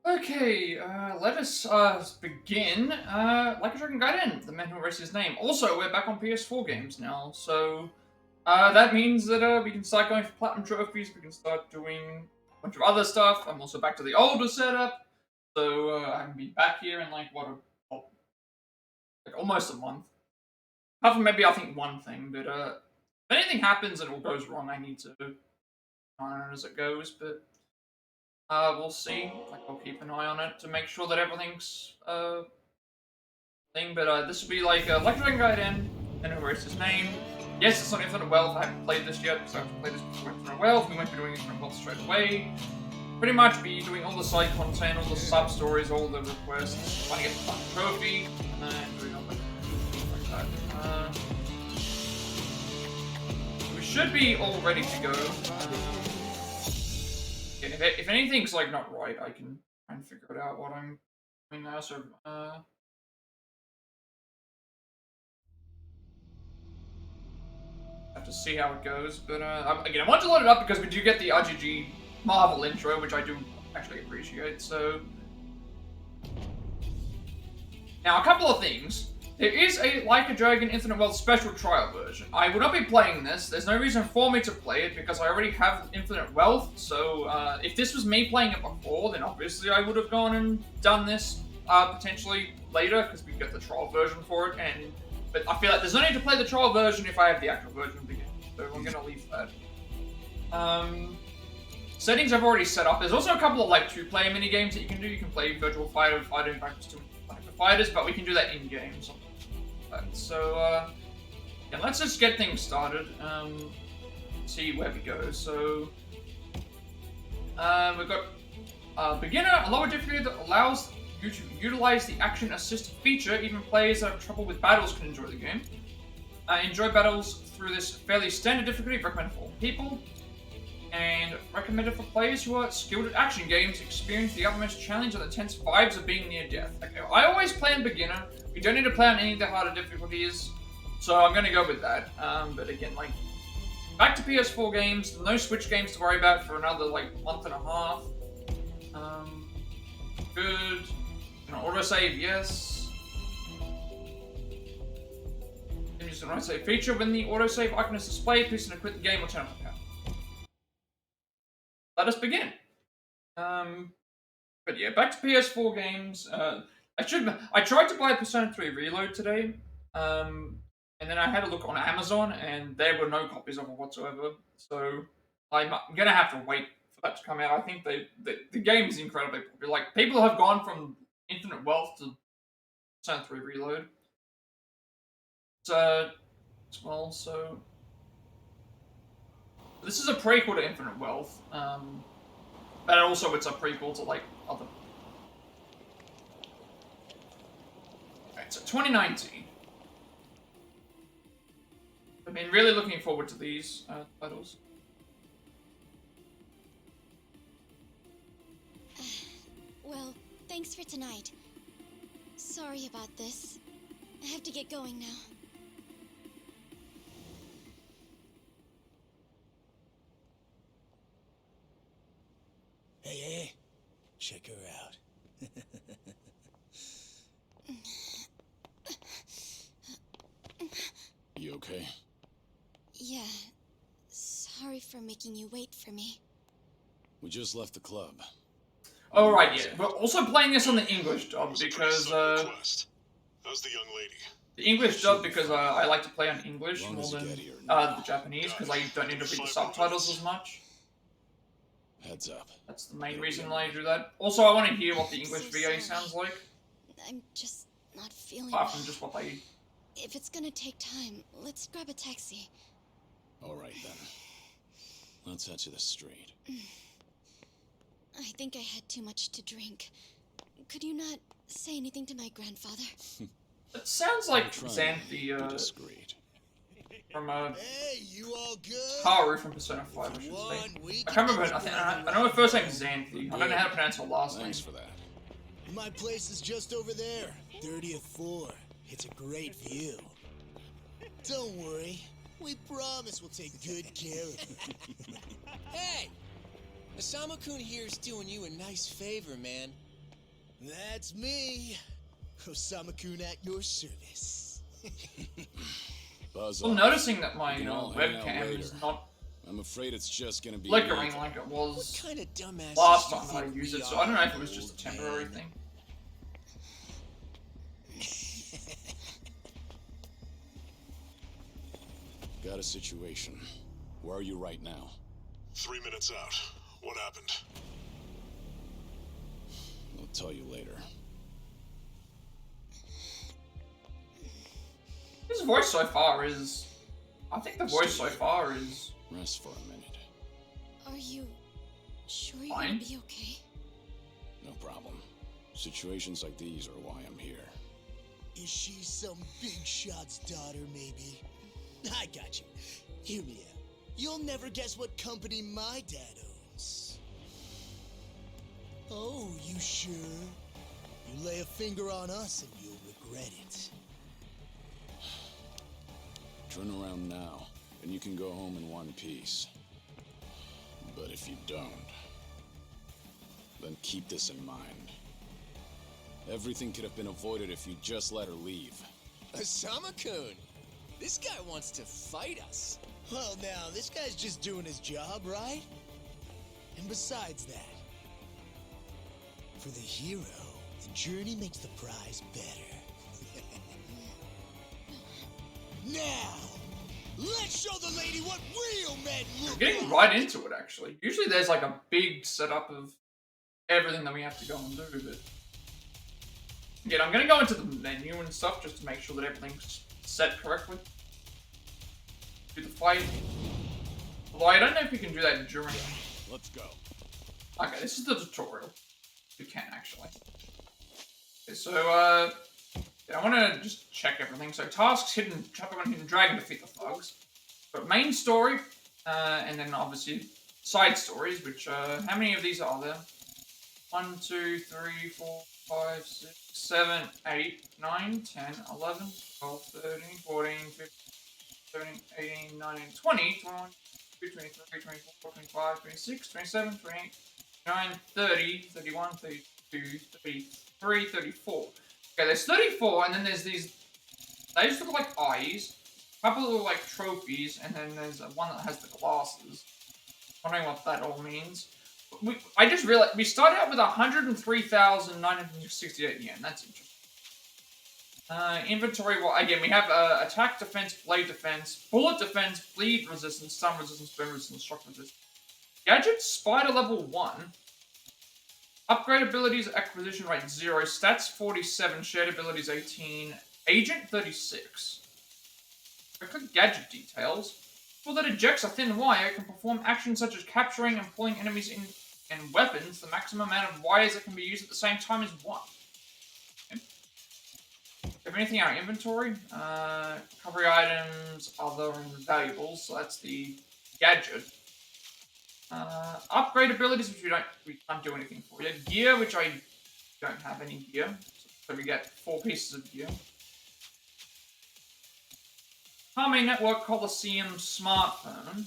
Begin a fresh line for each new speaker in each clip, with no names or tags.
Okay, let us begin. Like a Dragon Gaiden, the man who erased his name. Also, we're back on PS4 games now, so that means that we can start going for platinum trophies. We can start doing a bunch of other stuff. I'm also back to the older setup, so I can be back here in like like almost a month. Apart from maybe I think one thing, but if anything happens and it all goes wrong, I need to monitor as it goes, but. We'll see. Like, I'll keep an eye on it to make sure that everything's thing. But this will be like a Dragon Gaiden, and who erased his name. Yes, it's on Infinite Wealth. I haven't played this yet, so I have to play this before Infinite Wealth. We won't be doing Infinite Wealth straight away. Pretty much be doing all the side content, all the sub stories, all the requests, trying to get the Plat trophy, and then doing all like that. We should be all ready to go. If anything's like not right, I can try and figure it out what I'm doing now. So have to see how it goes. But again, I want to load it up because we do get the RGG Marvel intro, which I do actually appreciate. So now a couple of things. There is a Like a Dragon Infinite Wealth special trial version. I would not be playing this. There's no reason for me to play it because I already have Infinite Wealth. So if this was me playing it before, then obviously I would have gone and done this potentially later because we get the trial version for it. But I feel like there's no need to play the trial version if I have the actual version of the game. So I'm going to leave that. Settings I've already set up. There's also a couple of like two-player mini games that you can do. You can play Virtual Fighter in practice to fighters, but we can do that in game. So yeah, let's just get things started. See where we go. So we've got beginner, a lower difficulty that allows you to utilize the action assist feature. Even players that have trouble with battles can enjoy the game. Enjoy battles through this fairly standard difficulty. Recommended for all people. And recommended for players who are skilled at action games, experience the utmost challenge and the tense vibes of being near death. Okay, I always play on beginner. We don't need to play on any of the harder difficulties, so I'm going to go with that. But again, like, back to PS4 games, no Switch games to worry about for another, like, month and a half. Good. Autosave, yes. I'm just an autosave feature. When the autosave icon is displayed, please quit the game or turn off the power. Let us begin. But yeah, back to PS4 games. I tried to buy Persona 3 Reload today, and then I had a look on Amazon, and there were no copies of it whatsoever. So I'm gonna have to wait for that to come out. I think the game is incredibly popular. Like, people have gone from Infinite Wealth to Persona 3 Reload. So this is a prequel to Infinite Wealth, but also it's a prequel to like other. Alright, so 2019. I've been really looking forward to these titles.
Well, thanks for tonight. Sorry about this. I have to get going now.
Hey, check her out.
You okay?
Yeah. Sorry for making you wait for me.
We just left the club.
Oh right, yeah. We're also playing this on the English dub because
How's the young lady?
the English dub because I like to play on English more than the Japanese because I don't need to read the subtitles as much.
Heads up.
That's the main reason why I do that. Also, I want to hear what the English VA sounds like.
I'm just not feeling
Apart from just what they.
If it's gonna take time, let's grab a taxi.
Alright then. Let's head to the street.
I think I had too much to drink. Could you not say anything to my grandfather?
It sounds like Xanthi
Discreet.
from
Hey, you all good?
Haru from Persona 5, I should say. I can't remember. I know her first name is Xanthi. I don't know how to pronounce her last name.
Thanks for that.
My place is just over there, 30th floor. It's a great view. Don't worry, we promise we'll take good care of you.
Hey! Osamu-kun here's doing you a nice favor, man.
That's me. Osama-kun at your service.
Buzz
I'm
off.
noticing that my
We can all hang out
webcam is
later.
not
I'm afraid it's just gonna be
flickering
me.
like it
What
was
kind of dumbasses
last
do you
time that I
think
used
we
it, so I don't know if it
are,
was just a
old
temporary
man?
thing.
Got a situation. Where are you right now?
3 minutes out. What happened?
I'll tell you later.
His voice so far is... I think the voice so far is...
Rest for a minute.
Are you sure you're
Fine.
gonna be okay?
No problem. Situations like these are why I'm here.
Is she some big shot's daughter, maybe? I got you. Hear me out. You'll never guess what company my dad owns. Oh, you sure? You lay a finger on us and you'll regret it.
Turn around now, and you can go home in one piece. But if you don't, then keep this in mind. Everything could have been avoided if you just let her leave.
Osama-kun, this guy wants to fight us.
Well, now, this guy's just doing his job, right? And besides that, for the hero, the journey makes the prize better. Now, let's show the lady what real men
We're
look
getting
like.
right into it, actually. Usually there's like a big setup of everything that we have to go and do, but... Again, I'm gonna go into the menu and stuff just to make sure that everything's set correctly. Do the fight. Although I don't know if we can do that during...
Let's go.
Okay, this is the tutorial. We can, actually. Okay, so, yeah, I want to just check everything. So, tasks, chapter 1, hidden dragon, defeat the thugs. But main story, and then obviously side stories, which, how many of these are there? 1, 2, 3, 4, 5, 6, 7, 8, 9, 10, 11, 12, 13, 14, 15, 17, 18, 19, 20, 21, 22, 23, 24, 25, 26, 27, 28, 29, 30, 31, 32, 33, 34. Okay, there's 34, and then there's these... They just look like eyes. A couple of like trophies, and then there's one that has the glasses. Wondering what that all means. I just realized we started out with 103,968 yen. That's interesting. Inventory, well, again, we have attack defense, blade defense, bullet defense, bleed resistance, stun resistance, burn resistance, shock resistance. Gadget, spider level 1. Upgrade abilities, acquisition rate 0, stats 47, shared abilities 18, agent 36. I click gadget details. Tool that ejects a thin wire can perform actions such as capturing and pulling enemies in and weapons. The maximum amount of wires that can be used at the same time is 1. Okay. Have anything in our inventory? Recovery items, other, and valuables. So that's the gadget. Upgrade abilities, which we can't do anything for yet. Gear, which I don't have any gear. So we get 4 pieces of gear. Akame Network Coliseum smartphone.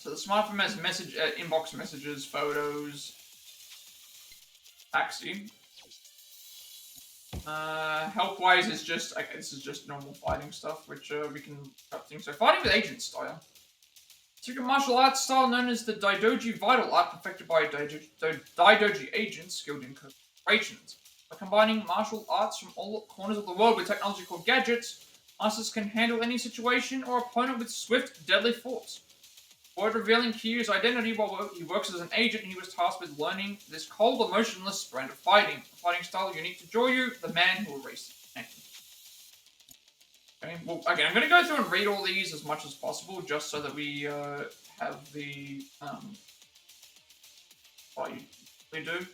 So the smartphone has inbox messages, photos, taxi. Help-wise is just, okay, this is just normal fighting stuff, which we can cut things. So fighting with agent style. Secret martial arts style known as the Daidoji Vital Art, perfected by Daidoji agents skilled in corporations. By combining martial arts from all corners of the world with technology called gadgets, masters can handle any situation or opponent with swift, deadly force. Avoid revealing Kiryu's identity while he works as an agent, he was tasked with learning this cold, emotionless brand of fighting. A fighting style unique to Joyu, the man who erased his name. Okay, well, again, I'm going to go through and read all these as much as possible, just so that we have the, what we do.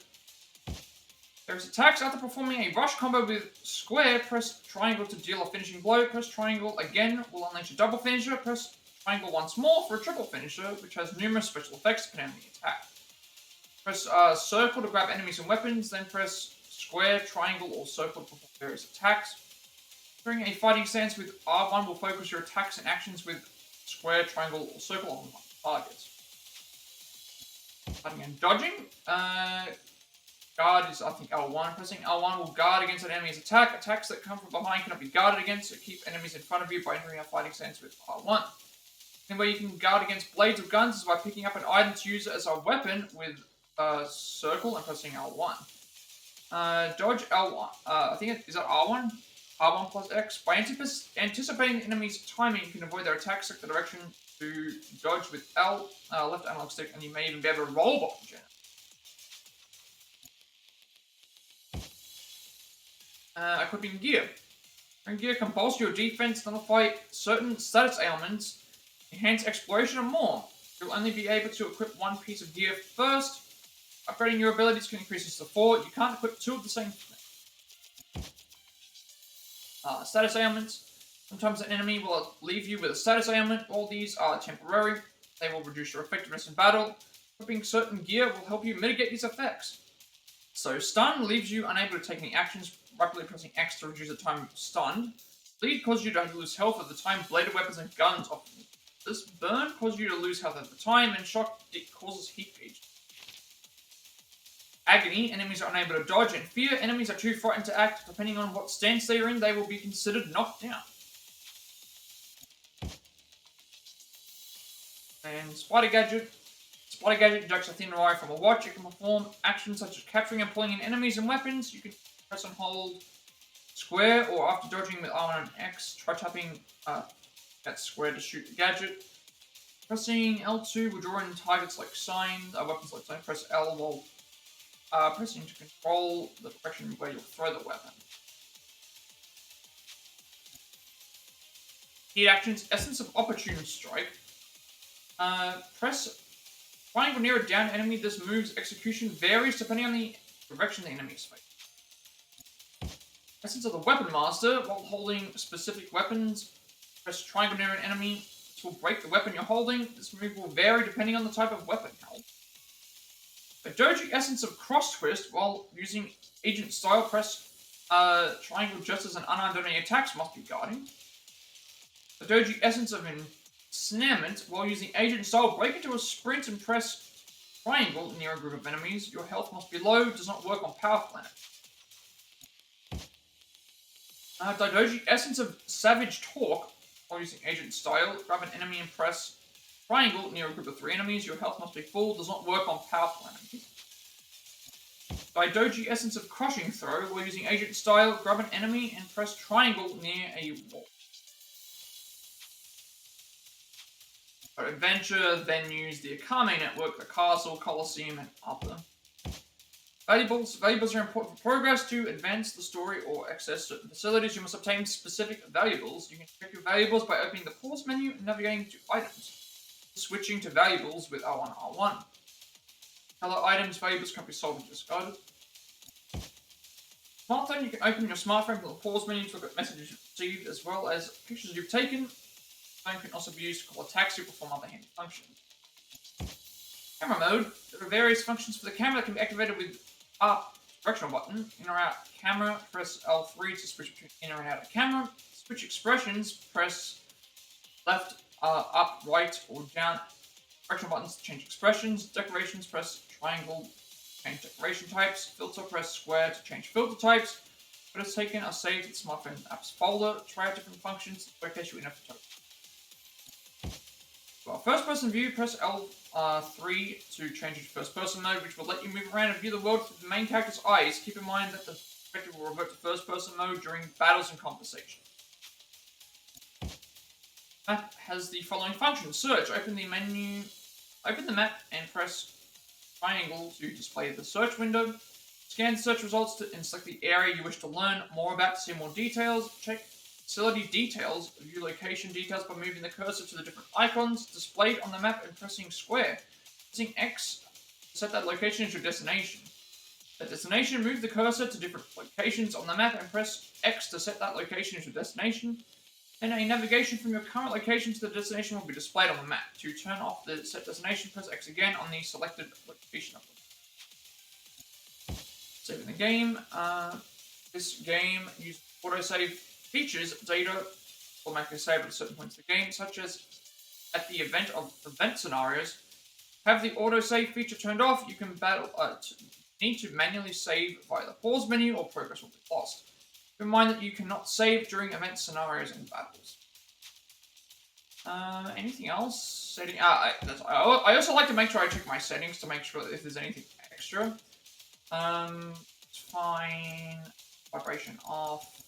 There's attacks. After performing a rush combo with square, press triangle to deal a finishing blow. Press triangle again will unleash a double finisher. Press triangle once more for a triple finisher, which has numerous special effects depending on the attack. Press circle to grab enemies and weapons, then press square, triangle, or circle to perform various attacks. During a fighting stance with R1 will focus your attacks and actions with square, triangle, or circle on one target. Fighting and dodging. guard is, I think, L1. Pressing L1 will guard against an enemy's attack. Attacks that come from behind cannot be guarded against, so keep enemies in front of you by entering a fighting stance with R1. The way you can guard against blades of guns is by picking up an item to use it as a weapon with circle and pressing L1. Dodge L1. I think is that R1? R1 plus X. By anticipating the enemy's timing, you can avoid their attack, select the direction to dodge with L, left analog stick, and you may even be able to roll bomb gen. Equipping gear. And gear can bolster your defense, nullify certain status ailments, enhance exploration, and more. You'll only be able to equip one piece of gear first. Upgrading your abilities can increase this to 4. You can't equip 2 of the same thing. Status ailments. Sometimes an enemy will leave you with a status ailment. All these are temporary. They will reduce your effectiveness in battle. Equipping certain gear will help you mitigate these effects. So, stun leaves you unable to take any actions. Rapidly pressing X to reduce the time stunned. Bleed causes you to lose health at the time bladed weapons and guns often. This burn causes you to lose health at the time, and shock causes heat gauge. Agony, enemies are unable to dodge, and fear, enemies are too frightened to act. Depending on what stance they are in, they will be considered knocked down. And Spider Gadget. Spider Gadget ejects a thin wire from a watch. It can perform actions such as capturing and pulling in enemies and weapons. You can press and hold square, or after dodging with R1 and X, try tapping that square to shoot the gadget. Pressing L2 will draw in targets like signs, weapons like signs. Press L while pressing to control the direction where you'll throw the weapon. Heat actions, Essence of Opportune Strike. Press triangle near a down enemy. This move's execution varies depending on the direction the enemy is facing. Essence of the Weapon Master. While holding specific weapons, press triangle near an enemy. This will break the weapon you're holding. This move will vary depending on the type of weapon held. A Doji Essence of Cross Twist. While using Agent Style, press triangle just as an unarmed enemy attacks must be guarding. A Doji Essence of Ensnarement. While using Agent Style, break into a sprint and press triangle near a group of enemies. Your health must be low. Does not work on Power Planet. Daidoji Essence of Savage Talk. While using Agent Style, grab an enemy and press triangle near a group of 3 enemies. Your health must be full. Does not work on powerful enemies. Daidoji Essence of Crushing Throw. While using Agent Style, grab an enemy and press triangle near a wall. For Adventure, then use the Akame Network, the Castle, Colosseum, and other. Valuables. Valuables are important for progress. To advance the story or access certain facilities, you must obtain specific valuables. You can check your valuables by opening the pause menu and navigating to items. Switching to valuables with R1, R1. Color items, valuables can be sold and discarded. Smartphone, you can open your smartphone from the pause menu to look at messages you've received as well as pictures you've taken. Phone can also be used to call a taxi or perform other handy functions. Camera mode. There are various functions for the camera that can be activated with up directional button. In or out camera, press L3 to switch between in or out of camera. Switch expressions, press left, up, right, or down directional buttons to change expressions. Decorations, press triangle to change decoration types. Filter, press square to change filter types. Photos taken are saved to the smartphone apps folder. Try out different functions in case you enough to Well, first person view, press L3 to change it to first person mode, which will let you move around and view the world through the main character's eyes. Keep in mind that the perspective will revert to first person mode during battles and conversation. Map has the following functions. Search. Open the menu, open the map and press triangle to display the search window. Scan the search results and select the area you wish to learn more about to see more details. Check facility details, view location details by moving the cursor to the different icons displayed on the map and pressing square. Pressing X to set that location as your destination. At destination, move the cursor to different locations on the map and press X to set that location as your destination. Then a navigation from your current location to the destination will be displayed on the map. To turn off the set destination, press X again on the selected location of the map. Saving the game. This game uses autosave features data automatically saved at certain points of the game, such as at the event scenarios. Have the autosave feature turned off, you can battle need to manually save via the pause menu or progress will be lost. Keep in mind that you cannot save during event scenarios and battles. Anything else? Setting. I also like to make sure I check my settings to make sure that if there's anything extra. It's fine. Vibration off.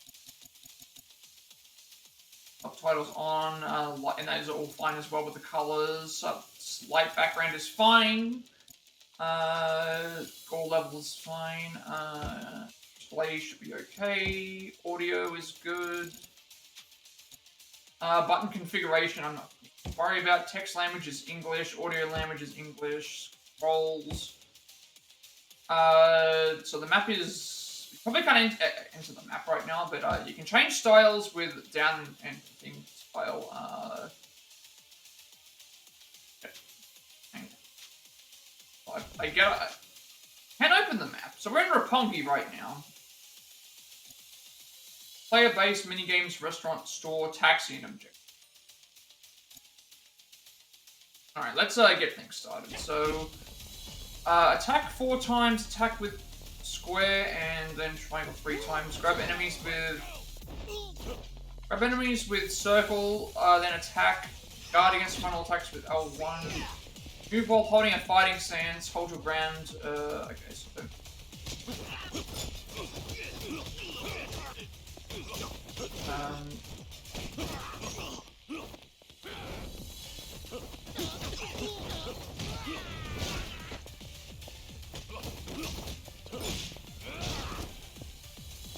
Subtitles on. And those are all fine as well with the colors. Light background is fine. Gore level is fine. Display should be okay. Audio is good. Button configuration, I'm not worried about. Text language is English. Audio language is English. Scrolls. So the map is... You probably can't enter the map right now, but you can change styles with down and thing style. I can't open the map. So we're in Roppongi right now. Player base, minigames, restaurant, store, taxi, and objective. Alright, let's get things started. So, attack 4 times, attack with square, and then triangle 3 times. Grab enemies with circle, then attack. Guard against frontal attacks with L1. Move while holding a fighting stance. Hold your ground. Okay, so...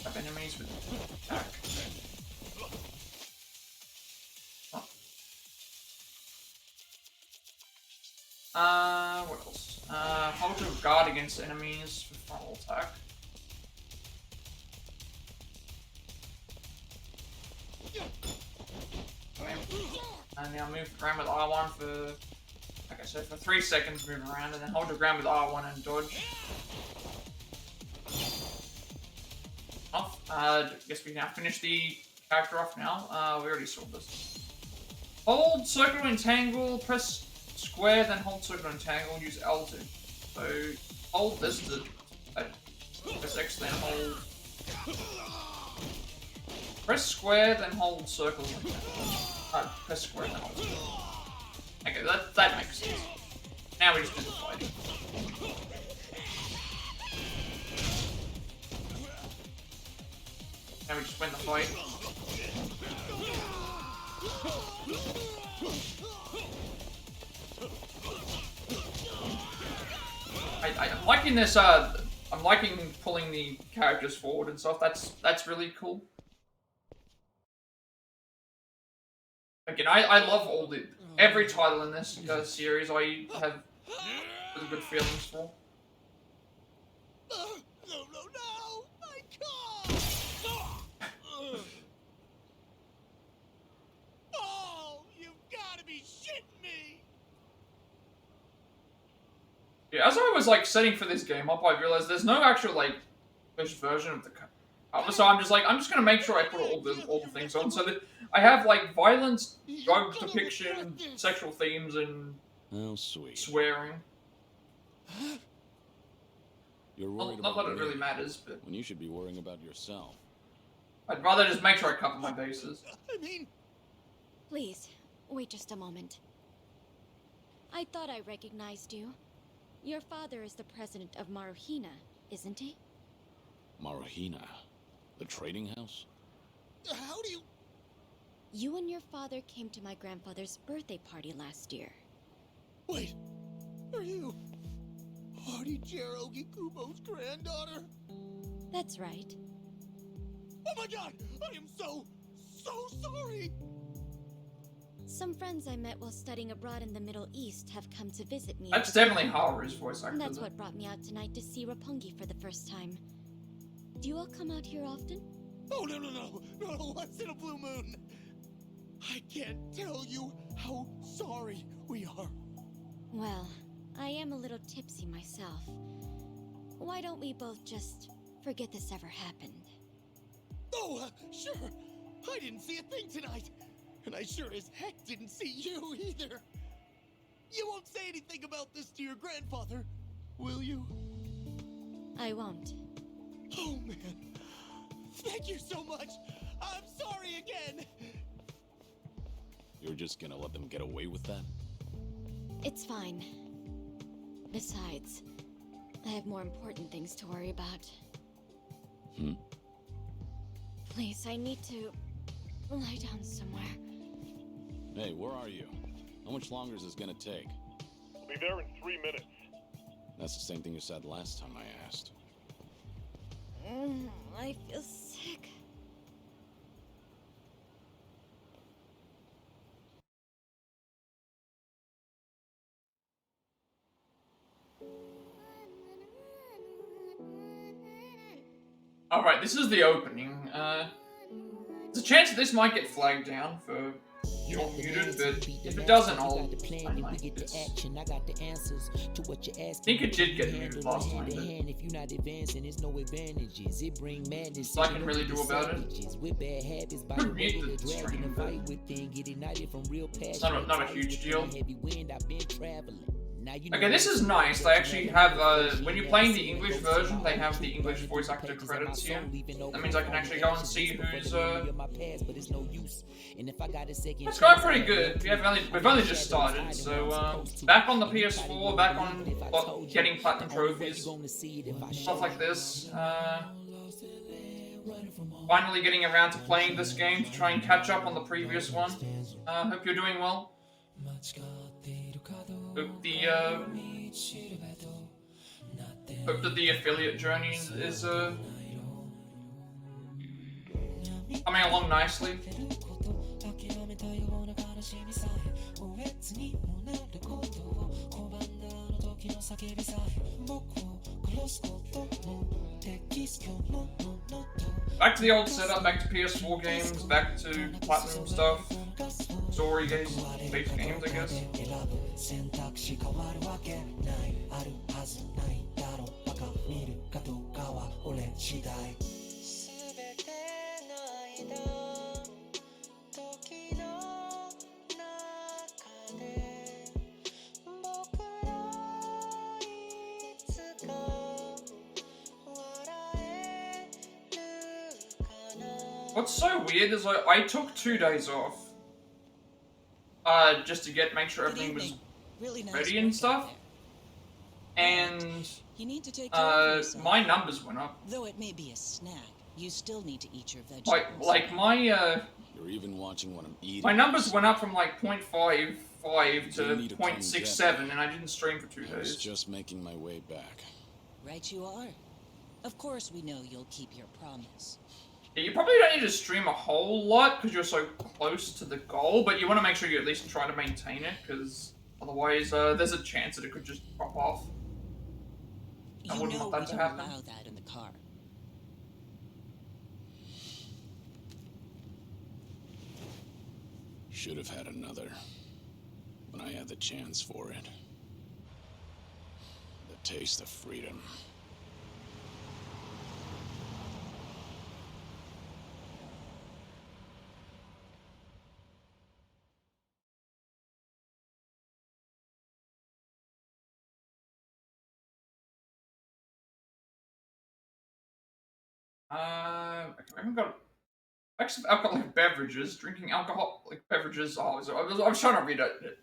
Grab enemies with attack. What else? Hold your guard against enemies with frontal attack. And now move around with R1 for, like I said, for 3 seconds, move around, and then hold your ground with R1 and dodge. Off. Guess we can now finish the character off now. We already saw this. Hold circle to entangle, press square, then hold circle to entangle, use L2. So hold this to press X, then hold. Press square, then hold circle. Press square, then hold circle. Okay, that makes sense. Now we just do the fighting. Now we just win the fight. I'm liking this, I'm liking pulling the characters forward and stuff. That's really cool. Again, I love every title in this series. I have really good feelings for.
No! My car! Oh, you've got to be shitting me!
Yeah, as I was like setting for this game up, I realized there's no actual like English version of the cover, so I'm just gonna make sure I put all the things on, so that I have like violence, drug depiction, sexual themes, and
sweet.
swearing.
You're worried
Not
about
that it really
me,
matters, but
when you should be worrying about yourself.
I'd rather just make sure I cover my bases.
I mean...
Please, wait just a moment. I thought I recognized you. Your father is the president of Maruhina, isn't he?
Maruhina? The trading house?
How do you...
You and your father came to my grandfather's birthday party last year.
Wait, are you... Hardy-Jiro Gikubo's granddaughter?
That's right.
Oh my god! I am so sorry!
Some friends I met while studying abroad in the Middle East have come to visit me.
That's definitely Haru's voice actor.
That's what brought me out tonight to see Roppongi for the first time. Do you all come out here often?
Oh, no, once in a blue moon! I can't tell you how sorry we are.
Well, I am a little tipsy myself. Why don't we both just forget this ever happened?
Oh, sure. I didn't see a thing tonight. And I sure as heck didn't see you either. You won't say anything about this to your grandfather, will you?
I won't.
Oh man, thank you so much. I'm sorry again.
You're just gonna let them get away with that?
It's fine. Besides, I have more important things to worry about. Please, I need to lie down somewhere.
Hey, where are you? How much longer is this gonna take?
We'll be there in 3 minutes.
That's the same thing you said last time I asked.
I feel sick.
Alright, this is the opening. There's a chance that this might get flagged down for short muted, but if it doesn't, I'll like this. I think it did get muted last time, but so I can really do about it. Could mute the stream, but it's not a huge deal. Okay, this is nice. They actually have, when you're playing the English version, they have the English voice actor credits here. That means I can actually go and see who's, it's going pretty good. We've only just started, so, back on the PS4, back on getting platinum trophies, stuff like this. Finally getting around to playing this game to try and catch up on the previous one. Hope you're doing well. Hope that the affiliate journey is coming along nicely. Back to the old setup, back to PS4 games, back to platinum stuff, story games, based games, I guess. What's so weird is I took 2 days off, just to make sure everything was ready and stuff, and my numbers went up.
Though it may be a snack, you still need to eat your vegetables.
Like my
You're even watching what I'm eating.
my numbers went up from like 0.55 to 0.67, and I didn't stream for 2
I was
days.
just making my way back.
Right you are. Of course we know you'll keep your promise.
Yeah, you probably don't need to stream a whole lot because you're so close to the goal, but you want to make sure you at least try to maintain it, because otherwise there's a chance that it could just drop off. I
You
wouldn't
know
want
we
that to
don't
happen.
allow that in the car.
Should have had another when I had the chance for it. The taste of freedom.
I haven't got. Actually, alcoholic beverages. Drinking alcoholic beverages. Oh, I was trying to read it.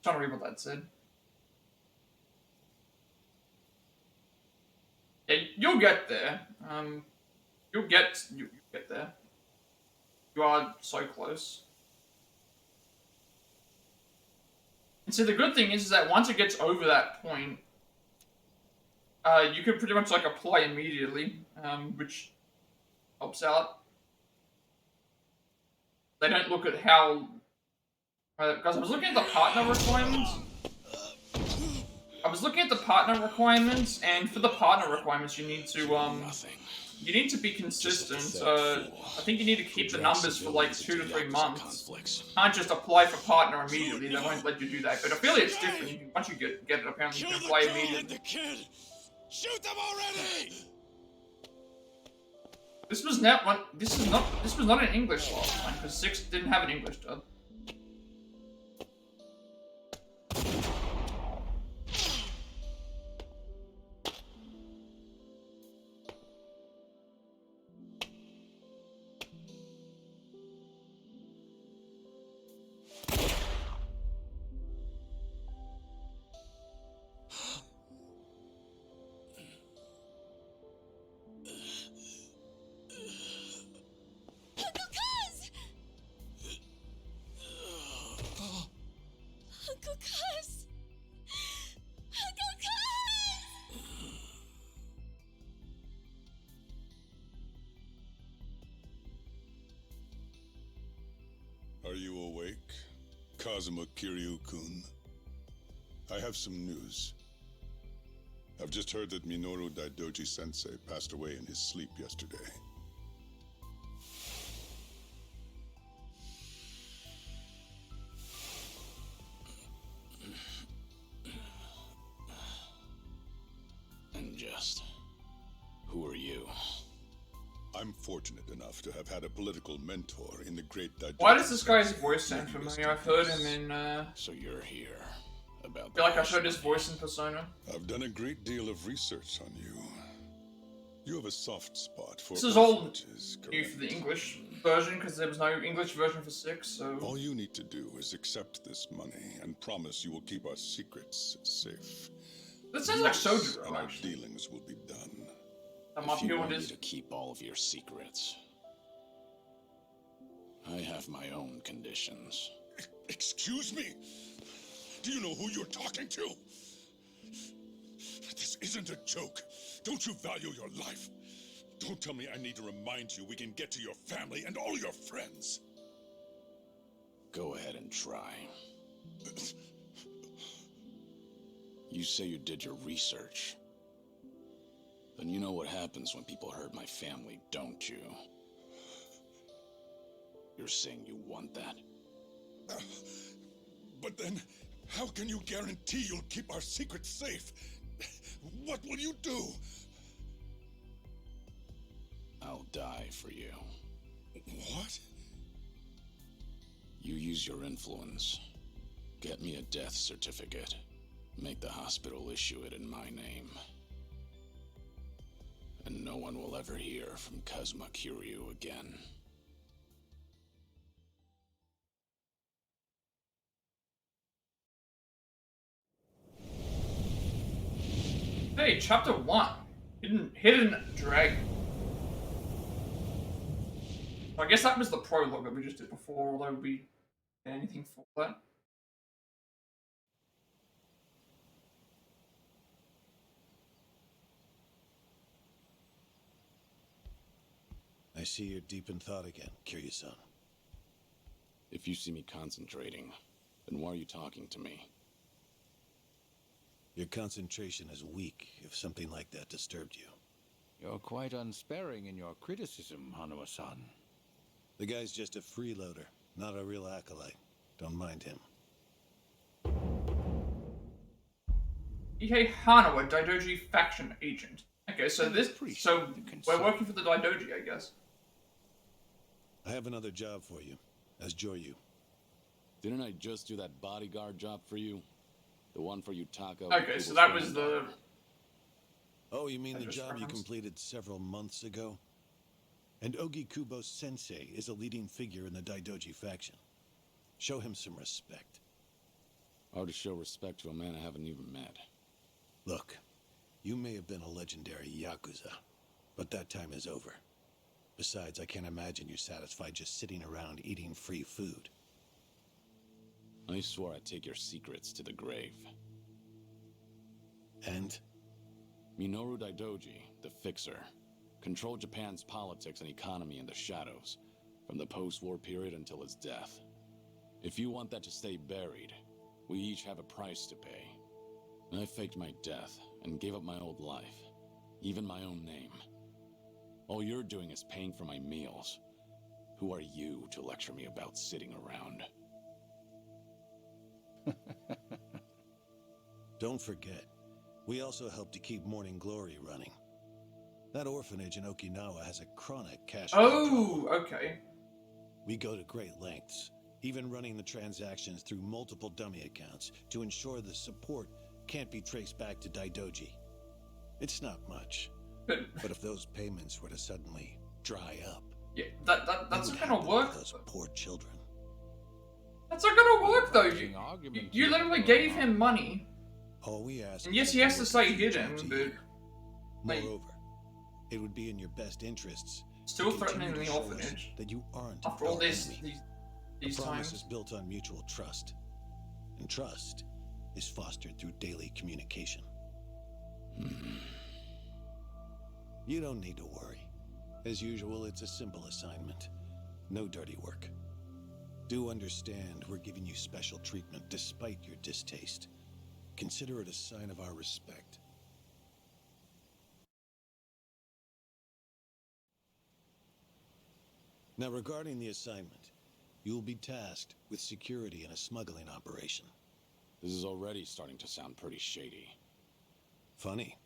Trying to read what that said. Yeah, you'll get there. You'll get there. You are so close. And see, the good thing is that once it gets over that point, you can pretty much like apply immediately, which helps out. They don't look at how, because I was looking at the partner requirements. And for the partner requirements, you need to be consistent. I think you need to keep the numbers for like 2 to 3 months. Can't just apply for partner immediately. They won't let you do that. But affiliate's different. Once you get it, apparently you can apply immediately.
Shoot them already!
This was not an English last time because 6 didn't have an English dub.
you awake, Kazuma Kiryu-kun? I have some news. I've just heard that Minoru Daidoji-sensei passed away in his sleep yesterday.
And just... who are you?
I'm fortunate enough to have had a political mentor in the great Daidoji.
Why does this guy's voice sound familiar? I've heard him in,
So you're here. About
I feel like I've heard his voice in Persona.
I've done a great deal of research on you. You have a soft spot for
This is all
orphanages,
new for the
correct?
English version, because there was no English version for 6, so...
All you need to do is accept this money and promise you will keep our secrets safe.
That sounds like
Yes,
Sojiro,
and our
actually.
dealings will be done.
That might
If
be
you
who
want
it
me
is.
to keep all of your secrets, I have my own conditions.
Excuse me? Do you know who you're talking to? This isn't a joke. Don't you value your life? Don't tell me I need to remind you we can get to your family and all your friends.
Go ahead and try. You say you did your research. Then you know what happens when people hurt my family, don't you? You're saying you want that?
But then, how can you guarantee you'll keep our secrets safe? What will you do?
I'll die for you.
What?
You use your influence. Get me a death certificate. Make the hospital issue it in my name. And no one will ever hear from Kazuma Kiryu again.
Hey, chapter 1. Hidden Dragon. I guess that was the prologue that we just did before, although we get anything for that.
I see you're deep in thought again, Kiryu-san.
If you see me concentrating, then why are you talking to me?
Your concentration is weak if something like that disturbed you.
You're quite unsparing in your criticism, Hanuma-san.
The guy's just a freeloader, not a real acolyte. Don't mind him.
Ihei Hanawa, Daidoji faction agent. Okay, so we're working for the Daidoji, I guess.
I have another job for you, as Joryu.
Didn't I just do that bodyguard job for you? The one for Yutaka?
Okay, so that was the...
Oh, you mean
I
the
just
job you
referenced.
completed several months ago? And Ogikubo Sensei is a leading figure in the Daidoji faction. Show him some respect.
How to show respect to a man I haven't even met?
Look, you may have been a legendary Yakuza, but that time is over. Besides, I can't imagine you're satisfied just sitting around eating free food.
I swore I'd take your secrets to the grave.
And?
Minoru Daidoji, the Fixer, controlled Japan's politics and economy in the shadows, from the post-war period until his death. If you want that to stay buried, we each have a price to pay. I faked my death and gave up my old life, even my own name. All you're doing is paying for my meals. Who are you to lecture me about sitting around?
Don't forget, we also help to keep Morning Glory running. That orphanage in Okinawa has a chronic cash flow
Oh,
problem.
okay.
We go to great lengths, even running the transactions through multiple dummy accounts to ensure the support can't be traced back to Daidoji. It's not much, but if those payments were to suddenly dry up,
Yeah, that's
what
not
would
gonna
happen to
work.
those poor children.
That's not gonna work though.
Interesting argument
You
here,
literally
Lord
gave
Mark.
him money.
All we ask
And yes,
is
he
that
has
you
to
work
say
a few
hidden,
jobs a
but
year.
like-
Moreover, it would be in your best interests to
Still
continue
threatening
to
the
show us
orphanage.
that you aren't
After all
our
this,
enemy.
these
A promise
times.
is built on mutual trust, and trust is fostered through daily communication. You don't need to worry. As usual, it's a simple assignment. No dirty work. Do understand we're giving you special treatment despite your distaste. Consider it a sign of our respect. Now, regarding the assignment, you will be tasked with security in a smuggling operation.
This is already starting to sound pretty shady.
Funny,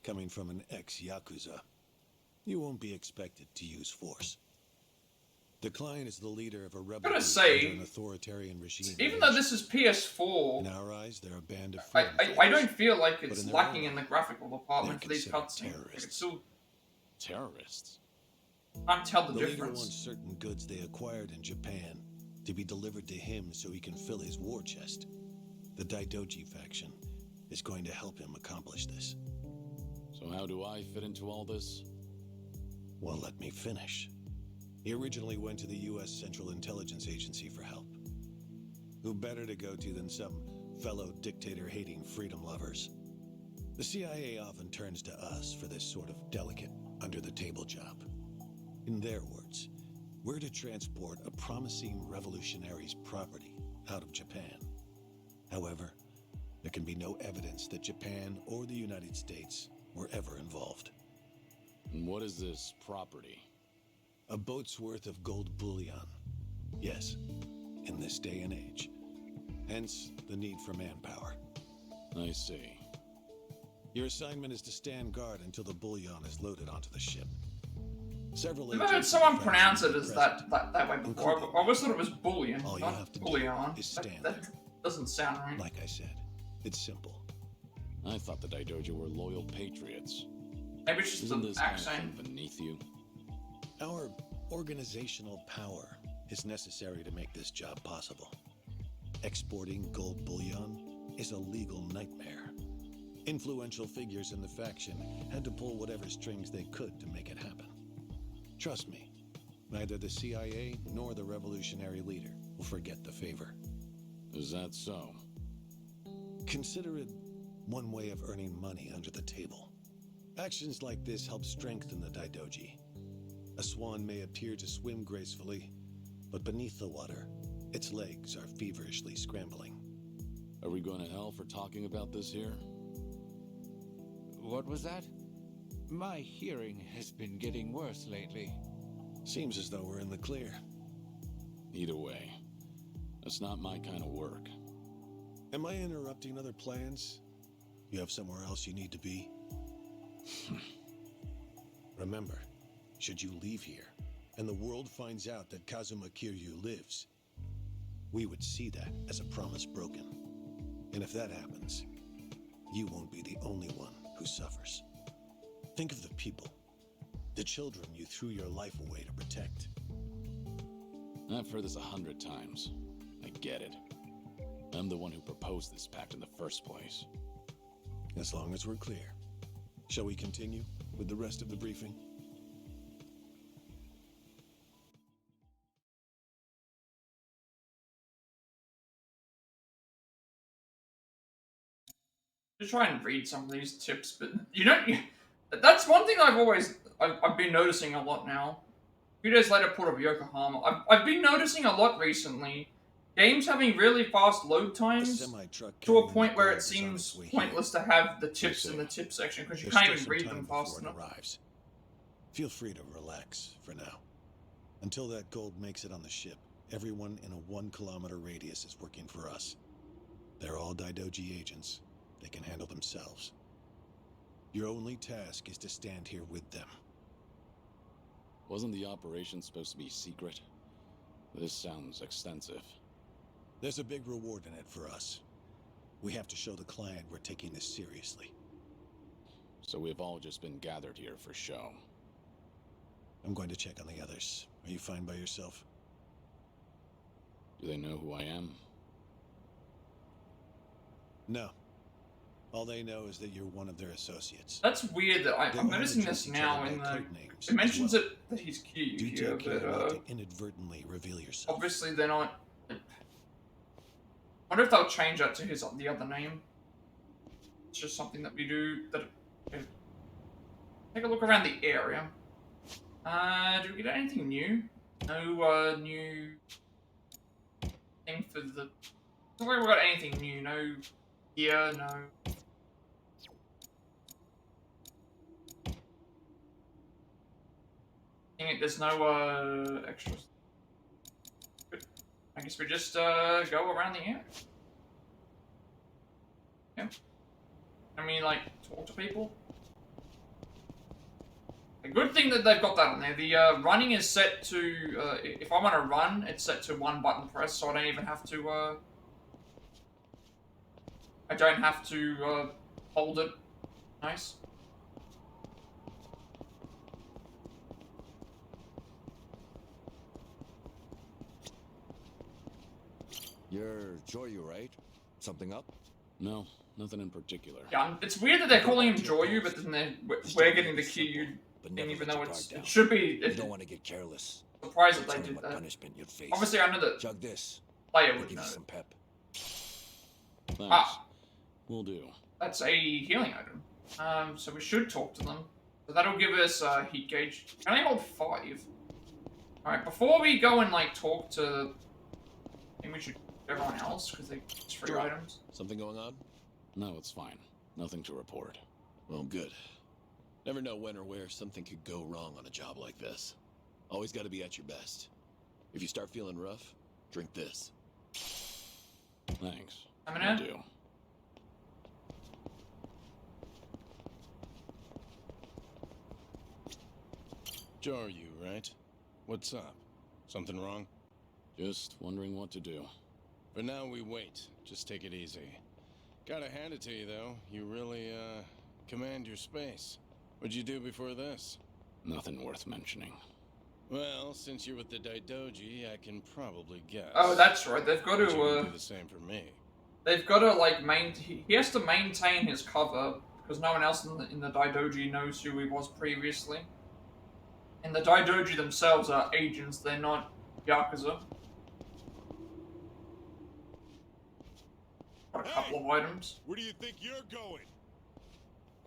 coming from an ex-Yakuza. You won't be expected to use force. The client is the leader of a rebel
gotta
group
say,
under an authoritarian regime.
even though this is PS4,
in our eyes, they're a band of
I don't feel like it's
in their
lacking
own
in the graphical department for
they're
these
considered
cutscenes. It's
terrorists.
still
Terrorists?
can't tell the
The leader
difference.
wants certain goods they acquired in Japan to be delivered to him so he can fill his war chest. The Daidoji faction is going to help him accomplish this.
So how do I fit into all this?
Well, let me finish. He originally went to the U.S. Central Intelligence Agency for help. Who better to go to than some fellow dictator-hating freedom lovers? The CIA often turns to us for this sort of delicate, under-the-table job. In their words, we're to transport a promising revolutionary's property out of Japan. However, there can be no evidence that Japan or the United States were ever involved.
And what is this property?
A boat's worth of gold bullion. Yes, in this day and age. Hence, the need for manpower.
I see.
Your assignment is to stand guard until the bullion is loaded onto the ship. Several
I've heard
agents
someone
of the
pronounce it
faction
as
present.
that way before. I always thought it was bullion,
All you
not
have to do
bullion.
is stand
That
there.
doesn't sound right.
Like I said, it's simple.
I thought the Daidoji were loyal patriots.
Maybe it's just
Isn't
the
this kind of
accent.
thing beneath you?
Our organizational power is necessary to make this job possible. Exporting gold bullion is a legal nightmare. Influential figures in the faction had to pull whatever strings they could to make it happen. Trust me, neither the CIA nor the revolutionary leader will forget the favor.
Is that so?
Consider it one way of earning money under the table. Actions like this help strengthen the Daidoji. A swan may appear to swim gracefully, but beneath the water, its legs are feverishly scrambling.
Are we going to hell for talking about this here?
What was that? My hearing has been getting worse lately.
Seems as though we're in the clear.
Either way, that's not my kind of work.
Am I interrupting other plans? You have somewhere else you need to be? Remember, should you leave here, and the world finds out that Kazuma Kiryu lives, we would see that as a promise broken. And if that happens, you won't be the only one who suffers. Think of the people, the children you threw your life away to protect.
I've heard this 100 times. I get it. I'm the one who proposed this pact in the first place.
As long as we're clear. Shall we continue with the rest of the briefing?
To try and read some of these tips, but you know, that's one thing I've been noticing a lot now. A few days later, Port of Yokohama. I've been noticing a lot recently. Games having really fast load times to a point where it seems pointless to have the tips in the tip section because you can't even read them fast enough.
Feel free to relax for now. Until that gold makes it on the ship, everyone in a 1 kilometer radius is working for us. They're all Daidoji agents. They can handle themselves. Your only task is to stand here with them.
Wasn't the operation supposed to be secret? This sounds extensive.
There's a big reward in it for us. We have to show the client we're taking this seriously.
So we've all just been gathered here for show.
I'm going to check on the others. Are you fine by yourself?
Do they know who I am?
No. All they know is that you're one of their associates.
That's weird that I'm noticing this now in the... It mentions that he's Kiryu
Do
here,
take care
but
not to inadvertently reveal yourself.
obviously they're not... I wonder if they'll change that to the other name. It's just something that we do. Take a look around the area. Did we get anything new? No new thing for the... Don't worry, we've got anything new. No gear, no... Dang it, there's no, extras. Good. I guess we just, go around the area. Yeah. Can we, like, talk to people? A good thing that they've got that on there. The running is set to, if I want to run, it's set to one button press, so I don't even have to, I don't have to, hold it. Nice.
You're Joyu, right? Something up?
No, nothing in particular.
Yeah, it's weird that they're calling him Joyu, but then we're getting the Kiryu thing, even though it should be.
You don't want to get careless.
Surprised that they did that.
Punishment you'd face.
Obviously, I know that
Chug this.
player
It'll
would
give
know.
you some pep.
Thanks.
Ah,
Will do.
that's a healing item. So we should talk to them. So that'll give us a heat gauge. Can I hold 5? Alright, before we go and, like, talk to... I think we should everyone else, because it's free items.
Something going on?
No, it's fine. Nothing to report.
Well, good. Never know when or where something could go wrong on a job like this. Always got to be at your best. If you start feeling rough, drink this.
Thanks.
Will
do.
Joe, are you, right? What's up? Something wrong?
Just wondering what to do.
For now, we wait. Just take it easy. Gotta hand it to you, though. You really, command your space. What'd you do before this?
Nothing worth mentioning.
Well, since you're with the Daidoji, I can probably guess.
Oh, that's right. They've got to,
But you can do the same for me.
They've got to, like, he has to maintain his cover, because no one else in the Daidoji knows who he was previously. And the Daidoji themselves are agents, they're not Yakuza. Got a couple of items.
Where do you think you're going?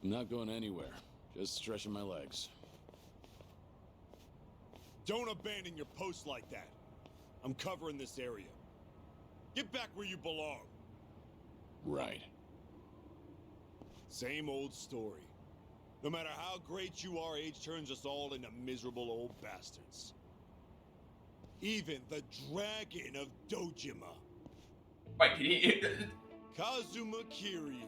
I'm not going anywhere. Just stretching my legs.
Don't abandon your post like that. I'm covering this area. Get back where you belong.
Right.
Same old story. No matter how great you are, age turns us all into miserable old bastards. Even the Dragon of Dojima.
Wait,
Kazuma Kiryu.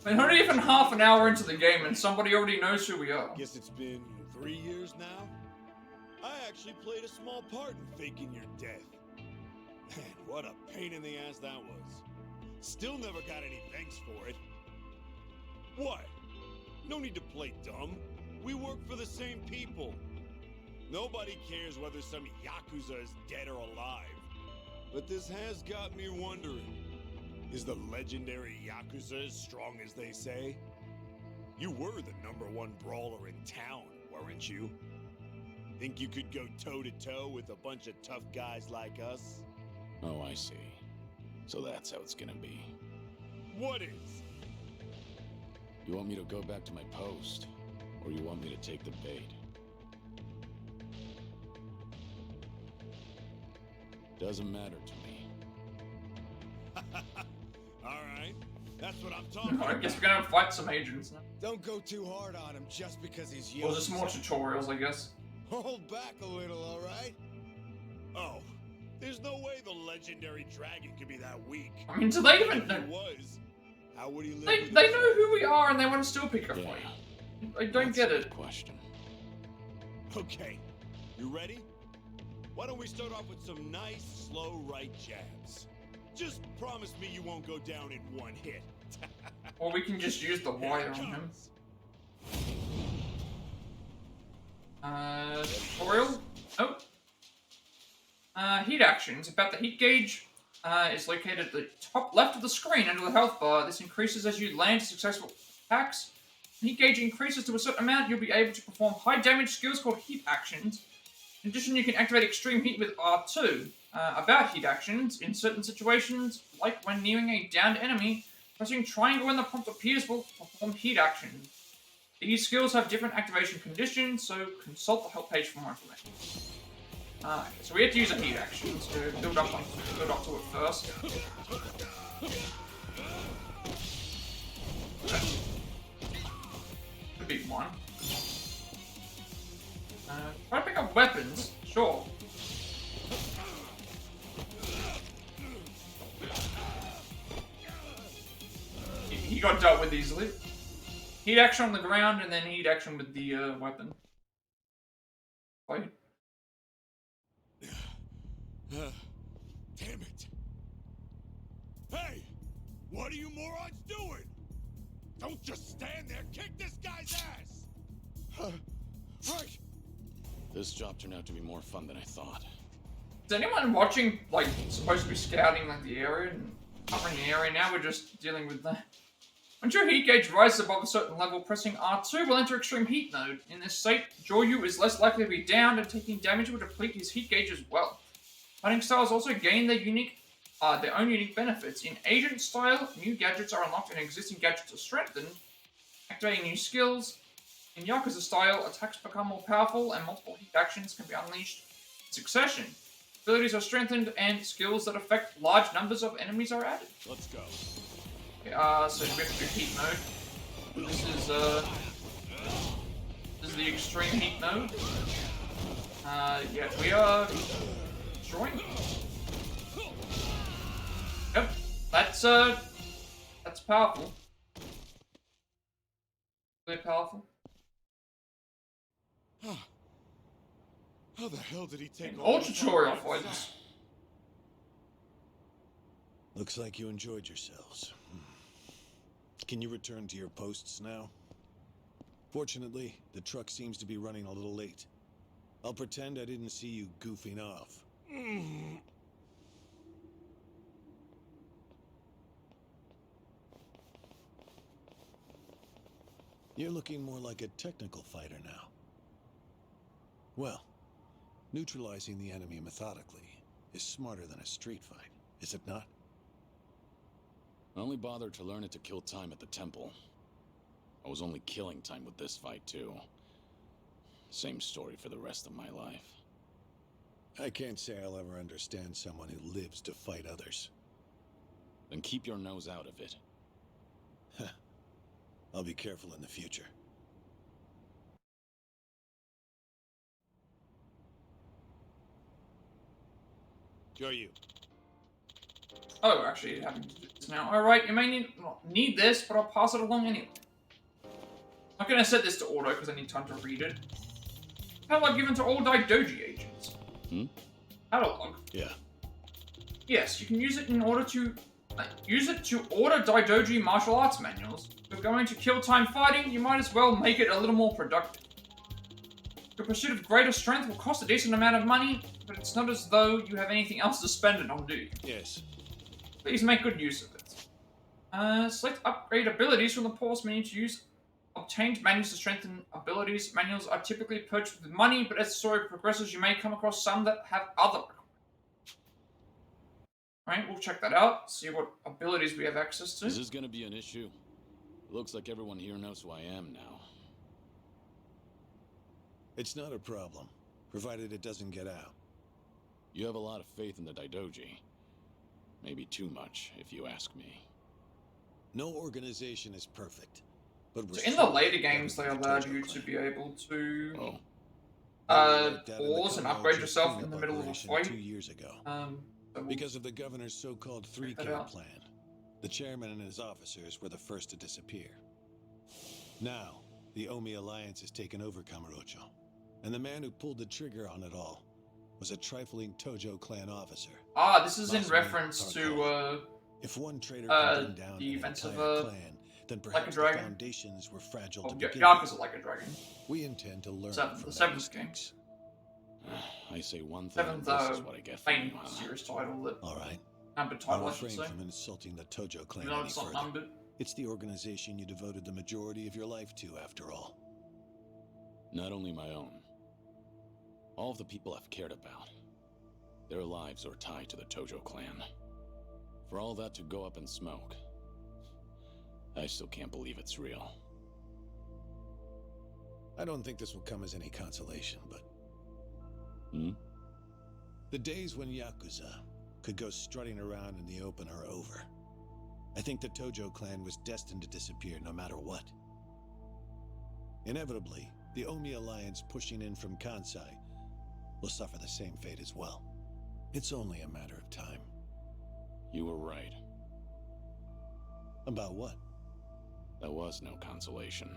we're not even half an hour into the game and somebody already knows who we are.
Guess it's been 3 years now? I actually played a small part in faking your death. Man, what a pain in the ass that was. Still never got any thanks for it. What? No need to play dumb. We work for the same people. Nobody cares whether some Yakuza is dead or alive. But this has got me wondering. Is the legendary Yakuza as strong as they say? You were the #1 brawler in town, weren't you? Think you could go toe-to-toe with a bunch of tough guys like us?
Oh, I see. So that's how it's gonna be.
What is?
You want me to go back to my post? Or you want me to take the bait? Doesn't matter to me.
Alright, that's what I'm talking
I
about.
guess we're gonna fight some agents now.
Don't go too hard on him just because he's young.
Or just more tutorials, I guess.
Hold back a little, alright?
Oh, there's no way the legendary dragon could be that weak.
I mean, do they even
If
know?
he was, how would he live
They
with
know
himself?
who we are and they want to still pick a
Yeah.
fight. I don't get it.
Good question.
Okay, you ready? Why don't we start off with some nice, slow right jabs? Just promise me you won't go down in one hit.
Or we can just use the
Here
wire
it
on him.
comes.
Tutorial? Nope. Heat actions. About the heat gauge is located at the top left of the screen under the health bar. This increases as you land successful attacks. Heat gauge increases to a certain amount, you'll be able to perform high damage skills called heat actions. In addition, you can activate extreme heat with R2. About heat actions, in certain situations, like when nearing a downed enemy, pressing triangle when the prompt appears will perform heat actions. These skills have different activation conditions, so consult the help page for more information. Okay, so we had to use a heat action to build up to it first. The big one. Try to pick up weapons, sure. He got dealt with easily. Heat action on the ground and then heat action with the weapon. Wait.
Damn it! Hey! What are you morons doing? Don't just stand there! Kick this guy's ass! Right!
This job turned out to be more fun than I thought.
Is anyone watching, like, supposed to be scouting, like, the area and covering the area? Now we're just dealing with that. Once your heat gauge rises above a certain level, pressing R2 will enter extreme heat mode. In this state, Joryu is less likely to be downed, and taking damage will deplete his heat gauge as well. Fighting styles also gain their own unique benefits. In Agent style, new gadgets are unlocked and existing gadgets are strengthened, activating new skills. In Yakuza style, attacks become more powerful and multiple heat actions can be unleashed in succession. Abilities are strengthened and skills that affect large numbers of enemies are added.
Let's go.
Okay, so we have to do heat mode. This is the extreme heat mode. Yeah, we are destroying. Yep, that's powerful. Really powerful.
How the hell did he take
all tutorial fighters?
Looks like you enjoyed yourselves. Can you return to your posts now? Fortunately, the truck seems to be running a little late. I'll pretend I didn't see you goofing off. You're looking more like a technical fighter now. Well, neutralizing the enemy methodically is smarter than a street fight, is it not?
I only bothered to learn it to kill time at the temple. I was only killing time with this fight, too. Same story for the rest of my life.
I can't say I'll ever understand someone who lives to fight others.
Then keep your nose out of it.
I'll be careful in the future.
Joryu.
Oh, actually, you haven't to do this now. Alright, you may need this, but I'll pass it along anyway. I'm not going to set this to auto because I need time to read it. Catalog given to all Daidoji agents. Catalog?
Yeah.
Yes, you can use it in order to... use it to order Daidoji martial arts manuals. If you're going to kill time fighting, you might as well make it a little more productive. Your pursuit of greater strength will cost a decent amount of money, but it's not as though you have anything else to spend it on, do you?
Yes.
Please make good use of it. Select upgrade abilities from the pause menu to use obtained manuals to strengthen abilities. Manuals are typically purchased with money, but as the story progresses, you may come across some that have other requirements. Alright, we'll check that out, see what abilities we have access to.
Is this gonna be an issue? It looks like everyone here knows who I am now.
It's not a problem, provided it doesn't get out.
You have a lot of faith in the Daidoji. Maybe too much, if you ask me.
No organization is perfect, but
so in the later games, they allowed you to be able to pause and upgrade yourself in the middle of a fight.
2 years ago. Because of the governor's so-called 3K plan, the chairman and his officers were the first to disappear. Now, the Omi Alliance has taken over Kamurocho, and the man who pulled the trigger on it all was a trifling Tojo clan officer.
Ah, this is in reference to
if one traitor can bring down
the
an
events of
entire clan, then perhaps
Like a
the
Dragon.
foundations were fragile to begin
Yakuza Like a Dragon.
We intend to learn
Seventh,
from
the
their
seventh game.
mistakes.
I say one thing,
Seventh,
this is what I get from you,
famous
huh?
series title that
All right.
numbered
I'll
title, I should
refrain
say.
from insulting the Tojo clan
No,
any
it's not
further.
numbered.
It's the organization you devoted the majority of your life to, after all.
Not only my own. All of the people I've cared about. Their lives are tied to the Tojo clan. For all that to go up in smoke, I still can't believe it's real.
I don't think this will come as any consolation, but... The days when Yakuza could go strutting around in the open are over. I think the Tojo clan was destined to disappear no matter what. Inevitably, the Omi alliance pushing in from Kansai will suffer the same fate as well. It's only a matter of time.
You were right.
About what?
There was no consolation.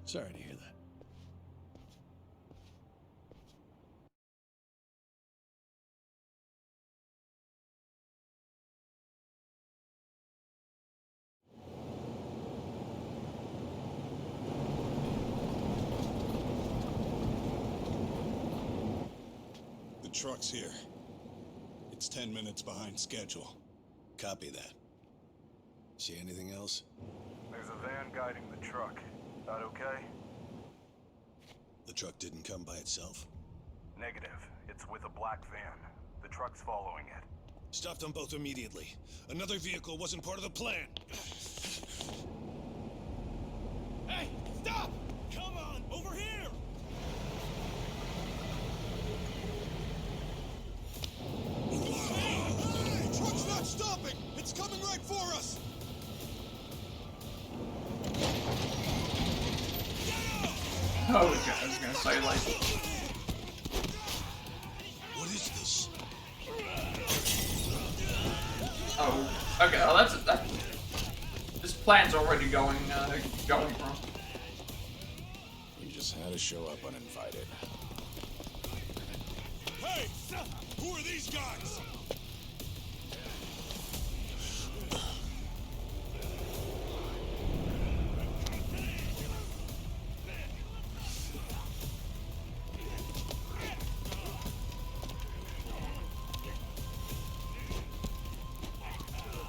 Sorry to hear that.
The truck's here. It's 10 minutes behind schedule.
Copy that. See anything else?
There's a van guiding the truck. That okay?
The truck didn't come by itself?
Negative. It's with a black van. The truck's following it.
Stop them both immediately. Another vehicle wasn't part of the plan.
Hey, stop! Come on, over here! Hey, truck's not stopping! It's coming right for us!
Oh, okay, I was gonna say, like...
What is this?
Oh, okay, well, that... This plan's already going wrong.
You just had to show up uninvited.
Hey! Who are these guys?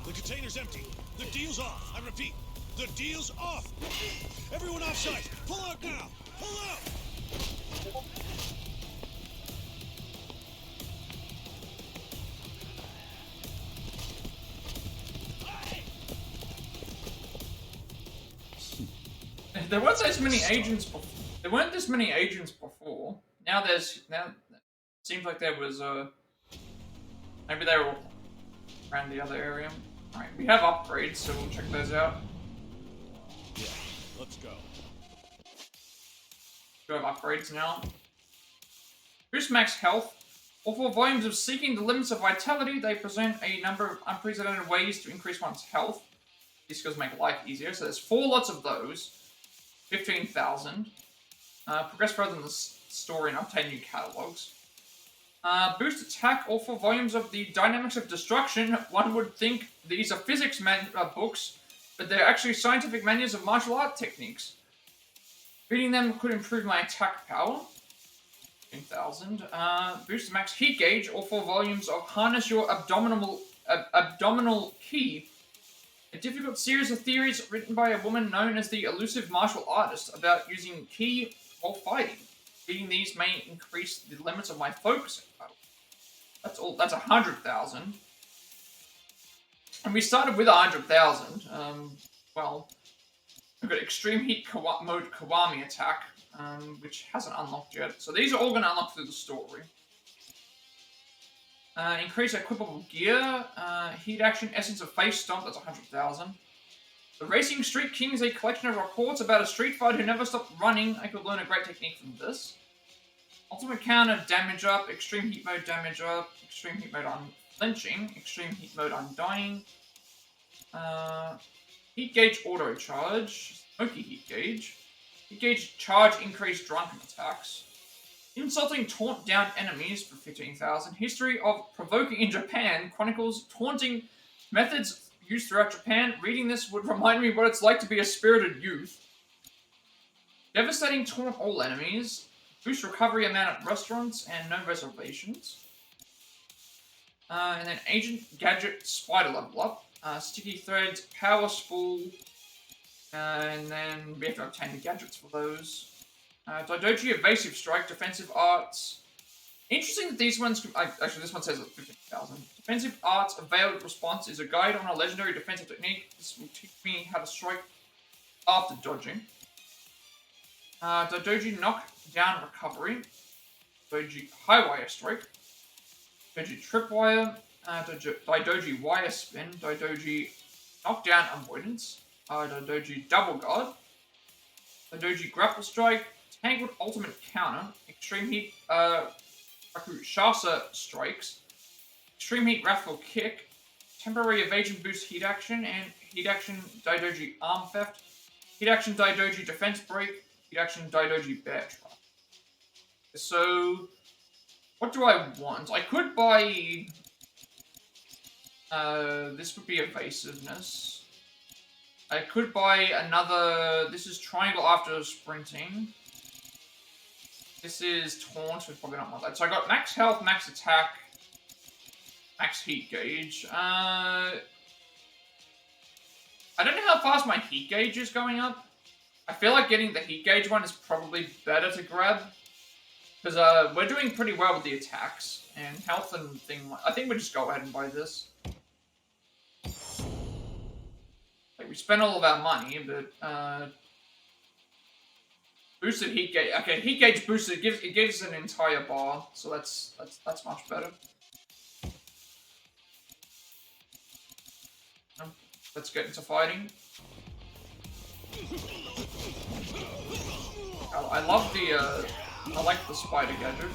The container's empty. The deal's off. I repeat, the deal's off. Everyone offside. Pull out now. Pull out.
There weren't this many agents before. There weren't this many agents before. Now it seems like there was maybe they were all around the other area. All right, we have upgrades, so we'll check those out.
Yeah, let's go.
We have upgrades now. Boost max health. Or for volumes of seeking the limits of vitality, they present a number of unprecedented ways to increase one's health. These skills make life easier. So there's 4 lots of those. 15,000. Progress further in the story and obtain new catalogs. Boost attack or for volumes of the dynamics of destruction. One would think these are physics books, but they're actually scientific manuals of martial art techniques. Reading them could improve my attack power. 15,000. Boost max heat gauge or for volumes of harness your abdominal ki. A difficult series of theories written by a woman known as the elusive martial artist about using ki while fighting. Reading these may increase the limits of my focusing power. That's all. That's 100,000. And we started with 100,000. Well, we've got extreme heat mode Kiwami attack, which hasn't unlocked yet. So these are all going to unlock through the story. Increase equipable gear, heat action, essence of face stomp, that's 100,000. The Racing Street King is a collection of reports about a street fighter who never stopped running. I could learn a great technique from this. Ultimate counter, damage up, extreme heat mode, damage up, extreme heat mode unflinching, extreme heat mode undying. Heat gauge auto charge, smoky heat gauge. Heat gauge charge increased drunken attacks. Insulting taunt down enemies for 15,000. History of provoking in Japan chronicles taunting methods used throughout Japan. Reading this would remind me what it's like to be a spirited youth. Devastating taunt all enemies. Boost recovery amount at restaurants and no reservations. And then agent gadget spider level up. Sticky threads, power spool. And then we have to obtain the gadgets for those. Daidoji, evasive strike, defensive arts. Interesting that these ones... actually, this one says 15,000. Defensive arts, a veiled response is a guide on a legendary defensive technique. This will teach me how to strike after dodging. Daidoji knockdown recovery. Daidoji high wire strike. Daidoji tripwire. Daidoji wire spin. Daidoji knockdown avoidance. Daidoji double guard. Daidoji grapple strike. Tangled ultimate counter. Extreme heat. Shasa strikes. Extreme heat wrathful kick. Temporary evasion boost heat action and heat action Daidoji arm theft. Heat action Daidoji defense break. Heat action Daidoji bear trap. So, what do I want? I could buy. This would be evasiveness. I could buy another. This is triangle after sprinting. This is taunt. We probably don't want that. So I got max health, max attack, max heat gauge. I don't know how fast my heat gauge is going up. I feel like getting the heat gauge one is probably better to grab. Because we're doing pretty well with the attacks and health and thing. I think we just go ahead and buy this. Like, we spent all of our money, but boosted heat gauge. Okay, heat gauge boosted. It gives an entire bar, so that's much better. Let's get into fighting. I love the. I like the spider gadget.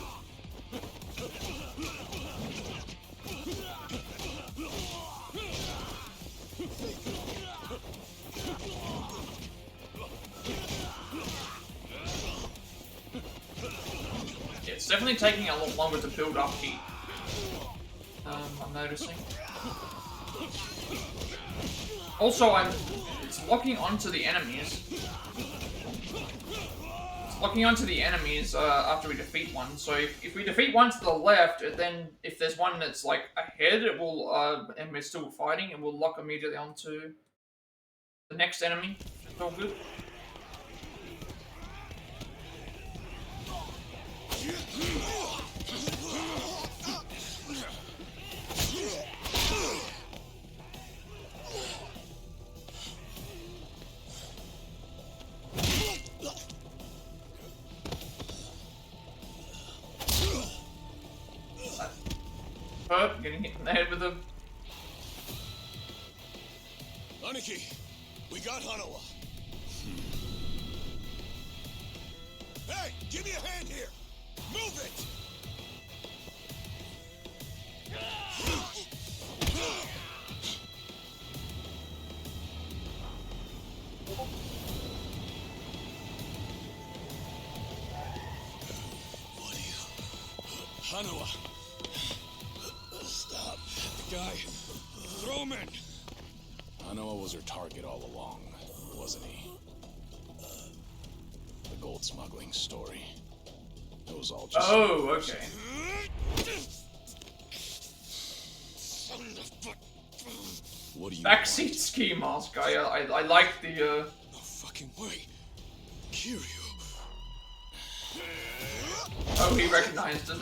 Yeah, it's definitely taking a lot longer to build up heat. I'm noticing. Also, it's locking onto the enemies. Locking onto the enemies after we defeat one. So if we defeat one to the left, then if there's one that's like ahead, it will and we're still fighting, it will lock immediately onto the next enemy. It's all good. Getting hit in the head with a...
Aniki, we got Hanawa. Hey, give me a hand here. Move it. What are you? Hanawa. Stop. The guy. Throw him in.
Hanawa was her target all along, wasn't he? The gold smuggling story. It was all just...
Oh, okay.
What do you...
Backseat ski mask. I like the...
No fucking way. Kiryu.
Oh, he recognized us.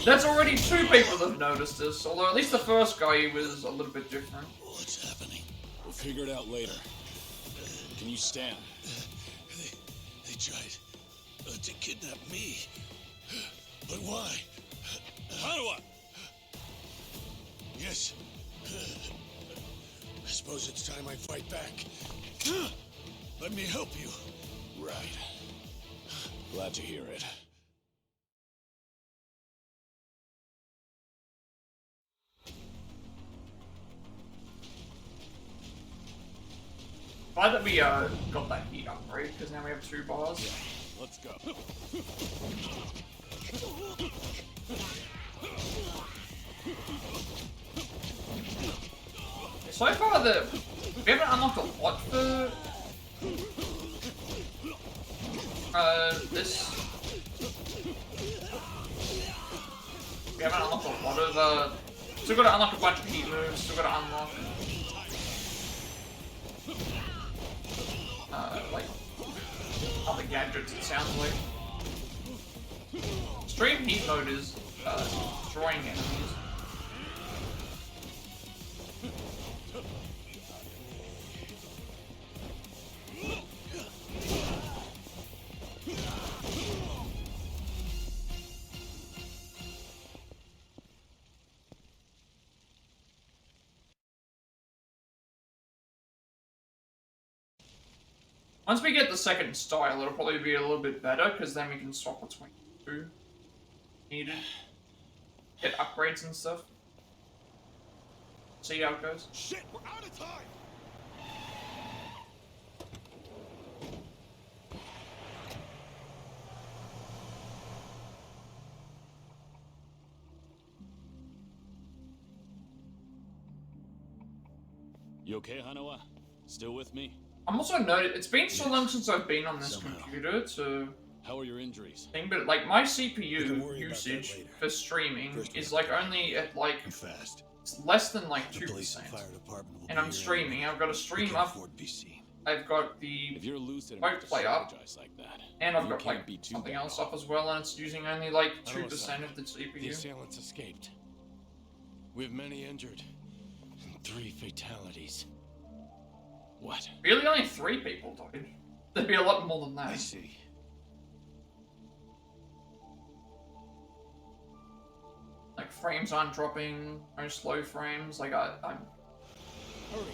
That's already two people that have noticed us. Although at least the first guy was a little bit different.
What's happening?
We'll figure it out later. Can you stand?
They tried to kidnap me. But why? Hanawa! Yes. I suppose it's time I fight back. Let me help you.
Right. Glad to hear it.
Glad that we got that heat upgrade, because now we have 2 bars.
Yeah, let's go.
So far, we haven't unlocked a lot for this. We haven't unlocked a lot of still got to unlock a bunch of heat moves. Still got to unlock like other gadgets. It sounds like extreme heat mode is destroying enemies. Once we get the second style, it'll probably be a little bit better, because then we can swap between two needed. Get upgrades and stuff. See how it goes.
Shit, we're out of time!
You okay, Hanawa? Still with me?
I'm also noted, it's been so long since I've been on this computer to
How are your injuries?
thing, but like my CPU usage for streaming is like only at like it's less than like 2%. And I'm streaming. I've got a stream up. I've got the boat play up, and I've got like something else up as well, and it's using only like 2% of the
The
CPU.
assailants escaped. We have many injured and 3 fatalities.
What?
Really, only 3 people died. There'd be a lot more than that.
I see.
Like frames aren't dropping, no slow frames. Like I'm.
Hurry!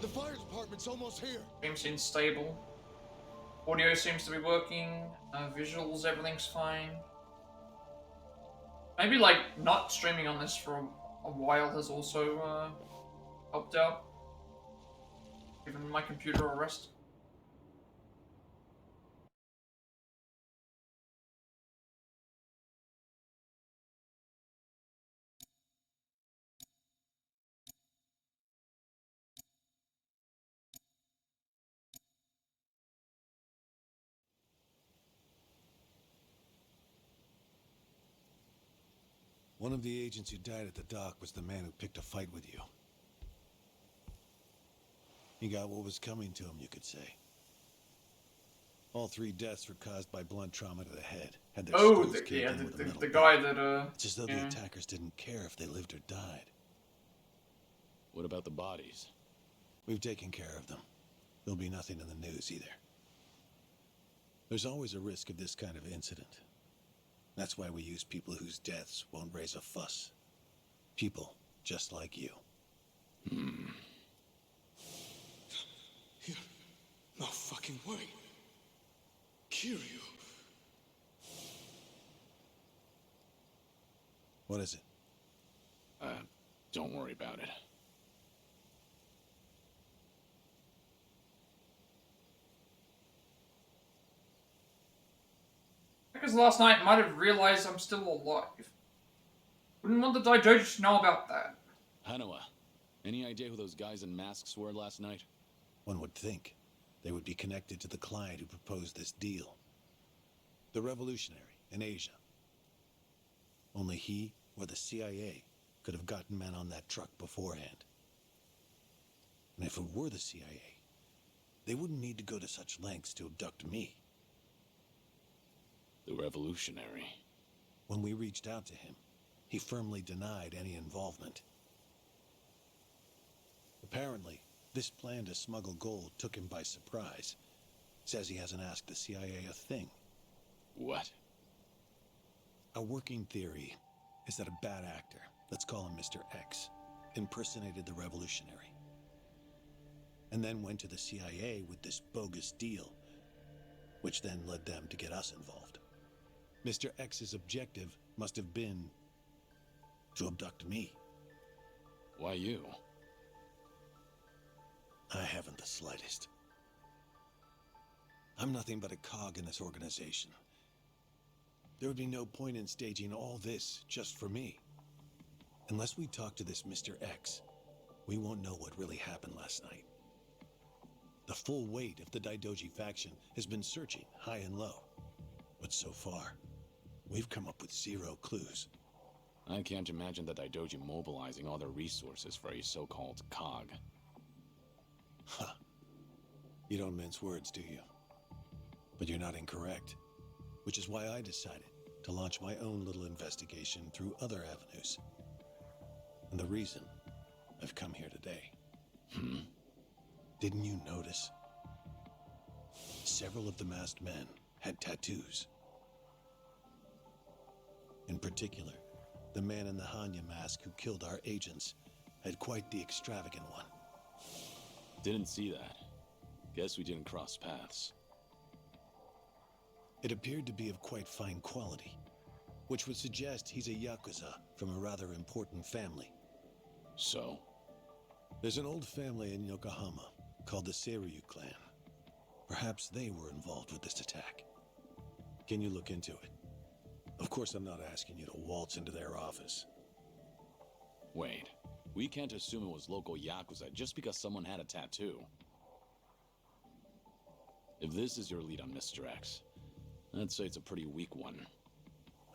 The fire department's almost here.
Game seems stable. Audio seems to be working. Visuals, everything's fine. Maybe like not streaming on this for a while has also helped out. Given my computer a rest.
One of the agents who died at the dock was the man who picked a fight with you. He got what was coming to him, you could say. All 3 deaths were caused by blunt trauma to the head. Had their skulls caved in with a metal
the
bar.
guy that
It's as though the attackers didn't care if they lived or died.
What about the bodies?
We've taken care of them. There'll be nothing in the news either. There's always a risk of this kind of incident. That's why we use people whose deaths won't raise a fuss. People just like you.
No fucking way. Kiryu.
What is it?
Don't worry about it.
Because last night I might have realized I'm still alive. Wouldn't want the Daidoji to know about that.
Hanawa, any idea who those guys in masks were last night?
One would think they would be connected to the client who proposed this deal. The revolutionary in Asia. Only he or the CIA could have gotten men on that truck beforehand. And if it were the CIA, they wouldn't need to go to such lengths to abduct me.
The revolutionary.
When we reached out to him, he firmly denied any involvement. Apparently, this plan to smuggle gold took him by surprise. Says he hasn't asked the CIA a thing.
What?
A working theory is that a bad actor, let's call him Mr. X, impersonated the revolutionary. And then went to the CIA with this bogus deal, which then led them to get us involved. Mr. X's objective must have been to abduct me.
Why you?
I haven't the slightest. I'm nothing but a cog in this organization. There would be no point in staging all this just for me. Unless we talk to this Mr. X, we won't know what really happened last night. The full weight of the Daidoji faction has been searching high and low. But so far, we've come up with 0 clues.
I can't imagine the Daidoji mobilizing all their resources for a so-called cog.
Huh. You don't mince words, do you? But you're not incorrect. Which is why I decided to launch my own little investigation through other avenues. And the reason I've come here today. Didn't you notice? Several of the masked men had tattoos. In particular, the man in the Hanya mask who killed our agents had quite the extravagant one.
Didn't see that. Guess we didn't cross paths.
It appeared to be of quite fine quality, which would suggest he's a Yakuza from a rather important family.
So?
There's an old family in Yokohama called the Seiryu clan. Perhaps they were involved with this attack. Can you look into it? Of course, I'm not asking you to waltz into their office.
Wait, we can't assume it was local Yakuza just because someone had a tattoo. If this is your lead on Mr. X, I'd say it's a pretty weak one.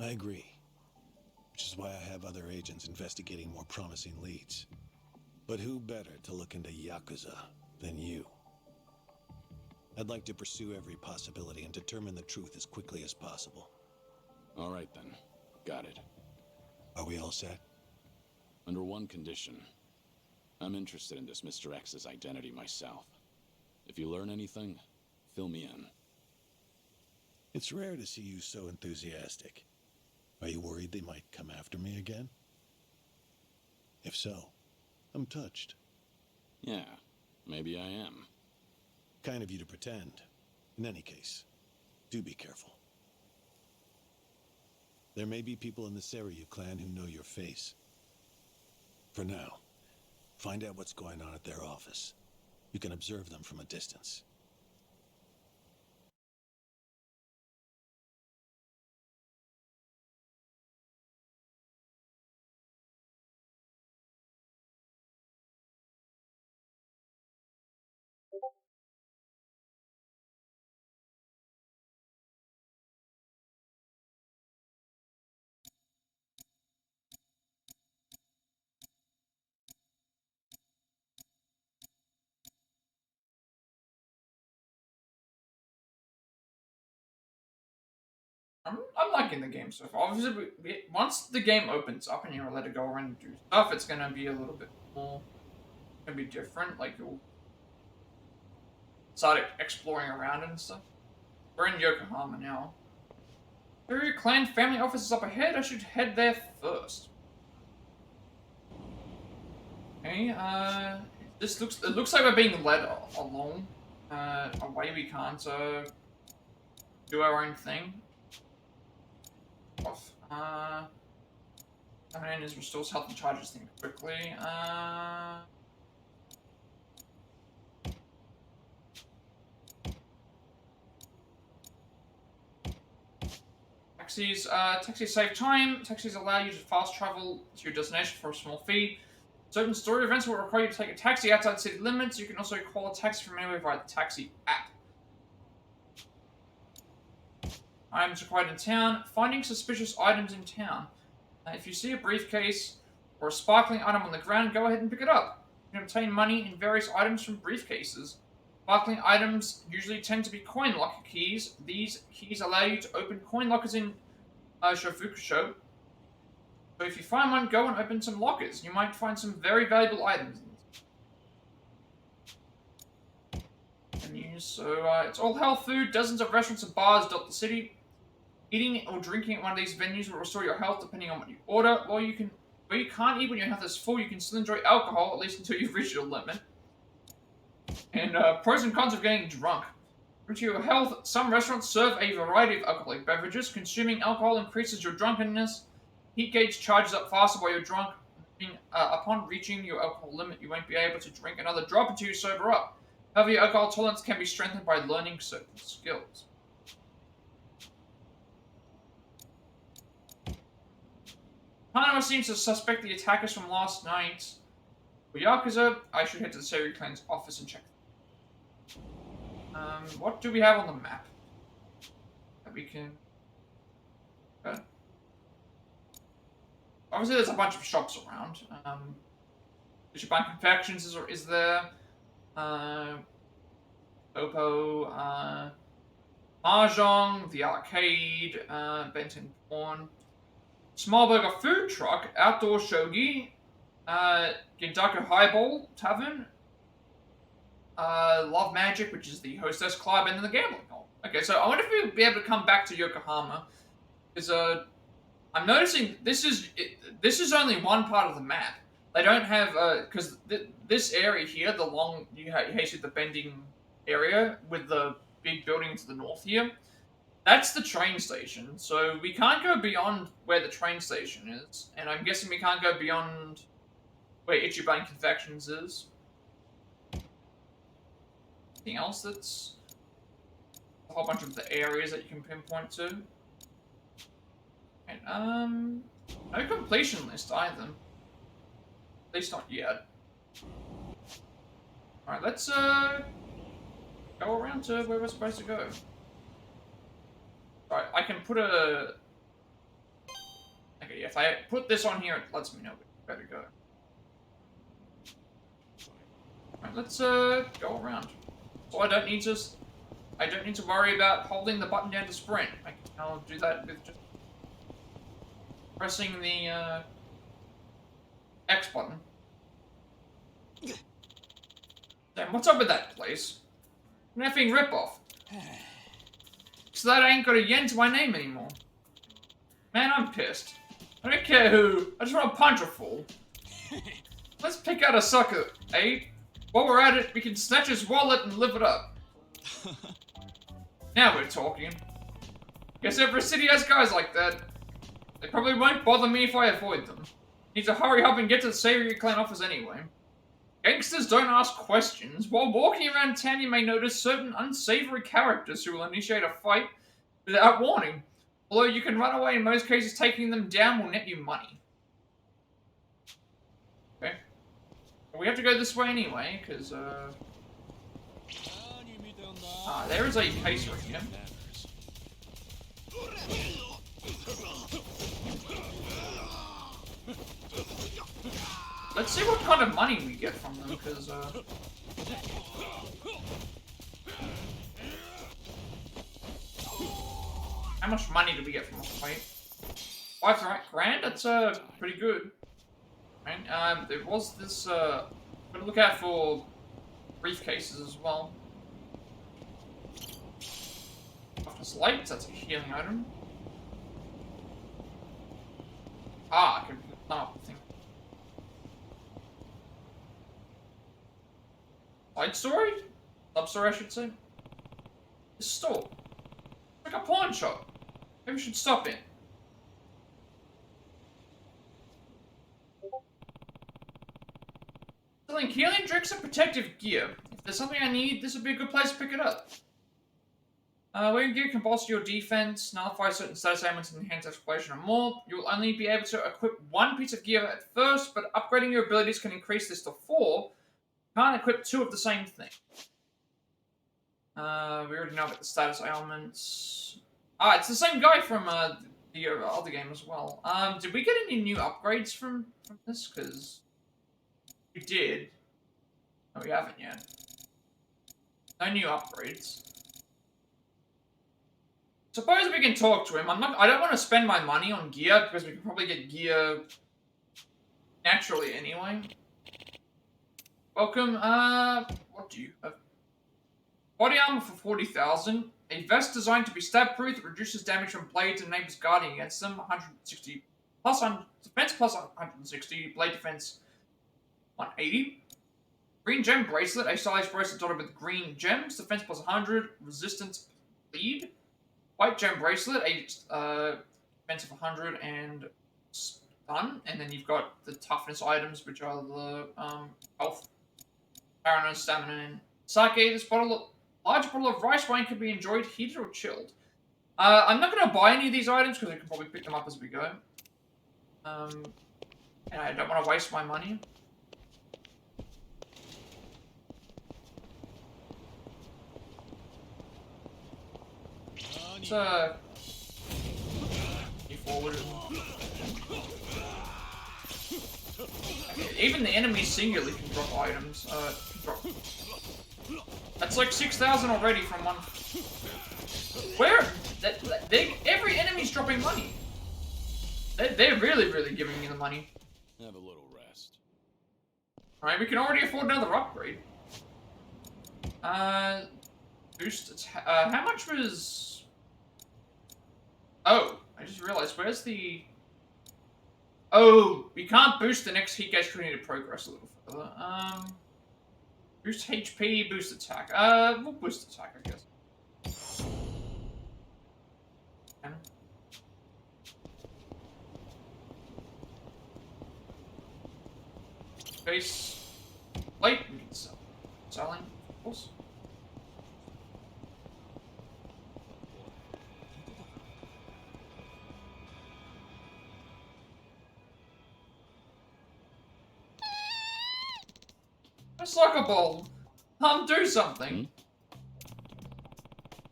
I agree. Which is why I have other agents investigating more promising leads. But who better to look into Yakuza than you? I'd like to pursue every possibility and determine the truth as quickly as possible.
All right then. Got it.
Are we all set?
Under one condition. I'm interested in this Mr. X's identity myself. If you learn anything, fill me in.
It's rare to see you so enthusiastic. Are you worried they might come after me again? If so, I'm touched.
Yeah, maybe I am.
Kind of you to pretend. In any case, do be careful. There may be people in the Seiryu clan who know your face. For now, find out what's going on at their office. You can observe them from a distance.
I'm liking the game so far. Obviously, once the game opens up and you're allowed to go around and do stuff, it's gonna be a little bit more, gonna be different. Like you'll start exploring around and stuff. We're in Yokohama now. Seiryu clan family office is up ahead. I should head there first. Okay. It looks like we're being led along. Away we can't do our own thing. Off. And is restores health and charges things quickly. Taxis save time. Taxis allow you to fast travel to your destination for a small fee. Certain story events will require you to take a taxi outside city limits. You can also call a taxi from anywhere via the taxi app. Items required in town. Finding suspicious items in town. If you see a briefcase or a sparkling item on the ground, go ahead and pick it up. You can obtain money in various items from briefcases. Sparkling items usually tend to be coin locker keys. These keys allow you to open coin lockers in Shofukusho. So if you find one, go and open some lockers. You might find some very valuable items. Menus. So it's all health food. Dozens of restaurants and bars dot the city. Eating or drinking at one of these venues will restore your health depending on what you order. Where you can't eat when your health is full, you can still enjoy alcohol, at least until you've reached your limit. And pros and cons of getting drunk. Due to your health, some restaurants serve a variety of alcoholic beverages. Consuming alcohol increases your drunkenness. Heat gauge charges up faster while you're drunk. Upon reaching your alcohol limit, you won't be able to drink another drop until you sober up. However, your alcohol tolerance can be strengthened by learning certain skills. Hanama seems to suspect the attackers from last night. For Yakuza, I should head to the Seiryu clan's office and check. What do we have on the map? That we can... Okay. Obviously there's a bunch of shops around. Ichiban Confections is there. Oppo, Mahjong, the arcade, Benton Pawn. Small Burger Food Truck, Outdoor Shogi, Gintaku Highball Tavern, Love Magic, which is the Hostess Club, and then the Gambling Hall. Okay, so I wonder if we'll be able to come back to Yokohama, because I'm noticing this is only one part of the map. They don't have because this area here, the long you see the bending area with the big building to the north here, that's the train station. So we can't go beyond where the train station is, and I'm guessing we can't go beyond where Ichiban Confections is. Anything else that's a whole bunch of the areas that you can pinpoint to? And, no completion list either. At least not yet. Alright, let's, go around to where we're supposed to go. Alright, I can put a... Okay, if I put this on here, it lets me know where to go. Alright, let's, go around. So I don't need to worry about holding the button down to sprint. I'll do that with just pressing the, X button. Damn, what's up with that place? An effing ripoff. So that I ain't got a yen to my name anymore. Man, I'm pissed. I don't care who. I just want to punch a fool. Let's pick out a sucker, eh? While we're at it, we can snatch his wallet and live it up. Now we're talking. Guess every city has guys like that. They probably won't bother me if I avoid them. Need to hurry up and get to the Savory Clan office anyway. Gangsters don't ask questions. While walking around town, you may notice certain unsavory characters who will initiate a fight without warning. Although you can run away, in most cases taking them down will net you money. Okay. But we have to go this way anyway, because, there is a case right here. Let's see what kind of money we get from them, because, how much money do we get from a fight? 5 grand? That's, pretty good. Right, there was this, gotta look out for briefcases as well. Office lights, that's a healing item. Ah, I can up thing. Side story? Sub-story, I should say. This store. It's like a pawn shop. Maybe we should stop in. Selling healing drinks and protective gear. If there's something I need, this would be a good place to pick it up. Wearing gear can bolster your defense, nullify certain status ailments, and enhance exploration and more. You will only be able to equip one piece of gear at first, but upgrading your abilities can increase this to 4. You can't equip 2 of the same thing. We already know about the status ailments. Ah, it's the same guy from the other game as well. Did we get any new upgrades from this? Because we did. No, we haven't yet. No new upgrades. Suppose we can talk to him. I don't want to spend my money on gear because we can probably get gear naturally anyway. Welcome. What do you have? Body armor for 40,000. A vest designed to be stab-proof that reduces damage from blades and enables guarding against them. 160 plus defense plus 160. Blade defense 180. Green gem bracelet. A stylized bracelet dotted with green gems. Defense plus 100. Resistance bleed. White gem bracelet, a defense of 100 and stun, and then you've got the toughness items, which are the health, stamina, stamina, and sake. This large bottle of rice wine can be enjoyed heated or chilled. I'm not going to buy any of these items because I can probably pick them up as we go. And I don't want to waste my money. You forward. Even the enemies singularly can drop items. That's like 6,000 already from one. Where? Every enemy's dropping money. They're really giving me the money.
Have a little rest.
Alright, we can already afford another upgrade. Boost. How much was? Oh, I just realized, where's the... Oh, we can't boost the next heat gauge because we need to progress a little further. Boost HP, boost attack. We'll boost attack, I guess. Base plate, we can sell. Selling, of course. A soccer ball. Do something.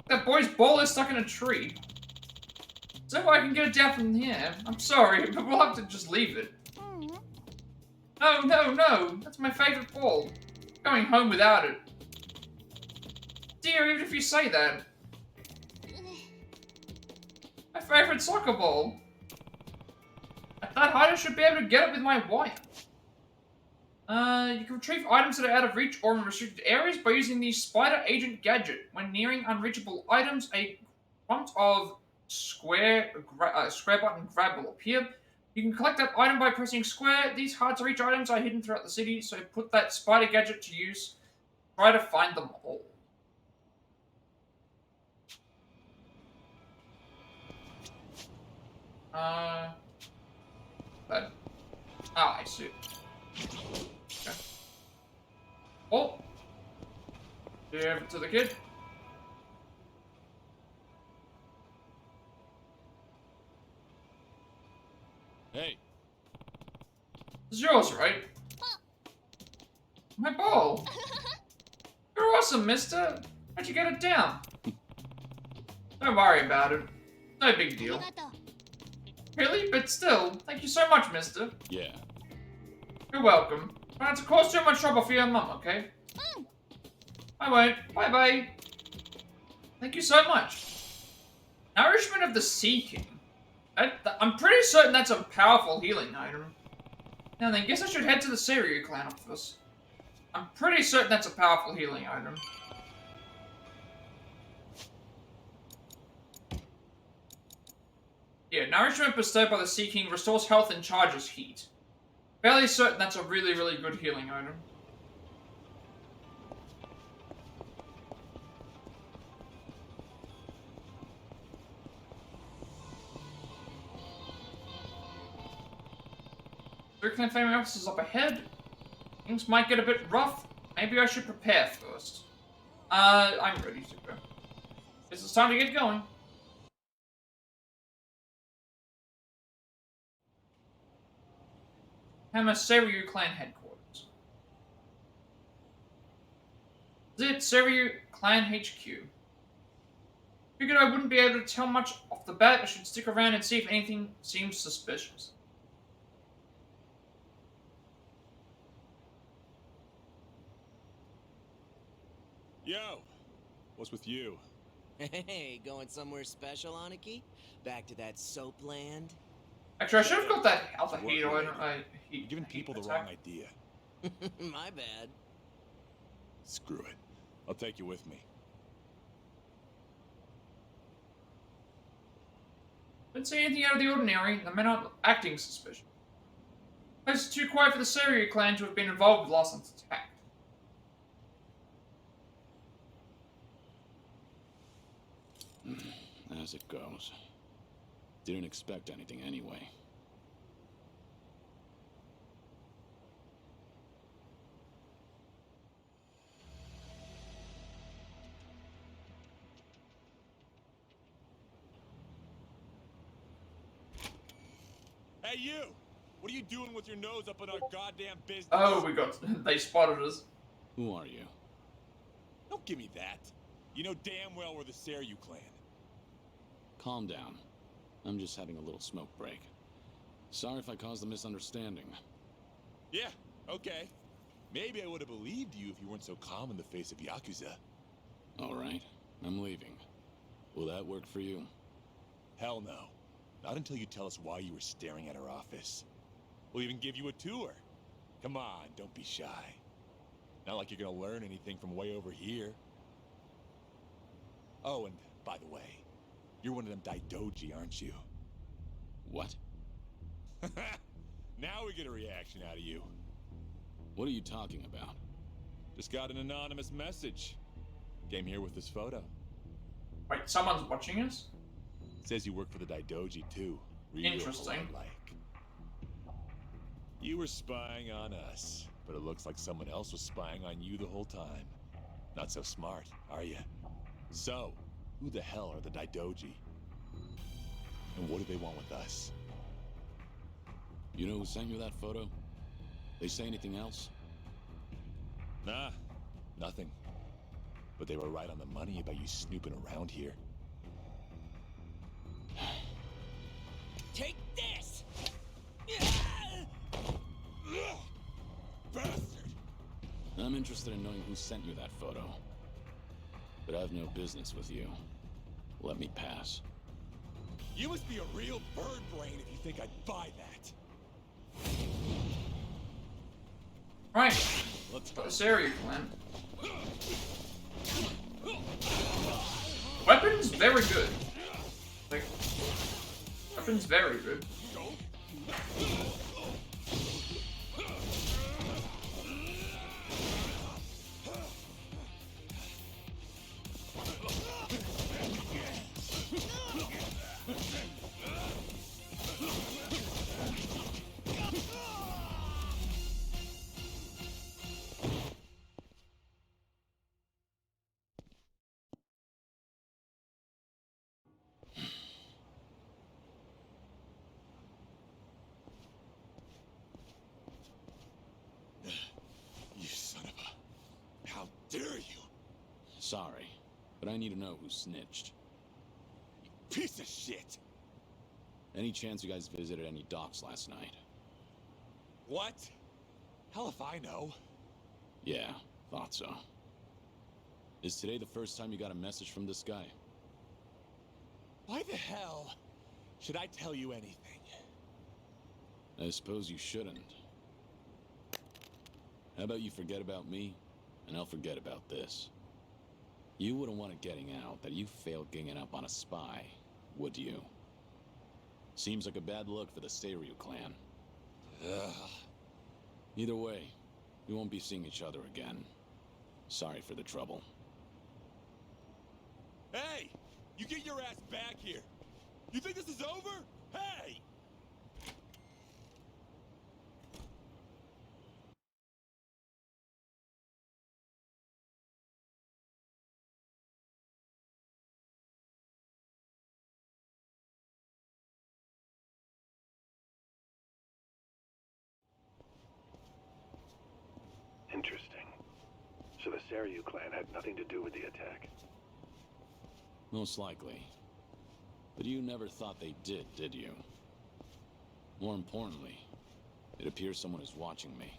That boy's ball is stuck in a tree. So I can get it down from here. I'm sorry, but we'll have to just leave it. No, no, no! That's my favorite ball. Going home without it. Dear, even if you say that. My favorite soccer ball. At that height, I should be able to get it with my wire. You can retrieve items that are out of reach or in restricted areas by using the Spider Agent gadget. When nearing unreachable items, a prompt of square button grab will appear. You can collect that item by pressing square. These hard-to-reach items are hidden throughout the city, so put that spider gadget to use. Try to find them all. I see. Okay. Oh! Give it to the kid.
Hey.
It's yours, right? My ball. You're awesome, mister. How'd you get it down? Don't worry about it. No big deal. Really? But still, thank you so much, mister.
Yeah.
You're welcome. Try not to cause too much trouble for your mum, okay? I won't. Bye-bye. Thank you so much. Nourishment of the Sea King. I'm pretty certain that's a powerful healing item. Now then, guess I should head to the Seiryu clan office. I'm pretty certain that's a powerful healing item. Yeah, nourishment bestowed by the Sea King restores health and charges heat. Fairly certain that's a really, really good healing item. Clan family office is up ahead. Things might get a bit rough. Maybe I should prepare first. I'm ready to go. Guess it's time to get going. Hammer Seiryu clan headquarters. Is it Seiryu clan HQ? Figured I wouldn't be able to tell much off the bat. I should stick around and see if anything seems suspicious.
Yo, what's with you?
Hey, going somewhere special, Aniki? Back to that soap land?
Actually, I should have got that alpha heater.
You're giving people the wrong idea.
My bad.
Screw it. I'll take you with me.
Didn't see anything out of the ordinary. The men aren't acting suspicious. The place is too quiet for the Seiryu clan to have been involved with last night's attack.
As it goes. Didn't expect anything anyway.
Hey, you! What are you doing with your nose up in our goddamn business?
Oh, we got... they spotted us.
Who are you?
Don't give me that. You know damn well we're the Seiryu clan.
Calm down. I'm just having a little smoke break. Sorry if I caused a misunderstanding.
Yeah, okay. Maybe I would have believed you if you weren't so calm in the face of Yakuza.
Alright, I'm leaving. Will that work for you?
Hell no. Not until you tell us why you were staring at our office. We'll even give you a tour. Come on, don't be shy. Not like you're gonna learn anything from way over here. Oh, and by the way, you're one of them Daidoji, aren't you?
What?
Now we get a reaction out of you.
What are you talking about?
Just got an anonymous message. Came here with this photo.
Wait, someone's watching us?
Says you work for the Daidoji too. Real
Interesting.
like. You were spying on us, but it looks like someone else was spying on you the whole time. Not so smart, are you? So, who the hell are the Daidoji? And what do they want with us?
You know who sent you that photo? They say anything else?
Nah, nothing. But they were right on the money about you snooping around here.
Take this!
Bastard!
I'm interested in knowing who sent you that photo. But I have no business with you. Let me pass.
You must be a real bird brain if you think I'd buy that.
Right.
Let's go.
This area clan. Weapons very good. Like, weapons very good.
You son of a... How dare you?
Sorry, but I need to know who snitched.
Piece of shit!
Any chance you guys visited any docks last night?
What? Hell if I know.
Yeah, thought so. Is today the first time you got a message from this guy?
Why the hell should I tell you anything?
I suppose you shouldn't. How about you forget about me, and I'll forget about this. You wouldn't want it getting out that you failed ganging up on a spy, would you? Seems like a bad look for the Seiryu clan.
Ugh.
Either way, we won't be seeing each other again. Sorry for the trouble.
Hey! You get your ass back here! You think this is over? Hey!
Interesting. So the Seiryu clan had nothing to do with the attack.
Most likely. But you never thought they did you? More importantly, it appears someone is watching me.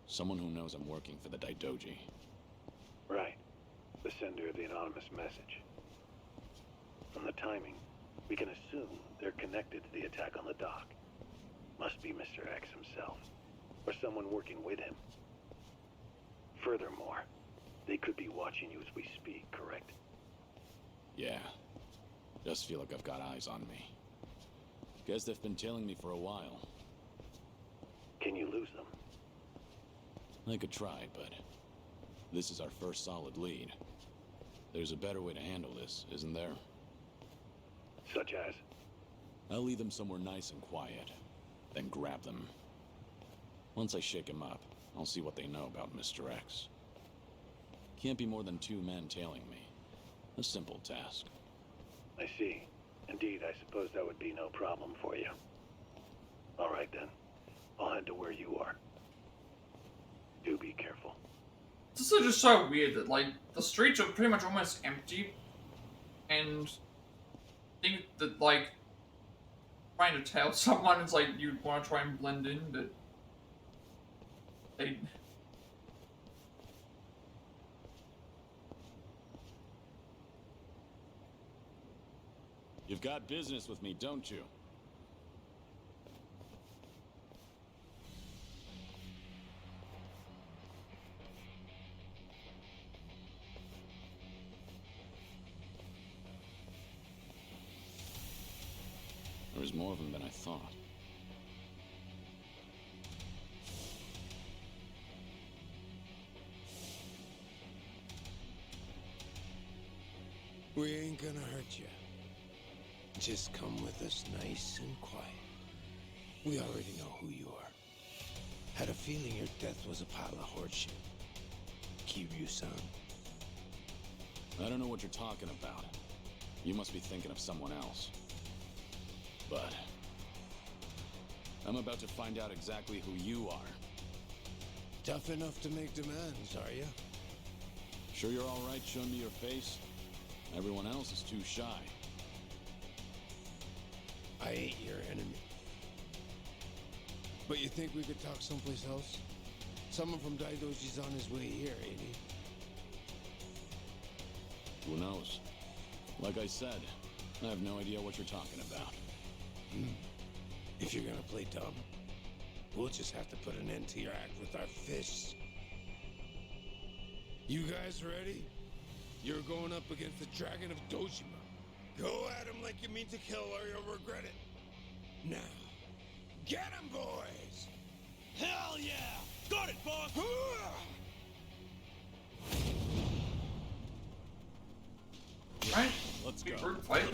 Someone who knows I'm working for the Daidoji.
Right. The sender of the anonymous message. From the timing, we can assume they're connected to the attack on the dock. Must be Mr. X himself, or someone working with him. Furthermore, they could be watching you as we speak, correct?
Yeah. Just feel like I've got eyes on me. Guess they've been tailing me for a while.
Can you lose them?
I could try, but this is our first solid lead. There's a better way to handle this, isn't there?
Such as?
I'll lead them somewhere nice and quiet, then grab them. Once I shake them up, I'll see what they know about Mr. X. Can't be more than 2 men tailing me. A simple task.
I see. Indeed, I suppose that would be no problem for you. All right then. I'll head to where you are. Do be careful.
This is just so weird that, like, the streets are pretty much almost empty, and think that, like, trying to tell someone is like you want to try and blend in, but they...
You've got business with me, don't you? There's more of them than I thought.
ain't gonna hurt you. Just come with us nice and quiet. We already know who you are. Had a feeling your death was a pile of horseshit. Kiryu-san.
I don't know what you're talking about. You must be thinking of someone else. But I'm about to find out exactly who you are.
Tough enough to make demands, are you?
Sure you're all right showing me your face? Everyone else is too shy.
I ain't your enemy. But you think we could talk someplace else? Someone from Daidoji's on his way here, ain't he?
Who knows? Like I said, I have no idea what you're talking about.
If you're gonna play dumb, we'll just have to put an end to your act with our fists. You guys ready? You're going up against the Dragon of Dojima. Go at him like you mean to kill or you'll regret it. Now, get him, boys!
Hell yeah! Got it, boss!
Right?
Let's go.
Group fight.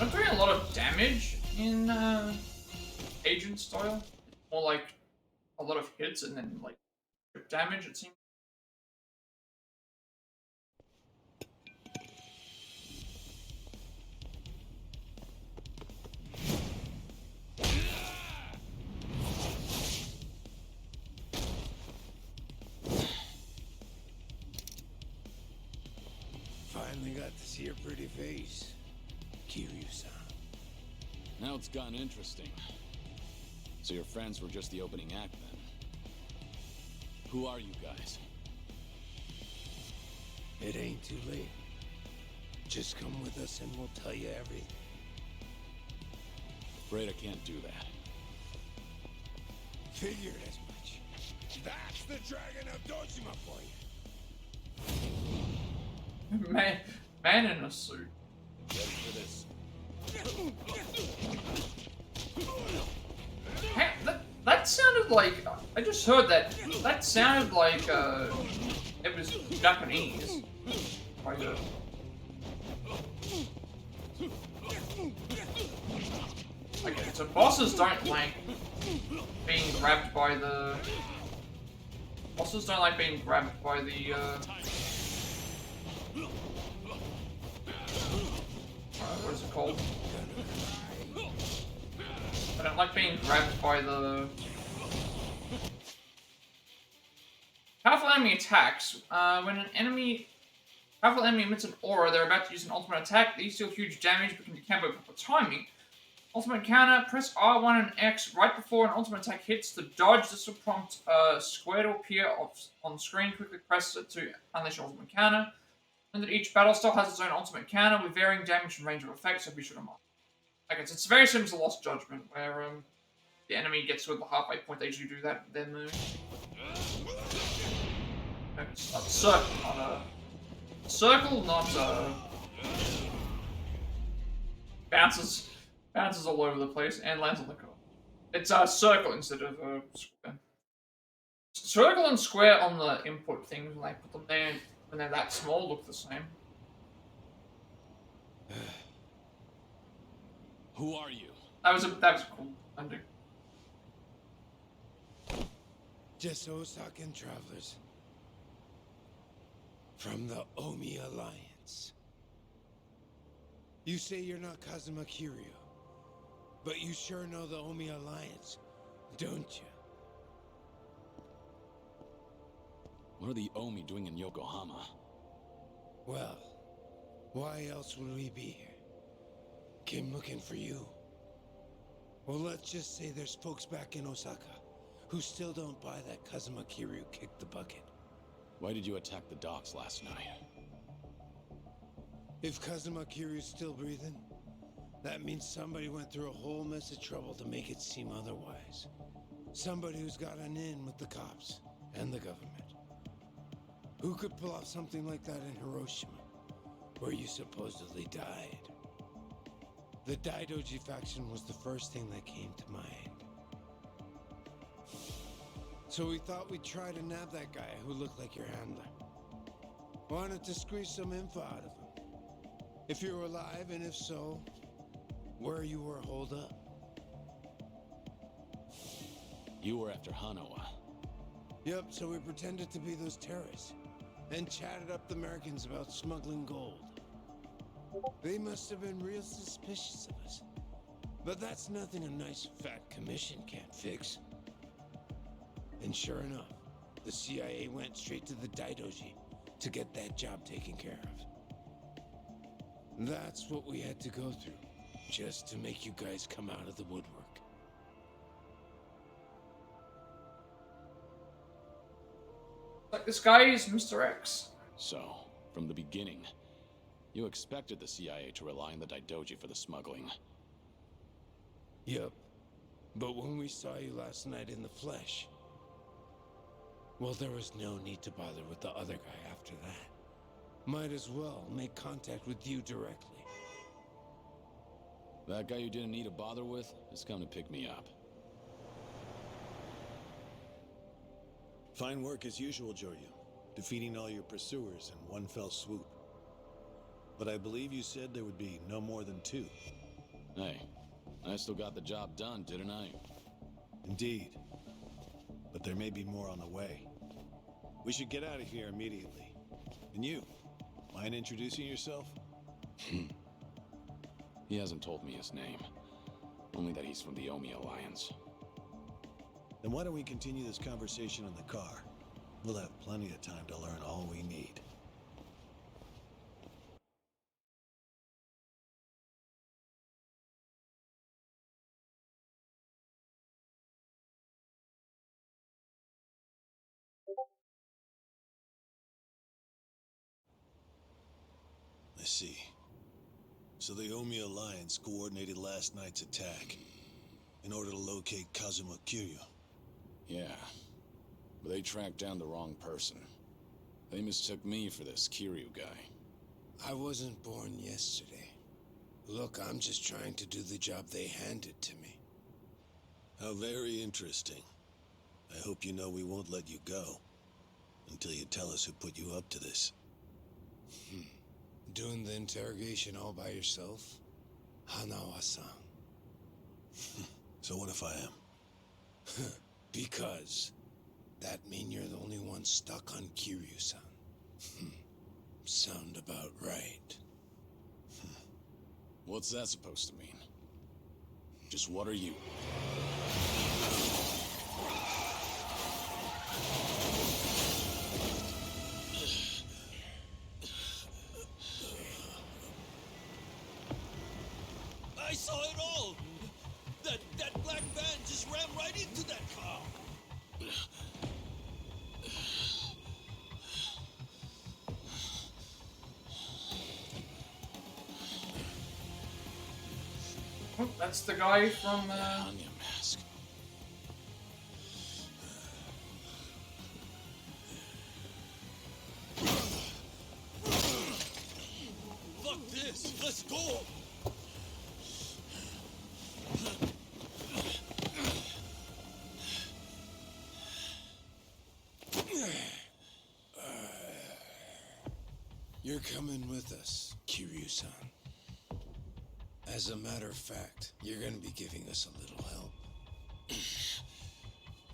I'm doing a lot of damage in Agent style. More like a lot of hits and then like damage, it seems.
Finally got to see your pretty face, Kiryu-san.
Now it's gotten interesting. So your friends were just the opening act then? Who are you guys?
It ain't too late. Just come with us and we'll tell you everything.
Afraid I can't do that.
Figured as much. That's the Dragon of Dojima for you.
Man in a suit.
Ready for this?
Hey, that sounded like I just heard that. That sounded like it was Japanese. Like okay, so bosses don't like being grabbed by the. Bosses don't like being grabbed by the. What is it called? I don't like being grabbed by the... Powerful enemy attacks. When an powerful enemy emits an aura, they're about to use an ultimate attack. These deal huge damage but can be countered by proper timing. Ultimate counter, press R1 and X right before an ultimate attack hits to dodge. This will prompt square to appear on screen. Quickly press it to unleash your ultimate counter. And that each battle style has its own ultimate counter with varying damage and range of effects, so be sure to mark. Okay, so it's very similar to Lost Judgment, where the enemy gets to the halfway point, they usually do that with their move. Okay, it's not circle, not a circle, not bounces all over the place and lands on the card. It's a circle instead of a square. Circle and square on the input things when they put them there. When they're that small, look the same.
Who are you?
That was a cool ending.
Just Osakan travelers. From the Omi Alliance. You say you're not Kazuma Kiryu, but you sure know the Omi Alliance, don't you?
What are the Omi doing in Yokohama?
Well, why else would we be here? Came looking for you. Well, let's just say there's folks back in Osaka who still don't buy that Kazuma Kiryu kicked the bucket.
Why did you attack the docks last night?
If Kazuma Kiryu's still breathing, that means somebody went through a whole mess of trouble to make it seem otherwise. Somebody who's got an in with the cops and the government. Who could pull off something like that in Hiroshima, where you supposedly died? The Daidoji faction was the first thing that came to mind. So we thought we'd try to nab that guy who looked like your handler. Wanted to squeeze some info out of him. If you were alive, and if so, where you were holed up.
You were after Hanawa.
Yep, so we pretended to be those terrorists and chatted up the Americans about smuggling gold. They must have been real suspicious of us. But that's nothing a nice fat commission can't fix. And sure enough, the CIA went straight to the Daidoji to get that job taken care of. That's what we had to go through, just to make you guys come out of the woodwork.
Like, this guy is Mr. X.
So, from the beginning, you expected the CIA to rely on the Daidoji for the smuggling.
Yep. But when we saw you last night in the flesh, well, there was no need to bother with the other guy after that. Might as well make contact with you directly.
That guy you didn't need to bother with has come to pick me up.
Fine work as usual, Joryu. Defeating all your pursuers in one fell swoop. But I believe you said there would be no more than 2.
Hey, I still got the job done, didn't I?
Indeed. But there may be more on the way. We should get out of here immediately. And you, mind introducing yourself?
He hasn't told me his name. Only that he's from the Omi Alliance.
Then why don't we continue this conversation in the car? We'll have plenty of time to learn all we need. I see. So the Omi Alliance coordinated last night's attack in order to locate Kazuma Kiryu.
Yeah, but they tracked down the wrong person. They mistook me for this Kiryu guy.
I wasn't born yesterday. Look, I'm just trying to do the job they handed to me.
How very interesting. I hope you know we won't let you go until you tell us who put you up to this.
Doing the interrogation all by yourself? Hanawa-san.
So what if I am?
Because that mean you're the only one stuck on Kiryu-san. Sound about right.
What's that supposed to mean? Just what are you?
I saw it all! That black van just ran right into that car!
Oh, that's the guy from,
Anya mask.
Fuck this! Let's go!
You're coming with us, Kiryu-san. As a matter of fact, you're gonna be giving us a little help.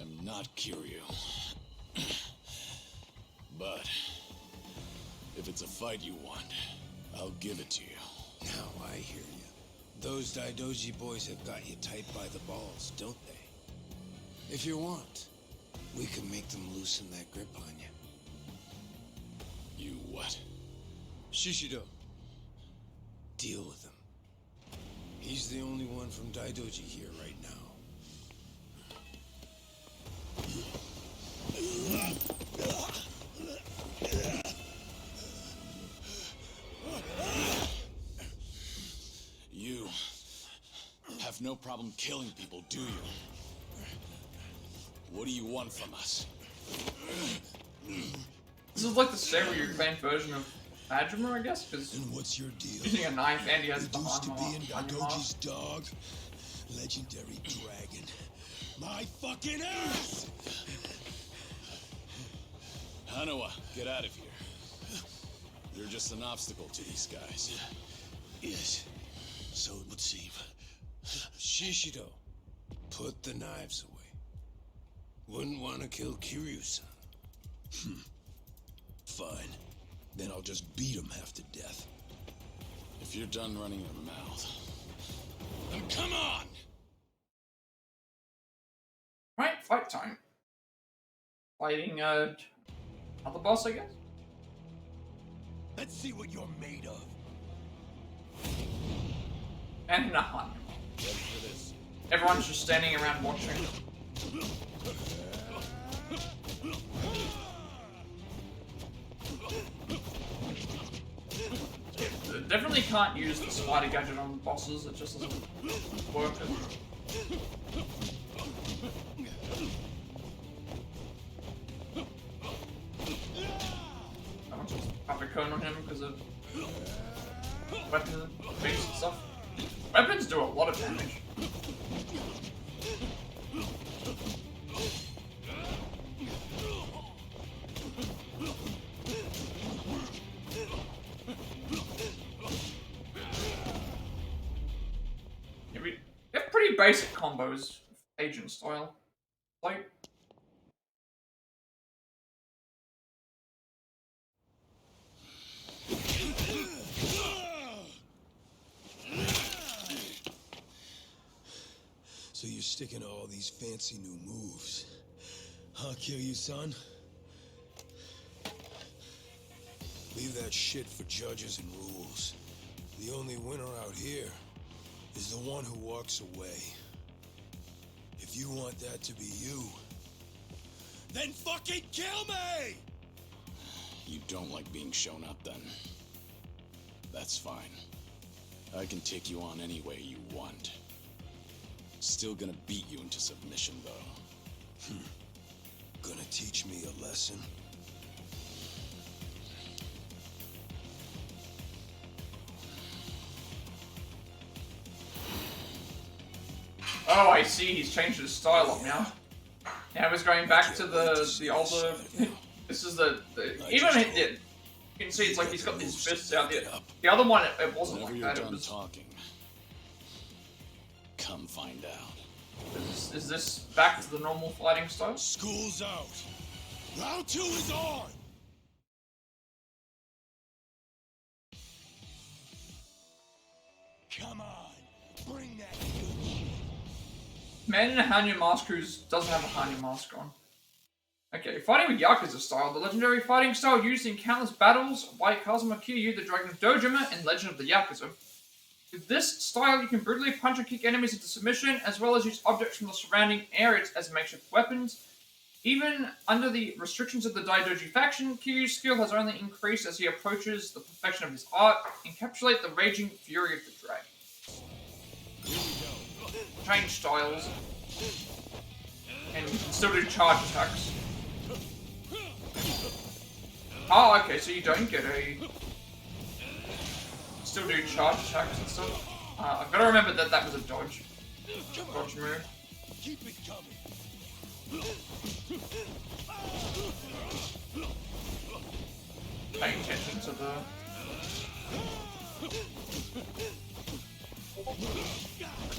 I'm not Kiryu. But if it's a fight you want, I'll give it to you.
Now I hear you. Those Daidoji boys have got you tight by the balls, don't they? If you want, we can make them loosen that grip on you. Shishido, deal with him. He's the only one from Daidoji here right now.
You have no problem killing people, do you? What do you want from us?
This is like the stereotyped version of Majima, I guess, because
what's your deal?
Using a knife and he has the
Used to
armor
be in
on your
Daidoji's dog, legendary dragon. My fucking ass!
Hanawa, get out of here. You're just an obstacle to these guys.
Yes, so it would seem.
Shishido, put the knives away. Wouldn't want to kill Kiryu-san.
Fine. Then I'll just beat him half to death.
If you're done running your mouth, then come on!
Right, fight time. Fighting, other boss, I guess?
Let's see what you're made of.
And Nahan. Everyone's just standing around watching. Definitely can't use the spider gadget on bosses, it just doesn't work. I'm just have a cone on him because of weapon base and stuff. Weapons do a lot of damage. Yeah, we have pretty basic combos, agent style. Like,
So you're sticking to all these fancy new moves. Huh, Kiryu-san? Leave that shit for judges and rules. The only winner out here is the one who walks away. If you want that to be you, then fucking kill me!
You don't like being shown up, then. That's fine. I can take you on any way you want. Still gonna beat you into submission, though.
Gonna teach me a lesson?
oh, I see. He's changed his style up now. Now he's going back to the older. This is the even it. You can see it's like he's got these fists out there. The other one, it wasn't
Whenever
like
you're
that. It
done
was.
talking, come find out.
Is this back to the normal fighting style?
School's out. Round 2 is on. Come on, bring that good shit.
Man in a Hanyu mask who doesn't have a Hanyu mask on. Okay, fighting with Yakuza style, the legendary fighting style used in countless battles by Kazuma Kiryu, the Dragon Dojima, in Legend of the Yakuza. With this style, you can brutally punch or kick enemies into submission, as well as use objects from the surrounding areas as makeshift weapons. Even under the restrictions of the Daidoji faction, Kiryu's skill has only increased as he approaches the perfection of his art, encapsulate the raging fury of the dragon. Change styles. And you can still do charge attacks. Oh, okay, so you don't get a... Still do charge attacks and stuff. I've got to remember that that was a dodge. Dodge move.
Keep it coming.
Paying attention to the... I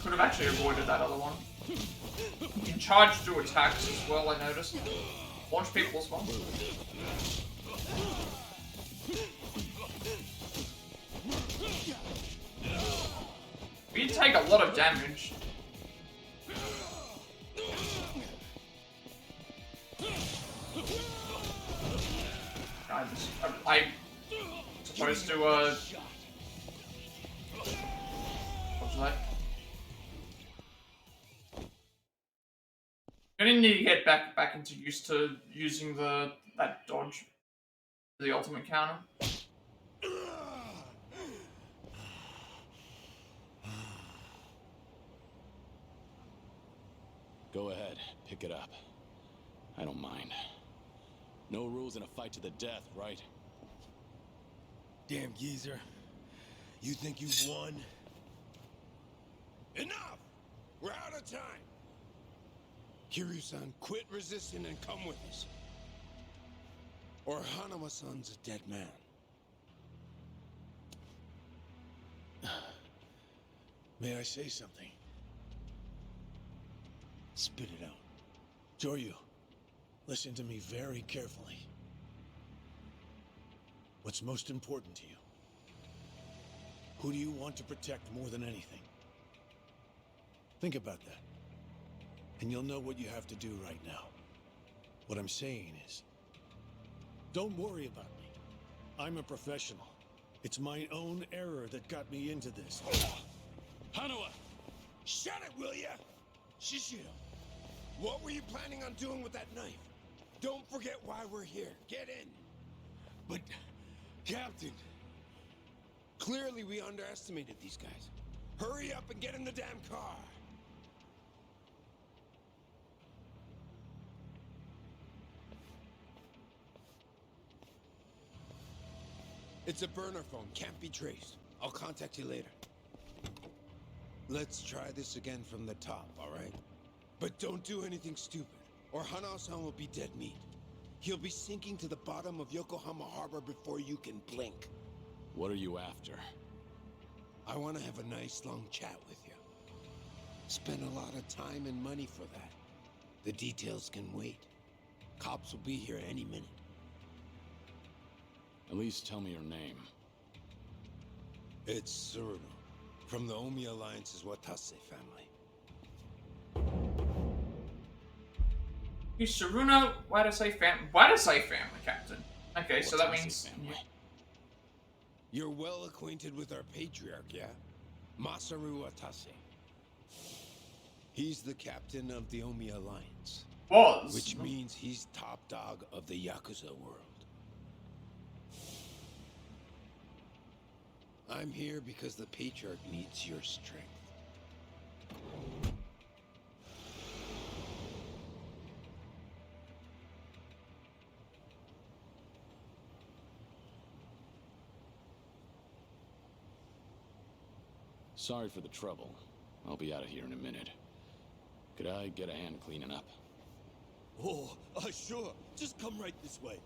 could have actually avoided that other one. You can charge do attacks as well, I noticed. Launch people as well. We take a lot of damage. I'm such supposed to, what's that? I didn't need to get back into used to using that dodge, the ultimate counter.
Go ahead, pick it up. I don't mind. No rules in a fight to the death, right?
Damn geezer. You think you've won? Enough! We're out of time! Kiryu-san, quit resisting and come with us. Or Hanama-san's a dead man.
May I say something? Spit it out. Joryu, listen to me very carefully. What's most important to you? Who do you want to protect more than anything? Think about that. And you'll know what you have to do right now. What I'm saying is, don't worry about me. I'm a professional. It's my own error that got me into this.
Hanawa! Shut it, will ya? Shishiro, what were you planning on doing with that knife? Don't forget why we're here. Get in. But, Captain, clearly we underestimated these guys. Hurry up and get in the damn car. It's a burner phone, can't be traced. I'll contact you later. Let's try this again from the top, all right? But don't do anything stupid, or Hanao-san will be dead meat. He'll be sinking to the bottom of Yokohama Harbor before you can blink.
What are you after?
I want to have a nice long chat with you. Spend a lot of time and money for that. The details can wait. Cops will be here any minute.
At least tell me your name.
It's Tsuruno, from the Omi Alliance's Watase family.
You Tsuruno, why did I say family, Captain? Okay, so that means
family.
You're well acquainted with our patriarch, yeah? Masaru Watase. He's the captain of the Omi Alliance.
Was.
Which means he's top dog of the Yakuza world. I'm here because the patriarch needs your strength.
Sorry for the trouble. I'll be out of here in a minute. Could I get a hand cleaning up?
Oh, sure. Just come right this way.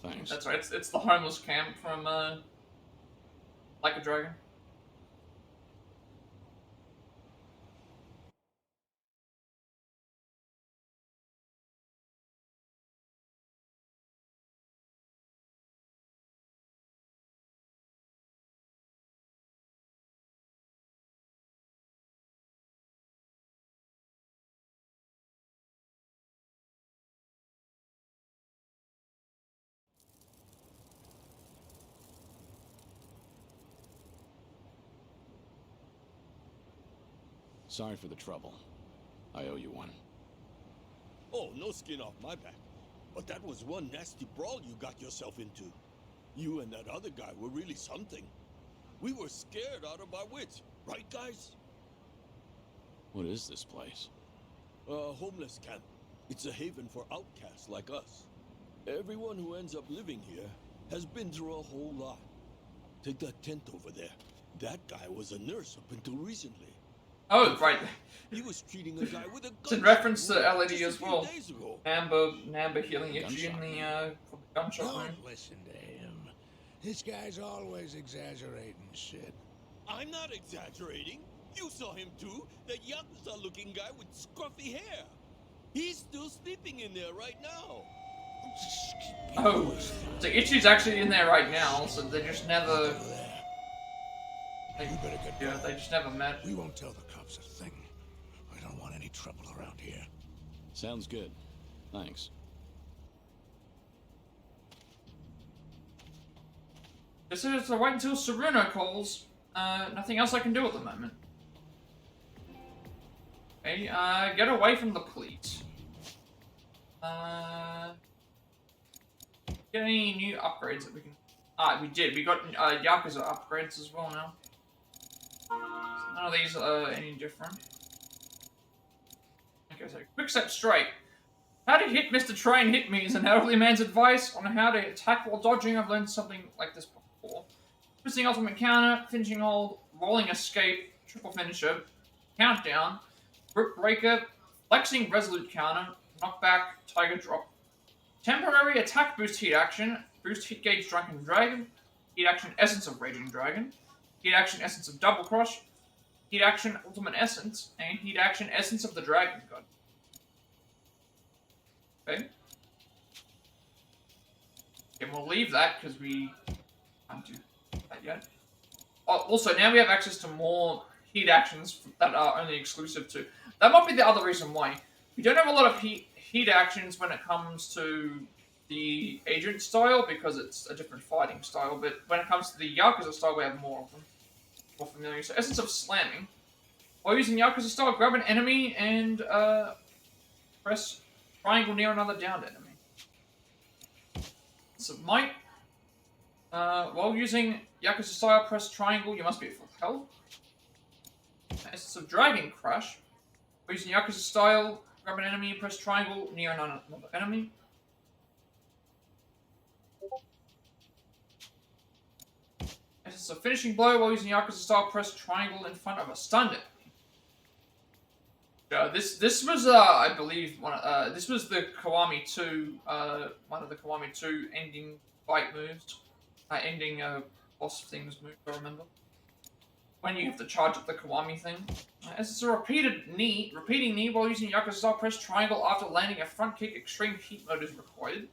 Thanks.
That's right. It's the homeless camp from Like a Dragon.
Sorry for the trouble. I owe you one.
Oh, no skin off my back. But that was one nasty brawl you got yourself into. You and that other guy were really something. We were scared out of our wits. Right, guys?
What is this place?
A homeless camp. It's a haven for outcasts like us. Everyone who ends up living here has been through a whole lot. Take that tent over there. That guy was a nurse up until recently.
Oh, right.
He was treating a guy with a gun.
It's in reference to LED as well.
Days ago.
Namba healing Itchy in the gunshot wound.
Don't listen to him. This guy's always exaggerating shit.
I'm not exaggerating. You saw him too. That Yakuza-looking guy with scruffy hair. He's still sleeping in there right now.
Oh, so Itchy's actually in there right now, so they just never... They just never met.
We won't tell the cops a thing. I don't want any trouble around here.
Sounds good. Thanks.
Just have to wait until Tsuruno calls. Nothing else I can do at the moment. Okay, get away from the police. Get any new upgrades that we can... we did. We got Yakuza upgrades as well now. So none of these are any different. Okay, so quick step straight. How to hit Mr. Train hit me is an elderly man's advice on how to attack while dodging. I've learned something like this before. Twisting ultimate counter, finishing hold, rolling escape, triple finisher, countdown, grip breaker, flexing resolute counter, knockback, tiger drop. Temporary attack boost hit action, boost hit gauge drunken dragon, hit action essence of raging dragon, hit action essence of double crush, hit action ultimate essence, and hit action essence of the dragon god. Okay. And we'll leave that because we can't do that yet. Oh, also, now we have access to more heat actions that are only exclusive to... That might be the other reason why. We don't have a lot of heat actions when it comes to the agent style because it's a different fighting style, but when it comes to the Yakuza style, we have more of them. More familiar. So, essence of slamming. While using Yakuza style, grab an enemy and press triangle near another downed enemy. So might. While using Yakuza style, press triangle. You must be at full health. Essence of Dragon Crush. While using Yakuza style, grab an enemy and press triangle near another enemy. Essence of Finishing Blow. While using Yakuza style, press triangle in front of a stunned enemy. This was I believe this was the Kiwami 2 one of the Kiwami 2 ending fight moves, ending boss things moves. I remember when you have to charge up the Kiwami thing. As it's a repeating knee while using Yakuza style, press triangle after landing a front kick. Extreme heat mode is required.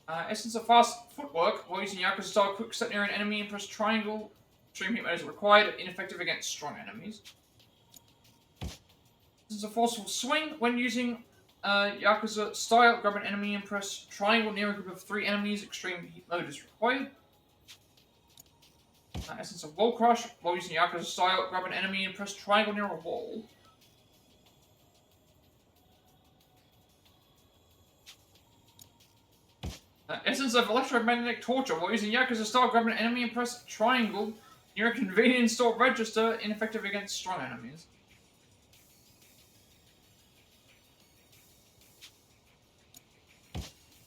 Essence of Fast Footwork, while using Yakuza style, quick step near an enemy and press triangle. Extreme hit mode is required, ineffective against strong enemies. Essence of Forceful Swing, when using Yakuza style, grab an enemy and press triangle near a group of 3 enemies, extreme hit mode is required. Essence of Wall Crush, while using Yakuza style, grab an enemy and press triangle near a wall. Essence of Electromagnetic Torture. While using Yakuza style, grab an enemy and press triangle near a convenience store register, ineffective against strong enemies.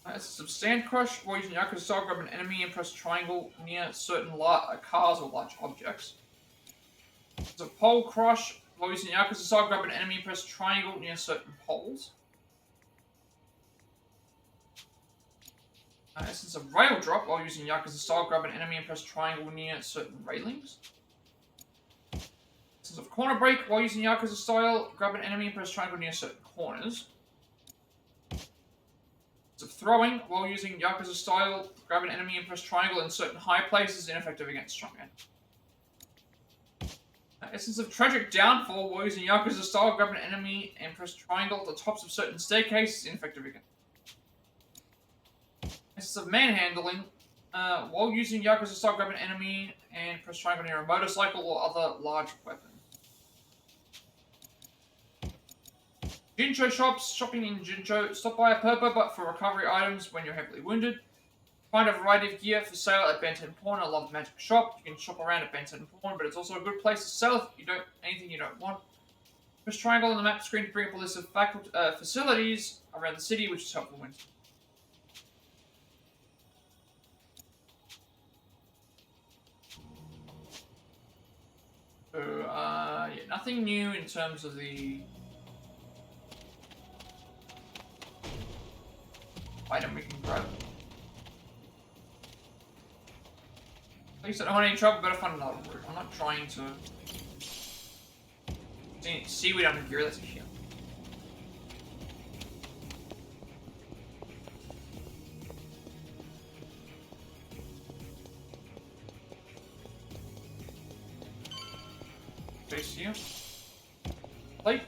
Essence of Stand Crush. While using Yakuza style, grab an enemy and press triangle near certain cars or large objects. Essence of Pole Crush. While using Yakuza style, grab an enemy and press triangle near certain poles. Essence of Rail Drop, while using Yakuza style, grab an enemy and press triangle near certain railings. Essence of Corner Break, while using Yakuza style, grab an enemy and press triangle near certain corners. Essence of Throwing, while using Yakuza style, grab an enemy and press triangle in certain high places, ineffective against strong enemies. Essence of Tragic Downfall, while using Yakuza style, grab an enemy and press triangle at the tops of certain staircases, ineffective against. Essence of Manhandling, while using Yakuza style, grab an enemy and press triangle near a motorcycle or other large weapon. Jincho shops, shopping in Jincho. Stop by a purpose but for recovery items when you're heavily wounded. Find a variety of gear for sale at Benton Pawn. I love the Magic Shop. You can shop around at Benton Pawn, but it's also a good place to sell if you don't anything you don't want. Press triangle on the map screen to bring up a list of facilities around the city, which is helpful when. So, yeah, nothing new in terms of the item we can grab. At least I don't want any trouble, better find another route. I'm not trying to seaweed under gear, that's a hit. Face you. Plate.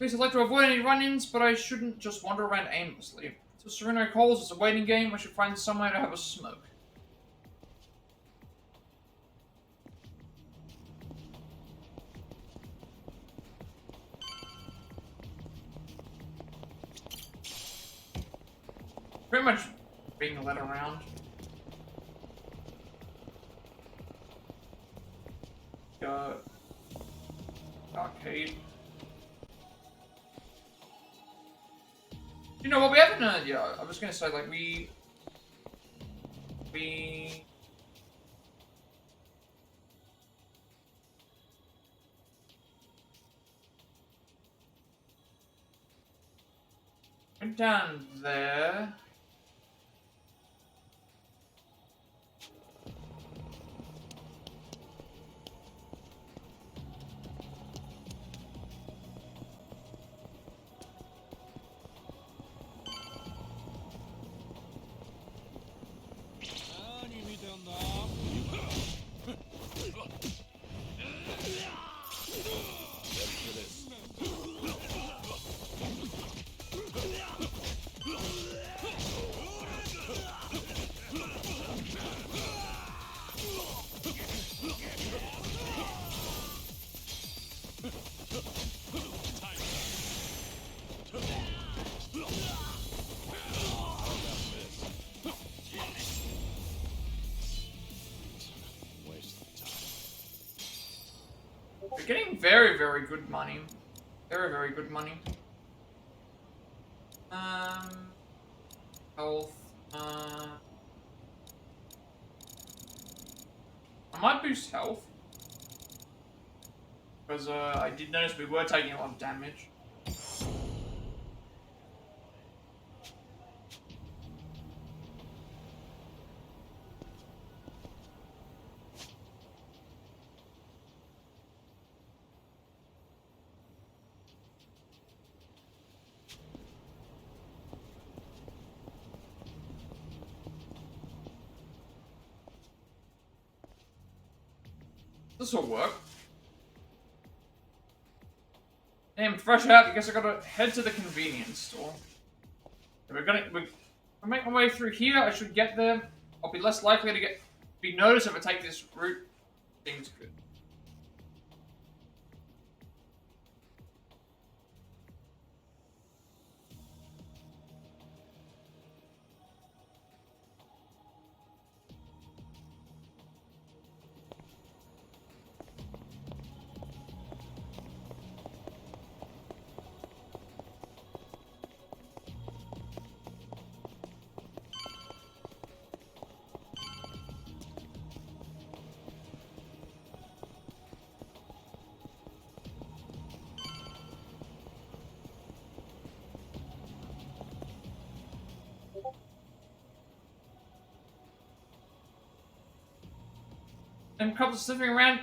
Please, I'd like to avoid any run-ins, but I shouldn't just wander around aimlessly. So Tsuruno calls, it's a waiting game, I should find somewhere to have a smoke. Pretty much being led around. Arcade. You know what, we haven't, yeah, I was gonna say, like, we went down there. We're getting very, very good money. Very, very good money. Health. I might boost health. Because I did notice we were taking a lot of damage. This will work. Damn, fresh out. I guess I gotta head to the convenience store. We're make my way through here. I should get there. I'll be less likely to be noticed if I take this route. Seems good. And couples sniffing around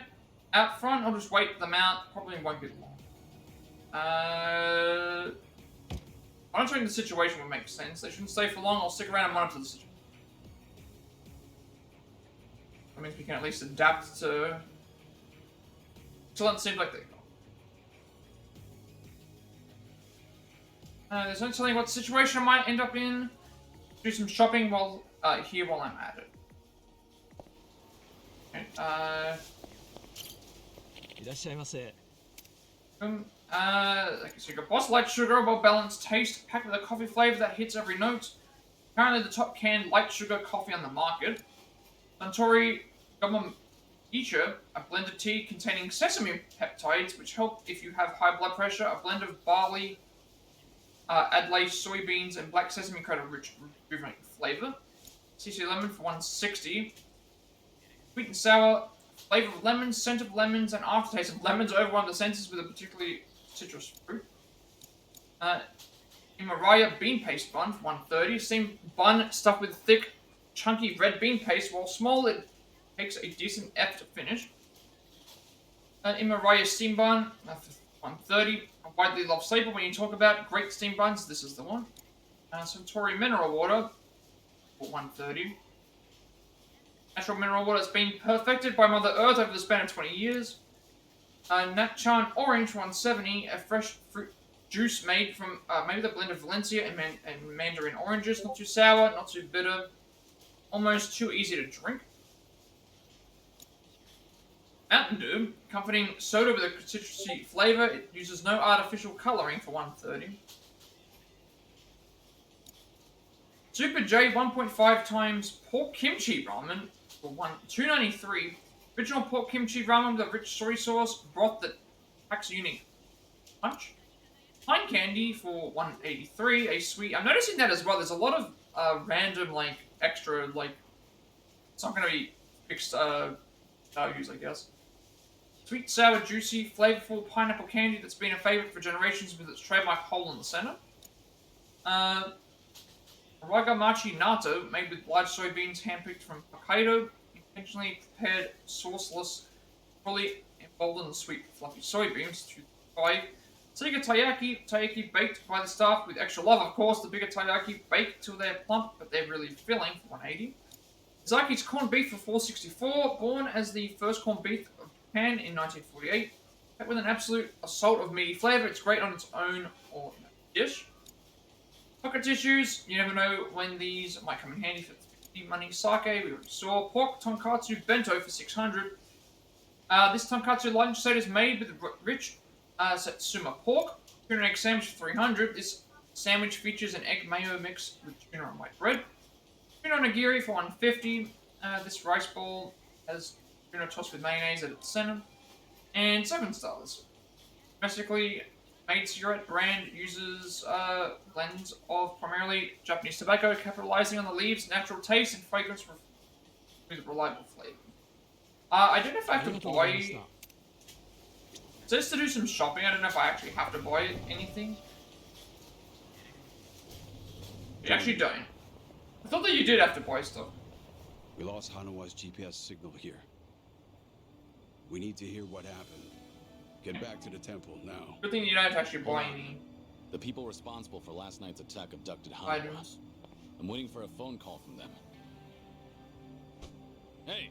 out front, I'll just wait them out. Probably won't be long. Monitoring the situation would make sense. They shouldn't stay for long. I'll stick around and monitor the situation. That means we can at least adapt to... Until it seems like they... There's no telling what situation I might end up in. Do some shopping while here while I'm at it. Okay, so you got Boss Light Sugar, well-balanced taste, packed with a coffee flavor that hits every note. Currently the top canned light sugar coffee on the market. Suntory Gamamucha, a blended tea containing sesame peptides, which help if you have high blood pressure. A blend of barley, Adlai soybeans, and black sesame create a rich, rejuvenating flavor. CC lemon for 160. Sweet and sour, flavor of lemons, scent of lemons, and aftertaste of lemons overrun the senses with a particularly citrus fruit. Himalaya bean paste bun for 130. Steamed bun stuffed with thick, chunky red bean paste. While small, it takes a decent effort to finish. Himalaya steam bun for 130. A widely loved staple when you talk about great steam buns. This is the one. Suntory mineral water for 130. Natural mineral water has been perfected by Mother Earth over the span of 20 years. Natchan Orange 170, a fresh fruit juice made from maybe the blend of Valencia and mandarin oranges. Not too sour, not too bitter, almost too easy to drink. Mountain Dew, comforting soda with a citrusy flavor. It uses no artificial coloring for 130. Super J 1.5 times pork kimchi ramen for 293. Original pork kimchi ramen with a rich soy sauce broth that packs a unique punch. Pine candy for 183. A sweet. I'm noticing that as well. There's a lot of random like extra like. It's not going to be fixed values, I guess. Sweet, sour, juicy, flavorful pineapple candy that's been a favorite for generations with its trademark hole in the center. Ragamachi natto, made with large soybeans handpicked from Hokkaido, intentionally prepared, sauceless, fully emboldened sweet, fluffy soybeans. 2.5. Tiga taiyaki baked by the staff with extra love, of course. The bigger taiyaki baked till they're plump, but they're really filling for 180. Zaki's corned beef for 464, born as the first corned beef of Japan in 1948. But with an absolute assault of meaty flavor, it's great on its own or dish. Pocket tissues, you never know when these might come in handy for 50 money. Sake, we already saw. Pork tonkatsu bento for 600. This tonkatsu lunch set is made with rich satsuma pork. Tuna and egg sandwich for 300. This sandwich features an egg mayo mix with tuna and white bread. Tuna nigiri for 150. This rice bowl has tuna tossed with mayonnaise at its center. And 7 stars. Domestically made cigarette brand uses blends of primarily Japanese tobacco, capitalizing on the leaves' natural taste and fragrance with reliable flavor. I don't know if I have to buy. It says to do some shopping. I don't know if I actually have to buy anything. You actually don't. I thought that you did have to buy stuff.
We lost Hanawa's GPS signal here. We need to hear what happened. Get back to the temple now.
Good thing you don't have to actually buy any.
The people responsible for last night's attack abducted Hanawa.
Items.
I'm waiting for a phone call from them. Hey!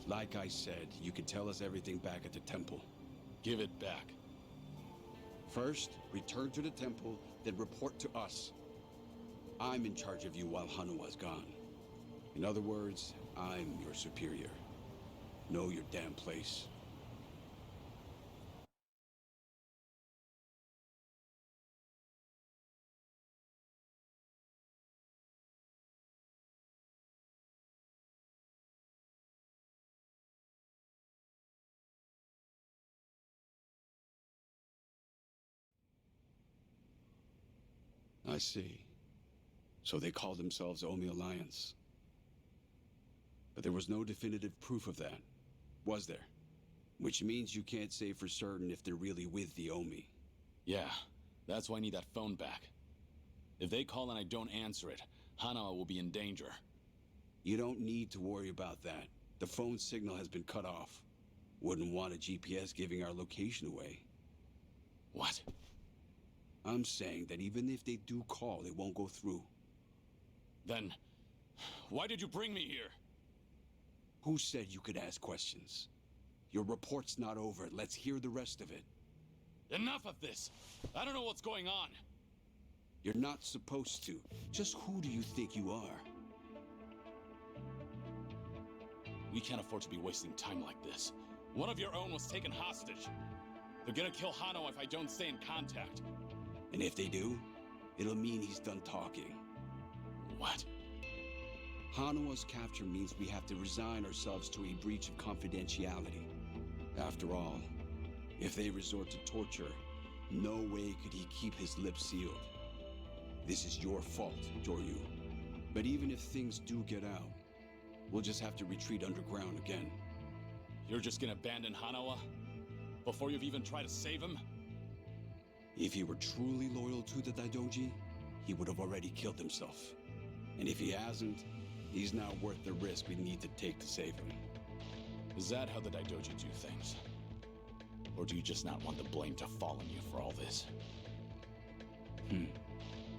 Like I said, you can tell us everything back at the temple.
Give it back.
First, return to the temple, then report to us. I'm in charge of you while Hanawa's gone. In other words, I'm your superior. Know your damn place. I see. So they call themselves Omi Alliance. But there was no definitive proof of that, was there? Which means you can't say for certain if they're really with the Omi.
Yeah, that's why I need that phone back. If they call and I don't answer it, Hanawa will be in danger.
You don't need to worry about that. The phone signal has been cut off. Wouldn't want a GPS giving our location away.
What?
I'm saying that even if they do call, it won't go through.
Then, why did you bring me here?
Who said you could ask questions? Your report's not over. Let's hear the rest of it.
Enough of this! I don't know what's going on!
You're not supposed to. Just who do you think you are?
We can't afford to be wasting time like this. One of your own was taken hostage. They're gonna kill Hano if I don't stay in contact.
And if they do, it'll mean he's done talking.
What?
Hanawa's capture means we have to resign ourselves to a breach of confidentiality. After all, if they resort to torture, no way could he keep his lips sealed. This is your fault, Joryu. But even if things do get out, we'll just have to retreat underground again.
You're just gonna abandon Hanawa? Before you've even tried to save him?
If he were truly loyal to the Daidoji, he would have already killed himself. And if he hasn't, he's not worth the risk we need to take to save him.
Is that how the Daidoji do things? Or do you just not want the blame to fall on you for all this?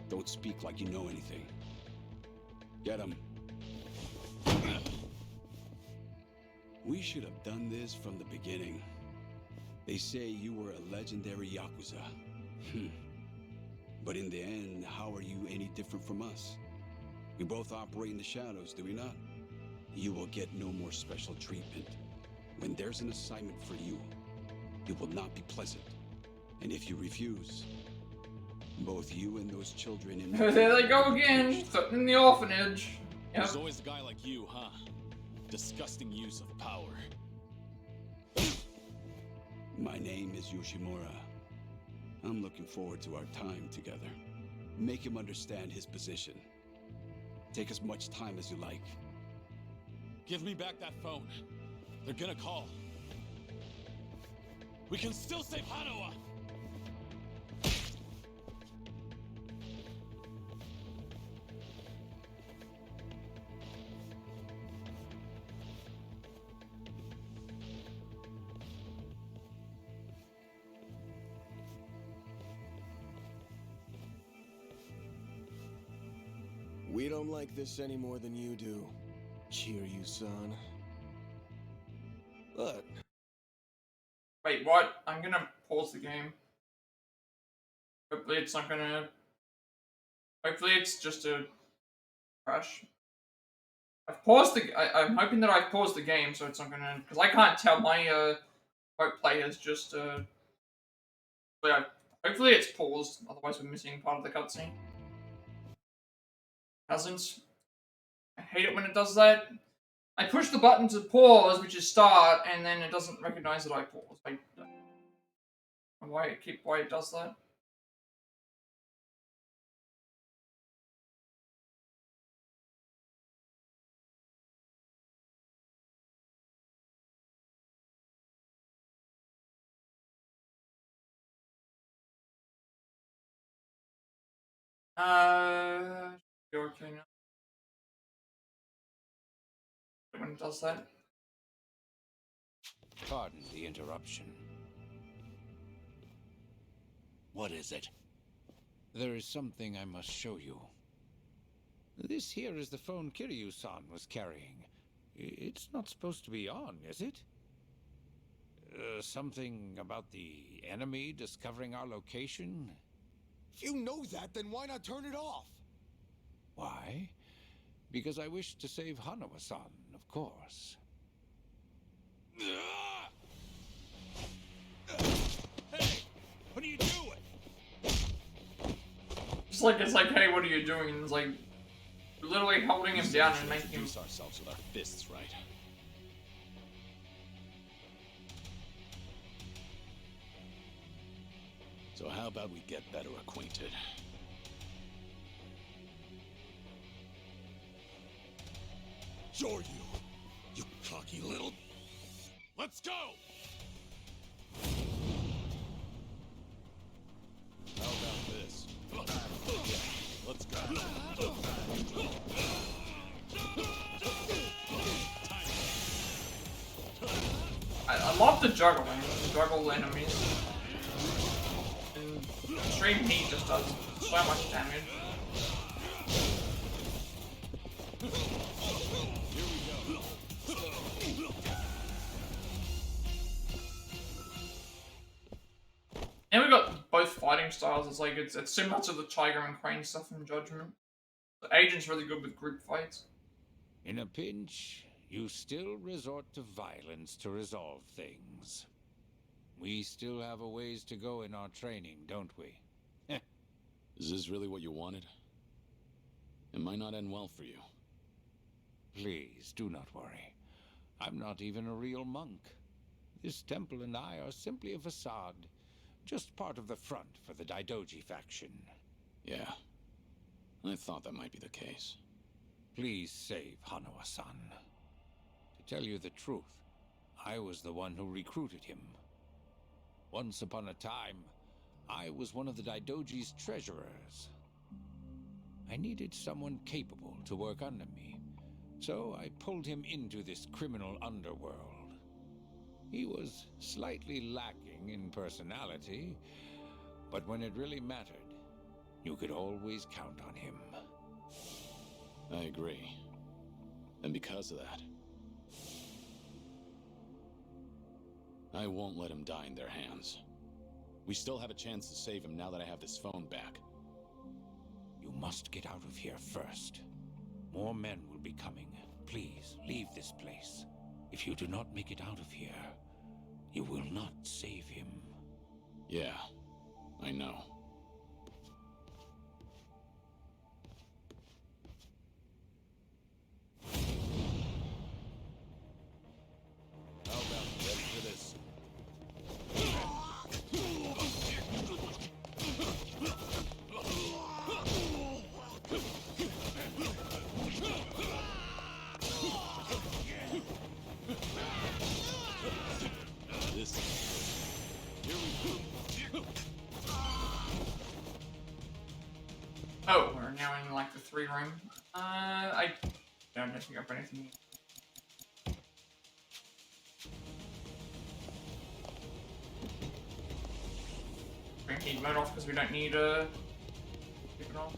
Don't speak like you know anything. Get him. We should have done this from the beginning. They say you were a legendary Yakuza. But in the end, how are you any different from us? We both operate in the shadows, do we not? You will get no more special treatment. When there's an assignment for you, it will not be pleasant. And if you refuse, both you and those children in
There they go again, threatening the orphanage. Yep.
There's always a guy like you, huh? Disgusting use of power.
My name is Yoshimura. I'm looking forward to our time together. Make him understand his position. Take as much time as you like.
Give me back that phone. They're gonna call. We can still save Hanawa!
We don't like this any more than you do. Kiryu-san. Look.
Wait, what? I'm gonna pause the game. Hopefully it's not gonna... Hopefully it's just a crash. I've paused the... I'm hoping that I've paused the game so it's not gonna... Because I can't tell my, play has just, But yeah, hopefully it's paused, otherwise we're missing part of the cutscene. Hasn't. I hate it when it does that. I push the button to pause, which is start, and then it doesn't recognize that I paused. Why it does that? You're okay now. When it does that.
Pardon the interruption.
What is it?
There is something I must show you. This here is the phone Kiryu-san was carrying. It's not supposed to be on, is it? Something about the enemy discovering our location?
If you know that, then why not turn it off?
Why? Because I wish to save Hanawa-san, of course.
Hey! What are you doing?
It's like, hey, what are you doing? And it's like, literally holding him down and making him...
Introduce ourselves with our fists, right? So how about we get better acquainted?
Sure you cocky little... Let's go!
How about this? Let's go.
I love the juggling. Juggle enemies. And extreme heat just does so much damage. And we got both fighting styles. It's like it's similar to the Tiger and Crane stuff from Judgment. The agent's really good with group fights.
In a pinch, you still resort to violence to resolve things. We still have a ways to go in our training, don't we?
Is this really what you wanted? It might not end well for you.
Please, do not worry. I'm not even a real monk. This temple and I are simply a facade. Just part of the front for the Daidoji faction.
Yeah. I thought that might be the case.
Please save Hanawa-san. To tell you the truth, I was the one who recruited him. Once upon a time, I was one of the Daidoji's treasurers. I needed someone capable to work under me, so I pulled him into this criminal underworld. He was slightly lacking in personality, but when it really mattered, you could always count on him.
I agree. And because of that, I won't let him die in their hands. We still have a chance to save him now that I have this phone back.
must get out of here first. More men will be coming. Please, leave this place. If you do not make it out of here, you will not save him.
Yeah, I know.
How about ready for this?
Oh, we're now in like the 3 room. I don't think I've got anything. Bring heat mode off because we don't need keep it on.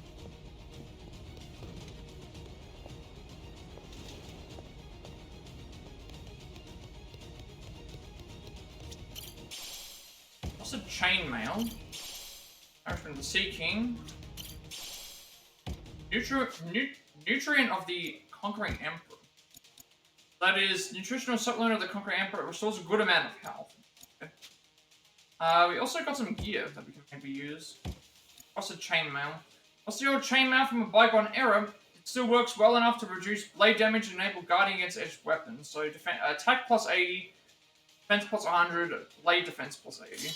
What's a chainmail? Open the Sea King. Nutrient of the Conquering Emperor. That is, nutritional supplement of the Conquering Emperor restores a good amount of health. Okay. We also got some gear that we can maybe use. What's a chainmail? What's the old chainmail from a bygone era? It still works well enough to reduce blade damage and enable guarding against edged weapons. So attack plus 80, defense plus 100, blade defense plus 80.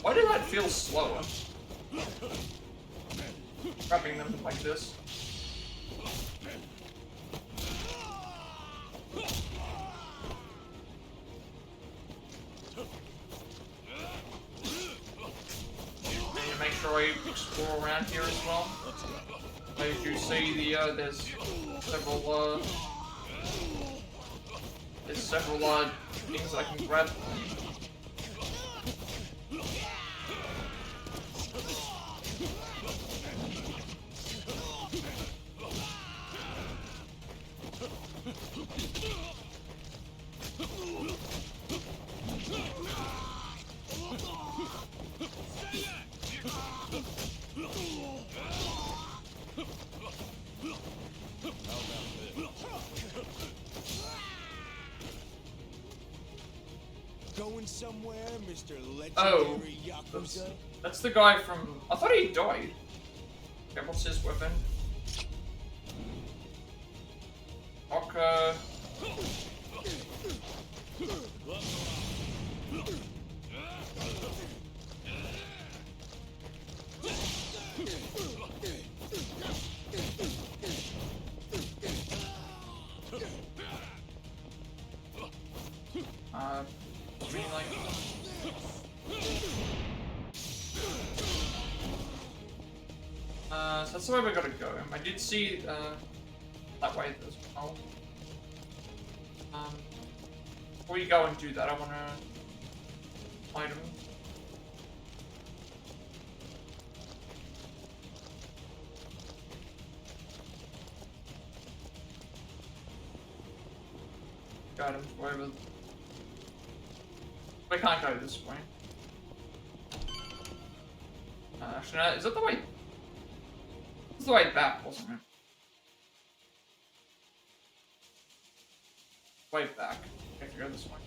Why did that feel slower? Grabbing them like this. And make sure I explore around here as well. As you see, there's several things I can grab.
Going somewhere, Mr. Legendary Yakuza?
That's the guy from... I thought he died. Okay, what's his weapon? Okay. I mean, like... So that's the way we gotta go. I did see, that way as well. Before you go and do that, I wanna... Item. Items, wherever... I can't go this way. Actually, no, is that the way? It's the way back, wasn't it? Way back. I have to go this way.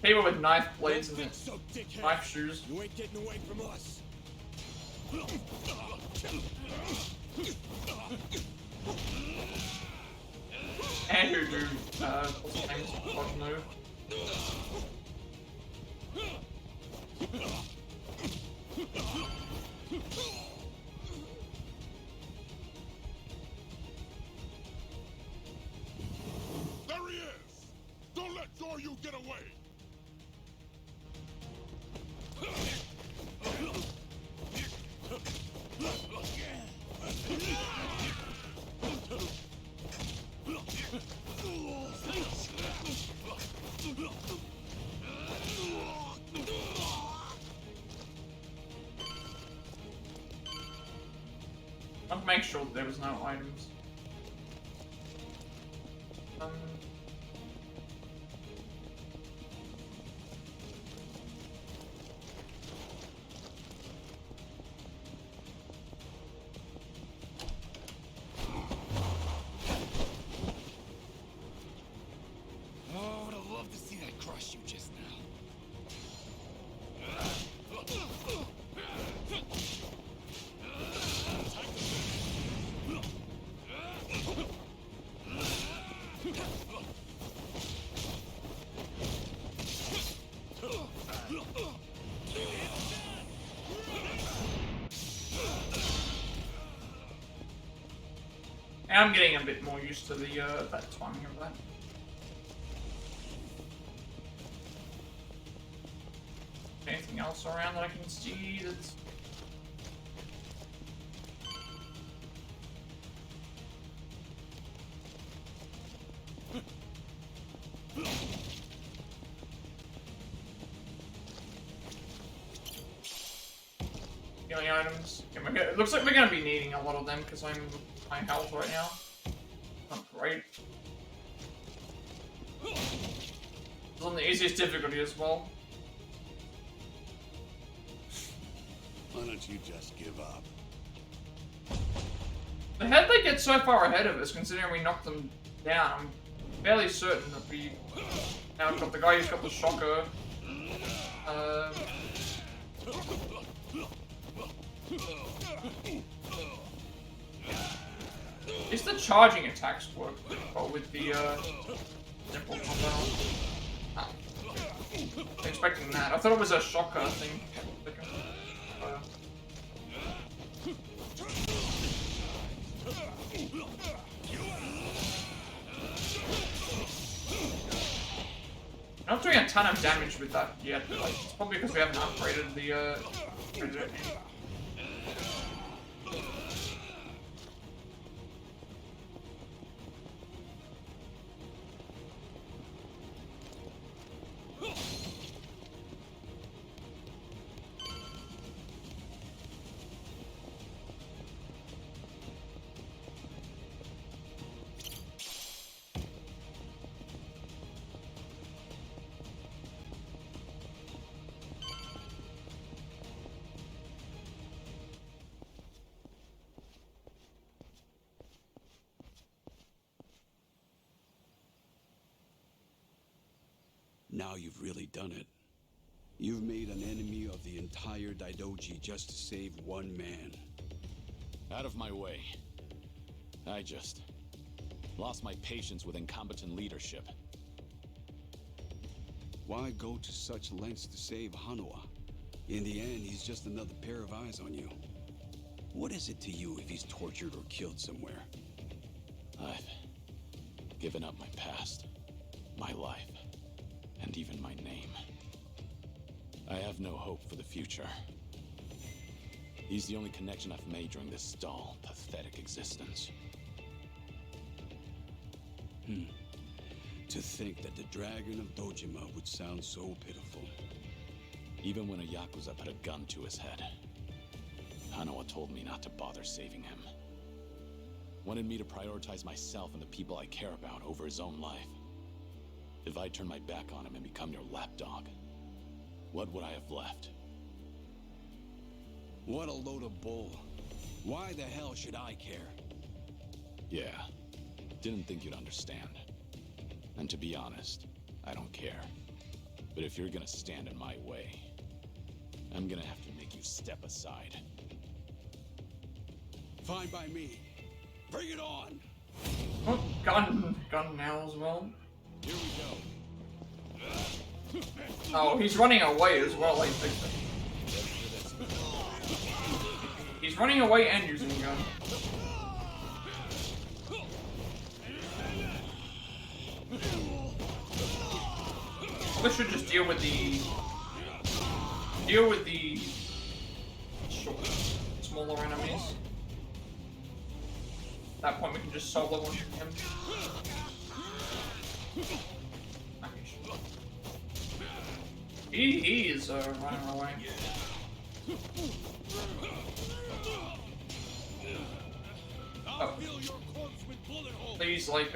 People with knife blades and knife shoes.
You ain't getting away from us.
And who do what's his name? Dodge move.
There he is! Don't let Zoryu get away!
I'll make sure that there was no items.
Oh, I would have loved to see that crush you just now.
I'm getting a bit more used to the that timing of that. Anything else around that I can see that's... Healing items. Okay, it looks like we're going to be needing a lot of them because I'm my health right now. Not great. It's on the easiest difficulty as well.
Why don't you just give up?
The head they get so far ahead of us, considering we knocked them down, I'm fairly certain that we now got the guy who's got the shocker. Is the charging attacks work with the simple combo? Oh. Expecting that. I thought it was a shocker thing. I'm not doing a ton of damage with that yet, but like, it's probably because we haven't upgraded the gadget.
Now you've really done it. You've made an enemy of the entire Daidoji just to save one man.
Out of my way. I just lost my patience with incompetent leadership.
Why go to such lengths to save Hanawa? In the end, he's just another pair of eyes on you. What is it to you if he's tortured or killed somewhere?
I've given up my past, my life, and even my name. I have no hope for the future. He's the only connection I've made during this dull, pathetic existence.
To think that the Dragon of Dojima would sound so pitiful.
Even when a Yakuza put a gun to his head, Hanawa told me not to bother saving him. Wanted me to prioritize myself and the people I care about over his own life. If I turn my back on him and become your lapdog, what would I have left?
What a load of bull. Why the hell should I care?
Yeah, didn't think you'd understand. And to be honest, I don't care. But if you're gonna stand in my way, I'm gonna have to make you step aside.
Fine by me. Bring it on!
Oh, gun now as well.
Here we go.
Oh, he's running away as well, I think. He's running away and using a gun. We should just deal with the smaller enemies. At that point, we can just solo one him. He is running away. Oh. He's like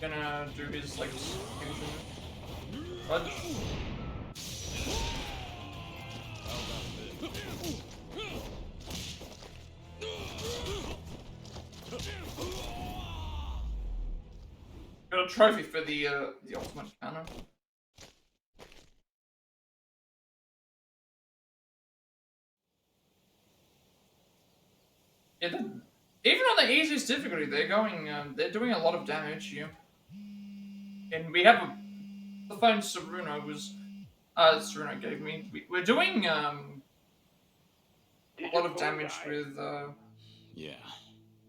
gonna do his like fudge. Got a trophy for the ultimate counter. Yeah, even on the easiest difficulty, they're doing a lot of damage here. And we have the phone Tsuruno was, Tsuruno gave me. We're doing a lot of damage with
Yeah,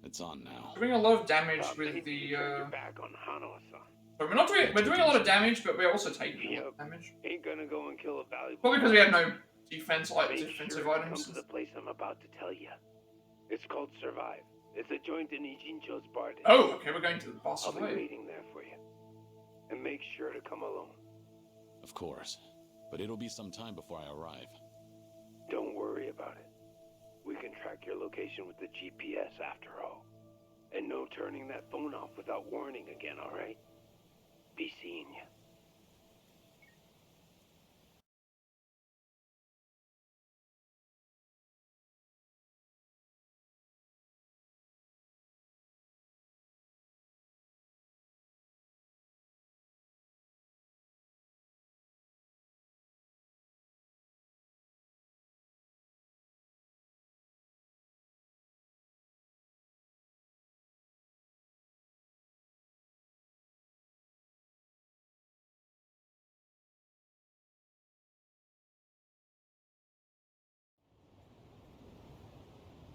it's on now.
doing a lot of damage with the so we're doing a lot of damage, but we're also taking a lot of damage.
Ain't gonna go and kill a valuable.
Probably because we have no defensive
Sure
items.
come to the place I'm about to tell you. It's called Survive. It's a joint in Ijincho's bar.
Oh, okay, we're going to the boss
I'll be
way.
waiting there for you. And make sure to come alone.
Of course, but it'll be some time before I arrive.
Don't worry about it. We can track your location with the GPS after all. And no turning that phone off without warning again, alright? Be seeing you.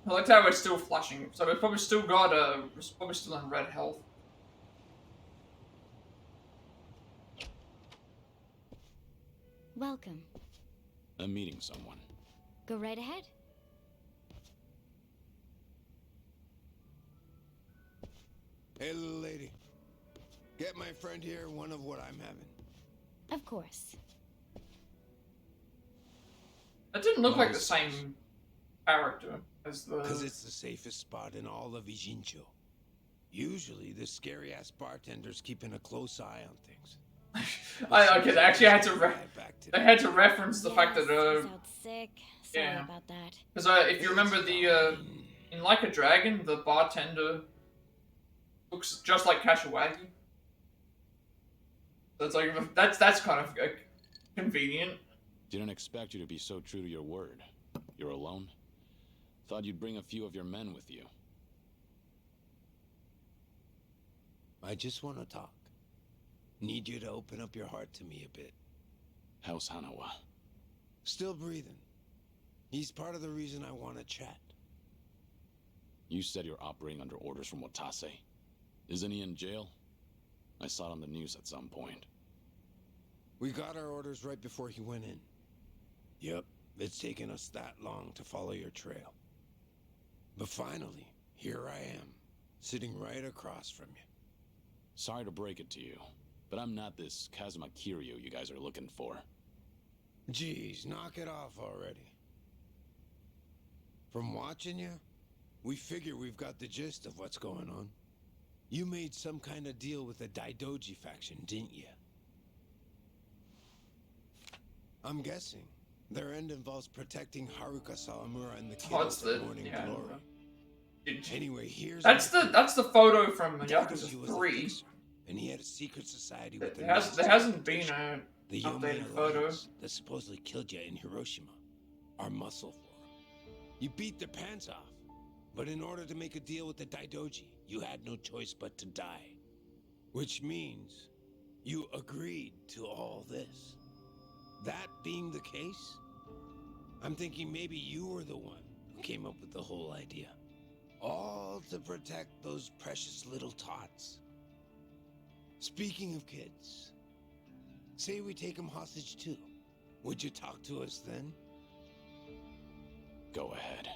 I like how we're still flashing, so we've probably still got we're probably still in red health.
Welcome.
I'm meeting someone.
Go right ahead.
Hey, little lady. Get my friend here one of what I'm having.
Of course.
That didn't look like the same character as the.
Because it's the safest spot in all of Ijincho. Usually, the scary-ass bartender's keeping a close eye on things.
Okay, they actually had to reference the fact that
Sounds sick. Sorry
yeah.
about that.
Because if you remember the in Like a Dragon, the bartender looks just like Kashiwagi. So it's like that's kind of convenient.
Didn't expect you to be so true to your word. You're alone? Thought you'd bring a few of your men with you.
I just want to talk. Need you to open up your heart to me a bit.
How's Hanawa?
Still breathing. He's part of the reason I want to chat.
You said you're operating under orders from Watase. Isn't he in jail? I saw it on the news at some point.
We got our orders right before he went in. Yep, it's taken us that long to follow your trail. But finally, here I am, sitting right across from you.
Sorry to break it to you, but I'm not this Kazuma Kiryu you guys are looking for.
Geez, knock it off already. From watching you, we figure we've got the gist of what's going on. You made some kind of deal with the Daidoji faction, didn't you? I'm guessing their end involves protecting Haruka Sawamura and the kids of Morning Glory. Anyway, here's
that's the photo from Yakuza 3.
And he had a secret society with
there hasn't been a
the
updated photo
that supposedly killed you in Hiroshima. Our muscle for him. You beat their pants off, but in order to make a deal with the Daidoji, you had no choice but to die. Which means you agreed to all this. That being the case, I'm thinking maybe you were the one who came up with the whole idea. All to protect those precious little tots. Speaking of kids, say we take them hostage too. Would you talk to us then?
Go ahead.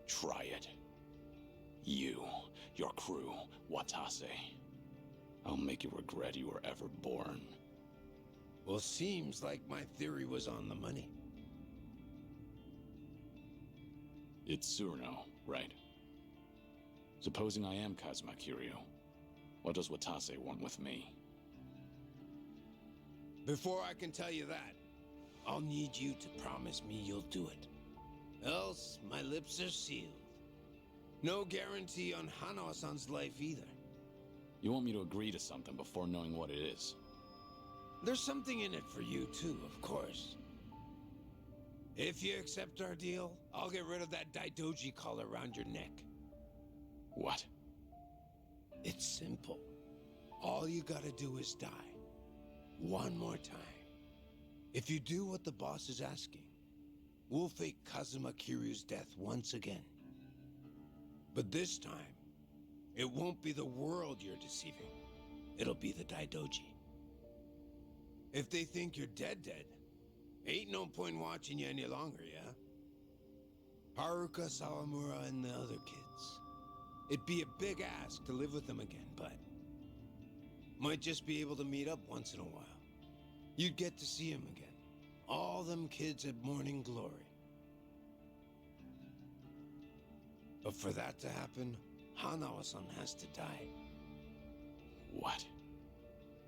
Try it. You, your crew, Watase. I'll make you regret you were ever born.
Well, seems like my theory was on the money.
It's Tsuruno, right? Supposing I am Kazuma Kiryu, what does Watase want with me?
Before I can tell you that, I'll need you to promise me you'll do it. Else, my lips are sealed. No guarantee on Hanawa-san's life either.
You want me to agree to something before knowing what it is?
There's something in it for you too, of course. If you accept our deal, I'll get rid of that Daidoji collar around your neck.
What?
It's simple. All you gotta do is die. One more time. If you do what the boss is asking, we'll fake Kazuma Kiryu's death once again. But this time, it won't be the world you're deceiving. It'll be the Daidoji. If they think you're dead, ain't no point watching you any longer, yeah? Haruka, Sawamura, and the other kids. It'd be a big ask to live with them again, but might just be able to meet up once in a while. You'd get to see them again. All them kids at morning glory. But for that to happen, Hanawa-san has to die.
What?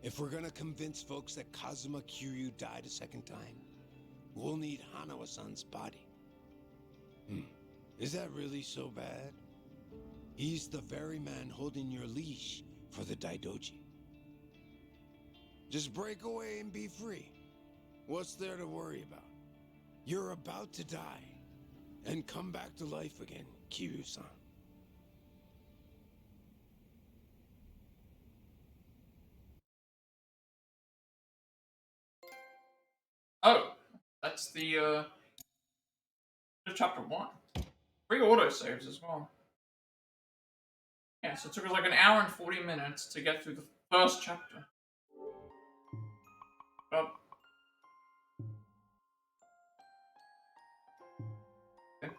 If we're gonna convince folks that Kazuma Kiryu died a second time, we'll need Hanawa-san's body. Is that really so bad? He's the very man holding your leash for the Daidoji. Just break away and be free. What's there to worry about? You're about to die and come back to life again, Kiryu-san.
Oh, that's the chapter 1. 3 autosaves as well. Yeah, so it took us like an hour and 40 minutes to get through the first chapter. Oh. Okay.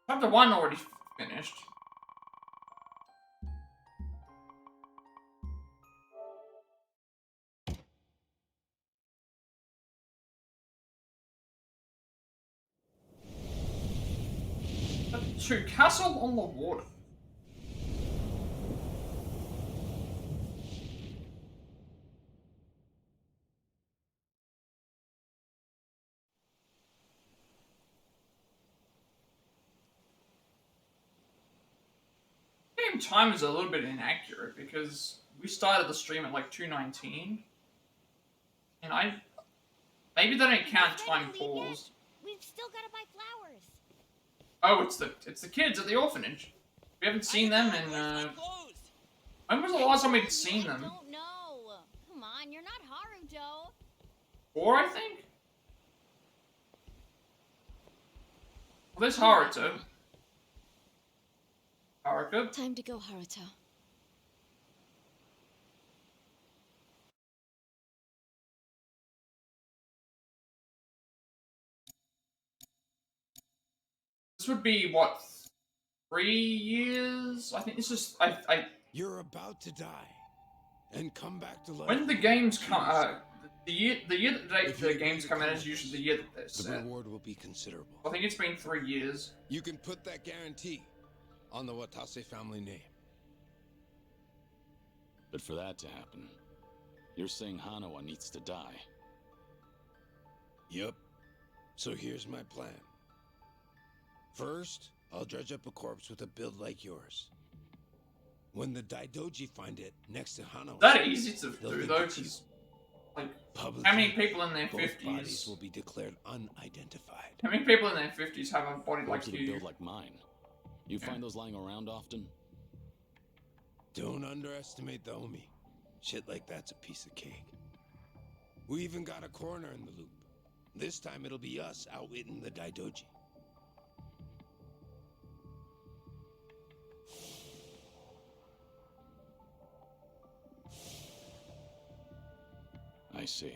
Chapter 1 already finished. To Castle on the Water. Game time is a little bit inaccurate because we started the stream at like 2:19, and maybe they don't count time paused.
We've still gotta buy flowers.
Oh, it's the kids at the orphanage. We haven't seen them in when was the last time we'd seen them?
I don't know. Come on, you're not Haruto.
4, I think. Well, there's Haruto. Haruka.
Time to go, Haruto.
This would be what, 3 years? I think this is
You're about to die and come back to life.
When the games come, the year that the games come out is usually the year that they're set.
The reward will be considerable.
I think it's been 3 years.
You can put that guarantee on the Watase family name.
But for that to happen, you're saying Hanawa needs to die.
Yup. So here's my plan. First, I'll dredge up a corpse with a build like yours. When the Daidoji find it next to Hanawa,
That easy to do though, because like how many people in their 50s
bodies will be declared unidentified.
How many people in their 50s have a body like
to
you?
build like mine. You find those lying around often?
Don't underestimate the Omi. Shit like that's a piece of cake. We even got a coroner in the loop. This time it'll be us outwitting the Daidoji.
I see.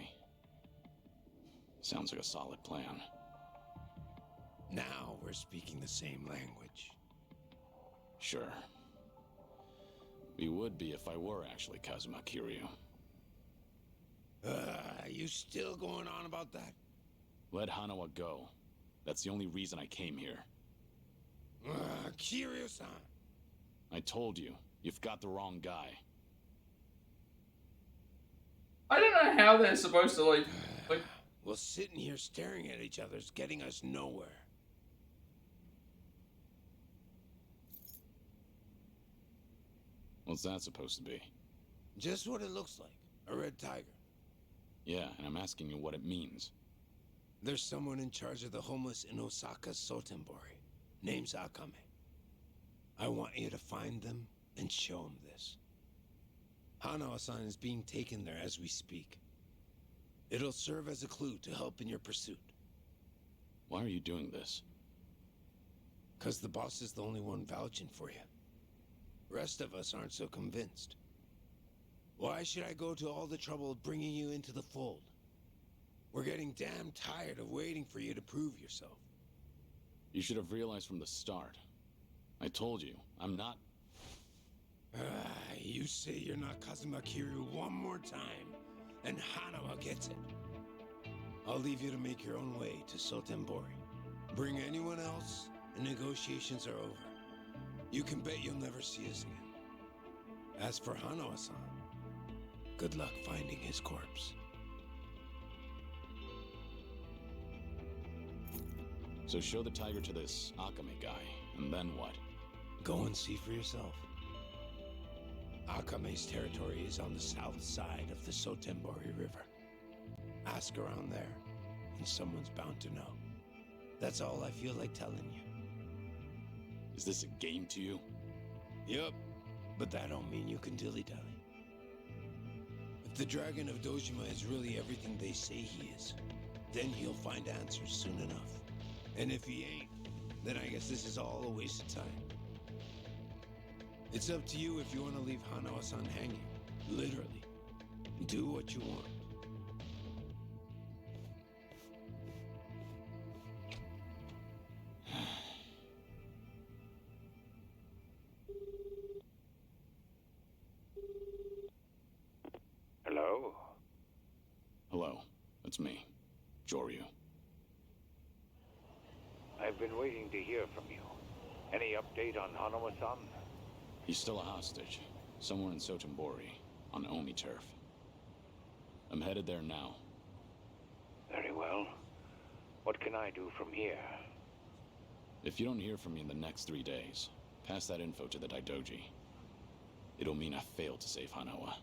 Sounds like a solid plan.
Now we're speaking the same language.
Sure. We would be if I were actually Kazuma Kiryu.
You You still going on about that?
Let Hanawa go. That's the only reason I came here.
Kiryu-san.
I told you, you've got the wrong guy.
I don't know how they're supposed to, like...
Well, sitting here staring at each other is getting us nowhere.
What's that supposed to be?
Just what it looks like. A red tiger.
Yeah, and I'm asking you what it means.
There's someone in charge of the homeless in Osaka Sotenbori. Name's Akame. I want you to find them and show them this. Hanawa-san is being taken there as we speak. It'll serve as a clue to help in your pursuit.
Why are you doing this?
'Cause the boss is the only one vouching for you. Rest of us aren't so convinced. Why should I go to all the trouble of bringing you into the fold? We're getting damn tired of waiting for you to prove yourself.
You should have realized from the start. I told you, I'm not...
You say you're not Kazuma Kiryu one more time, and Hanawa gets it. I'll leave you to make your own way to Sotenbori. Bring anyone else, and negotiations are over. You can bet you'll never see us again. As for Hanawa-san, good luck finding his corpse.
So show the tiger to this Akame guy, and then what?
Go and see for yourself. Akame's territory is on the south side of the Sotenbori River. Ask around there, and someone's bound to know. That's all I feel like telling you.
Is this a game to you?
Yup, but that don't mean you can dilly-dally. If the Dragon of Dojima is really everything they say he is, then he'll find answers soon enough. And if he ain't, then I guess this is all a waste of time. It's up to you if you want to leave Hanawa-san hanging. Literally. Do what you want.
Hello?
Hello, it's me, Joryu.
I've been waiting to hear from you. Any update on Hanawa-san?
He's still a hostage, somewhere in Sotenbori, on Omi turf. I'm headed there now.
Very well. What can I do from here?
If you don't hear from me in the next 3 days, pass that info to the Daidoji. It'll mean I failed to save Hanawa.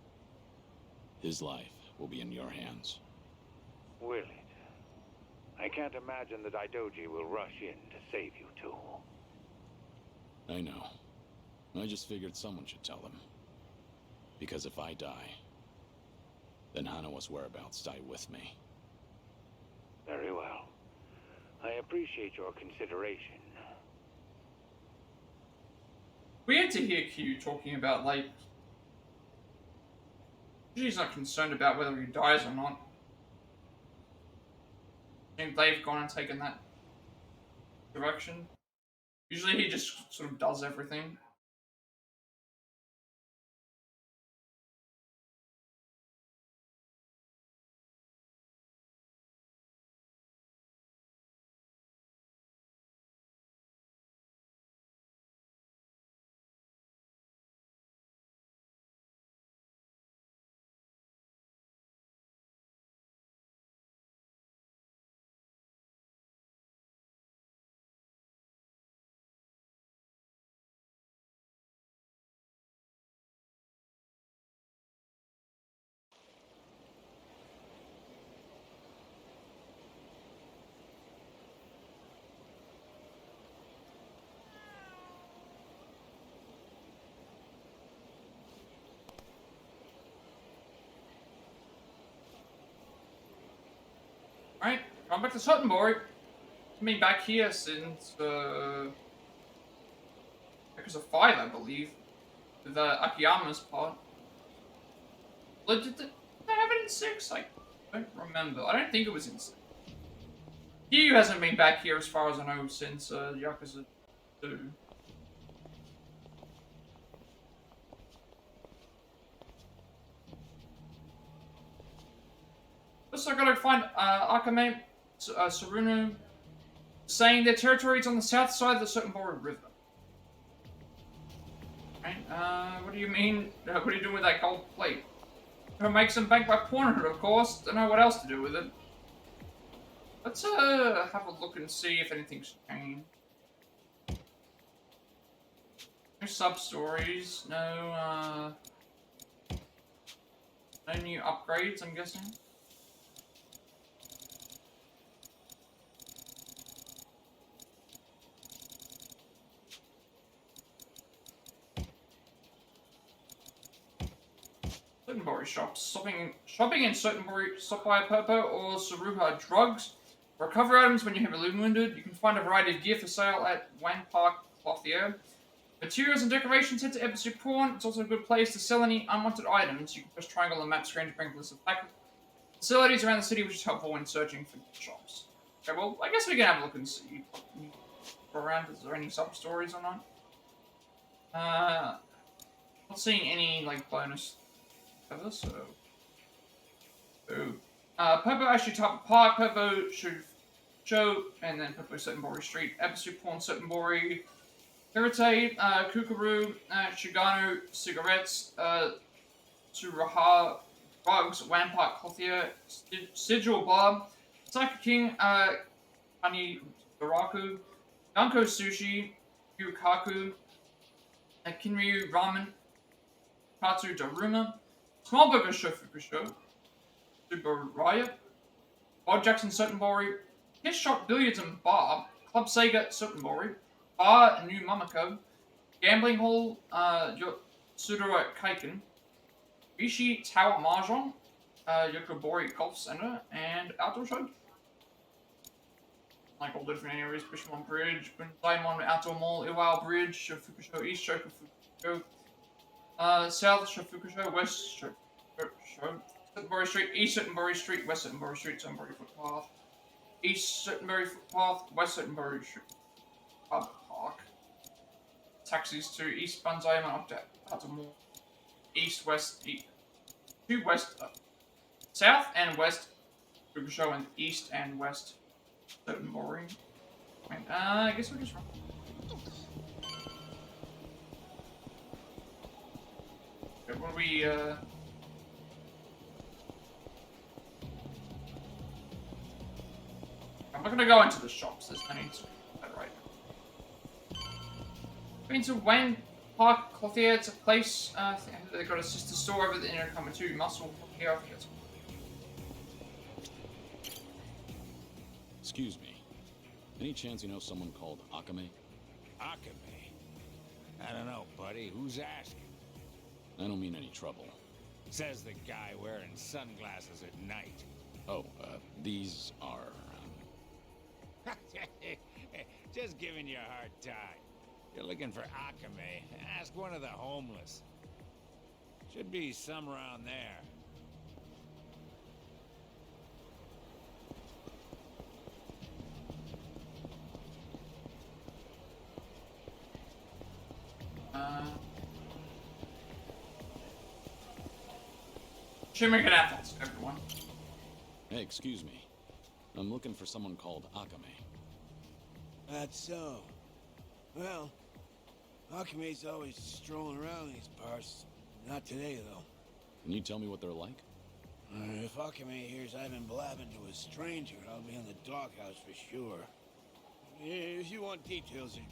His life will be in your hands.
Will it? I can't imagine the Daidoji will rush in to save you two.
I know. I just figured someone should tell them. Because if I die, then Hanawa's whereabouts die with me.
Very well. I appreciate your consideration.
Weird to hear Q talking about, like... He's not concerned about whether he dies or not. I think they've gone and taken that direction. Usually he just sort of does everything. Alright, going back to Sotenbori. I mean, back here since, because of 5, I believe. The Akiyama's part. Did they have it in 6? I don't remember. I don't think it was in 6. Kiryu hasn't been back here as far as I know since, Yakuza 2. First, I gotta find Akame, Tsuruno, saying their territory is on the south side of the Sotenbori River. Right, what do you mean? What are you doing with that gold plate? Gonna make some bank by pawning it, of course. Don't know what else to do with it. Let's have a look and see if anything's changed. No sub-stories, no new upgrades, I'm guessing. Sotenbori shops. Shopping in Sotenbori, stop by Popo or Saruha drugs. Recover items when you're heavily wounded. You can find a variety of gear for sale at Wan Park Clothier. Materials and decorations head to Episode Pawn. It's also a good place to sell any unwanted items. You can press triangle on the map screen to bring a list of facilities around the city, which is helpful when searching for shops. Okay, well, I guess we can have a look and see around. Is there any sub-stories or not? Not seeing any, like, bonus ever, so... Ooh. Popo actually type Park, Popo should show, and then Popo Sotenbori Street, Episode Pawn Sotenbori, Hirate, Kukuru, Shigano Cigarettes, Tsuruha Drugs, Wan Park Clothier, Sigil Bar, Saka King, Kani Daraku, Danko Sushi, Yukaku, Kinryu Ramen, Katsu Daruma, Small Burger Shofukusho, Subaraya, Bob Jackson Sotenbori, Kiss Shop Billiards and Bar, Club Sega Sotenbori, Bar New Mamako, Gambling Hall, Sudora Kaiken, Rishi Tower Mahjong, Yokobori Golf Center, and Outdoor Show. Like all different areas, Bishmon Bridge, Bundaimon Outdoor Mall, Iwao Bridge, Shofukusho East, Shofukusho, South Shofukusho, West Shofukusho, Sotenbori Street, East Sotenbori Street, West Sotenbori Street, Sotenbori Footpath, East Sotenbori Footpath, West Sotenbori Street, Pub Park. Taxis to East Banzai and up to more East, West, to West, South and West Fukusho and East and West Sotenbori. I guess we're just wrong. Okay, what do we, I'm not gonna go into the shops, there's no need to do that right now. Been to Wan Park Clothier, it's a place, they've got a sister store over the Intercom 2 Muscle here, I think it's...
Excuse me. Any chance you know someone called Akame?
Akame? I don't know, buddy. Who's asking?
I don't mean any trouble.
Says the guy wearing sunglasses at night.
Oh, these are...
Just giving you a hard time. You're looking for Akame. Ask one of the homeless. Should be some around there.
Shimmering apples, everyone.
Hey, excuse me. I'm looking for someone called Akame.
That's so. Well, Akame's always strolling around these parts. Not today, though.
Can you tell me what they're like?
If Akame hears I've been blabbing to a stranger, I'll be in the doghouse for sure. If you want details, you're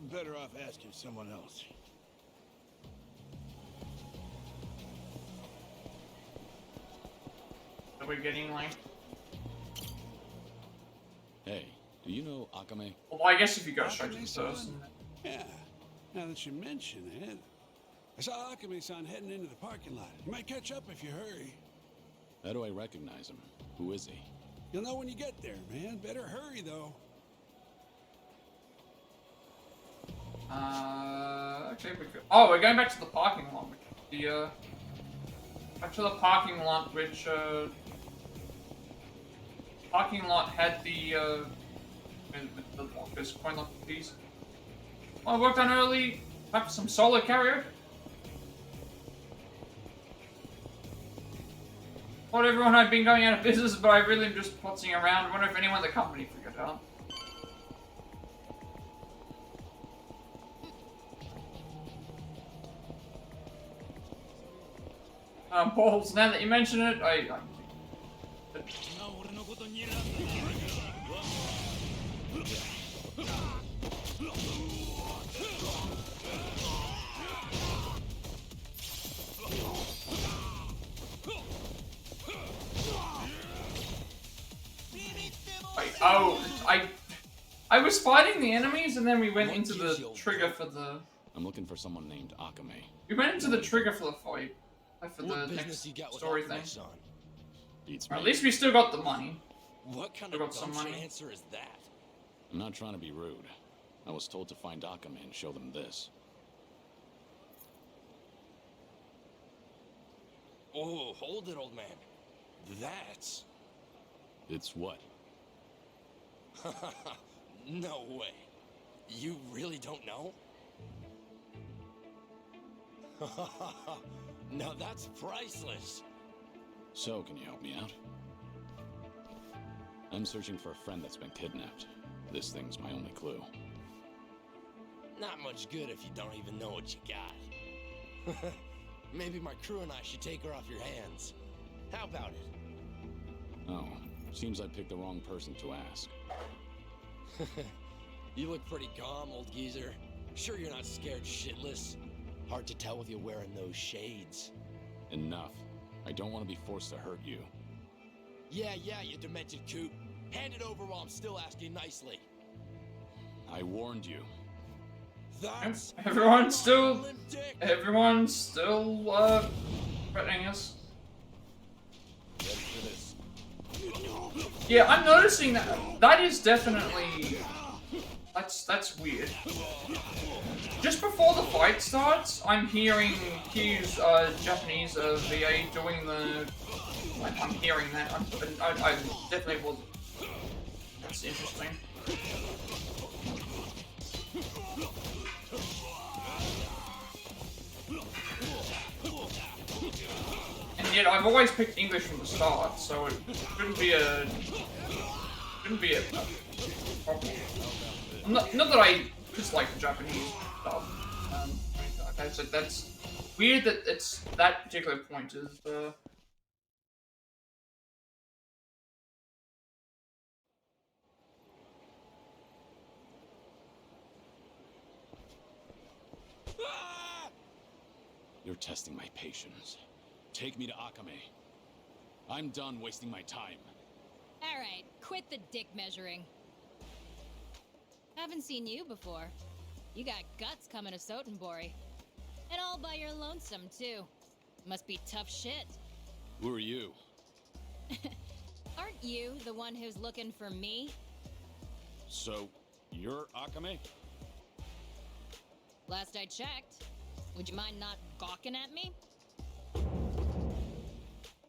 better off asking someone else.
So we're getting like...
Hey, do you know Akame?
Well, I guess if you go straight to the person...
Yeah, now that you mention it. I saw Akame-san heading into the parking lot. You might catch up if you hurry.
How do I recognize him? Who is he?
You'll know when you get there, man. Better hurry, though.
Okay, oh, we're going back to the parking lot. Back to the parking lot, which, parking lot had the, with the lockers, coin locker keys. Well, I worked on early, back for some solo karaoke. Thought everyone had been going out of business, but I really am just potzing around. I wonder if anyone at the company figured out. Balls, now that you mention it, I was fighting the enemies and then we went into the trigger for the...
I'm looking for someone named Akame.
We went into the trigger for the fight. For the next story thing. Or at least we still got the money.
What kind
of
dumb answer is that?
I'm not trying to be rude. I was told to find Akame and show them this.
Oh, hold it, old man. That's...
It's what?
No way. You really don't know? Now that's priceless.
So, can you help me out? I'm searching for a friend that's been kidnapped. This thing's my only clue.
Not much good if you don't even know what you got. Maybe my crew and I should take her off your hands. How about it?
Oh, seems I picked the wrong person to ask.
You look pretty calm, old geezer. Sure you're not scared shitless? Hard to tell with you wearing those shades.
Enough. I don't want to be forced to hurt you.
Yeah, you demented coot. Hand it over while I'm still asking nicely.
I warned you.
That's
everyone's still threatening us.
Ready for this?
Yeah, I'm noticing that is definitely that's weird. Just before the fight starts, I'm hearing Q's Japanese VA doing the. I'm hearing that. I definitely wasn't. That's interesting. And yet, I've always picked English from the start, so it shouldn't be a problem. Not that I dislike the Japanese stuff. Okay, so that's weird that it's that particular point is.
You're testing my patience. Take me to Akame. I'm done wasting my time.
Alright, quit the dick measuring. Haven't seen you before. You got guts coming to Sotenbori. And all by your lonesome, too. Must be tough shit.
Who are you?
Aren't you the one who's looking for me?
So, you're Akame?
Last I checked. Would you mind not gawking at me?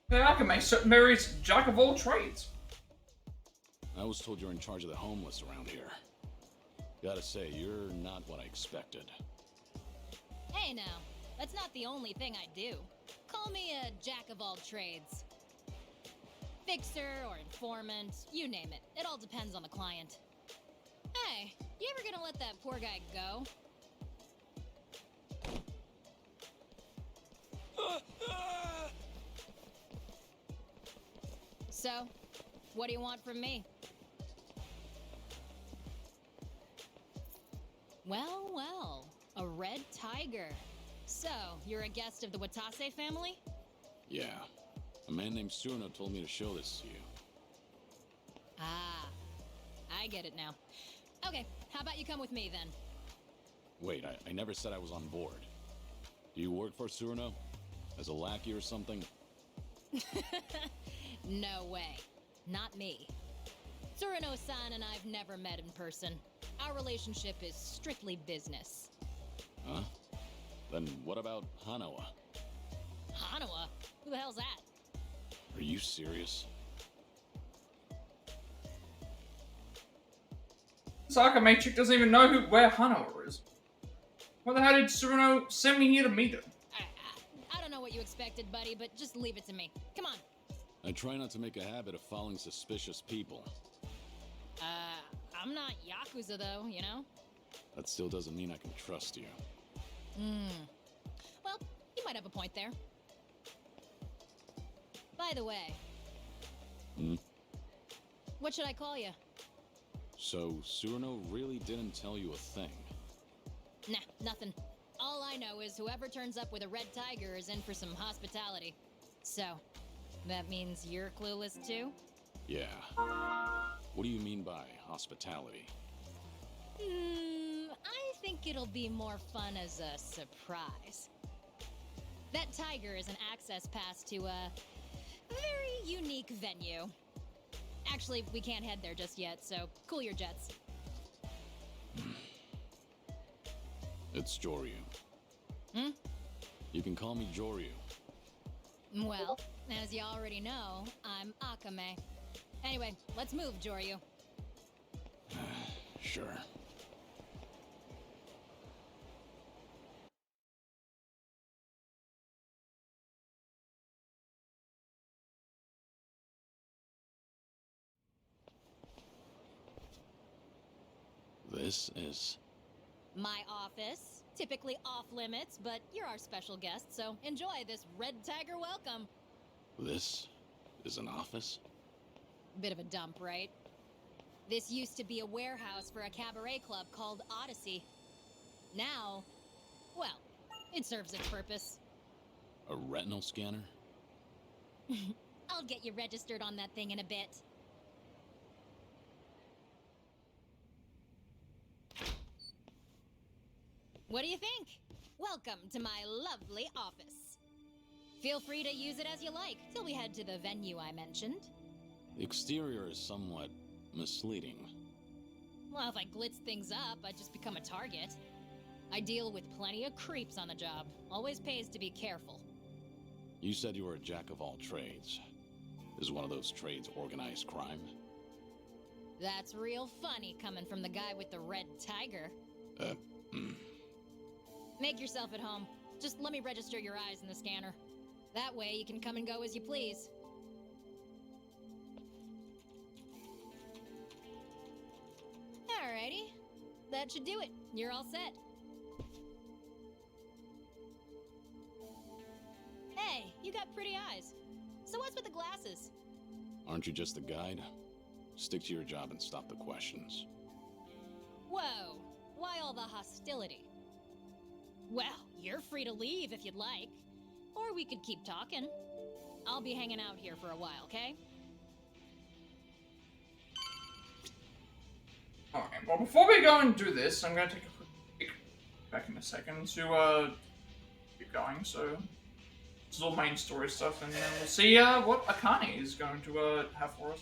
Hey, Akame, Sotenbori's jack of all trades.
I was told you're in charge of the homeless around here. Gotta say, you're not what I expected.
Hey now, that's not the only thing I do. Call me a jack of all trades. Fixer or informant, you name it. It all depends on the client. Hey, you ever gonna let that poor guy go? So, what do you want from me? Well, a red tiger. So, you're a guest of the Watase family?
Yeah. A man named Tsuruno told me to show this to you.
Ah, I get it now. Okay, how about you come with me then?
Wait, I never said I was on board. Do you work for Tsuruno? As a lackey or something?
No way. Not me. Tsuruno-san and I've never met in person. Our relationship is strictly business.
Huh? Then what about Hanawa?
Hanawa? Who the hell's that?
Are you serious?
This Akame chick doesn't even know where Hanawa is. Why the hell did Tsuruno send me here to meet her?
I don't know what you expected, buddy, but just leave it to me. Come on.
I try not to make a habit of following suspicious people.
I'm not Yakuza though, you know?
That still doesn't mean I can trust you.
Well, you might have a point there. By the way, what should I call you?
So, Tsuruno really didn't tell you a thing?
Nah, nothing. All I know is whoever turns up with a red tiger is in for some hospitality. So, that means you're clueless too?
Yeah. What do you mean by hospitality?
I think it'll be more fun as a surprise. That tiger is an access pass to a very unique venue. Actually, we can't head there just yet, so cool your jets.
It's Joryu. You can call me Joryu.
Well, as you already know, I'm Akame. Anyway, let's move, Joryu.
Sure. This is...
My office. Typically off limits, but you're our special guest, so enjoy this red tiger welcome.
This is an office?
Bit of a dump, right? This used to be a warehouse for a cabaret club called Odyssey. Now, well, it serves its purpose.
A retinal scanner?
I'll get you registered on that thing in a bit. What do you think? Welcome to my lovely office. Feel free to use it as you like till we head to the venue I mentioned.
The exterior is somewhat misleading.
Well, if I glitz things up, I'd just become a target. I deal with plenty of creeps on the job. Always pays to be careful.
You said you were a jack of all trades. Is one of those trades organized crime?
That's real funny coming from the guy with the red tiger. Make yourself at home. Just let me register your eyes in the scanner. That way you can come and go as you please. Alrighty. That should do it. You're all set. Hey, you got pretty eyes. So what's with the glasses?
Aren't you just a guide? Stick to your job and stop the questions.
Whoa. Why all the hostility? Well, you're free to leave if you'd like. Or we could keep talking. I'll be hanging out here for a while, okay?
Alright, well before we go and do this, I'm gonna take a quick break back in a second to keep going, so this is all main story stuff, and then we'll see what Akane is going to have for us.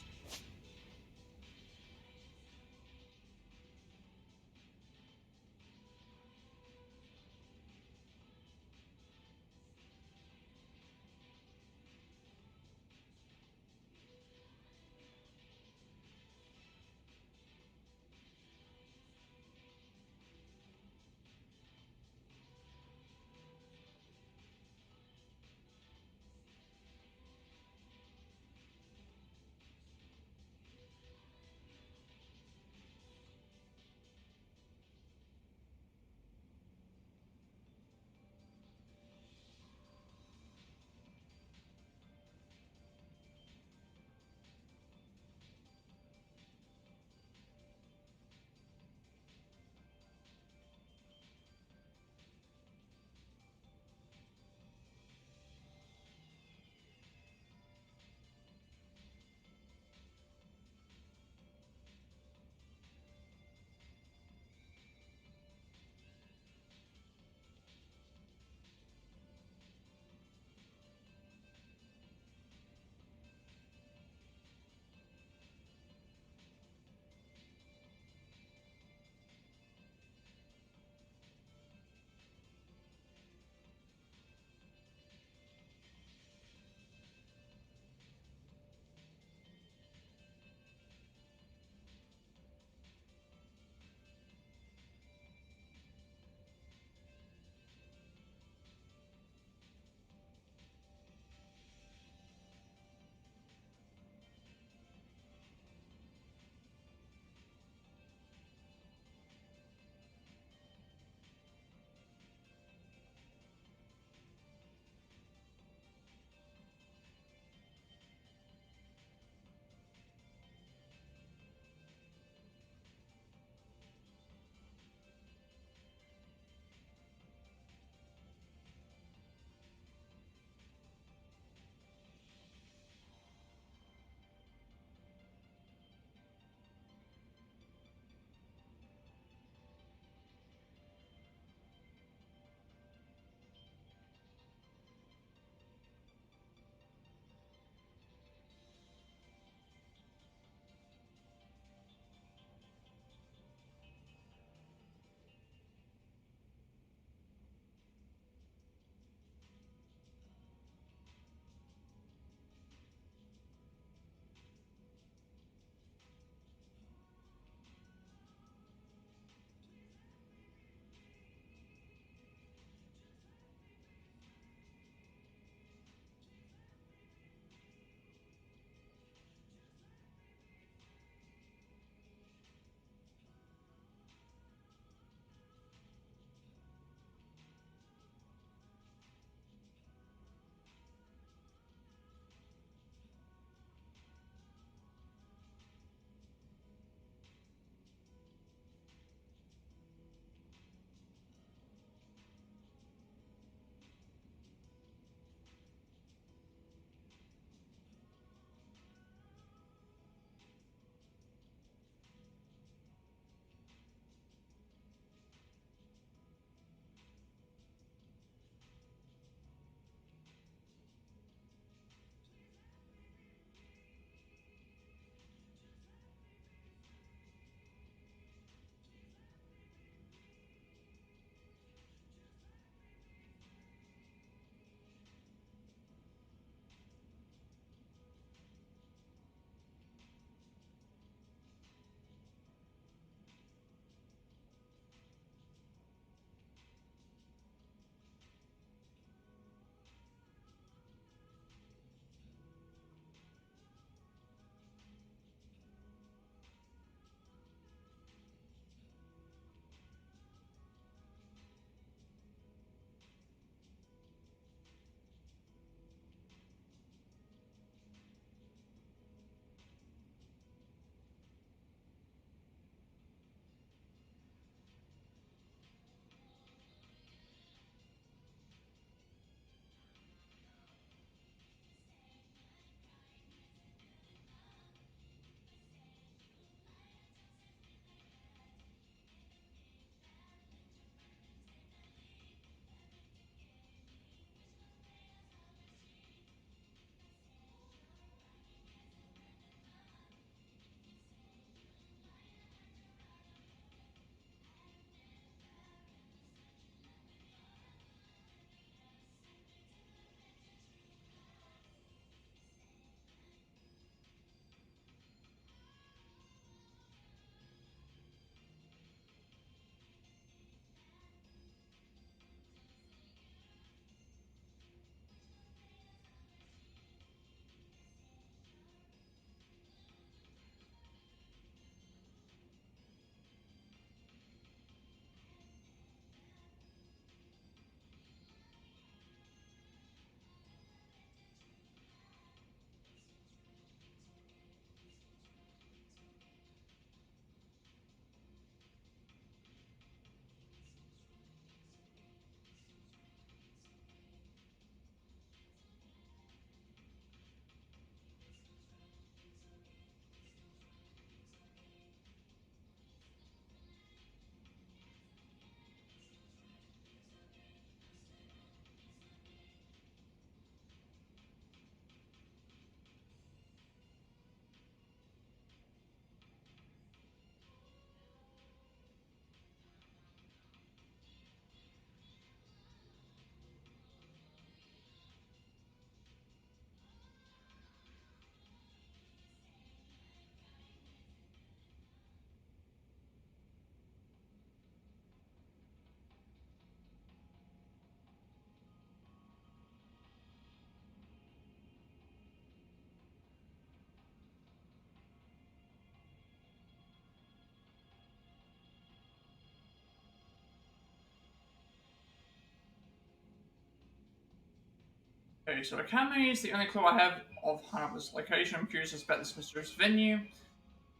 Okay, so Akame is the only clue I have of Hanaba's location. I'm curious about this mysterious venue.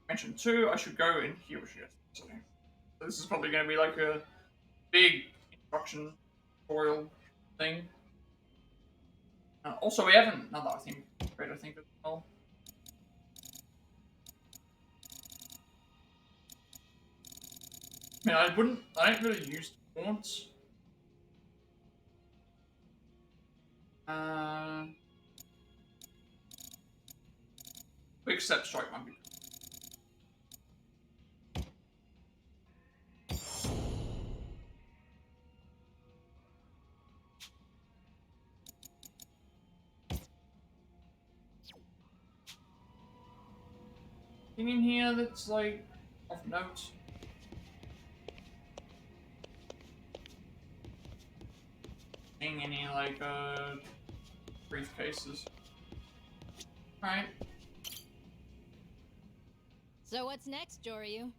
Mention 2, I should go and hear what she has to say. So this is probably going to be like a big instruction tutorial thing. Also, we have another thing, I think, as well. I mean, I don't really use taunts. Quick step strike might be. Thing in here that's like of note. Thing in here like briefcases. Alright.
So what's next, Joryu?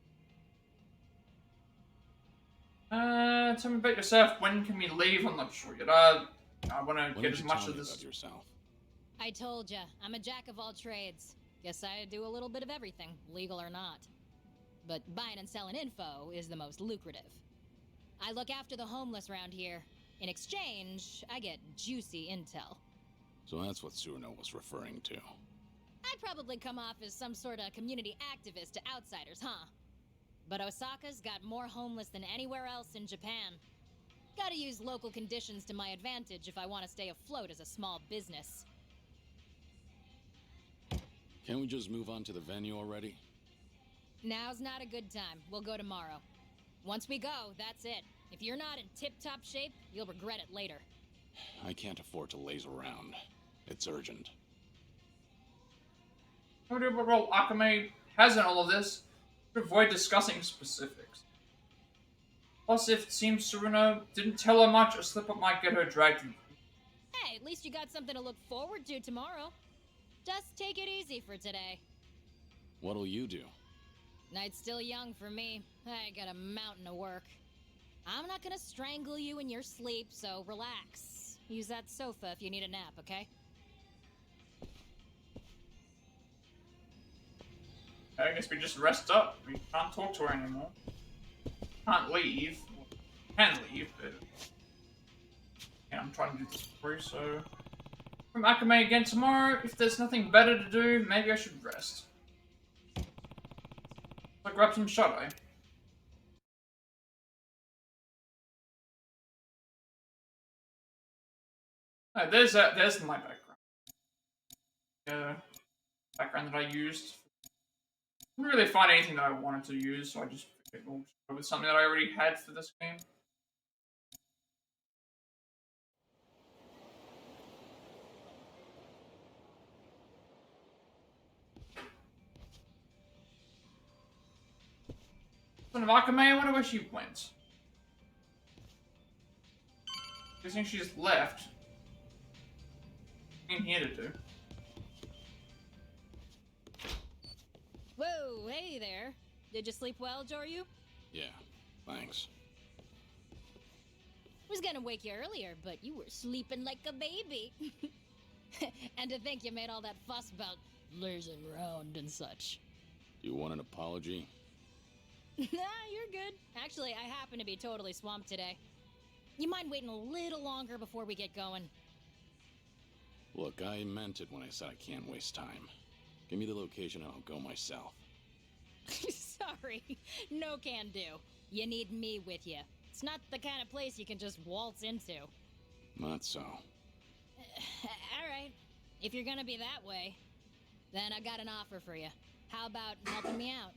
Tell me about yourself. When can we leave? I'm not sure yet. I want to get as much of this.
Yourself?
I told ya, I'm a jack of all trades. Guess I do a little bit of everything, legal or not. But buying and selling info is the most lucrative. I look after the homeless around here. In exchange, I get juicy intel.
So that's what Tsuruno was referring to.
I'd probably come off as some sort of community activist to outsiders, huh? But Osaka's got more homeless than anywhere else in Japan. Gotta use local conditions to my advantage if I want to stay afloat as a small business.
Can't we just move on to the venue already?
Now's not a good time. We'll go tomorrow. Once we go, that's it. If you're not in tip-top shape, you'll regret it later.
I can't afford to laze around. It's urgent.
Whatever role Akame has in all of this, to avoid discussing specifics. Plus, if it seems Tsuruno didn't tell her much, a slip-up might get her dragged in.
Hey, at least you got something to look forward to tomorrow. Just take it easy for today.
What'll you do?
Night's still young for me. I got a mountain of work. I'm not gonna strangle you in your sleep, so relax. Use that sofa if you need a nap, okay?
I guess we just rest up. We can't talk to her anymore. Can't leave. Well, can leave, but... Yeah, I'm trying to do this through, so... From Akame again tomorrow. If there's nothing better to do, maybe I should rest. So grab some shadow. Oh, there's my background. Background that I used. Didn't really find anything that I wanted to use, so I just figured we'll go with something that I already had for this game. Son of Akame, I wonder where she went. Guessing she's left. Nothing here to do.
Whoa, hey there. Did you sleep well, Joryu?
Yeah, thanks.
Was gonna wake you earlier, but you were sleeping like a baby. And to think you made all that fuss about lazing around and such.
Do you want an apology?
Nah, you're good. Actually, I happen to be totally swamped today. You mind waiting a little longer before we get going?
Look, I meant it when I said I can't waste time. Give me the location and I'll go myself.
Sorry, no can do. You need me with you. It's not the kind of place you can just waltz into.
Not so.
Alright, if you're gonna be that way, then I got an offer for you. How about helping me out?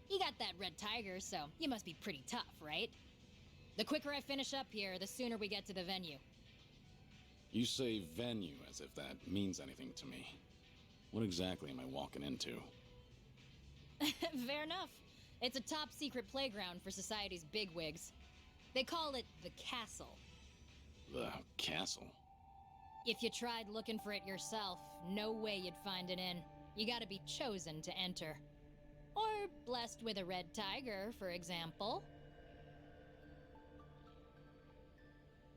You got that red tiger, so you must be pretty tough, right? The quicker I finish up here, the sooner we get to the venue.
You say venue as if that means anything to me. What exactly am I walking into?
Fair enough. It's a top-secret playground for society's bigwigs. They call it the castle.
The castle?
If you tried looking for it yourself, no way you'd find it in. You gotta be chosen to enter. Or blessed with a red tiger, for example.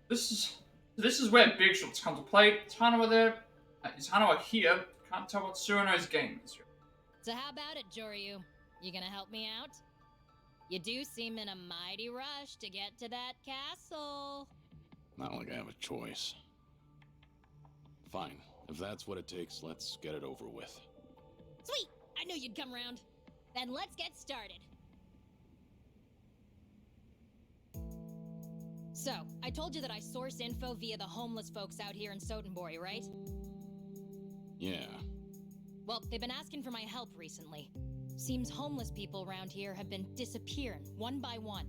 This So this is where big shots come to play. Is Hanawa there? Is Hanawa here? Can't tell what Tsuruno's game is.
So how about it, Joryu? You gonna help me out? You do seem in a mighty rush to get to that castle.
Not like I have a choice. Fine. If that's what it takes, let's get it over with.
Sweet! I knew you'd come around. Then let's get started. So, I told you that I source info via the homeless folks out here in Sotenbori, right?
Yeah.
Well, they've been asking for my help recently. Seems homeless people around here have been disappearing, one by one.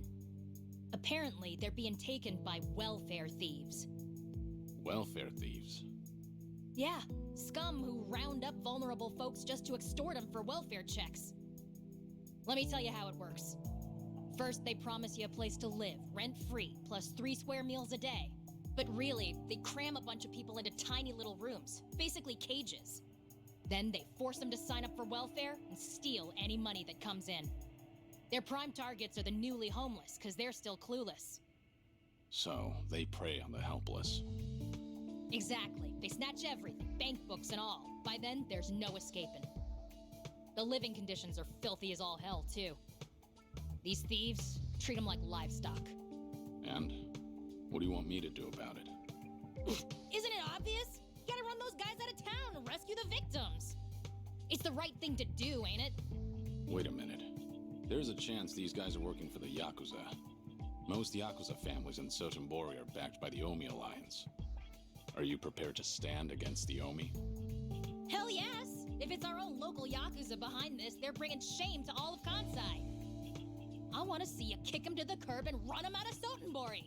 Apparently, they're being taken by welfare thieves.
Welfare thieves?
Yeah, scum who round up vulnerable folks just to extort them for welfare checks. Let me tell you how it works. First, they promise you a place to live, rent-free, plus 3 square meals a day. But really, they cram a bunch of people into tiny little rooms, basically cages. Then they force them to sign up for welfare and steal any money that comes in. Their prime targets are the newly homeless, because they're still clueless.
So, they prey on the helpless.
Exactly. They snatch everything, bank books and all. By then, there's no escaping. The living conditions are filthy as all hell, too. These thieves treat them like livestock.
And? What do you want me to do about it?
Isn't it obvious? You gotta run those guys out of town and rescue the victims. It's the right thing to do, ain't it?
Wait a minute. There's a chance these guys are working for the Yakuza. Most Yakuza families in Sotenbori are backed by the Omi Alliance. Are you prepared to stand against the Omi?
Hell yes! If it's our own local Yakuza behind this, they're bringing shame to all of Kansai. I want to see you kick them to the curb and run them out of Sotenbori.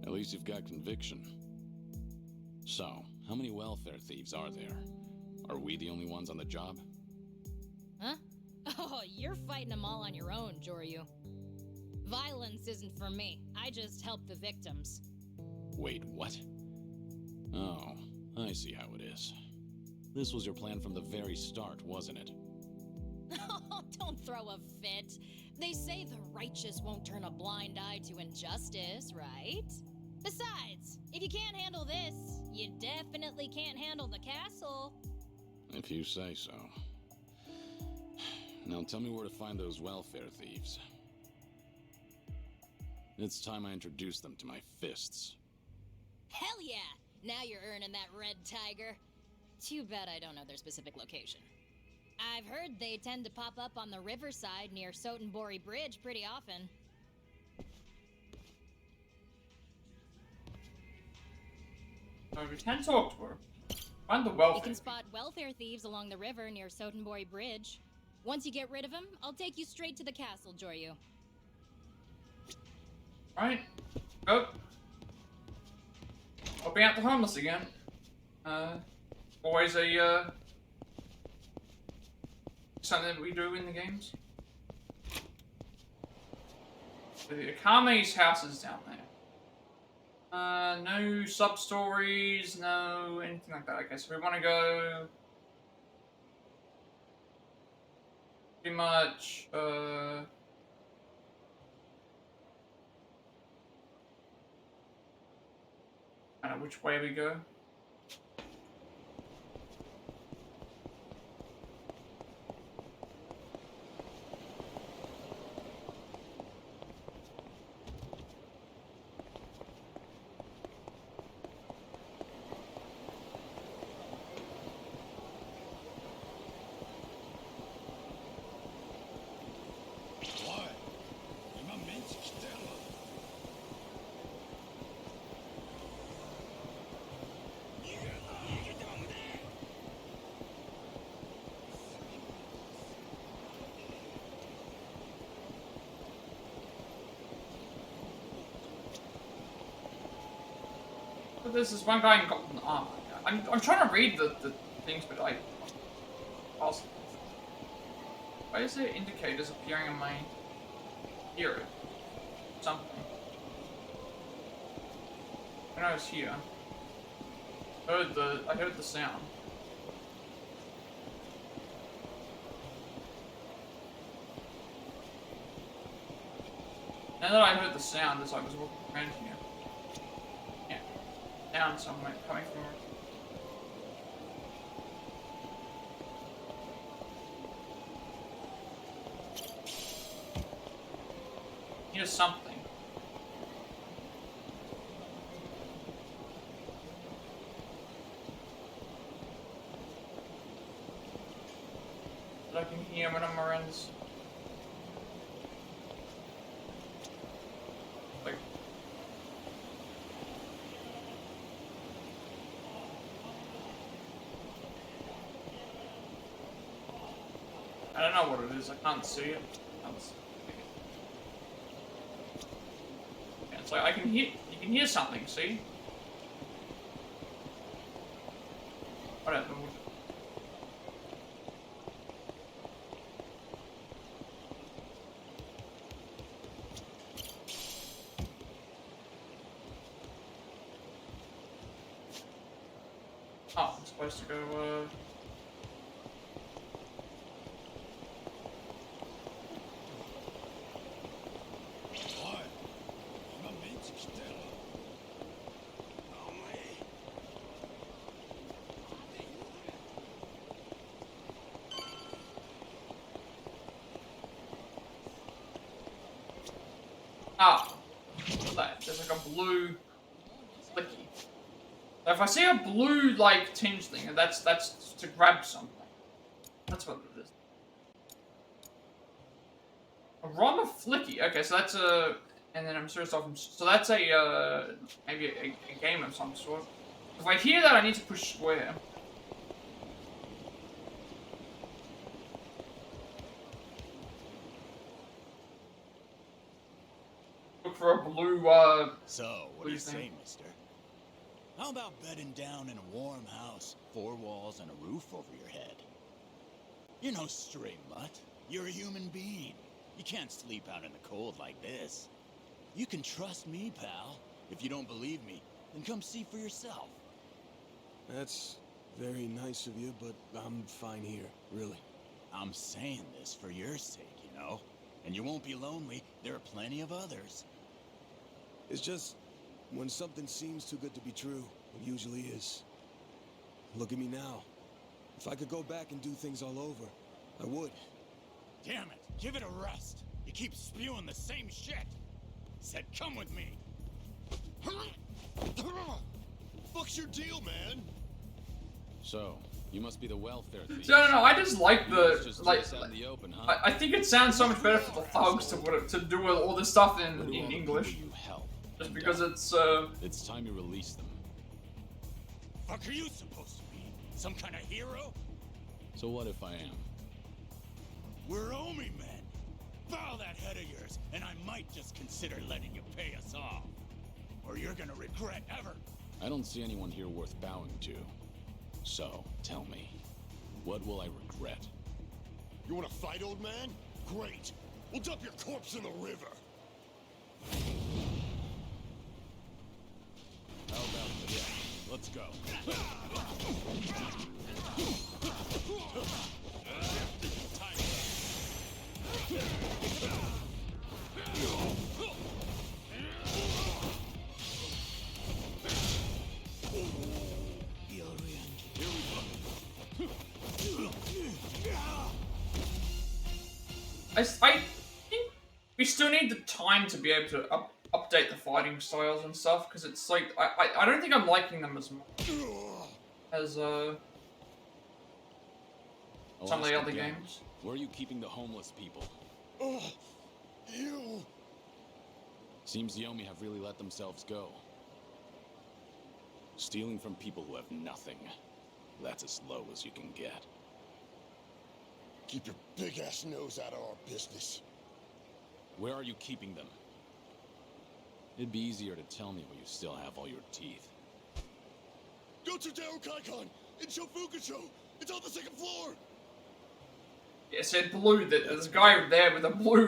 At least you've got conviction. So, how many welfare thieves are there? Are we the only ones on the job?
Huh? Oh, you're fighting them all on your own, Joryu. Violence isn't for me. I just help the victims.
Wait, what? Oh, I see how it is. This was your plan from the very start, wasn't it?
Oh, don't throw a fit. They say the righteous won't turn a blind eye to injustice, right? Besides, if you can't handle this, you definitely can't handle the castle.
If you say so. Now tell me where to find those welfare thieves. It's time I introduce them to my fists.
Hell yeah! Now you're earning that red tiger. Too bad I don't know their specific location. I've heard they tend to pop up on the riverside near Sotenbori Bridge pretty often.
We can talk to her. Find the welfare.
You can spot welfare thieves along the river near Sotenbori Bridge. Once you get rid of them, I'll take you straight to the castle, Joryu.
Right. Go. Helping out the homeless again. Always a, something that we do in the games. The Akame's house is down there. No sub-stories, no anything like that. Okay, so we want to go... Pretty much, I don't know which way we go. This is one guy in golden armor. I'm trying to read the things, but I lost. Why is there indicators appearing on my hero? Something. When I was here, I heard the sound. Now that I heard the sound as I was walking around here. sound somewhere coming from. Here's something. That I can hear when I'm around this. Like. I don't know what it is. I can't see it. It's like I can hear. You can hear something. See? Whatever. Oh, I'm supposed to go. Ah, there's like a blue flicky. So if I see a blue like tinge thing, that's to grab something. That's what it is. A ROM of flicky. Okay, so that's a, and then I'm serious off. So that's a maybe a game of some sort. If I hear that, I need to push square. For a blue,
So, what do you say, mister? How about bedding down in a warm house, 4 walls and a roof over your head? You're no stray mutt. You're a human being. You can't sleep out in the cold like this. You can trust me, pal. If you don't believe me, then come see for yourself.
That's very nice of you, but I'm fine here, really.
I'm saying this for your sake, you know? And you won't be lonely. There are plenty of others.
It's just, when something seems too good to be true, it usually is. Look at me now. If I could go back and do things all over, I would.
Damn it, give it a rest. You keep spewing the same shit. Said come with me.
Fuck's your deal, man?
So, you must be the welfare thief.
No, I just like the
Just out in the open, huh?
I think it sounds so much better for the thugs to do all this stuff in English. Just because
it's time you release them.
Fuck are you supposed to be? Some kind of hero?
So what if I am?
We're Omi men. Bow that head of yours, and I might just consider letting you pay us off. Or you're gonna regret ever.
I don't see anyone here worth bowing to. So, tell me, what will I regret?
You wanna fight, old man? Great. We'll dump your corpse in the river.
How about this? Let's go.
I think we still need the time to be able to update the fighting styles and stuff, because it's like, I don't think I'm liking them as much as some of the other games.
Where are you keeping the homeless people?
Oh, you.
Seems the Yomi have really let themselves go. Stealing from people who have nothing. That's as low as you can get.
Keep your big-ass nose out of our business.
Where are you keeping them? It'd be easier to tell me where you still have all your teeth.
Go to Kaikon in Shofukusho. It's on the 2nd floor.
Yeah, it said blue. That there's a guy there with a blue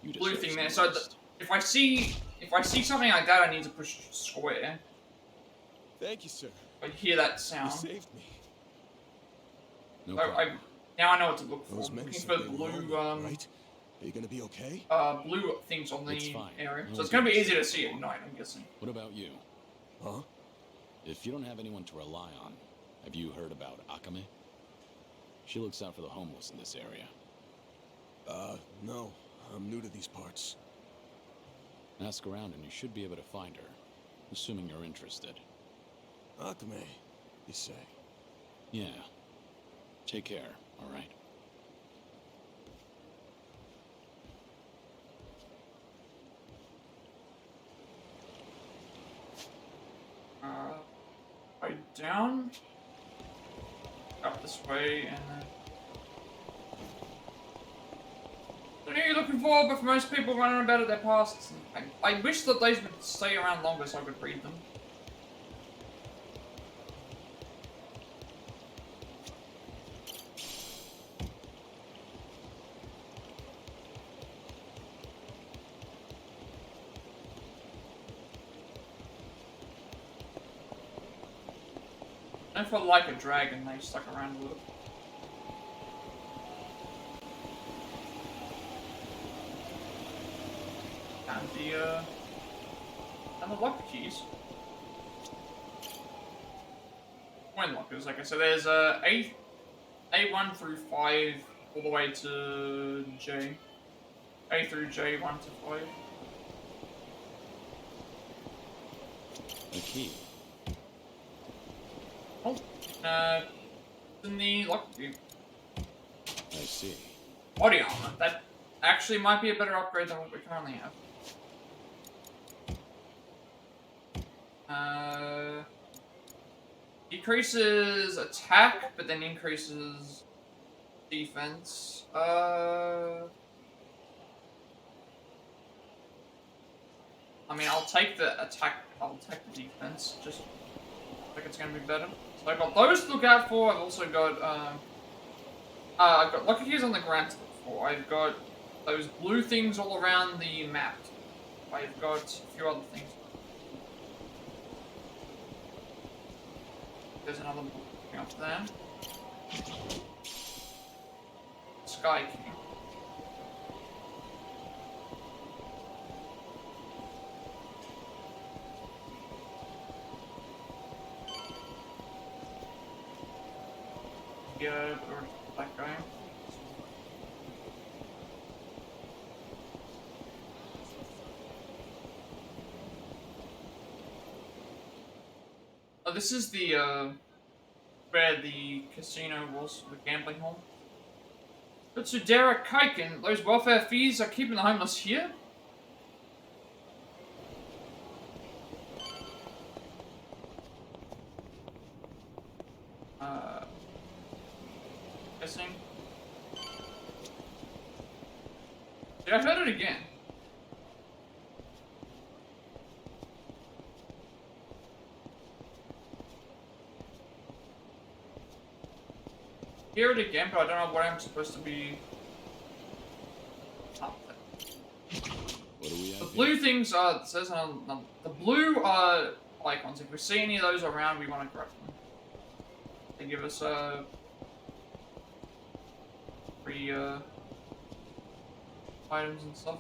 blue thing there. So if I see something like that, I need to push square.
Thank you, sir.
I hear that sound.
You saved me.
No
problem. Now I know what to look for.
Those
I'm
men
looking
said
for
they were
blue
wrong, right? Are you gonna be okay?
Blue things on the area.
No
So it's gonna be easy to see at night, I'm guessing.
What about you?
Huh?
If you don't have anyone to rely on, have you heard about Akame? She looks out for the homeless in this area.
No. I'm new to these parts.
Ask around and you should be able to find her, assuming you're interested.
Akame, you say?
Yeah. Take care, all right?
Right down. Up this way, and I don't know what you're looking for, but for most people running about at their pasts, I wish that those would stay around longer so I could read them. And for like a dragon, they stuck around a little. And the locker keys. Coin lockers, like I said, there's A1 through 5 all the way to J. A through J, 1 to 5.
The key.
Oh, in the locker key.
I see.
Body armor. That actually might be a better upgrade than what we currently have. Decreases attack, but then increases defense. I mean, I'll take the attack, I'll take the defense, just I think it's gonna be better. So I've got those to look out for. I've also got, I've got locker keys on the ground to look for. I've got those blue things all around the map. I've got a few other things. There's another book up there. Sky King. Yeah, or that guy. Oh, this is the, where the casino was, the gambling hall. But Sudera Kaiken, those welfare fees are keeping the homeless here? Guessing. Yeah, I heard it again. Hear it again, but I don't know what I'm supposed to be. What
do we have?
The blue things are. It says on the blue icons. If we see any of those around, we want to grab them. They give us free items and stuff.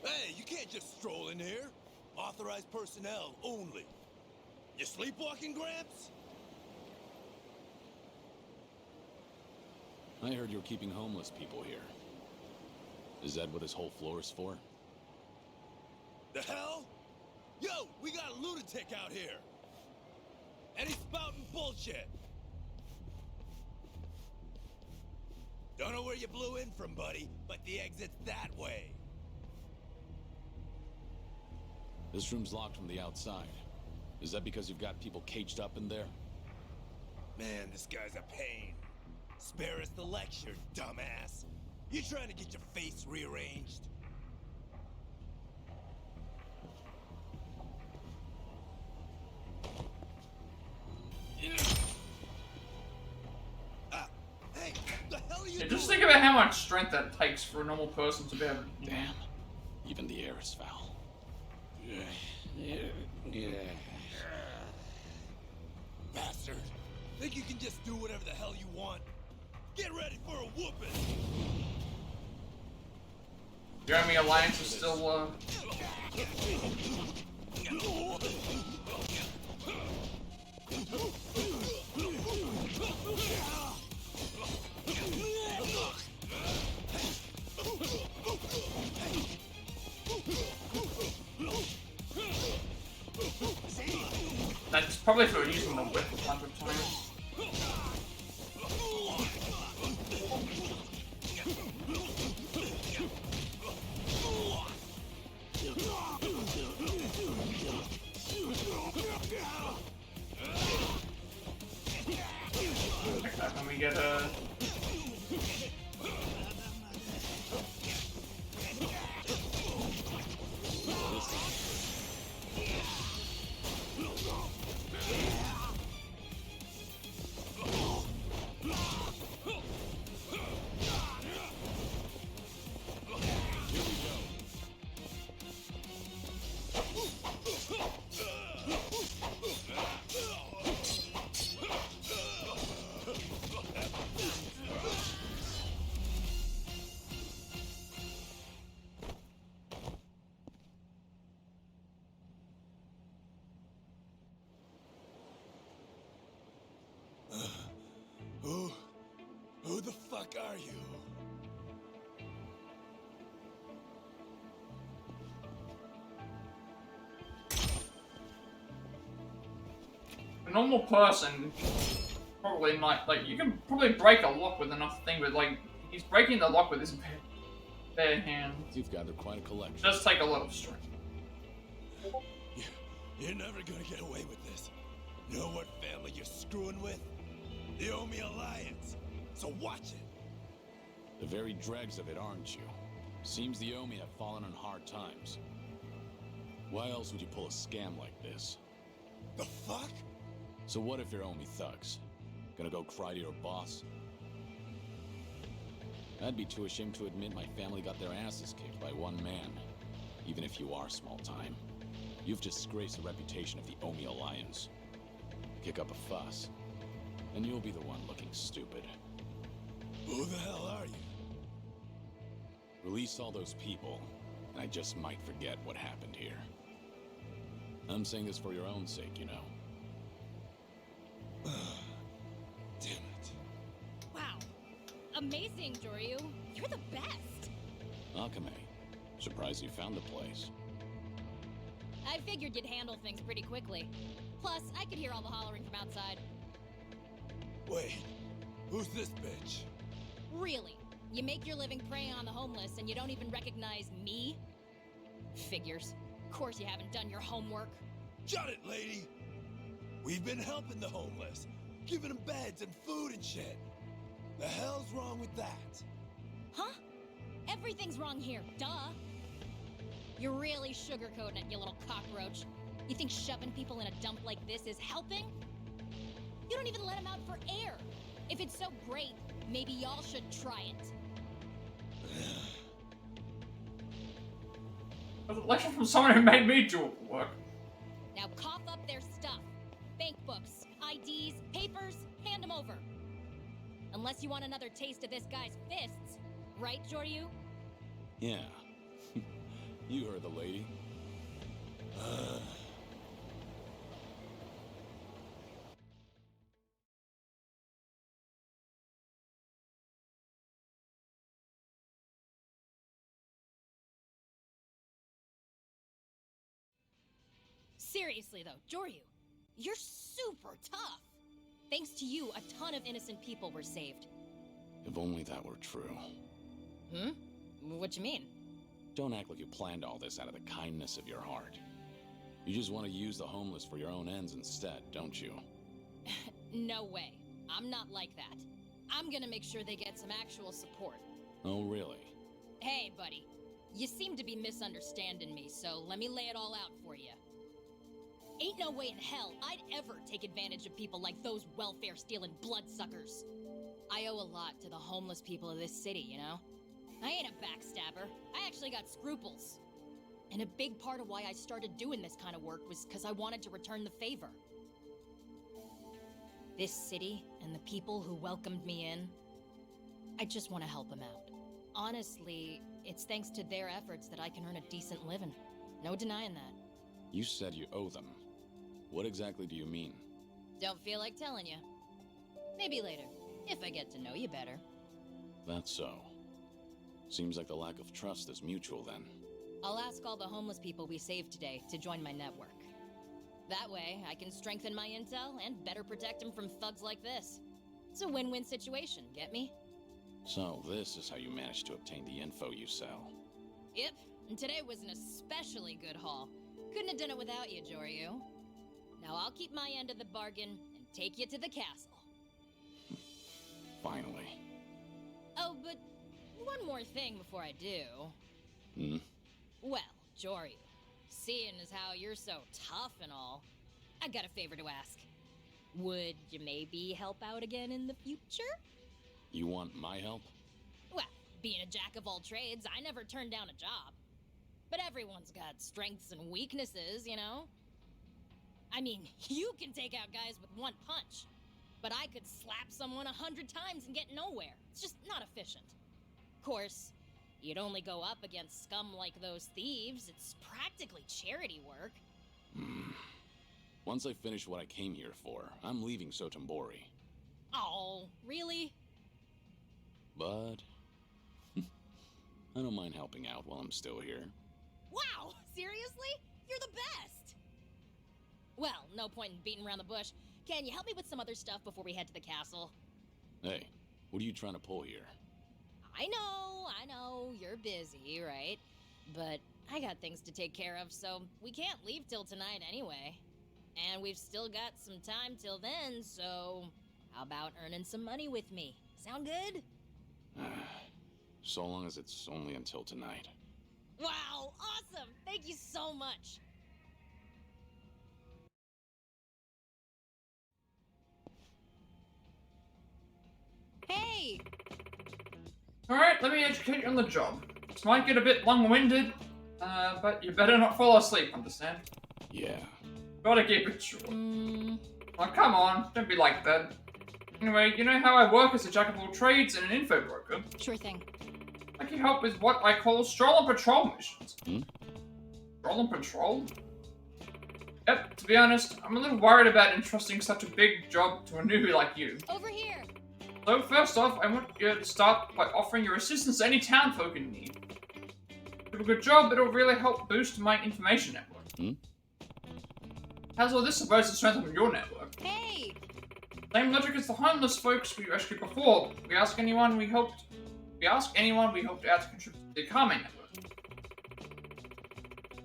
Hey, you can't just stroll in here. Authorized personnel only. You sleepwalking, Gramps?
I heard you're keeping homeless people here. Is that what this whole floor is for?
The hell? Yo, we got a lunatic out here. And he's spouting bullshit. Don't know where you blew in from, buddy, but the exit's that way.
This room's locked from the outside. Is that because you've got people caged up in there?
Man, this guy's a pain. Spare us the lecture, dumbass. You trying to get your face rearranged? Hey, the hell are you doing?
Just think about how much strength that takes for a normal person to be able to...
Damn. Even the air is foul.
Bastard. Think you can just do whatever the hell you want? Get ready for a whooping!
The Omi Alliance is still, That's probably for using the whip a bunch of times. Like that when we get a...
Who the fuck are you?
A normal person probably not, like, you can probably break a lock with enough thing, but like, he's breaking the lock with his bare hands.
You've gathered quite a collection.
Does take a lot of strength.
You're never gonna get away with this. You know what family you're screwing with? The Omi Alliance. So watch it.
The very dregs of it, aren't you? Seems the Omi have fallen on hard times. Why else would you pull a scam like this?
The fuck?
So what if you're Omi thugs? Gonna go cry to your boss? I'd be too ashamed to admit my family got their asses kicked by one man. Even if you are small time. You've disgraced the reputation of the Omi Alliance. Kick up a fuss, and you'll be the one looking stupid.
Who the hell are you?
Release all those people, and I just might forget what happened here. I'm saying this for your own sake, you know.
Damn it.
Wow. Amazing, Joryu. You're the best.
Akame, surprised you found the place.
I figured you'd handle things pretty quickly. Plus, I could hear all the hollering from outside.
Wait, who's this bitch?
Really? You make your living preying on the homeless and you don't even recognize me? Figures. Of course you haven't done your homework.
Shut it, lady! We've been helping the homeless, giving them beds and food and shit. The hell's wrong with that?
Huh? Everything's wrong here, duh. You're really sugarcoating it, you little cockroach. You think shoving people in a dump like this is helping? You don't even let them out for air. If it's so great, maybe y'all should try it.
A lecture from someone who made me do work.
Now cough up their stuff. Bank books, IDs, papers, hand them over. Unless you want another taste of this guy's fists. Right, Joryu?
Yeah. You heard the lady.
Seriously though, Joryu, you're super tough. Thanks to you, a ton of innocent people were saved.
If only that were true.
Hmm? What you mean?
Don't act like you planned all this out of the kindness of your heart. You just want to use the homeless for your own ends instead, don't you?
No way. I'm not like that. I'm gonna make sure they get some actual support.
Oh, really?
Hey, buddy. You seem to be misunderstanding me, so let me lay it all out for you. Ain't no way in hell I'd ever take advantage of people like those welfare-stealing bloodsuckers. I owe a lot to the homeless people of this city, you know? I ain't a backstabber. I actually got scruples. And a big part of why I started doing this kind of work was because I wanted to return the favor. This city and the people who welcomed me in, I just want to help them out. Honestly, it's thanks to their efforts that I can earn a decent living. No denying that.
You said you owe them. What exactly do you mean?
Don't feel like telling you. Maybe later, if I get to know you better.
That's so. Seems like the lack of trust is mutual then.
I'll ask all the homeless people we saved today to join my network. That way, I can strengthen my intel and better protect them from thugs like this. It's a win-win situation, get me?
So this is how you managed to obtain the info you sell.
Yep, and today was an especially good haul. Couldn't have done it without you, Joryu. Now I'll keep my end of the bargain and take you to the castle.
Finally.
Oh, but one more thing before I do.
Hmm?
Well, Joryu, seeing as how you're so tough and all, I got a favor to ask. Would you maybe help out again in the future?
You want my help?
Well, being a jack of all trades, I never turned down a job. But everyone's got strengths and weaknesses, you know? I mean, you can take out guys with one punch. But I could slap someone 100 times and get nowhere. It's just not efficient. Of course, you'd only go up against scum like those thieves. It's practically charity work.
Once I finish what I came here for, I'm leaving Sotombori.
Oh, really?
But I don't mind helping out while I'm still here.
Wow, seriously? You're the best! Well, no point in beating around the bush. Can you help me with some other stuff before we head to the castle?
Hey, what are you trying to pull here?
I know, you're busy, right? But I got things to take care of, so we can't leave till tonight anyway. And we've still got some time till then, so how about earning some money with me? Sound good?
So long as it's only until tonight.
Wow, awesome! Thank you so much! Hey!
Alright, let me educate you on the job. This might get a bit long-winded, but you better not fall asleep, understand?
Yeah.
Gotta keep it short. Oh, come on, don't be like that. Anyway, you know how I work as a jack of all trades and an info broker?
Sure thing.
I can help with what I call Stroll and Patrol missions. Stroll and Patrol? Yep, to be honest, I'm a little worried about entrusting such a big job to a newbie like you.
Over here!
So first off, I want you to start by offering your assistance to any townfolk in need. If you do a good job, it'll really help boost my information network. How's all this supposed to strengthen your network?
Hey!
Same logic as the homeless folks we rescued before. We ask anyone we helped out to contribute to the Akame network.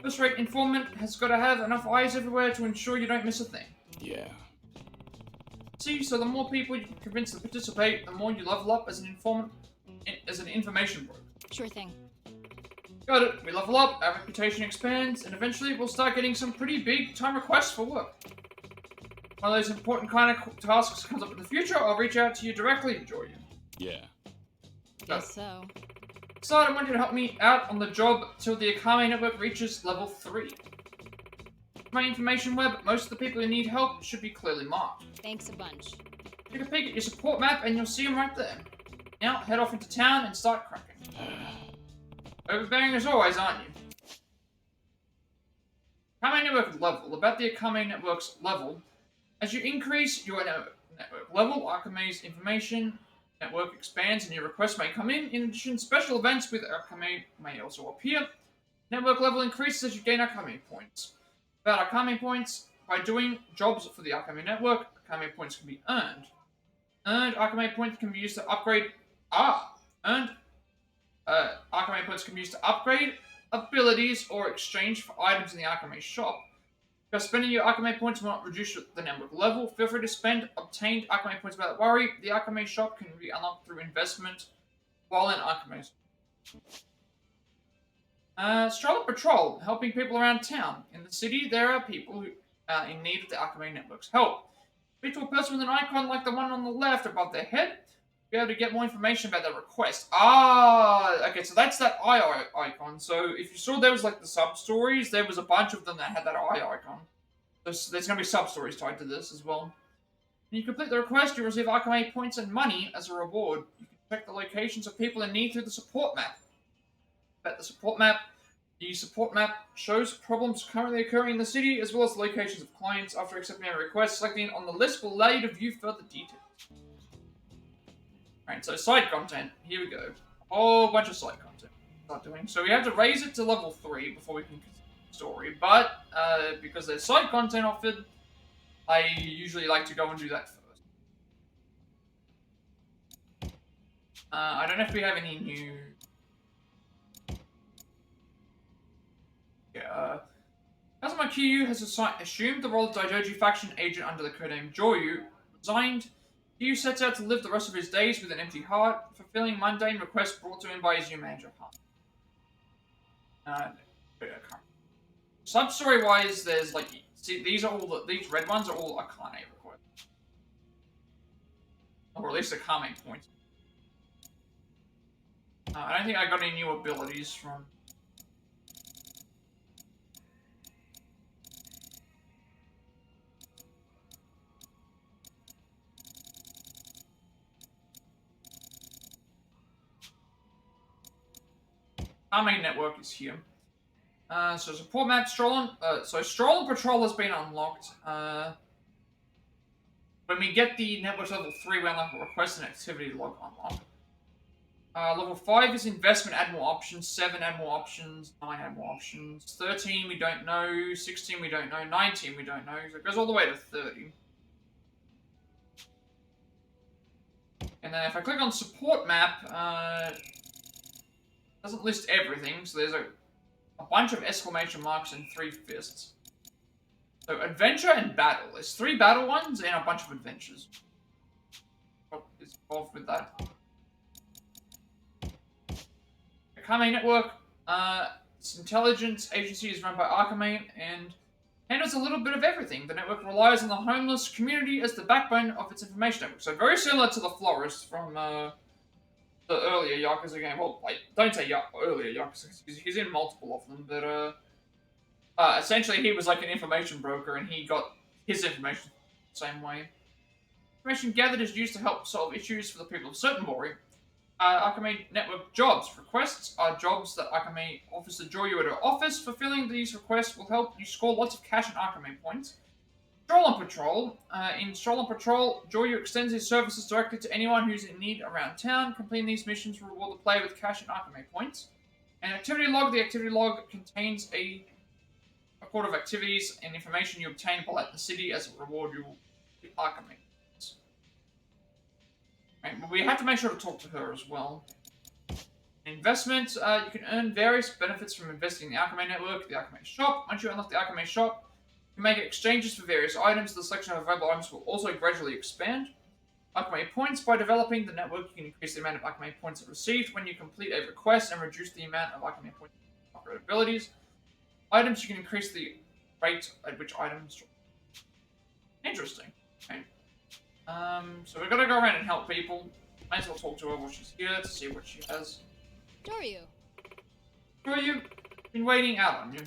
First-rate informant has got to have enough eyes everywhere to ensure you don't miss a thing.
Yeah.
See, so the more people you can convince to participate, the more you level up as an informant, as an information broker.
Sure thing.
Got it. We level up, our reputation expands, and eventually we'll start getting some pretty big time requests for work. One of those important kind of tasks comes up in the future, I'll reach out to you directly, Joryu.
Yeah.
Guess so.
So I want you to help me out on the job till the Akame network reaches level 3. My information web, most of the people who need help should be clearly marked.
Thanks a bunch.
Take a peek at your support map and you'll see them right there. Now head off into town and start cracking. Overbearing as always, aren't you? Akame network level. About the Akame network's level, as you increase your network level, Akame's information network expands and new requests may come in. In addition, special events with Akame may also appear. Network level increases as you gain Akame points. About Akame points, by doing jobs for the Akame network, Akame points can be earned. Earned Akame points can be used to upgrade. Akame points can be used to upgrade abilities or exchange for items in the Akame shop. If spending your Akame points will not reduce the network level, feel free to spend obtained Akame points without worry. The Akame shop can be unlocked through investment while in Akame's. Stroll and Patrol, helping people around town. In the city, there are people who are in need of the Akame network's help. Speak to a person with an icon like the one on the left above their head. Be able to get more information about their request. Okay, so that's that eye icon. So if you saw there was like the sub-stories, there was a bunch of them that had that eye icon. There's going to be sub-stories tied to this as well. When you complete the request, you receive Akame points and money as a reward. You can check the locations of people in need through the support map. at the support map. The support map shows problems currently occurring in the city, as well as the locations of clients. After accepting a request, selecting it on the list will allow you to view further details. Alright, so side content. Here we go. A whole bunch of side content. Start doing. So we have to raise it to level 3 before we can continue the story. But, because there's side content offered, I usually like to go and do that first. I don't know if we have any new... Yeah, Kazuma Kiryu has assumed the role of Daidoji faction agent under the codename Joyu. Resigned, Kiryu sets out to live the rest of his days with an empty heart, fulfilling mundane requests brought to him by his new manager, Sub-story wise, there's like, see, these red ones are all Akame requests. Or at least Akame points. I don't think I got any new abilities from... Our main network is here. So support map, Stroll and Patrol has been unlocked. When we get the network level 3, we unlock a request and activity log unlock. Level 5 is investment, add more options. 7, add more options. 9, add more options. 13, we don't know. 16, we don't know. 19, we don't know. So it goes all the way to 30. And then if I click on support map, it doesn't list everything. So there's a bunch of exclamation marks and 3 fists. So adventure and battle. There's 3 battle ones and a bunch of adventures. What is involved with that? Akame Network, its intelligence agency is run by Akame and handles a little bit of everything. The network relies on the homeless community as the backbone of its information network. So very similar to the Florist from the earlier Yakuza game. Well, don't say earlier Yakuza, because he's in multiple of them, but essentially he was like an information broker and he got his information the same way. Information gathered is used to help solve issues for the people of Certain-Bori. Akame Network jobs. Requests are jobs that Akame offers to Joyu at her office. Fulfilling these requests will help you score lots of cash and Akame points. Stroll and Patrol. In Stroll and Patrol, Joyu extends his services directly to anyone who's in need around town. Completing these missions will reward the player with cash and Akame points. An activity log. The activity log contains a record of activities and information you obtain while at the city. As a reward, you will get Akame. Right, but we have to make sure to talk to her as well. Investment, you can earn various benefits from investing in the Akame Network, the Akame Shop. Once you unlock the Akame Shop, you can make exchanges for various items. The selection of available items will also gradually expand. Akame Points, by developing the network, you can increase the amount of Akame Points received when you complete a request and reduce the amount of Akame Points to upgrade abilities. Items, you can increase the rate at which items... Interesting. Okay. So we're gonna go around and help people. Might as well talk to her while she's here to see what she has.
Doryu.
Doryu, been waiting out on you.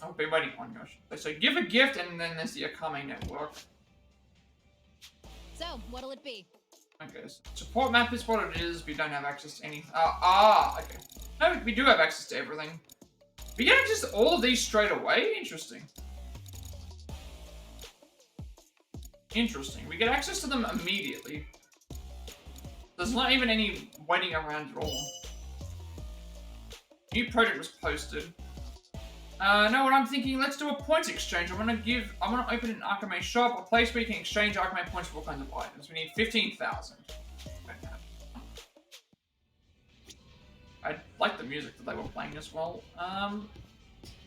I've been waiting on you, I should say. So give a gift, and then there's the Akame Network.
So, what'll it be?
Okay, so support map is what it is. We don't have access to any... okay. No, we do have access to everything. We get access to all of these straight away? Interesting. Interesting. We get access to them immediately. There's not even any waiting around at all. New project was posted. Know what I'm thinking? Let's do a points exchange. I'm gonna open an Akame shop, a place where you can exchange Akame points for all kinds of items. We need 15,000. I like the music that they were playing as well.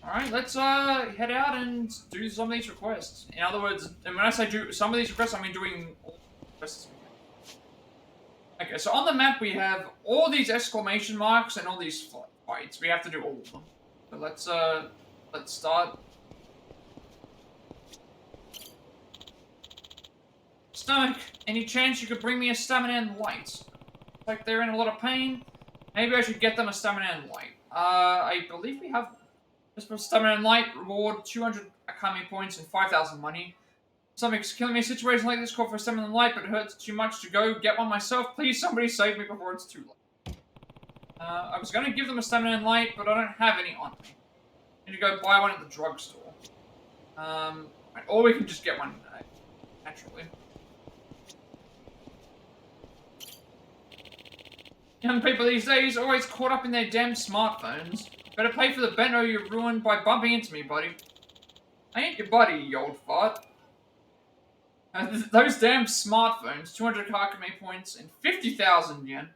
Alright, let's head out and do some of these requests. In other words, and when I say do some of these requests, I mean doing all the requests. Okay, so on the map we have all these exclamation marks and all these fights. We have to do all of them. So let's start. Stomach, any chance you could bring me a stamina and light? Looks like they're in a lot of pain. Maybe I should get them a stamina and light. I believe we have... Just for stamina and light, reward 200 Akame points and 5,000 money. Something's killing me. A situation like this call for stamina and light, but it hurts too much to go get one myself. Please, somebody save me before it's too late. I was going to give them a stamina and light, but I don't have any on me. I need to go buy one at the drugstore. Or we can just get one naturally. Young people these days are always caught up in their damn smartphones. Better pay for the bento you ruined by bumping into me, buddy. I ain't your buddy, you old fart. Those damn smartphones, 200 Akame points and 50,000 yen.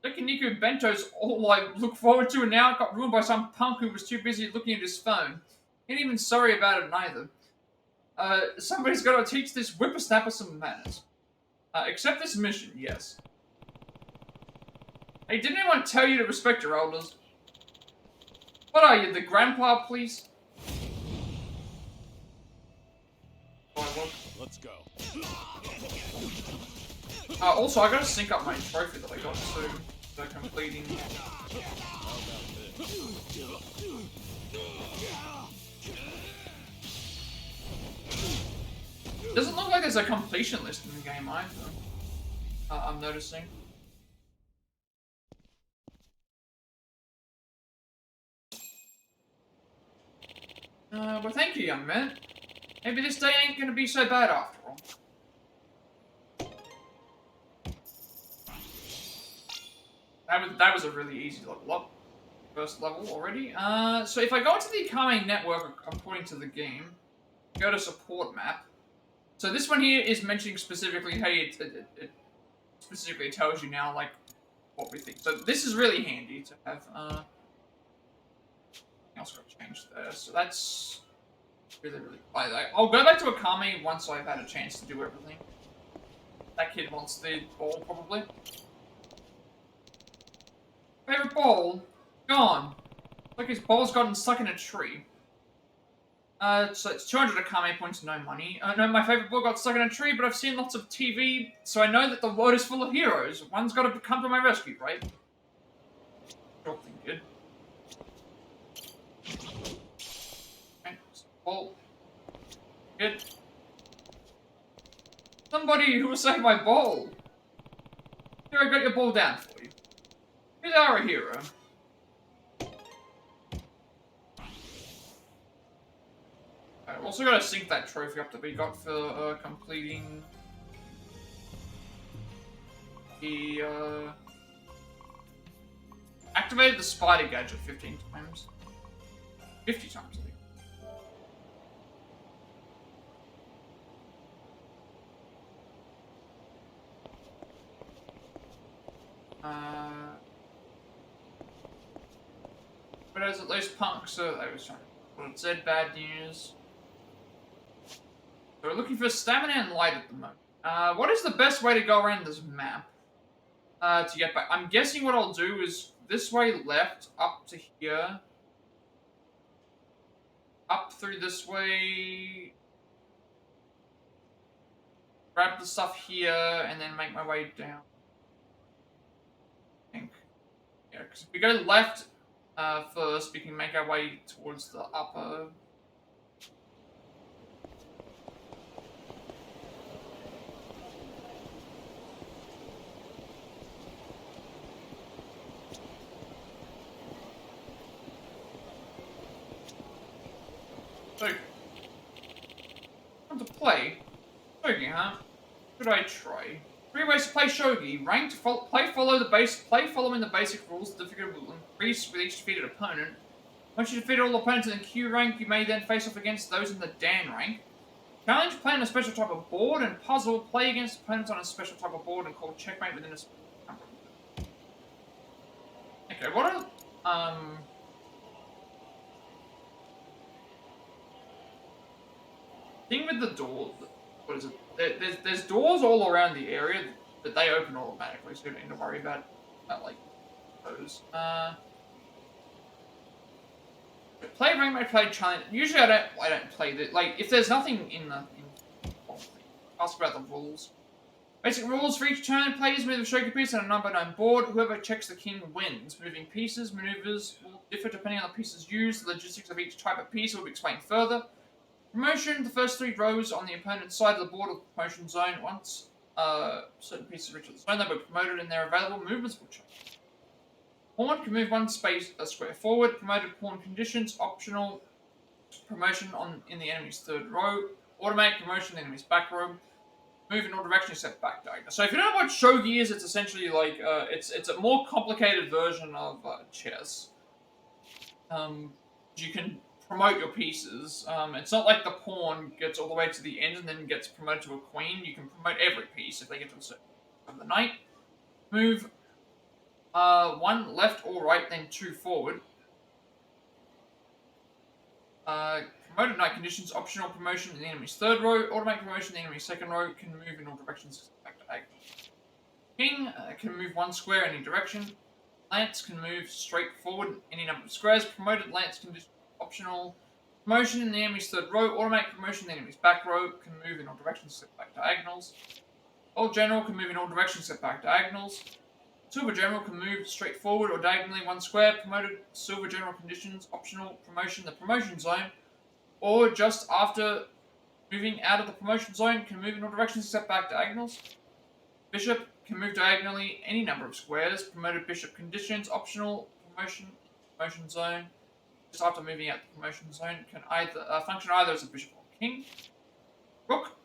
Yakiniku Bento's all I look forward to, and now it got ruined by some punk who was too busy looking at his phone. He ain't even sorry about it neither. Somebody's got to teach this whippersnapper some manners. Accept this mission, yes. Hey, didn't anyone tell you to respect your elders? What are you, the grandpa, please?
Let's go.
Also, I gotta sync up my trophy that I got to the completing. Doesn't look like there's a completion list in the game either. I'm noticing. Well, thank you, young man. Maybe this day ain't gonna be so bad after all. That was a really easy level up. First level already. So if I go into the Akame network according to the game, go to support map. So this one here is mentioning specifically, hey, it specifically tells you now, like, what we think. So this is really handy to have, else got changed there. So that's really, I'll go back to Akame once I've had a chance to do everything. That kid wants the ball, probably. Favorite ball? Gone. Like his ball's gotten stuck in a tree. So it's 200 Akame points, no money. No, my favorite ball got stuck in a tree, but I've seen lots of TV, so I know that the world is full of heroes. One's gotta come to my rescue, right? Sure thing, good. Okay, ball. Good. Somebody who will save my ball. Here, I got your ball down for you. You are a hero. I've also got to sync that trophy up that we got for completing the activated the spider gadget 15 times. 50 times, I think. But as at least punks, so they was trying to what it said, bad news. So we're looking for stamina and light at the moment. What is the best way to go around this map? To get back. I'm guessing what I'll do is this way left, up to here. Up through this way. Grab the stuff here, and then make my way down. I think. Yeah, because if we go left first, we can make our way towards the upper. So, time to play. Shogi, huh? Should I try? 3 ways to play Shogi. Ranked, play following the basic rules. The difficulty will increase with each defeated opponent. Once you defeat all opponents in the Q rank, you may then face off against those in the Dan rank. Challenge, play on a special type of board, and puzzle, play against opponents on a special type of board and call checkmate within a special number. Okay, what are thing with the door, what is it? There's doors all around the area, but they open automatically, so you don't need to worry about like those. Play rank mode, play challenge. Usually I don't play that. Like if there's nothing in the ask about the rules. Basic rules for each turn: players move a shogi piece on a number 9 board. Whoever checks the king wins. Moving pieces, maneuvers will differ depending on the pieces used. The logistics of each type of piece will be explained further. Promotion: the first 3 rows on the opponent's side of the board of the promotion zone. Once certain pieces of ritual zone that were promoted and their available movements will change. Pawn can move one square forward. Promoted pawn conditions optional. Promotion in the enemy's third row. Automatic promotion in the enemy's back row. Move in all directions except back diagonal. So if you don't know what shogi is, it's essentially like it's a more complicated version of chess. You can promote your pieces. It's not like the pawn gets all the way to the end and then gets promoted to a queen. You can promote every piece if they get to a certain of the knight. Move one left or right, then two forward. Promoted knight conditions, optional promotion in the enemy's third row, automatic promotion in the enemy's second row, can move in all directions back to diagonal. King can move one square in any direction. Lance can move straight forward any number of squares. Promoted lance condition, optional promotion in the enemy's third row, automatic promotion in the enemy's back row, can move in all directions except back diagonals. Old general can move in all directions except back diagonals. Silver General can move straight forward or diagonally one square. Promoted Silver General conditions, optional promotion in the promotion zone, or just after moving out of the promotion zone, can move in all directions except back diagonals. Bishop can move diagonally any number of squares. Promoted Bishop conditions, optional promotion zone, just after moving out the promotion zone, can either function either as a bishop or king. Rook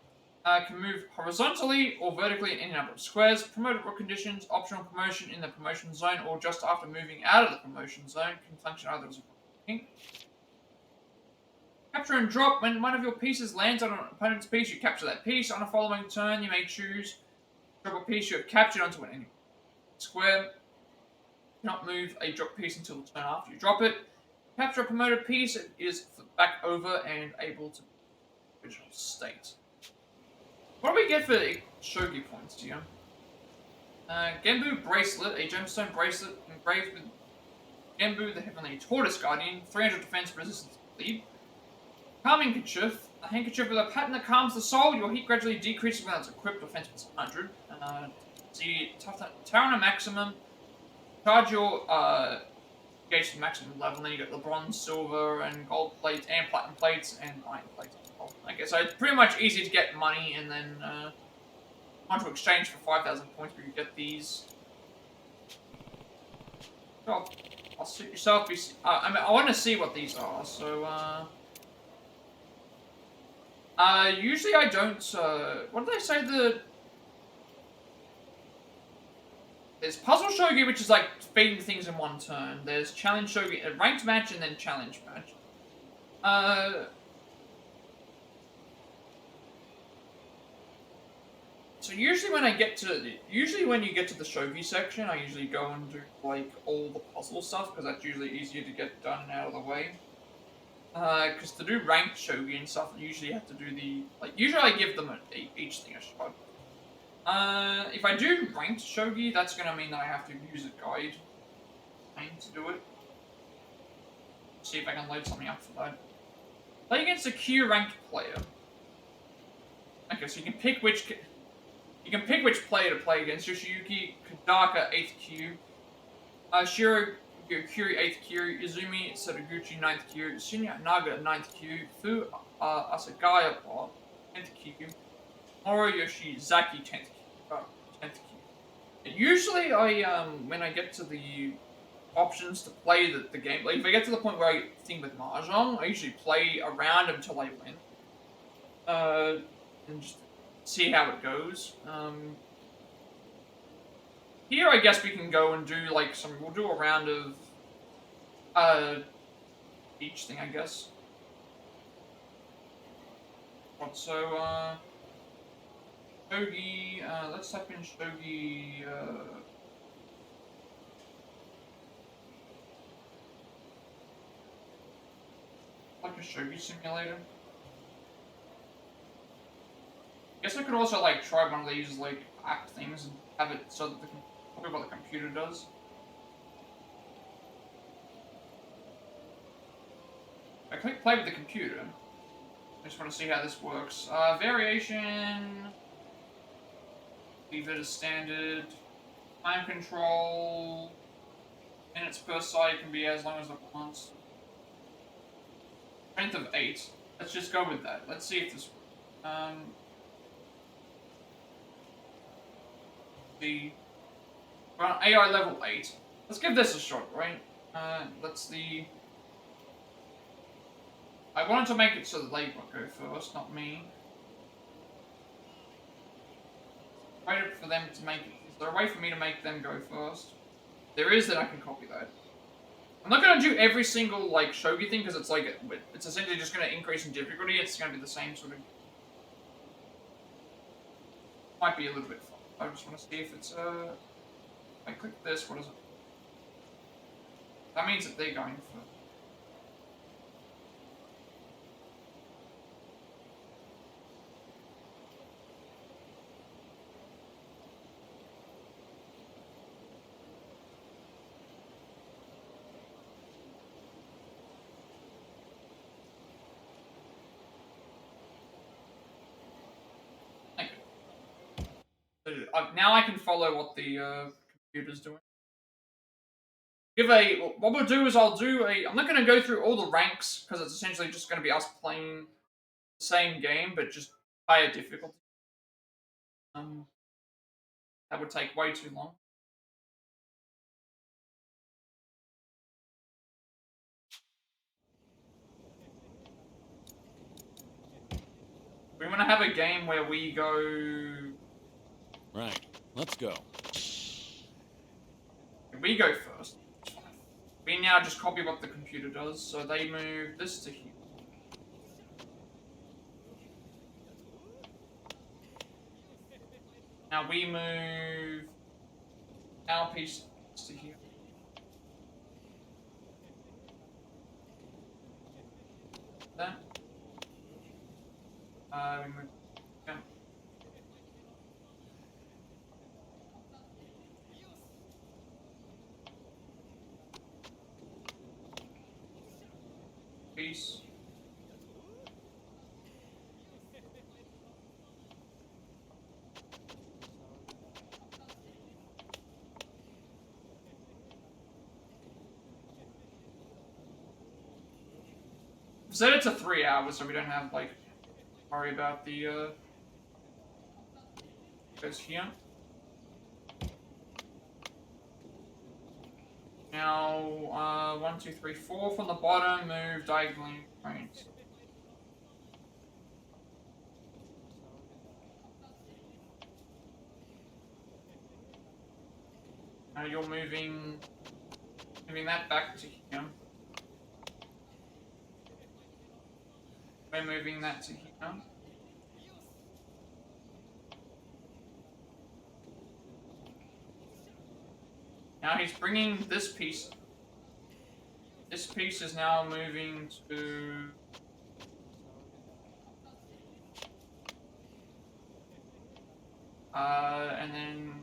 can move horizontally or vertically in any number of squares. Promoted rook conditions, optional promotion in the promotion zone, or just after moving out of the promotion zone, can function either as a rook or king. Capture and drop. When one of your pieces lands on an opponent's piece, you capture that piece. On a following turn, you may choose to drop a piece you have captured onto an enemy square. You cannot move a drop piece until the turn after you drop it. Capture a promoted piece, it is back over and able to original state. What do we get for shogi points here? Genbu Bracelet, a gemstone bracelet engraved with Genbu, the Heavenly Tortoise Guardian, 300 defense, resistance, bleed. Calming Handkerchief, a handkerchief with a pattern that calms the soul. Your heat gradually decreases when it's equipped, defense plus 100. See, Tarana Maximum, charge your gauge to maximum level, and then you get the bronze, silver, and gold plates, and platinum plates, and iron plates. Okay, so it's pretty much easy to get money, and then want to exchange for 5,000 points, but you get these. Well, I'll suit yourself. I mean, I want to see what these are. So, usually I don't. What did they say? There's puzzle shogi, which is like feeding things in one turn. There's challenge shogi, a ranked match, and then challenge match. So usually when you get to the shogi section, I usually go and do like all the puzzle stuff because that's usually easier to get done and out of the way. Because to do ranked shogi and stuff, you usually have to do usually I give them each thing a shot. If I do ranked shogi, that's gonna mean that I have to use a guide to do it. See if I can load something up for that. Play against a Q ranked player. Okay, so you can pick which player to play against. Yoshiyuki Kodaka 8th Q, Shiro Kyuri 8th Q, Izumi Sadaguchi 9th Q, Shinya Naga 9th Q, Fu Asagaya 10th Q, Moro Yoshizaki 10th Q. And usually when I get to the options to play the game, like if I get to the point where I think with Mahjong, I usually play around until I win. And just see how it goes. Here I guess we can go and do like we'll do a round of each thing, I guess. So shogi, let's type in shogi like a shogi simulator. I guess I could also like try one of these like app things and have it so that copy what the computer does. I click play with the computer. I just want to see how this works. Variation. Leave it as standard. Time control. Minutes per side can be as long as it wants. Strength of 8. Let's just go with that. Let's see if this works. The we're on AI level 8. Let's give this a shot, right? That's the. I wanted to make it so that they go first, not me. Wait for them to make it. Is there a way for me to make them go first? There is, then I can copy that. I'm not gonna do every single like shogi thing because it's like it's essentially just gonna increase in difficulty. It's gonna be the same sort of. Might be a little bit fun. I just want to see if it's If I click this, what is it? That means that they're going for. Now I can follow what the computer's doing. What we'll do is I'm not going to go through all the ranks because it's essentially just going to be us playing the same game but just higher difficulty. That would take way too long. We want to have a game where we go.
Right, let's go.
We go first. We now just copy what the computer does, so they move this to here. Now we move our piece to here. That. We move. Yeah. Piece. Set it to 3 hours so we don't have like worry about the goes here. Now 1, 2, 3, 4 from the bottom, move diagonally right. Now you're moving that back to here. We're moving that to here. Now he's bringing this piece. This piece is now moving to. And then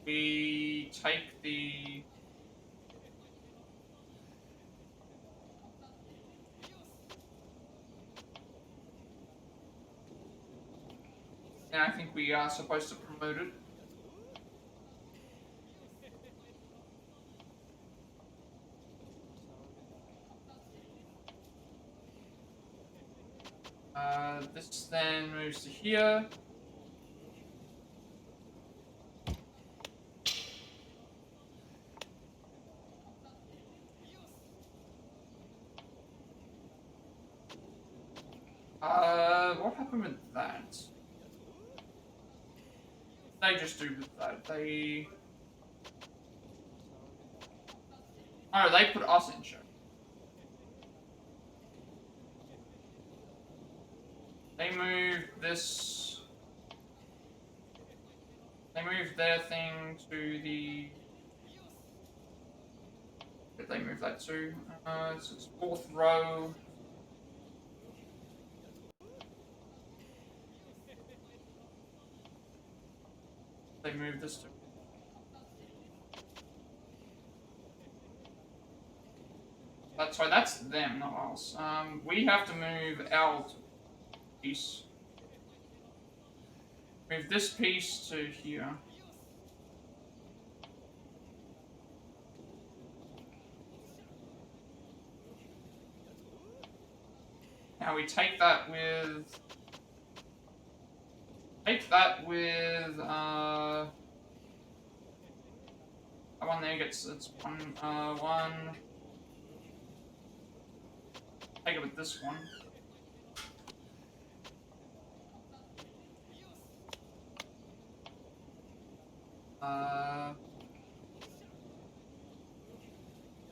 we take the. And I think we are supposed to promote it. This then moves to here. What happened with that? They just do with that. They. Oh, they put us in check. They move this. They move their thing to the. Did they move that too? So it's 4th row. They move this to. That's right. That's them, not us. We have to move our piece. Move this piece to here. Now we take that with. Take that with that one there gets it's one. Take it with this one.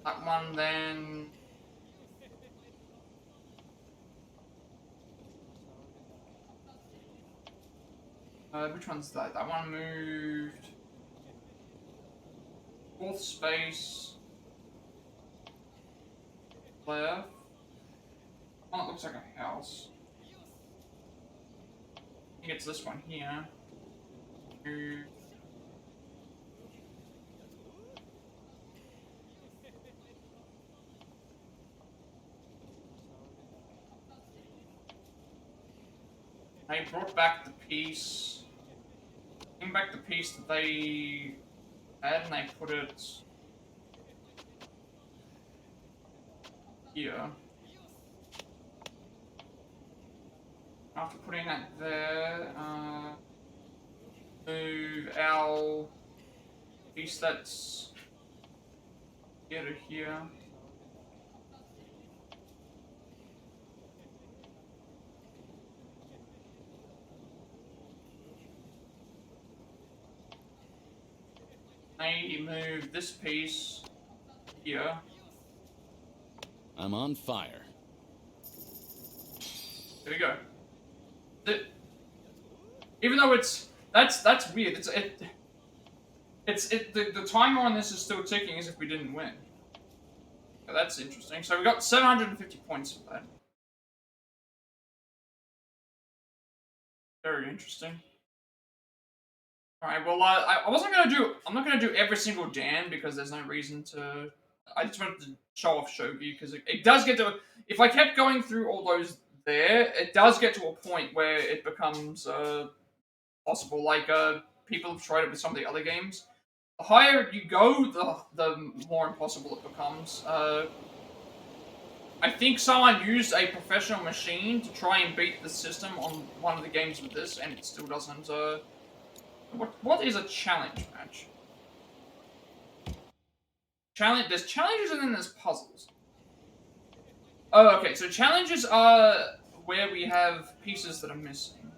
That one then. Which one's that? That one moved. Fourth space. Left. Oh, it looks like a house. I think it's this one here. Move. They brought back the piece. Bring back the piece that they had and they put it here. After putting that there, move our piece that's here to here. I move this piece here.
I'm on fire.
There we go. Even though that's weird. The timer on this is still ticking as if we didn't win. So that's interesting. So we got 750 points for that. Very interesting. Alright, well, I'm not gonna do every single dam because there's no reason to. I just wanted to show off Shogi because it does get to. If I kept going through all those there, it does get to a point where it becomes possible. Like people have tried it with some of the other games. The higher you go, the more impossible it becomes. I think someone used a professional machine to try and beat the system on one of the games with this, and it still doesn't. What is a challenge match? There's challenges and then there's puzzles. Oh, okay, so challenges are where we have pieces that are missing.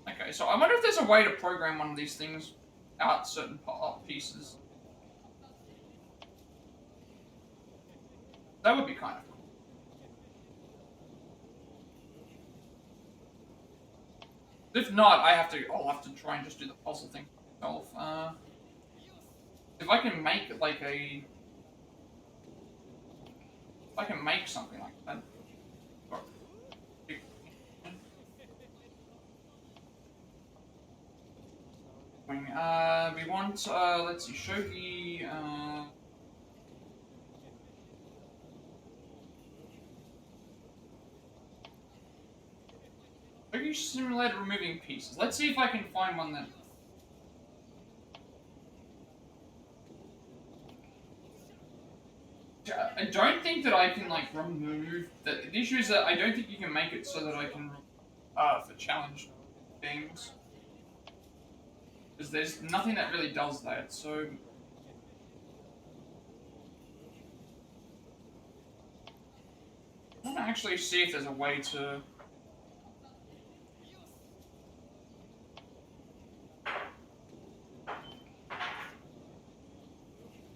Okay, so I wonder if there's a way to program one of these things out certain pieces. That would be kind of cool. If not, I'll have to try and just do the puzzle thing myself. If I can make like if I can make something like that. We want, let's see, Shogi, Shogi Simulator removing pieces. Let's see if I can find one that... I don't think that I can, like, remove... The issue is that I don't think you can make it so that I can, for challenge things. Because there's nothing that really does that, so... I want to actually see if there's a way to...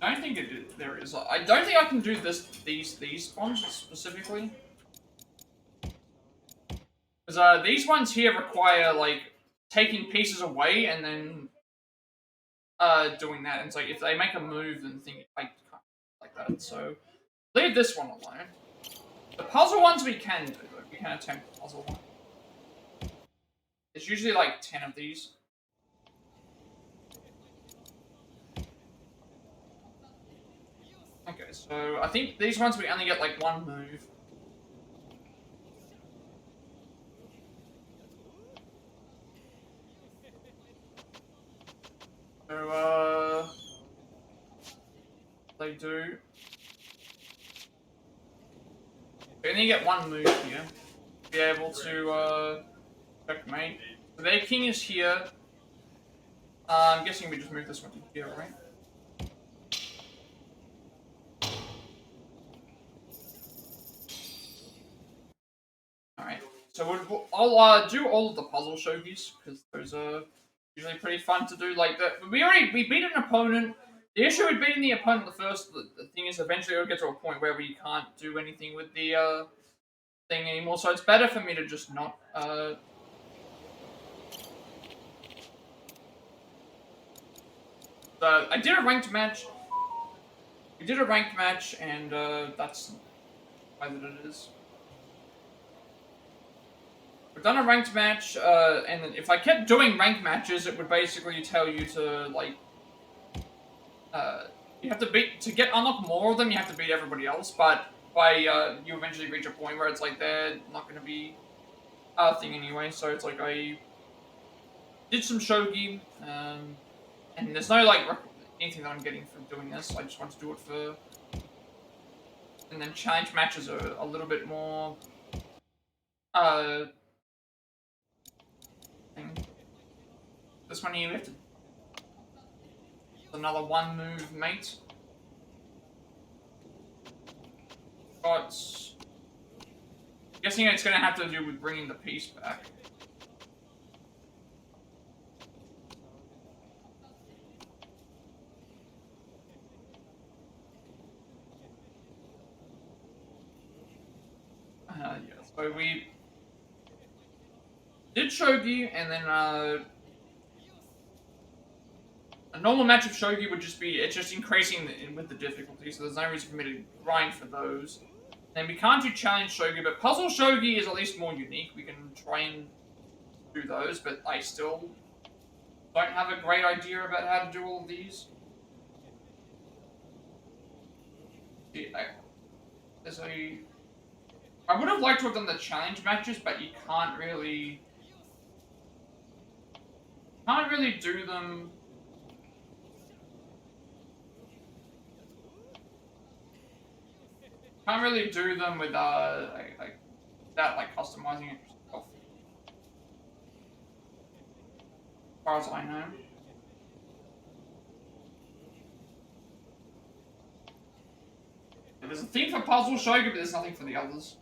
I don't think there is. I don't think I can do these ones specifically. Because these ones here require, like, taking pieces away and then doing that. And it's like, if they make a move, then things like that. So, leave this one alone. The puzzle ones we can do. We can attempt the puzzle one. There's usually like 10 of these. Okay, so I think these ones we only get like one move. So, they do. We only get one move here. Be able to checkmate. So their king is here. I'm guessing we just move this one to here, right? Alright, so I'll do all of the puzzle shogis, because those are usually pretty fun to do. Like, we beat an opponent. The issue with beating the opponent the thing is eventually it'll get to a point where we can't do anything with the thing anymore, so it's better for me to just not, So, I did a ranked match. We did a ranked match, and, that's why that it is. We've done a ranked match, and if I kept doing ranked matches, it would basically tell you to, like, you have to unlock more of them, you have to beat everybody else, but by, you eventually reach a point where it's like, they're not gonna be a thing anyway, so it's like, I did some shogi, and there's no, like, anything that I'm getting from doing this, I just want to do it for... And then challenge matches are a little bit more, This one here, we have to... Another one move, mate. But... I'm guessing it's gonna have to do with bringing the piece back. Yeah, so we... did shogi, and then, a normal match of shogi would just be, it's just increasing with the difficulty, so there's no reason for me to grind for those. And we can't do challenge shogi, but puzzle shogi is at least more unique. We can try and do those, but I still don't have a great idea about how to do all of these. I would have liked to have done the challenge matches, but you can't really do them. Can't really do them with without like customizing it yourself. As far as I know. There's a thing for puzzle shogi, but there's nothing for the others.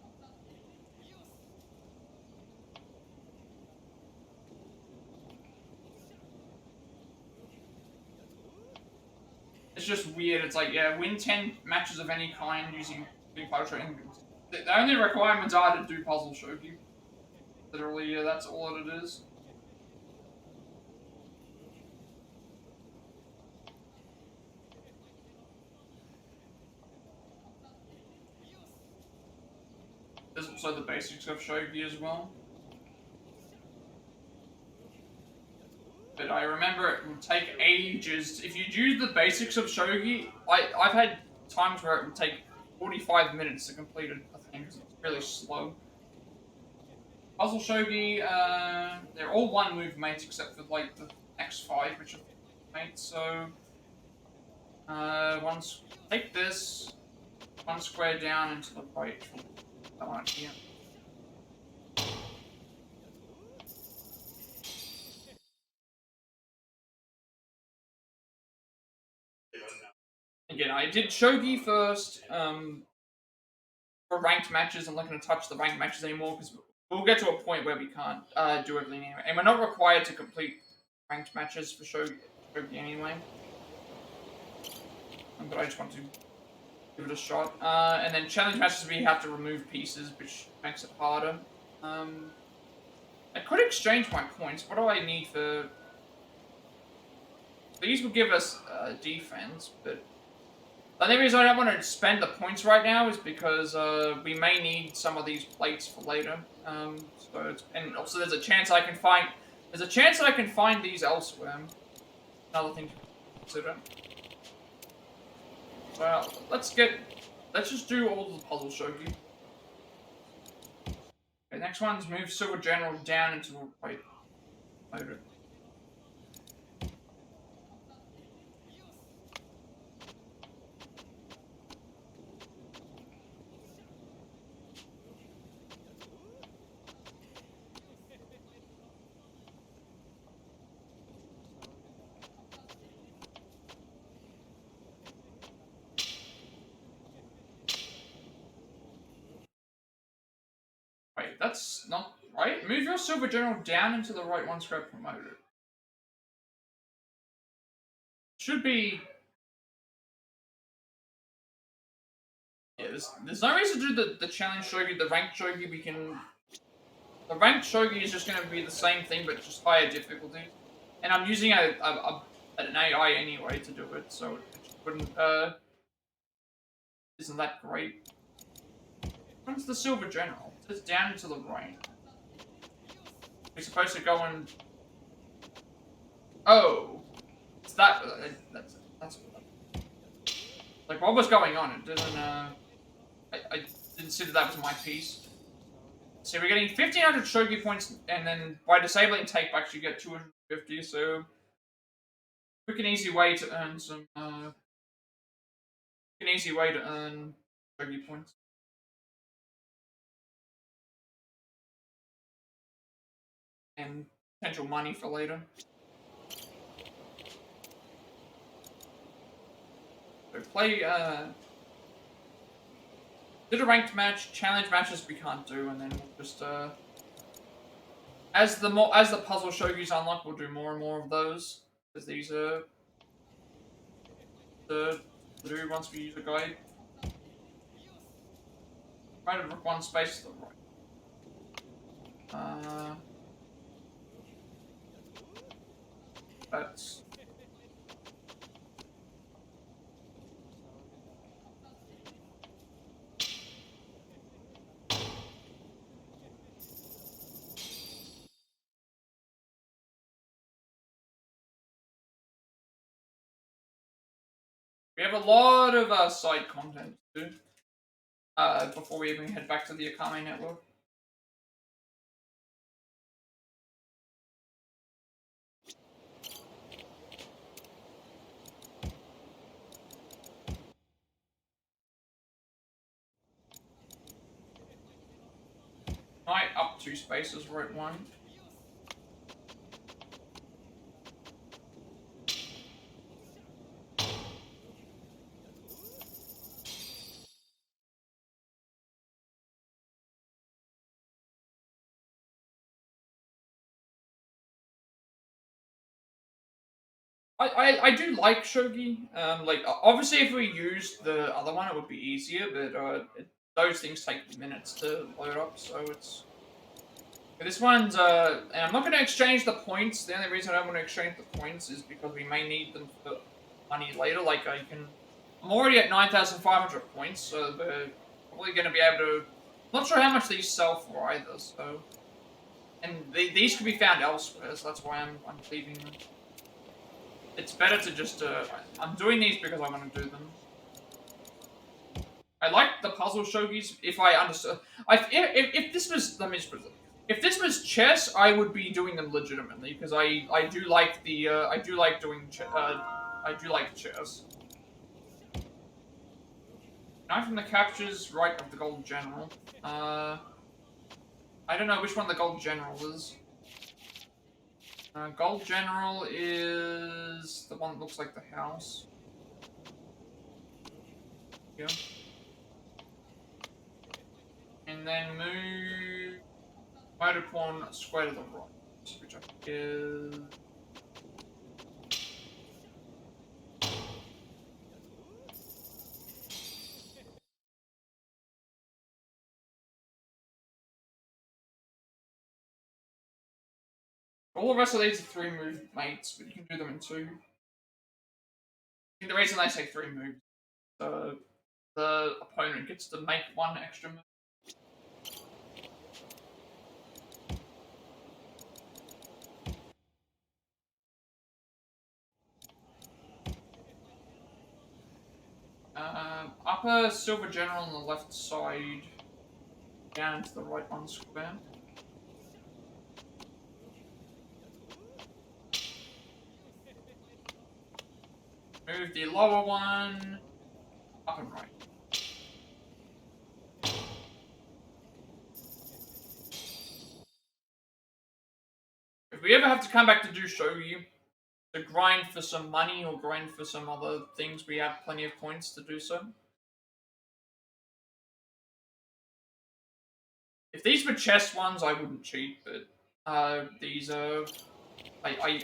It's just weird. It's like, yeah, win 10 matches of any kind using puzzle shogi. The only requirements are to do puzzle shogi. Literally, yeah, that's all that it is. There's also the basics of shogi as well. But I remember it would take ages. If you use the basics of shogi, I've had times where it would take 45 minutes to complete a thing because it's really slow. Puzzle shogi, they're all one move mates except for like the next 5, which are mates. So, take this, one square down into the right. That one here. Again, I did shogi first for ranked matches. I'm not going to touch the ranked matches anymore because we'll get to a point where we can't do everything anyway. And we're not required to complete ranked matches for shogi anyway. But I just want to give it a shot. And then challenge matches, we have to remove pieces, which makes it harder. I could exchange my points. What do I need for... These will give us defense, but... The only reason I don't want to spend the points right now is because we may need some of these plates for later. And also there's a chance I can find these elsewhere. Another thing to consider. Well, let's just do all the puzzle shogi. Okay, next one's move Silver General down into the right. Later. Wait, that's not right. Move your silver general down into the right once grab promoted. Should be. Yeah, there's no reason to do the challenge shogi, the ranked shogi. The ranked shogi is just going to be the same thing, but just higher difficulty. And I'm using an AI anyway to do it, so it just wouldn't, isn't that great. When's the silver general? It's down to the right. We're supposed to go and... Oh! It's that... That's... Like, what was going on? It didn't, I didn't see that was my piece. So we're getting 1,500 shogi points, and then by disabling takebacks you get 250, so... Quick and easy way to earn some, quick and easy way to earn shogi points. And potential money for later. So play, did a ranked match, challenge matches we can't do, and then we'll just, as the puzzle shogis unlock, we'll do more and more of those. Because these are to do once we use a guide. Right at one space to the right. That's... We have a lot of side content to do before we even head back to the Akame network. Right, up 2 spaces, right 1. I do like shogi. Like obviously, if we used the other one, it would be easier. But those things take minutes to load up, so it's. This one's and I'm not going to exchange the points. The only reason I don't want to exchange the points is because we may need them for money later. Like I'm already at 9,500 points, so we're probably going to be able to. I'm not sure how much these sell for either. So, and these could be found elsewhere. So that's why I'm leaving them. It's better to just, I'm doing these because I want to do them. I like the puzzle shogis if I understood. If this was, let me just put it. If this was chess, I would be doing them legitimately because I do like the I do like doing I do like chess. Knife from the captures right of the gold general. I don't know which one the gold general is. Gold General is the one that looks like the house. Yeah. And then move motor pawn square to the right, which I think is... All the rest of these are 3 move mates, but you can do them in 2. I think the reason they say 3 moves, the opponent gets to make 1 extra move. Upper silver general on the left side, down to the right 1 square. Move the lower one up and right. If we ever have to come back to do shogi, to grind for some money or grind for some other things, we have plenty of points to do so. If these were chess ones, I wouldn't cheat, but these are. I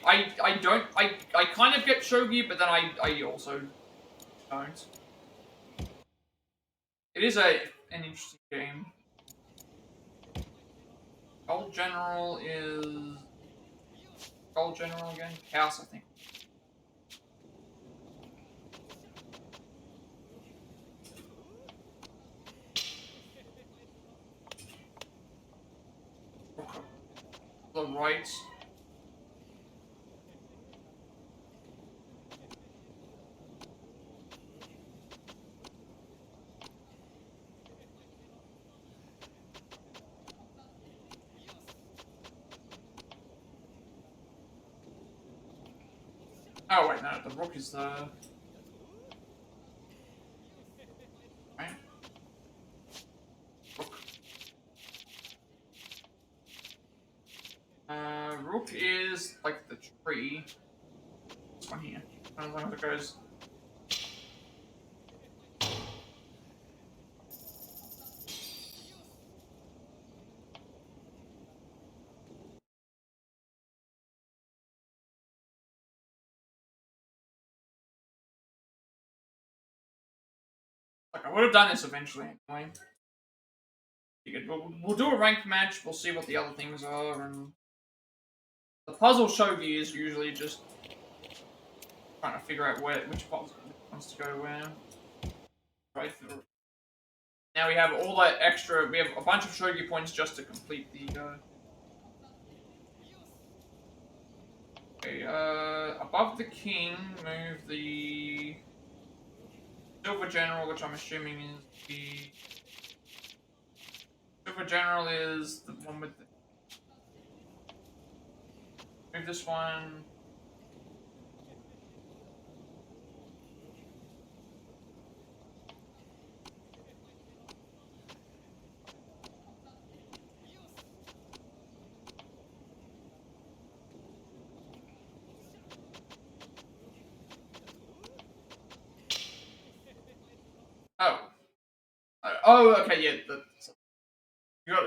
don't. I kind of get shogi, but then I also don't. It is an interesting game. Gold General is Gold General again. House, I think. The right. Oh wait, no, the rook is the. Right. Rook is like the tree. This one here. As long as it goes. Like I would have done this eventually anyway. We'll do a ranked match. We'll see what the other things are, and the puzzle shogi is usually just trying to figure out which puzzle wants to go where. Right through. Now we have all that extra. We have a bunch of shogi points just to complete the. Okay, above the king, move the Silver General, which I'm assuming is the Silver General is the one with the. Move this one. Oh. Oh, okay, yeah.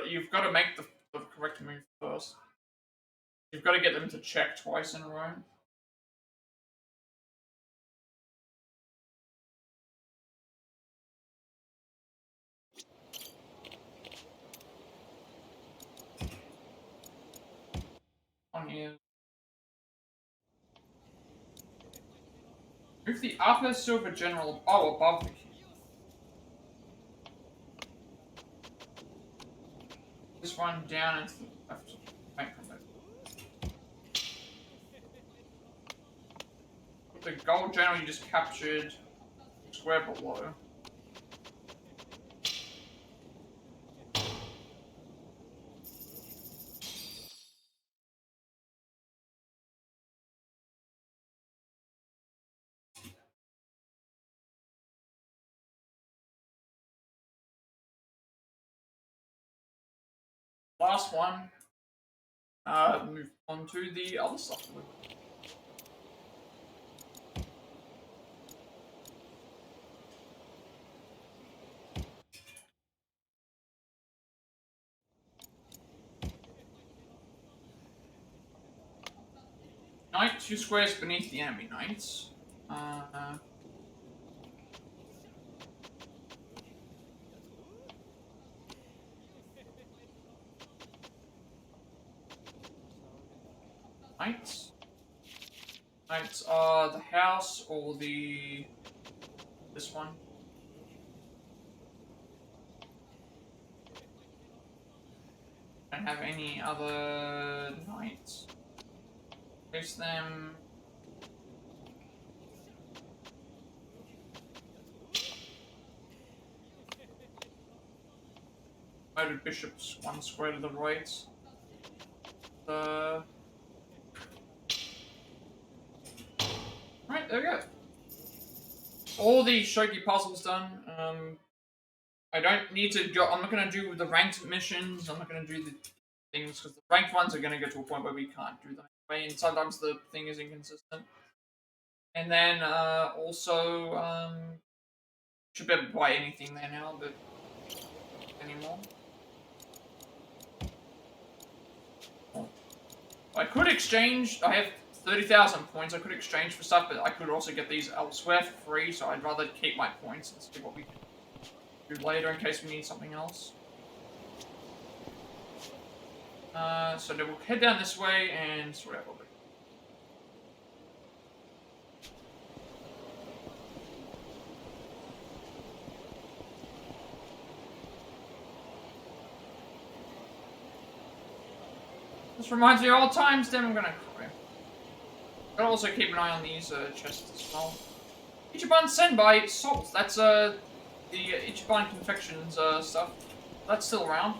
You've got to make the correct move first. You've got to get them to check twice in a row. On here. Move the upper Silver General. Oh, above the king. This one down into the left. Bank from it. The Gold General you just captured. Square below. Last one. Move on to the other side. Knight 2 squares beneath the enemy knights. Knights. Knights are the house or this one. Don't have any other knights. Place them. Loaded bishops 1 square to the right. Right, there we go. All the shogi puzzles done. I don't need to go. I'm not going to do the ranked missions. I'm not going to do the things because the ranked ones are going to get to a point where we can't do them anyway, and sometimes the thing is inconsistent. And then also, should be able to buy anything there now, but anymore. I could exchange. I have 30,000 points. I could exchange for stuff, but I could also get these elsewhere for free. So I'd rather keep my points and see what we can do later in case we need something else. So then we'll head down this way and sort out what we. This reminds me of old times, then I'm gonna cry. Gotta also keep an eye on these chests as well. Ichiban Senbai Salt. That's the Ichiban Confections stuff. That's still around.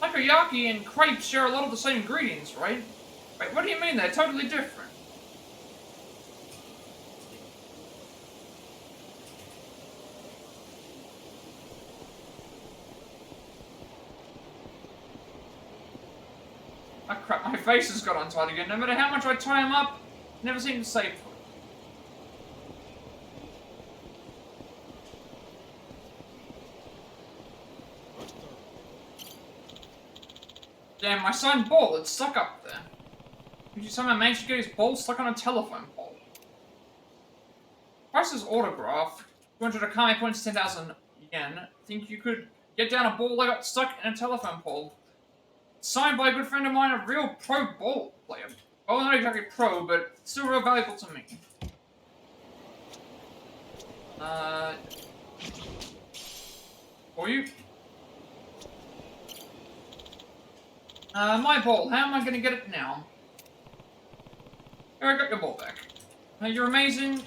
Takoyaki and crepes share a lot of the same ingredients, right? Wait, what do you mean they're totally different? Ah crap, my face has got untied again. No matter how much I tie them up, it never seems to stay put. Damn, my signed ball, it's stuck up there. Did you somehow manage to get his ball stuck on a telephone pole? Price's autograph, 200 Akame points, 10,000 yen. Think you could get down a ball that got stuck in a telephone pole? Signed by a good friend of mine, a real pro ball player. Well, not exactly pro, but still real valuable to me. For you? My ball. How am I going to get it now? Here, I got your ball back. You're amazing.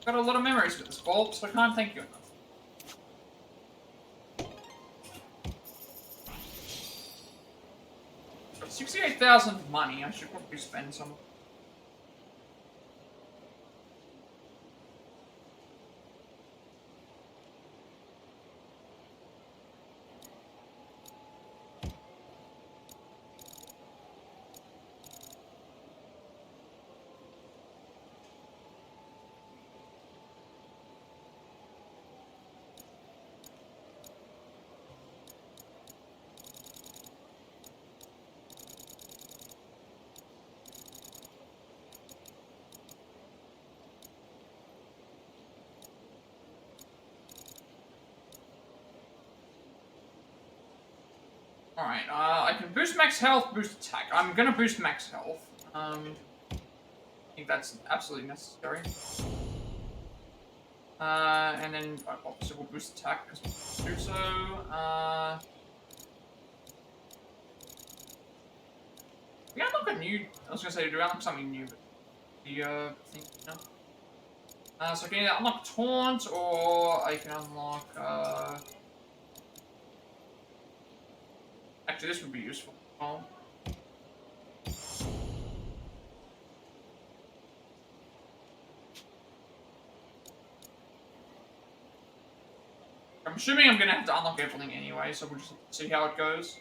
Got a lot of memories with this ball, so I can't thank you enough. Got 68,000 money. I should probably spend some. Alright, I can boost max health, boost attack. I'm gonna boost max health. I think that's absolutely necessary. And then obviously we'll boost attack because we'll do so. We unlock a new. I was gonna say, do we unlock something new? But the thing, no. So I can either unlock taunt or I can unlock. Actually, this would be useful. Oh. I'm assuming I'm gonna have to unlock everything anyway, so we'll just see how it goes.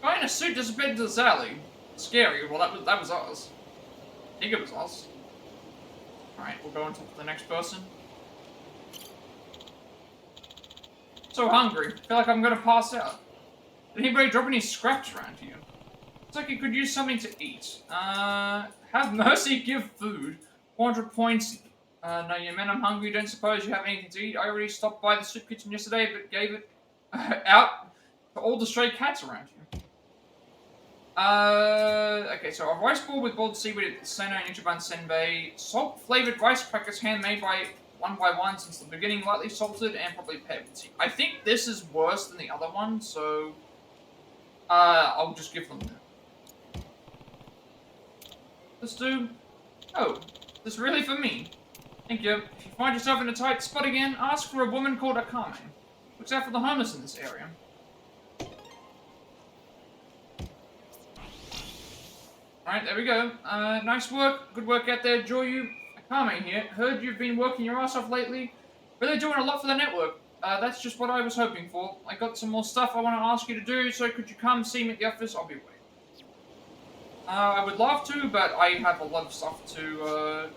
Guy in a suit disappeared into this alley. Scary. Well, that was us. I think it was us. Alright, we'll go on to the next person. So hungry. Feel like I'm gonna pass out. Did anybody drop any scraps around here? Looks like you could use something to eat. Have mercy, give food. 400 points. No, you men, I'm hungry. Don't suppose you have anything to eat. I already stopped by the soup kitchen yesterday, but gave it out to all the stray cats around here. Okay, so a rice ball with boiled seaweed at the center and Ichiban Senbei. Salt-flavored rice crackers handmade by one since the beginning, lightly salted and probably paired with tea. I think this is worse than the other one, so I'll just give them that. Let's do... Oh, this is really for me. Thank you. If you find yourself in a tight spot again, ask for a woman called Akame. Looks out for the homeless in this area. Alright, there we go. Nice work. Good work out there, Joyu. Akame here. Heard you've been working your ass off lately. Really doing a lot for the network. That's just what I was hoping for. I got some more stuff I want to ask you to do, so could you come see me at the office? I'll be waiting. I would love to, but I have a lot of stuff to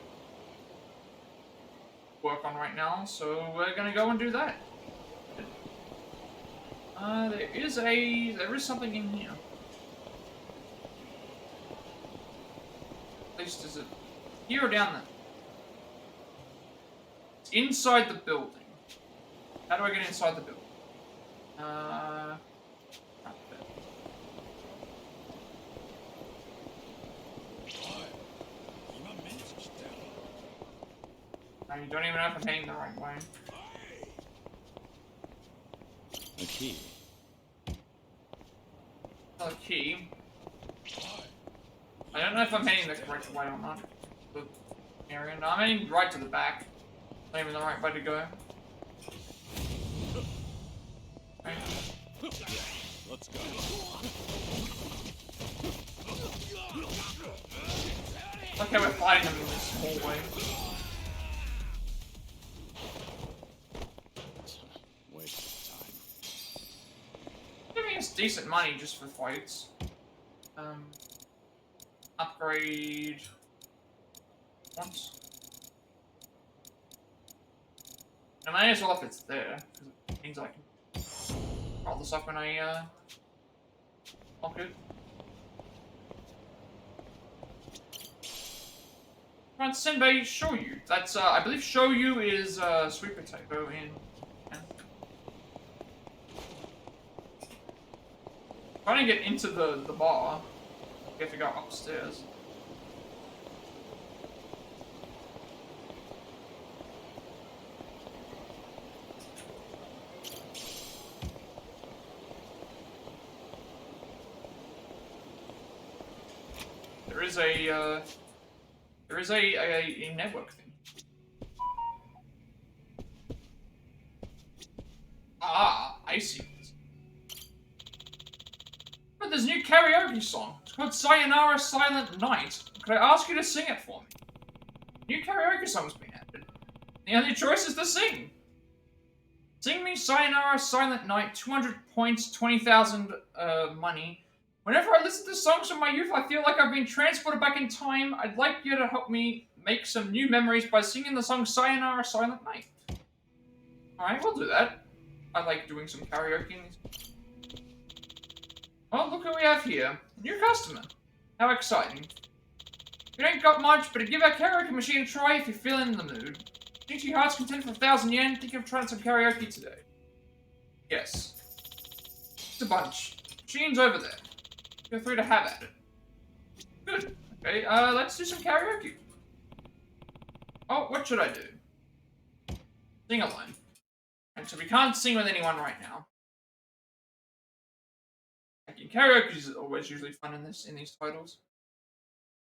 work on right now, so we're gonna go and do that. There is something in here. At least, is it here or down there? It's inside the building. How do I get inside the building? Right there. No, you don't even know if I'm heading the right way.
A key.
Another key. I don't know if I'm heading the correct way or not. The area. No, I'm heading right to the back. Not even the right way to go. Right.
Let's go.
Okay, we're fighting them in this hallway.
Waste of time.
Giving us decent money just for fights. Upgrade once. I may as well if it's there, because it means I can roll this up when I lock it. Right, Senbei Shoyu. That's I believe Shoyu is sweet potato in Japan. Trying to get into the bar. You have to go upstairs. There is a network thing. Ah, I see. But there's a new karaoke song. It's called Sayonara Silent Night. Could I ask you to sing it for me? New karaoke song's been added. The only choice is to sing. Sing me Sayonara Silent Night, 200 points, 20,000 money. Whenever I listen to songs from my youth, I feel like I've been transported back in time. I'd like you to help me make some new memories by singing the song Sayonara Silent Night. Alright, we'll do that. I like doing some karaoke. Well, look who we have here. New customer. How exciting. You ain't got much, but give our karaoke machine a try if you're feeling in the mood. Think your heart's content for 1,000 yen? Think of trying some karaoke today? Yes. It's a bunch. Machine's over there. Feel free to have at it. Good. Okay, let's do some karaoke. Oh, what should I do? Sing alone. And so we can't sing with anyone right now. Karaoke is always usually fun in these titles.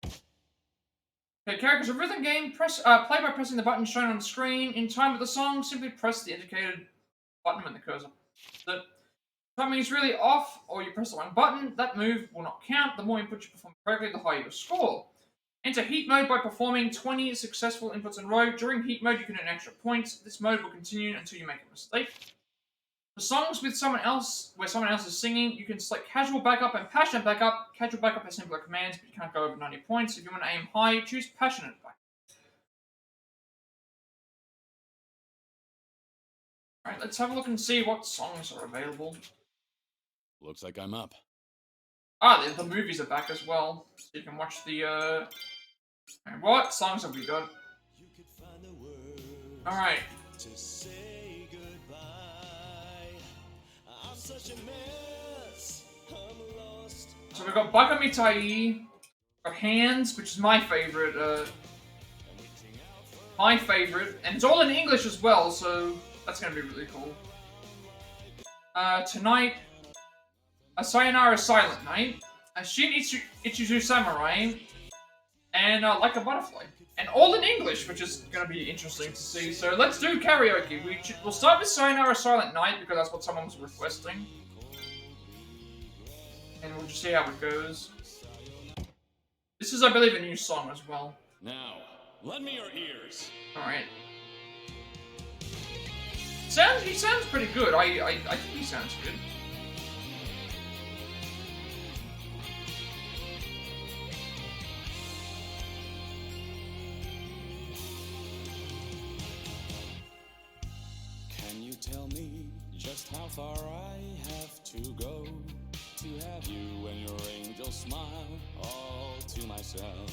Okay, karaoke is a rhythm game. Play by pressing the button shown on the screen. In time with the song, simply press the indicated button when the cursor. The timing is really off, or you press the wrong button. That move will not count. The more inputs you perform correctly, the higher your score. Enter heat mode by performing 20 successful inputs in a row. During heat mode, you can earn extra points. This mode will continue until you make a mistake. For songs with someone else, where someone else is singing, you can select casual backup and passionate backup. Casual backup has simpler commands, but you can't go over 90 points. If you want to aim high, choose passionate backup. Alright, let's have a look and see what songs are available.
Looks like I'm up.
Ah, the movies are back as well. So you can watch the, what songs have we got? Alright.
Such a mess. I'm lost.
So we've got Bakamitai, got Hands, which is my favorite, and it's all in English as well, so that's gonna be really cool. Tonight, a Sayonara Silent Night, a Shin Ichizu Samurai, and Like a Butterfly. And all in English, which is gonna be interesting to see. So let's do karaoke. We'll start with Sayonara Silent Night, because that's what someone was requesting. And we'll just see how it goes. This is, I believe, a new song as well.
Now, lend me your ears.
Alright. He sounds pretty good. I think he sounds good.
Can you tell me just how far I have to go to have you and your angel smile all to myself?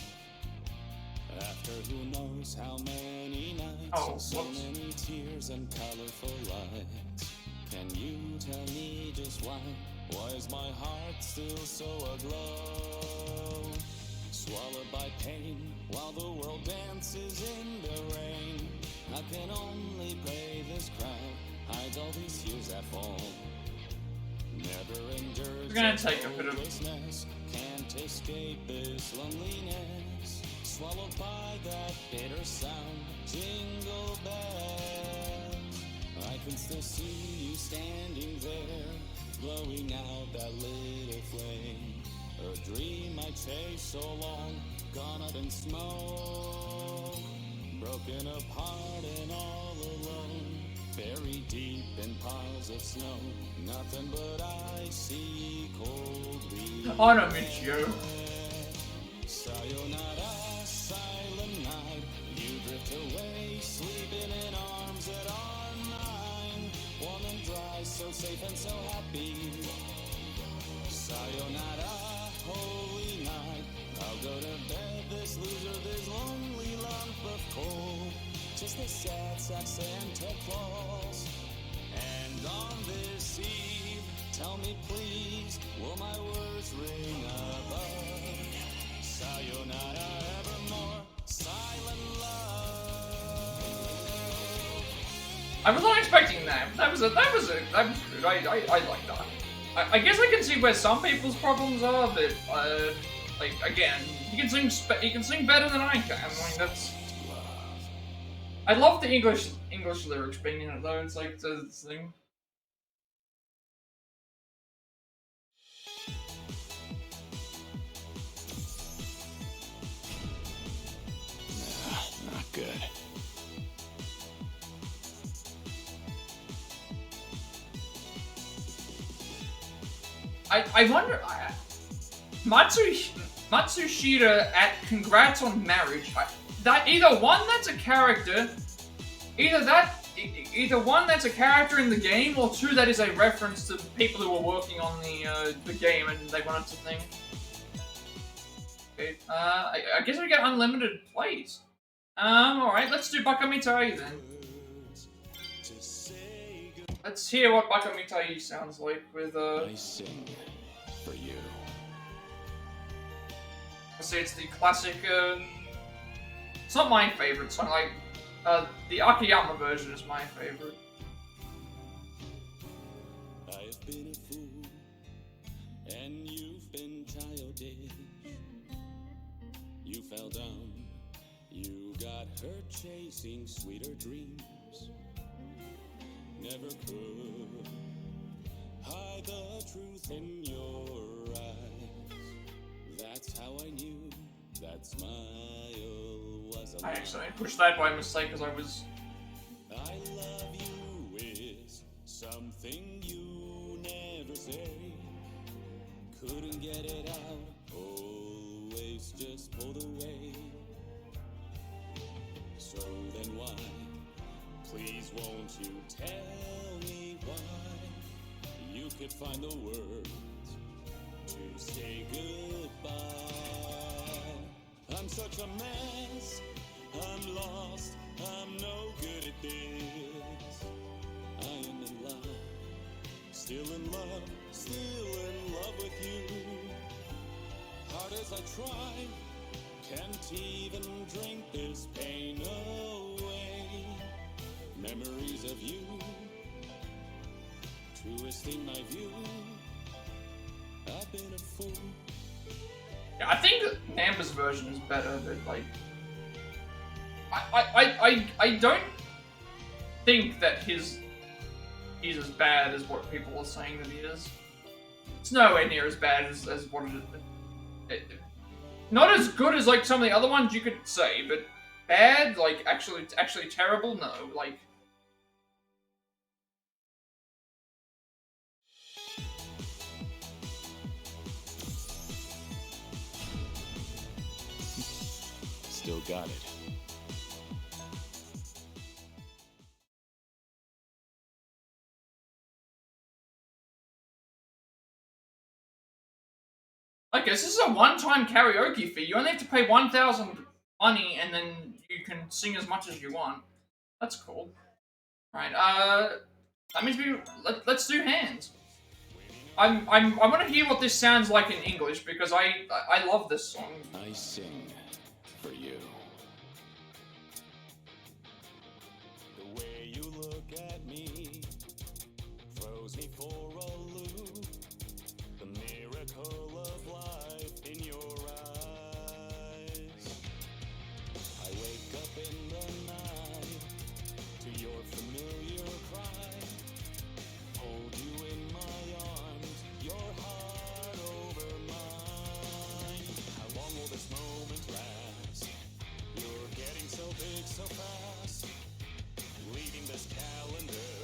After who knows how many nights, so many tears and colorful lights. Can you tell me just why is my heart still so aglow? Swallowed by pain while the world dances in the rain. I can only pray this crowd hides all these tears that fall. Never endures.
We're gonna take a bit of
can't escape this loneliness. Swallowed by that bitter sound, jingle bells. I can still see you standing there, blowing out that little flame. A dream I chased so long, gone up in smoke. Broken apart and all alone, buried deep in piles of snow. Nothing but icy cold leaves.
I don't miss you.
Sayonara, silent night. You drift away, sleeping in arms that are mine. Warm and dry, so safe and so happy. Sayonara, holy night. I'll go to bed, this loser, this lonely lump of coal. Just a sad sack Santa Claus. And on this eve, tell me please, will my words ring above? Sayonara evermore, silent love.
I was not expecting that. That was good. I like that. I guess I can see where some people's problems are, but like again, he can sing better than I can. I mean, that's. I love the English lyrics being in it though. It's like the thing.
Not good.
I wonder, Matsushita at Congrats on Marriage. That either one that's a character, either one that's a character in the game, or two that is a reference to people who were working on the game and they wanted to think. Okay, I guess we get unlimited plays. Alright, let's do Bakamitai then. Let's hear what Bakamitai sounds like with,
I sing for you.
I say it's the classic, it's not my favorite song, like, the Akiyama version is my favorite.
I've been a fool, and you've been childish. You fell down, you got hurt chasing sweeter dreams. Never could hide the truth in your eyes. That's how I knew that smile was a lie.
I pushed that by mistake because I was...
I love you is something you never say. Couldn't get it out, always just pulled away. So then why? Please won't you tell me why you could find the words to say goodbye? I'm such a mess, I'm lost, I'm no good at this. I am in love, still in love, still in love with you. hard as I try, can't even drink this pain away. Memories of you, truest in my view. I've been a fool.
Yeah, I think Amber's version is better, but like, I don't think that he's as bad as what people are saying that he is. It's nowhere near as bad as what it not as good as like some of the other ones you could say, but bad, like actually terrible, no, like.
Still got it.
Okay, so this is a one-time karaoke fee. You only have to pay 1,000 money, and then you can sing as much as you want. That's cool. Right. That means let's do hands. I want to hear what this sounds like in English because I love this song.
I sing for you.
The way you look at me throws me for a loop. The miracle of life in your eyes. I wake up in the night to your familiar cry. Hold you in my arms, your heart over mine. How long will this moment last? You're getting so big so fast, leaving this calendar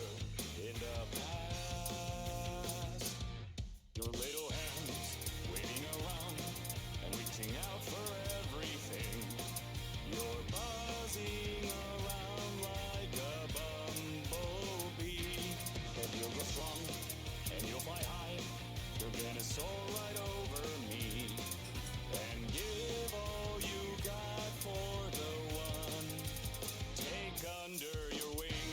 in the past. Your little hands waiting around and reaching out for everything. You're buzzing around like a bumblebee. But you'll go strong and you'll fly high. You're gonna soar right over me and give all you got for the one. Take under your wing.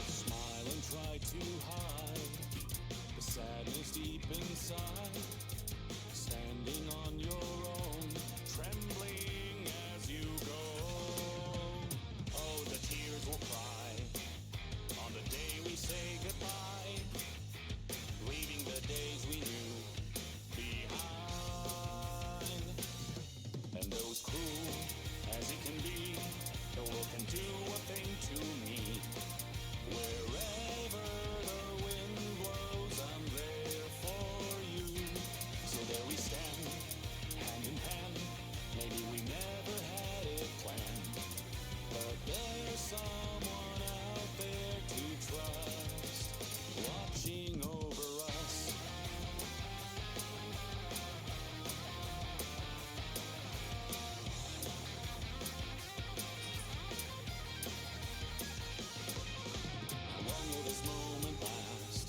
Smile and try to hide the sadness deep inside. Standing on your own, trembling as you go. Oh, the tears will cry on the day we say goodbye, leaving the days we knew behind. And those cruel as it can be, the world can do a thing to me. Wherever the wind blows, I'm there for you. So there we stand, hand in hand. Maybe we never had it planned, but there's someone out there to trust, watching over us. How long will this moment last?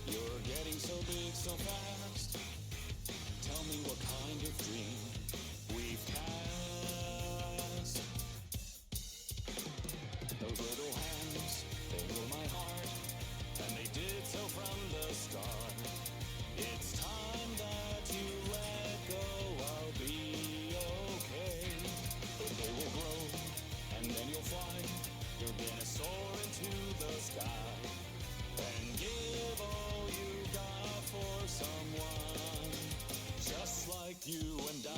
You're getting so big so fast. Tell me what kind of dream we've cast. Those little hands, they rule my heart, and they did so from the start. It's time that you let go, I'll be okay. But they will grow, and then you'll fly. You're gonna soar into the sky and give all you got for someone just like you and I.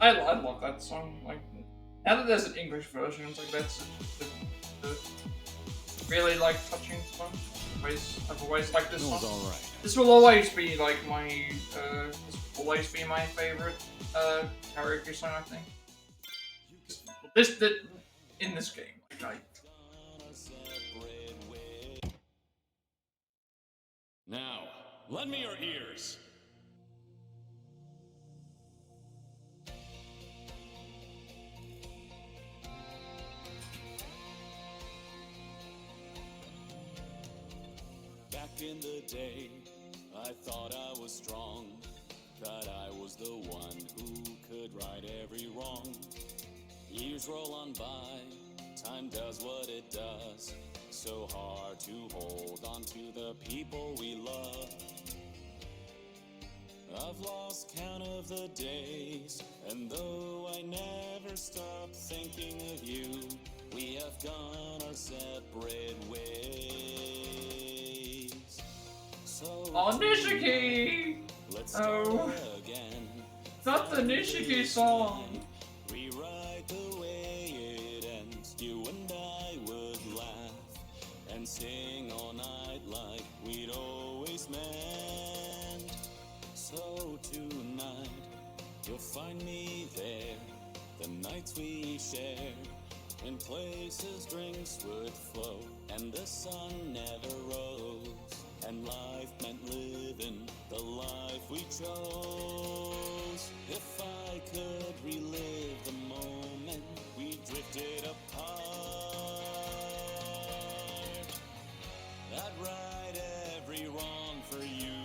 I love that song. Like, now that there's an English version, it's like that's a really like touching song. I've always liked this song.
All right.
This will always be like my this will always be my favorite karaoke song. I think. in this game. Like,
Now, lend me your ears. Back in the day, I thought I was strong, that I was the one who could right every wrong. Years roll on by, time does what it does. So hard to hold on to the people we love. I've lost count of the days, and though I never stop thinking of you, we have gone our separate ways. So
oh, Nishiki!
let's
Oh,
again.
it's not the Nishiki song.
Rewrite the way it ends. You and I would laugh and sing all night like we'd always meant. So tonight you'll find me there. The nights we shared, in places drinks would flow, and the sun never rose, and life meant living the life we chose. If I could relive the moment we drifted apart, I'd right every wrong for you.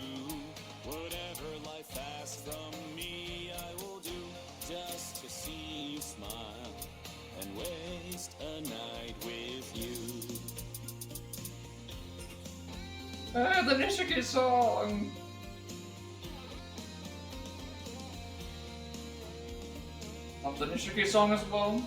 Whatever life asks from me, I will do, just to see you smile and waste a night with you.
The Nishiki song! Love the Nishiki song as well.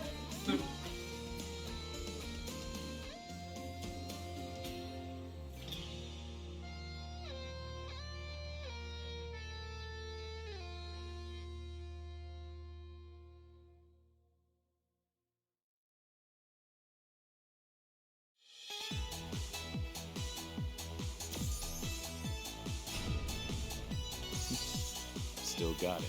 Still got it.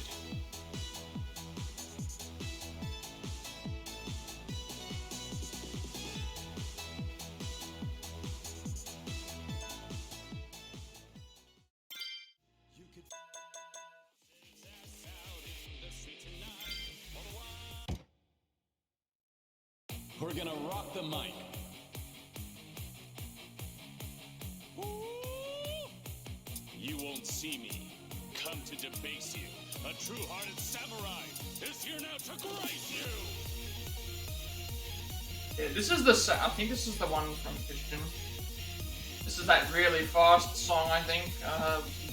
We're gonna rock the mic. You won't see me come to debase you. A true-hearted samurai is here now to grace you.
Yeah, this is the I think this is the one from Christian. This is that really fast song, I think.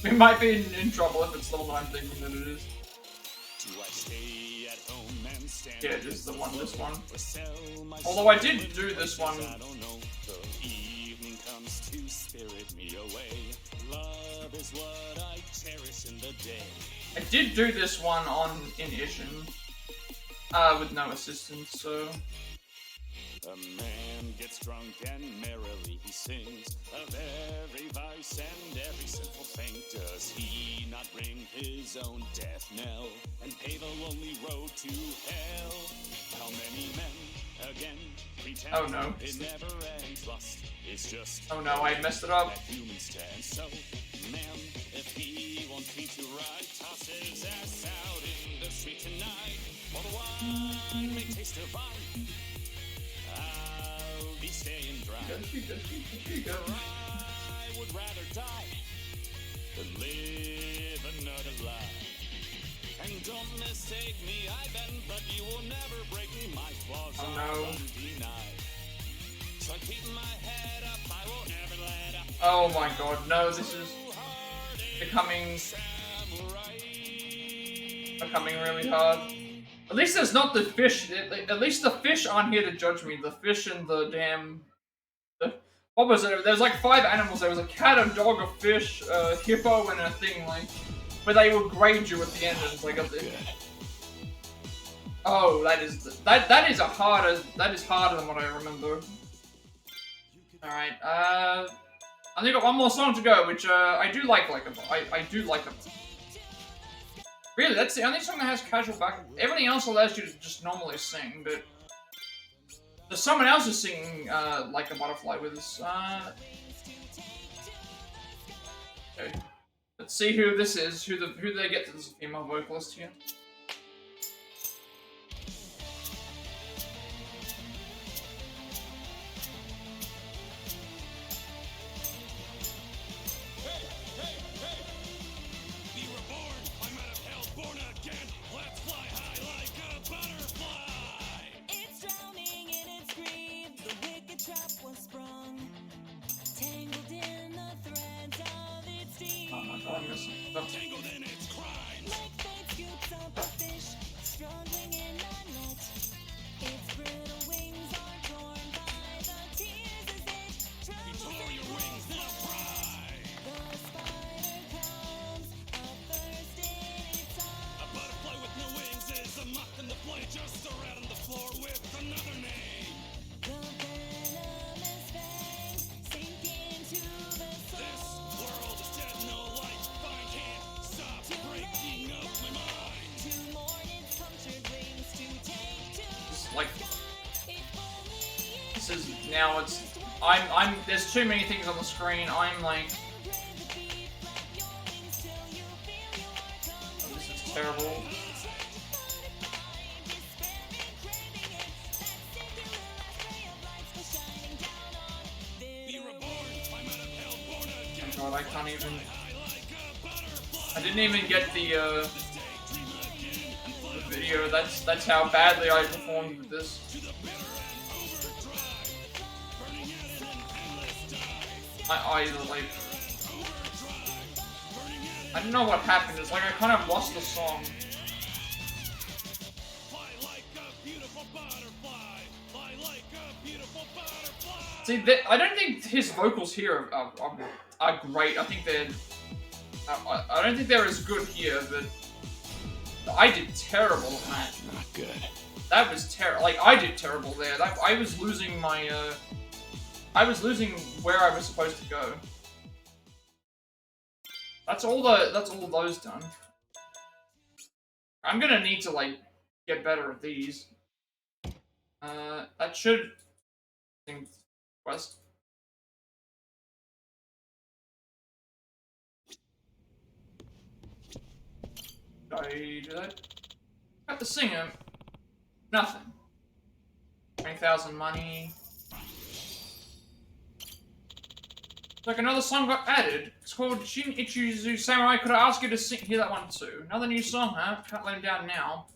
We might be in trouble if it's the one I'm thinking that it is.
Do I stay at home and stand?
Yeah, this is the one, this one. Although I did do this one.
I don't know. The evening comes to spirit me away. Love is what I cherish in the day.
I did do this one in Ishin. With no assistance, so...
A man gets drunk and merrily he sings of every vice and every sinful thing. Does he not ring his own death knell and pave a lonely road to hell? How many men again pretend
oh, no.
it never ends? Lust is just
oh no, I messed it up.
that humans stand. So, man, if he won't treat you right, toss his ass out in the street tonight. For the wine may taste divine. I'll be staying dry. For I would rather die than live another life. And don't mistake me, I bend, but you will never break me. My flaws
oh,
are
no.
undenied. So I keep my head up, I will never let up.
Oh my god, no, this is becoming really hard. At least there's not the fish. At least the fish aren't here to judge me. The fish and the damn... what was it? There's like 5 animals. There was a cat, a dog, a fish, a hippo, and a thing, like... Where they would grade you at the end, and it's like... Oh, that is harder than what I remember. Alright, I think I've got one more song to go, which, I do like I do like a Really, that's the only song that has casual back. Everything else allows you to just normally sing, but There's someone else who's singing Like a Butterfly with us. Okay. Let's see who this is. Who they get to this female vocalist here. Oh my god, I'm missing stuff.
Tangled in its crimes. He tore your wings, then a pride. A butterfly with no wings is a moth in the play, just a rat on the floor with another name. This world is dead, no life. I can't stop breaking up my mind.
It's like this is now. It's I'm. There's too many things on the screen. I'm like. Oh, this is terrible. Oh god, I can't even. I didn't even get the video. That's how badly I performed with this. My eyes are like. I don't know what happened. It's like I kind of lost the song. See, I don't think his vocals here are great. I think they're. I don't think they're as good here, but I did terrible on that.
Not good.
That was terrible. Like I did terrible there. I was losing my. I was losing where I was supposed to go. That's all those done. I'm gonna need to like get better at these. That should. Quest. Did I do that? Got the singer. Nothing. 20,000 money. Like another song got added. It's called Shin Ichizu Samurai. Could I ask you to hear that one too? Another new song, huh? Can't let him down now.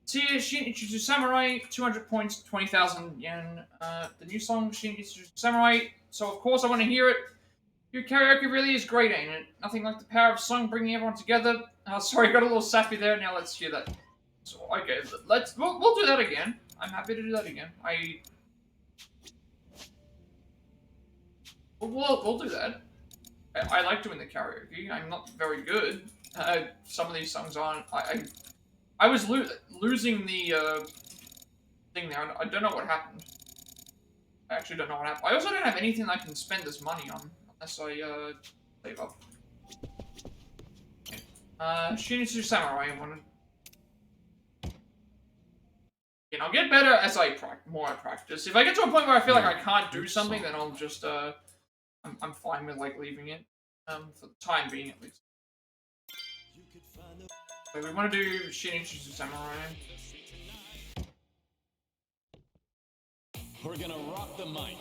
Here, Shin Ichizu Samurai, 200 points, 20,000 yen. The new song, Shin Ichizu Samurai. So of course I want to hear it. Your karaoke really is great, ain't it? Nothing like the power of song bringing everyone together. Sorry, I got a little sappy there. Now let's hear that. So okay, we'll do that again. I'm happy to do that again. We'll do that. I like doing the karaoke. I'm not very good. Some of these songs aren't. I was losing the thing there. I don't know what happened. I actually don't know what happened. I also don't have anything I can spend this money on unless I save up. Shinichi Samurai. And I'll get better as I practice. If I get to a point where I feel like I can't do something, then I'll just I'm fine with like leaving it for the time being at least. So we want to do Shinichi Samurai.
We're gonna rock the mic.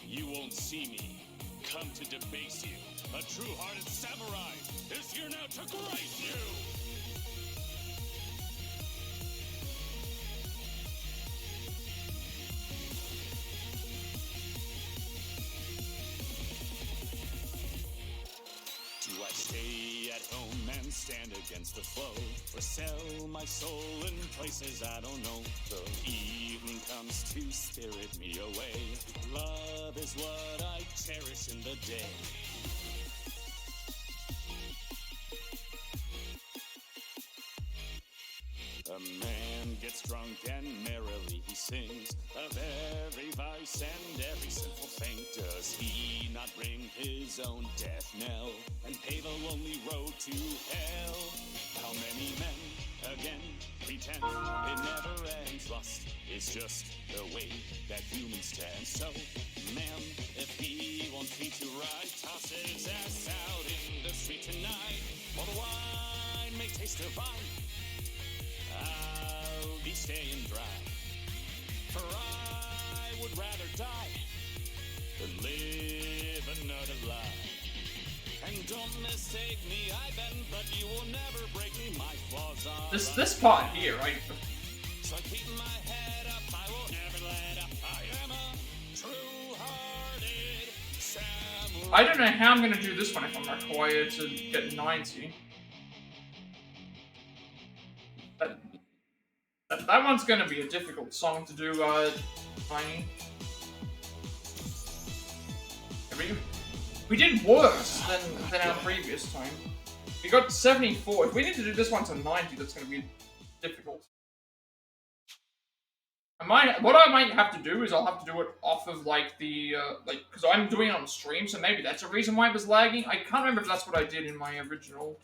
You won't see me. Come to debase you. A true-hearted samurai is here now to grace you. Do I stay at home and stand against the flow, or sell my soul in places I don't know? The evening comes to spirit me away. Love is what I cherish in the day. A man gets drunk and merrily he sings of every vice and every sinful thing. Does he not ring his own death knell and pave a lonely road to hell? How many men
again. Pretend it never ends. Lust is just the way that humans stand. So, man, if he wants me to ride, toss his ass out in the street tonight. While the wine may taste divine, I'll be staying dry. For I would rather die than live another life. And don't mistake me, I've been, but you will never break me. My flaws are
This part here, right?
So I keep my head up, I will never let up. I am a true-hearted samurai.
I don't know how I'm gonna do this one if I'm required to get 90. That one's gonna be a difficult song to do, Tiny. We did worse than our previous time. We got 74. If we need to do this one to 90, that's gonna be difficult. What I might have to do is I'll have to do it off of like the because I'm doing it on stream, so maybe that's a reason why it was lagging. I can't remember if that's what I did in my original.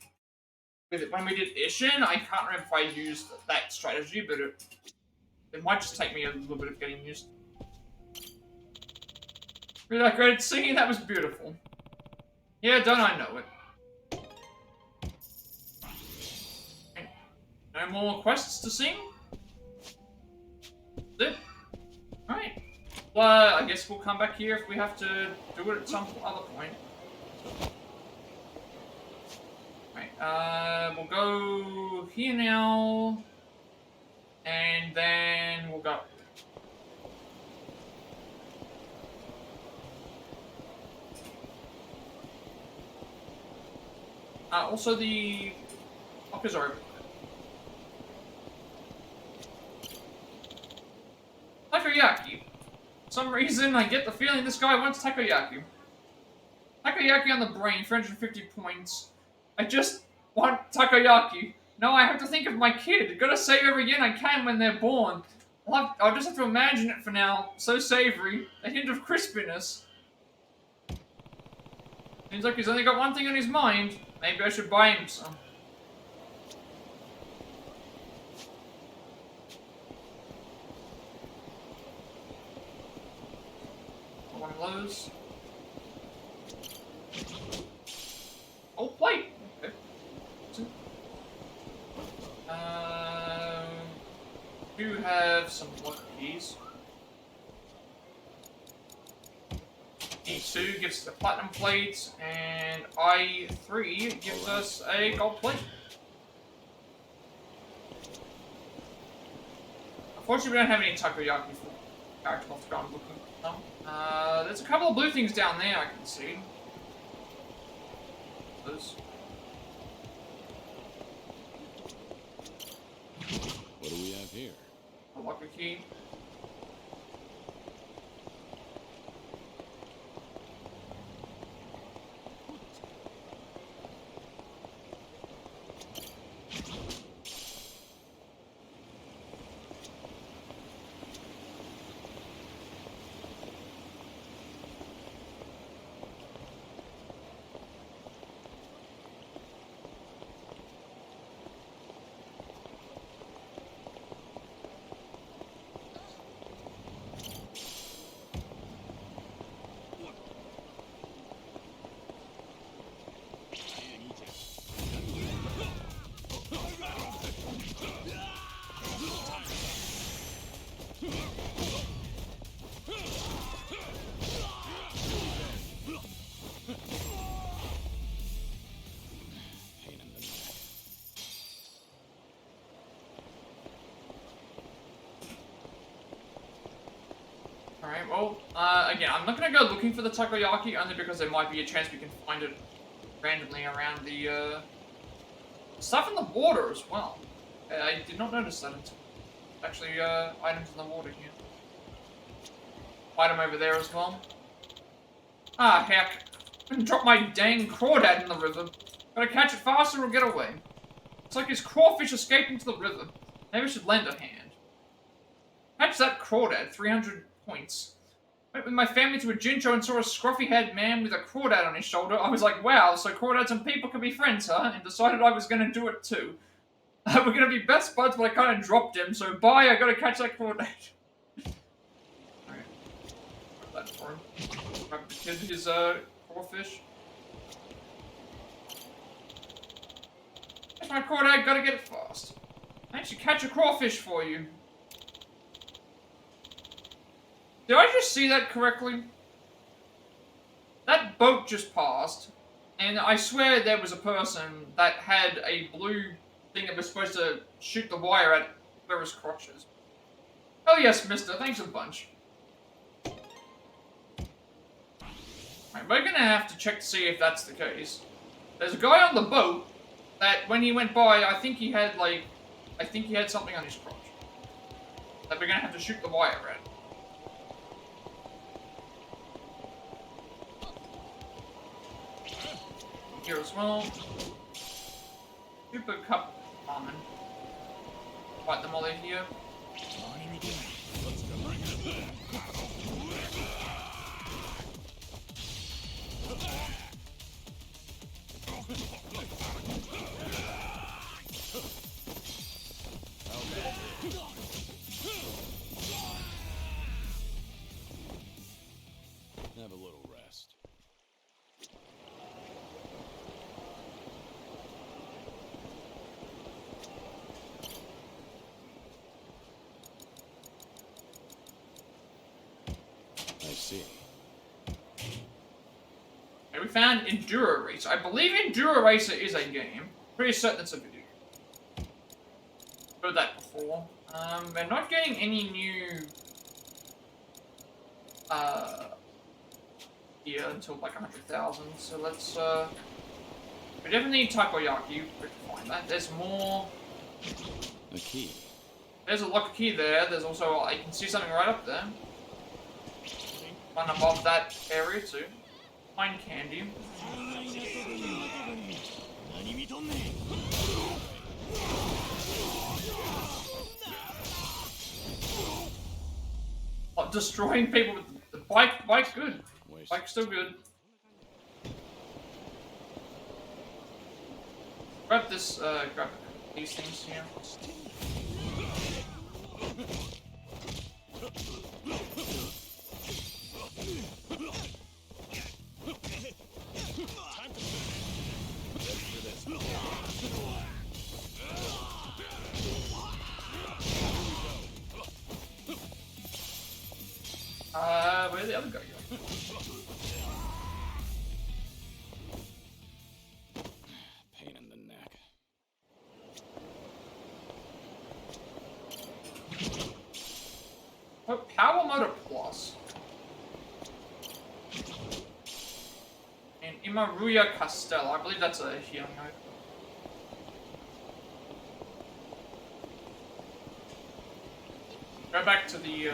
When we did Ishin, I can't remember if I used that strategy, but it might just take me a little bit of getting used. Really that great singing, that was beautiful. Yeah, don't I know it? No more quests to sing? That's it? Alright. Well, I guess we'll come back here if we have to do it at some other point. Right, we'll go here now. And then we'll go. Also the lockers are open. Takoyaki. For some reason, I get the feeling this guy wants takoyaki. Takoyaki on the brain, 350 points. I just want takoyaki. No, I have to think of my kid. Gotta save every yen I can when they're born. I'll just have to imagine it for now. So savory. A hint of crispiness. Seems like he's only got one thing on his mind. Maybe I should buy him some. One of those. Oh, plate! Okay. Do have some lucky keys. E2 gives us the platinum plate, and I3 gives us a gold plate. Unfortunately, we don't have any takoyaki for character left to go and looking for them. There's a couple of blue things down there I can see. Those.
What do we have here?
A lucky key. Alright, well, again, I'm not gonna go looking for the takoyaki, only because there might be a chance we can find it randomly around the, stuff in the water as well. I did not notice that until... Actually, items in the water here. Item over there as well. Ah, heck. I didn't drop my dang crawdad in the river. Gotta catch it faster or get away. It's like his crawfish escaped into the river. Maybe I should lend a hand. Catch that crawdad, 300 points. Went with my family to a Jincho and saw a scruffy-haired man with a crawdad on his shoulder. I was like, wow, so crawdads and people can be friends, huh? And decided I was gonna do it too. We're gonna be best buds, but I kind of dropped him, so bye, I gotta catch that coordinate. Alright. Put that for him. Grab the kid his, crawfish. That's my coordinate, gotta get it fast. I actually catch a crawfish for you. Did I just see that correctly? That boat just passed, and I swear there was a person that had a blue thing that was supposed to shoot the wire at Clara's crotches. Oh yes, mister, thanks a bunch. Right, we're gonna have to check to see if that's the case. There's a guy on the boat that when he went by, I think he had something on his crotch. That we're gonna have to shoot the wire at. Here as well. Super Cup Ramen. Fight them while they're here.
Have a little rest. I see.
Okay, we found Enduro Racer. I believe Enduro Racer is a game. Pretty certain it's a video. Heard that before. We're not getting any new gear until like 100,000. So let's we definitely need takoyaki. We can find that. There's more.
A key.
There's a locker key there. There's also I can see something right up there. One above that area too. Find candy. Oh, destroying people with the bike. Bike's good. Bike's still good. Grab this. Grab these things here. Where'd the other guy go?
Pain in the neck.
Oh, Power Motor Plus. And Imaruya Castello. I believe that's a healing note. Go back to the,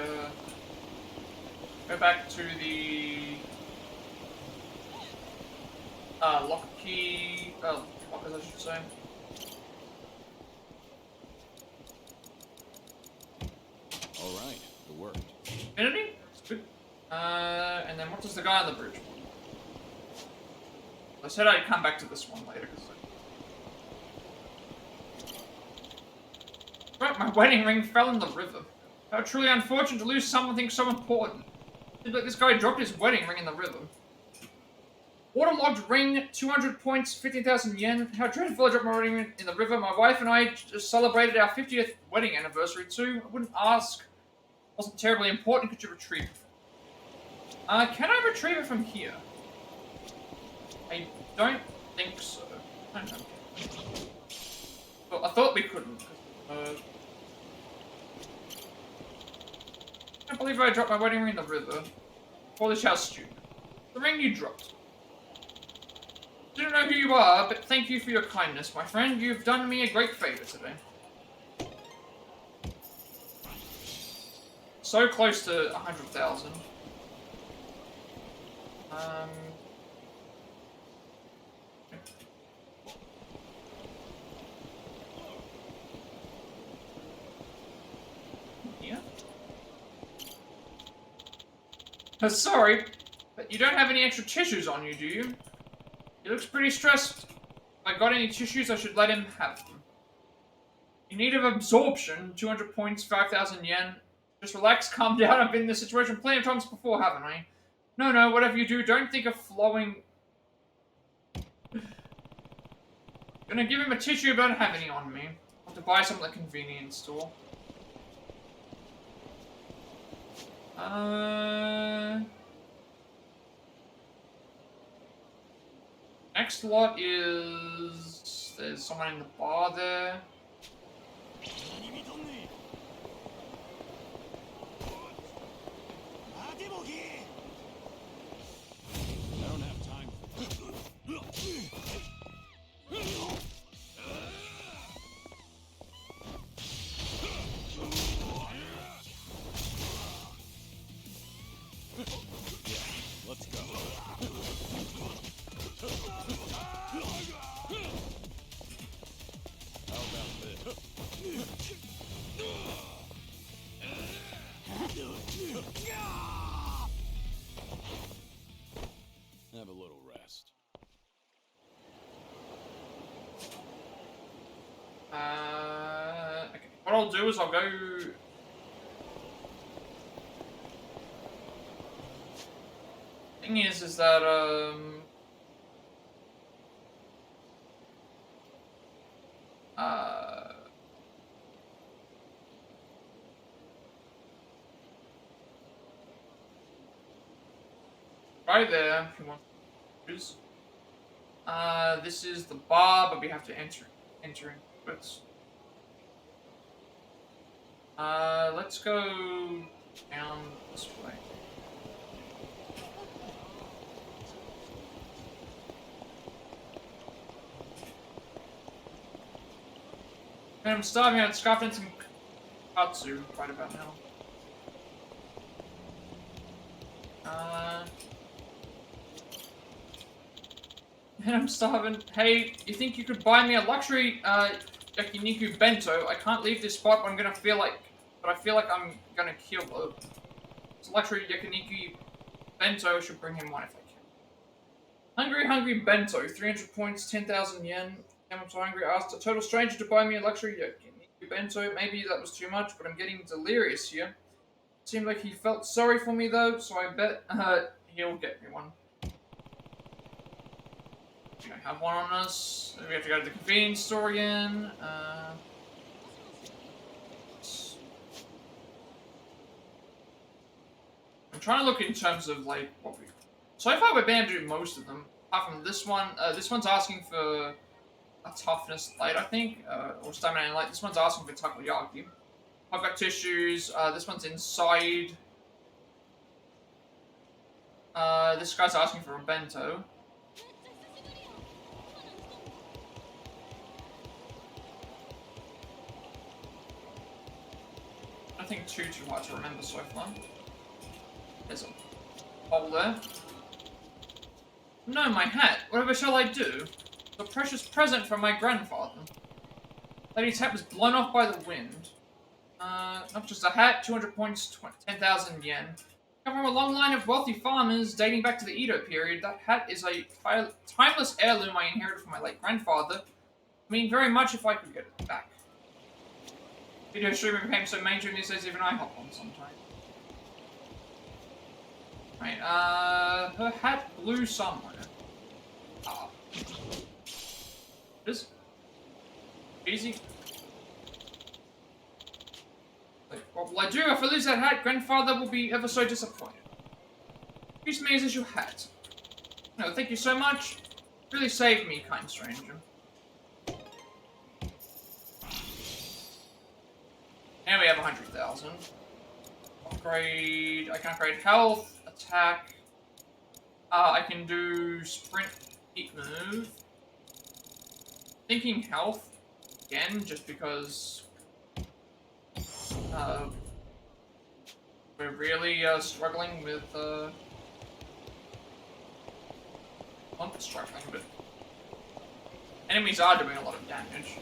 lock key, lockers I should say.
Alright, it worked.
Infinity? That's good. And then what does the guy on the bridge want? I said I'd come back to this one later, because right, my wedding ring fell in the river. How truly unfortunate to lose something so important. Seems like this guy dropped his wedding ring in the river. Waterlogged ring, 200 points, 15,000 yen. How dreadful I dropped my wedding ring in the river. My wife and I just celebrated our 50th wedding anniversary too. I wouldn't ask. Wasn't terribly important. Could you retrieve it? Can I retrieve it from here? I don't think so. I don't know. Well, I thought we couldn't. I can't believe I dropped my wedding ring in the river. Foolish, how stupid. The ring you dropped. I don't know who you are, but thank you for your kindness, my friend. You've done me a great favor today. So close to 100,000. Yeah. Sorry, but you don't have any extra tissues on you, do you? He looks pretty stressed. If I got any tissues, I should let him have them. You need of absorption, 200 points, 5,000 yen. Just relax, calm down. I've been in this situation plenty of times before, haven't I? No, whatever you do, don't think of flowing. Gonna give him a tissue, but I don't have any on me. I'll have to buy some at the convenience store. Next lot is... There's someone in the bar there.
I don't have time. Let's go. How about this? Have a little rest.
Okay. What I'll do is I'll go... Thing is that, right there, if you want to use. This is the bar, but we have to enter in. But let's go down this way. And I'm starving out scoffing some katsu right about now. And I'm starving. Hey, you think you could buy me a luxury yakiniku bento? I can't leave this spot, but I feel like I'm gonna kill him. It's a luxury yakiniku bento. I should bring him one if I can. Hungry bento. 300 points, 10,000 yen. I'm so hungry. I asked a total stranger to buy me a luxury yakiniku bento. Maybe that was too much, but I'm getting delirious here. Seemed like he felt sorry for me though, so I bet he'll get me one. We don't have one on us. We have to go to the convenience store again. I'm trying to look in terms of like what we. So far, we've been able to do most of them. Apart from this one. This one's asking for a toughness light, I think, or stamina and light. This one's asking for takoyaki. I've got tissues. This one's inside. This guy's asking for a bento. Nothing too hard to remember so far. There's a hole there. No, my hat. Whatever shall I do? The precious present from my grandfather. Lady's hat was blown off by the wind. Not just a hat, 200 points, 10,000 yen. Come from a long line of wealthy farmers dating back to the Edo period. That hat is a timeless heirloom I inherited from my late grandfather. I mean, very much if I could get it back. Video streaming became so mainstream these days, even I hop on sometimes. Right, her hat blew somewhere. Ah. This? Easy. What will I do? If I lose that hat, grandfather will be ever so disappointed. Excuse me, is this your hat? No, thank you so much. Really saved me, kind stranger. And we have 100,000. Upgrade. I can upgrade health, attack. I can do sprint, heat move. Thinking health again, just because we're really struggling with. Not struggling, but enemies are doing a lot of damage.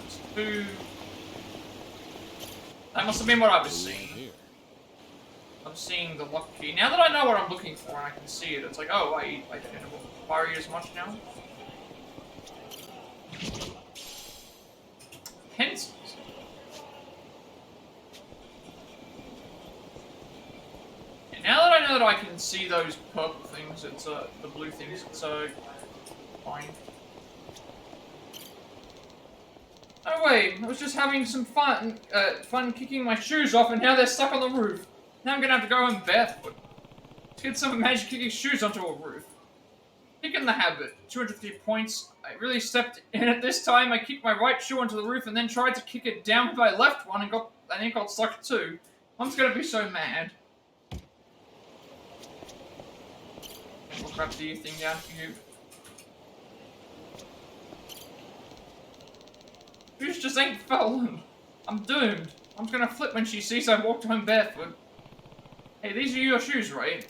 Let's do. That must have been what I was seeing. I'm seeing the lock key. Now that I know what I'm looking for and I can see it, it's like, oh, I don't worry as much now. Hence I can see those purple things, it's the blue things, it's fine. Oh wait, I was just having some fun kicking my shoes off, and now they're stuck on the roof. Now I'm gonna have to go home barefoot. Let's get some magic kicking shoes onto a roof. Kick in the habit, 250 points. I really stepped in it this time. I kicked my right shoe onto the roof and then tried to kick it down with my left one and got stuck too. Mom's gonna be so mad. We'll grab the thing down for you. Shoes just ain't falling. I'm doomed. Mom's gonna flip when she sees I walked home barefoot. Hey, these are your shoes, right?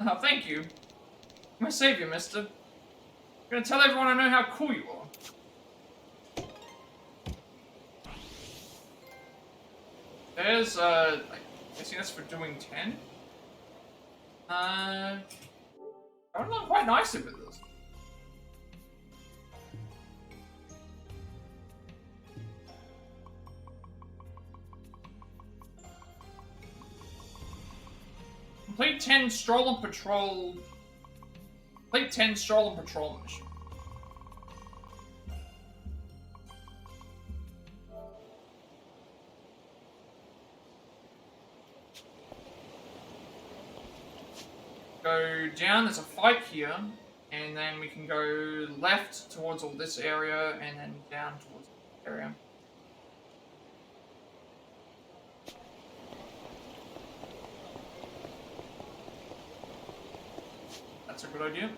Oh, thank you. I'm a savior, mister. I'm gonna tell everyone I know how cool you are. There's, I guess that's for doing 10. I don't know, quite nicely with this. Complete 10 Stroll and Patrol. Complete 10 Stroll and Patrol mission. Go down, there's a fight here, and then we can go left towards all this area, and then down towards this area. That's a good idea.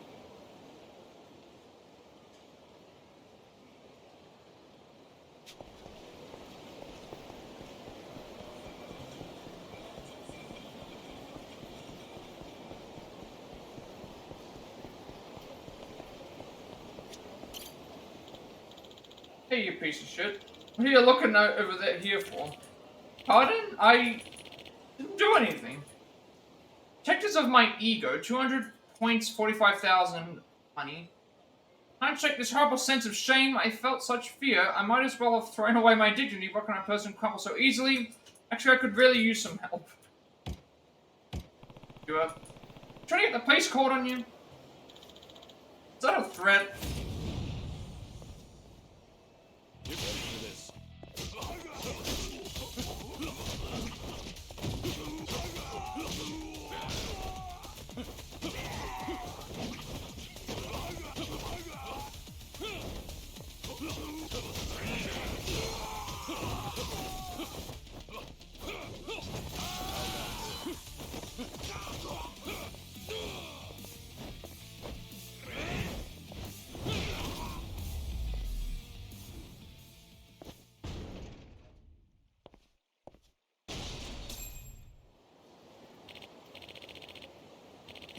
Hey, you piece of shit. What are you looking over there here for? Pardon? I didn't do anything. Checkers of my ego, 200 points, 45,000 money. Can't shake this horrible sense of shame. I felt such fear. I might as well have thrown away my dignity. What kind of person crumbles so easily? Actually, I could really use some help. You trying to get the police called on you? Is that a threat?
Get ready for this.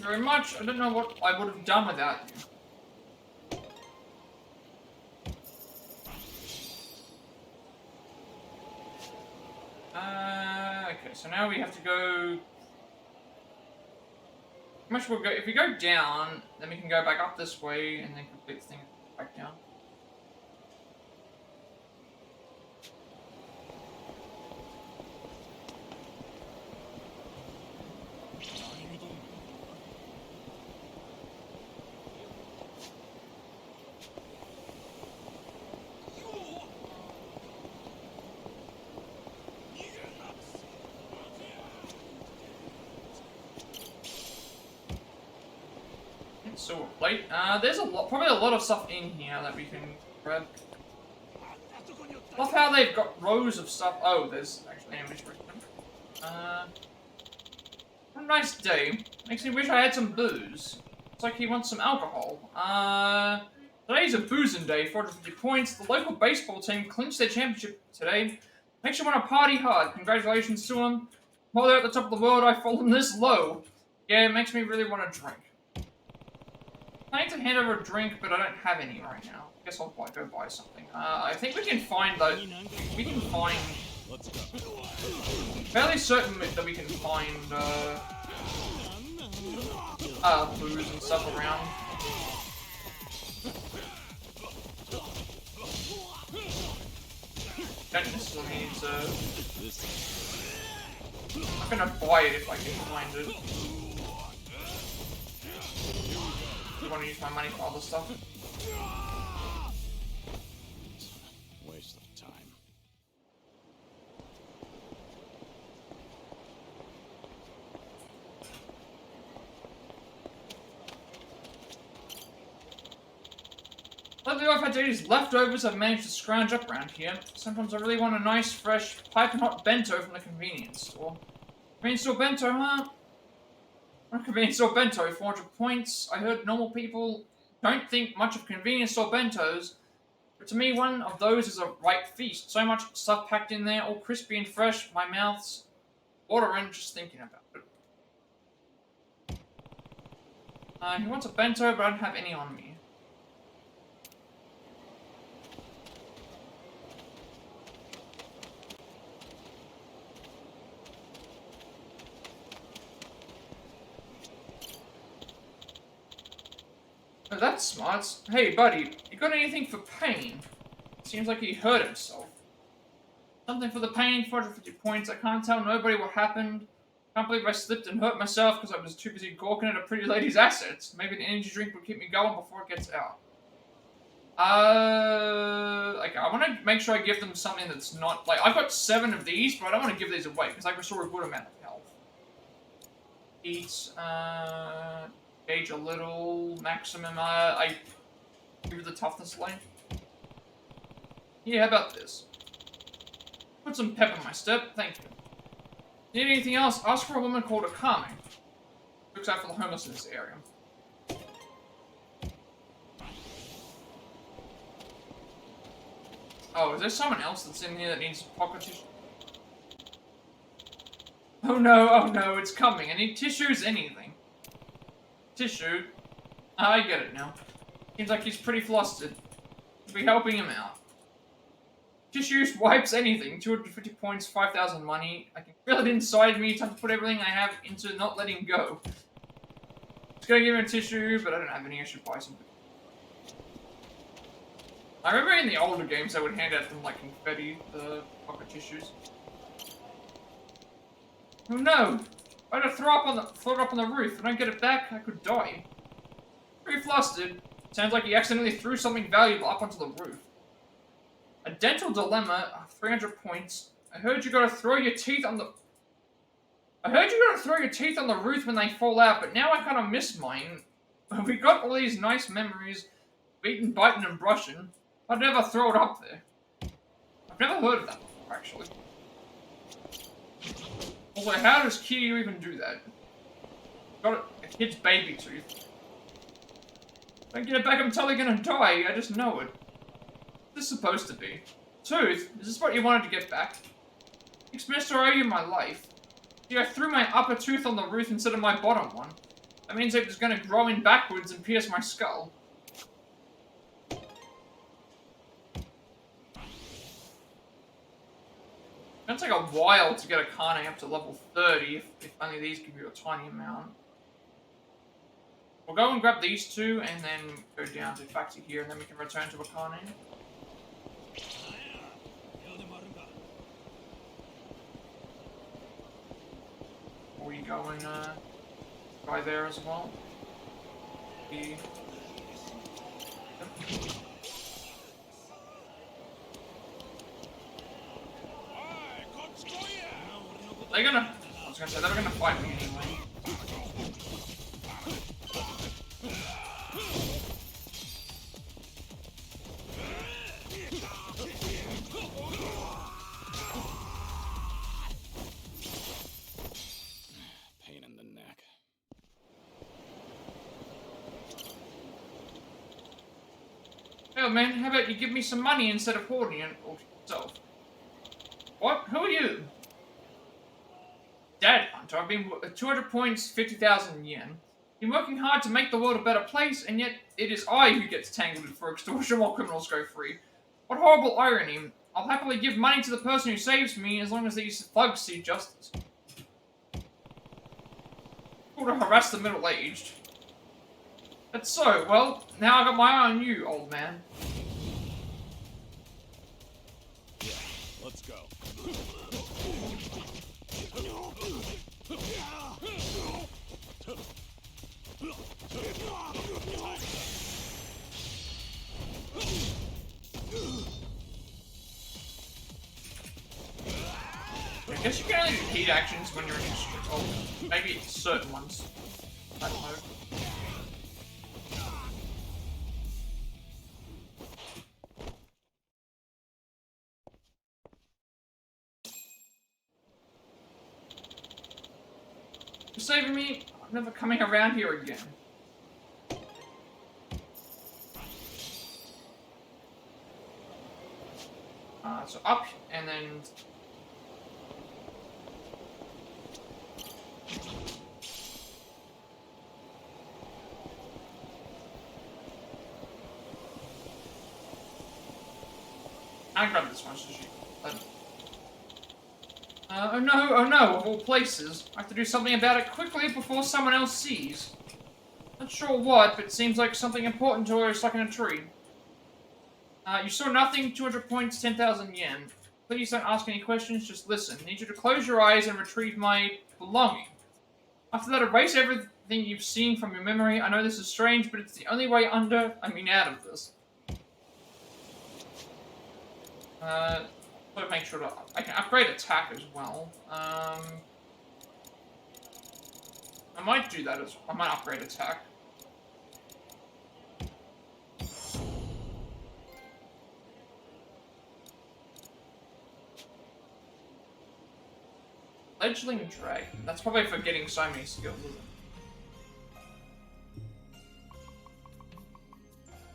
Very much. I don't know what I would have done without you. Okay, so now we have to go. How much we'll go? If we go down, then we can go back up this way and then complete the thing back down. So plate. There's probably a lot of stuff in here that we can grab. Love how they've got rows of stuff. Oh, there's actually a mystery. What a nice day. Makes me wish I had some booze. Looks like he wants some alcohol. Today's a boozing day. 450 points. The local baseball team clinched their championship today. Makes you want to party hard. Congratulations to them. While they're at the top of the world, I've fallen this low. Yeah, it makes me really want to drink. I need to hand over a drink, but I don't have any right now. I guess I'll go buy something. I think we can find those. We can find. Fairly certain that we can find booze and stuff around. Don't necessarily need to. I'm gonna buy it if I can find it. want to use my money for other stuff.
Waste of time.
Lately, I've had to eat these leftovers I've managed to scrounge up around here. Sometimes I really want a nice, fresh, piping hot bento from the convenience store. Convenience store bento, huh? A convenience store bento, 400 points. I heard normal people don't think much of convenience store bentos, but to me, one of those is a right feast. So much stuff packed in there, all crispy and fresh. My mouth's watering just thinking about it. He wants a bento, but I don't have any on me. Oh, that's smart. Hey, buddy, you got anything for pain? Seems like he hurt himself. Something for the pain, 450 points. I can't tell nobody what happened. Can't believe I slipped and hurt myself because I was too busy gawking at a pretty lady's assets. Maybe the energy drink will keep me going before it gets out. Like, I want to make sure I give them something that's not, like, I've got 7 of these, but I don't want to give these away because I restore a good amount of health. Eat, gauge a little, maximum, I give it the toughness lane. Yeah, how about this? Put some pep in my step, thank you. Need anything else? Ask for a woman called Akame. Looks out for the homeless in this area. Oh, is there someone else that's in here that needs pocket tissue? Oh no, it's coming. I need tissues, anything. Tissue. I get it now. Seems like he's pretty flustered. We'll be helping him out. Tissues, wipes, anything. 250 points, 5,000 money. I can feel it inside me. Time to put everything I have into not letting go. Just gonna give him a tissue, but I don't have any. I should buy some. I remember in the older games, I would hand out them like confetti, the pocket tissues. Oh no! I had to float up on the roof. If I don't get it back, I could die. Pretty flustered. Sounds like he accidentally threw something valuable up onto the roof. A dental dilemma, 300 points. I heard you gotta throw your teeth on the roof when they fall out, but now I kinda miss mine. We got all these nice memories, eating, biting, and brushing. I'd never throw it up there. I've never heard of that before, actually. Also, how does Kiryu even do that? Got a kid's baby tooth. If I get it back, I'm totally gonna die. I just know it. What's this supposed to be? Tooth? Is this what you wanted to get back? Thanks, mister, I owe you my life. See, I threw my upper tooth on the roof instead of my bottom one. That means it was gonna grow in backwards and pierce my skull. It's gonna take a while to get Akame up to level 30, if only these give you a tiny amount. We'll go and grab these two, and then go down to back to here, and then we can return to Akame. Or we go and try there as well. They're gonna... I was gonna say, they're gonna fight me anyway.
Pain in the neck.
Hey, man, how about you give me some money instead of hoarding it all to yourself? What? Who are you? Dad Hunter, I've been 200 points, 50,000 yen. Been working hard to make the world a better place, and yet it is I who gets tangled for extortion while criminals go free. What horrible irony. I'll happily give money to the person who saves me as long as these thugs see justice. Cool to harass the middle-aged. That's so. Well, now I got my eye on you, old man.
Yeah, let's go.
I guess you can only do heat actions when you're in extreme. Oh, maybe certain ones. I don't know. You're saving me. I'm never coming around here again. So up and then. I grabbed this one, should oh no, of all places. I have to do something about it quickly before someone else sees. Not sure what, but it seems like something important or stuck in a tree. You saw nothing, 200 points, 10,000 yen. Please don't ask any questions, just listen. I need you to close your eyes and retrieve my belonging. After that, erase everything you've seen from your memory. I know this is strange, but it's the only way out of this. So make sure I can upgrade attack as well. I might do that I might upgrade attack. Fledgling Dragon. That's probably for getting so many skills, isn't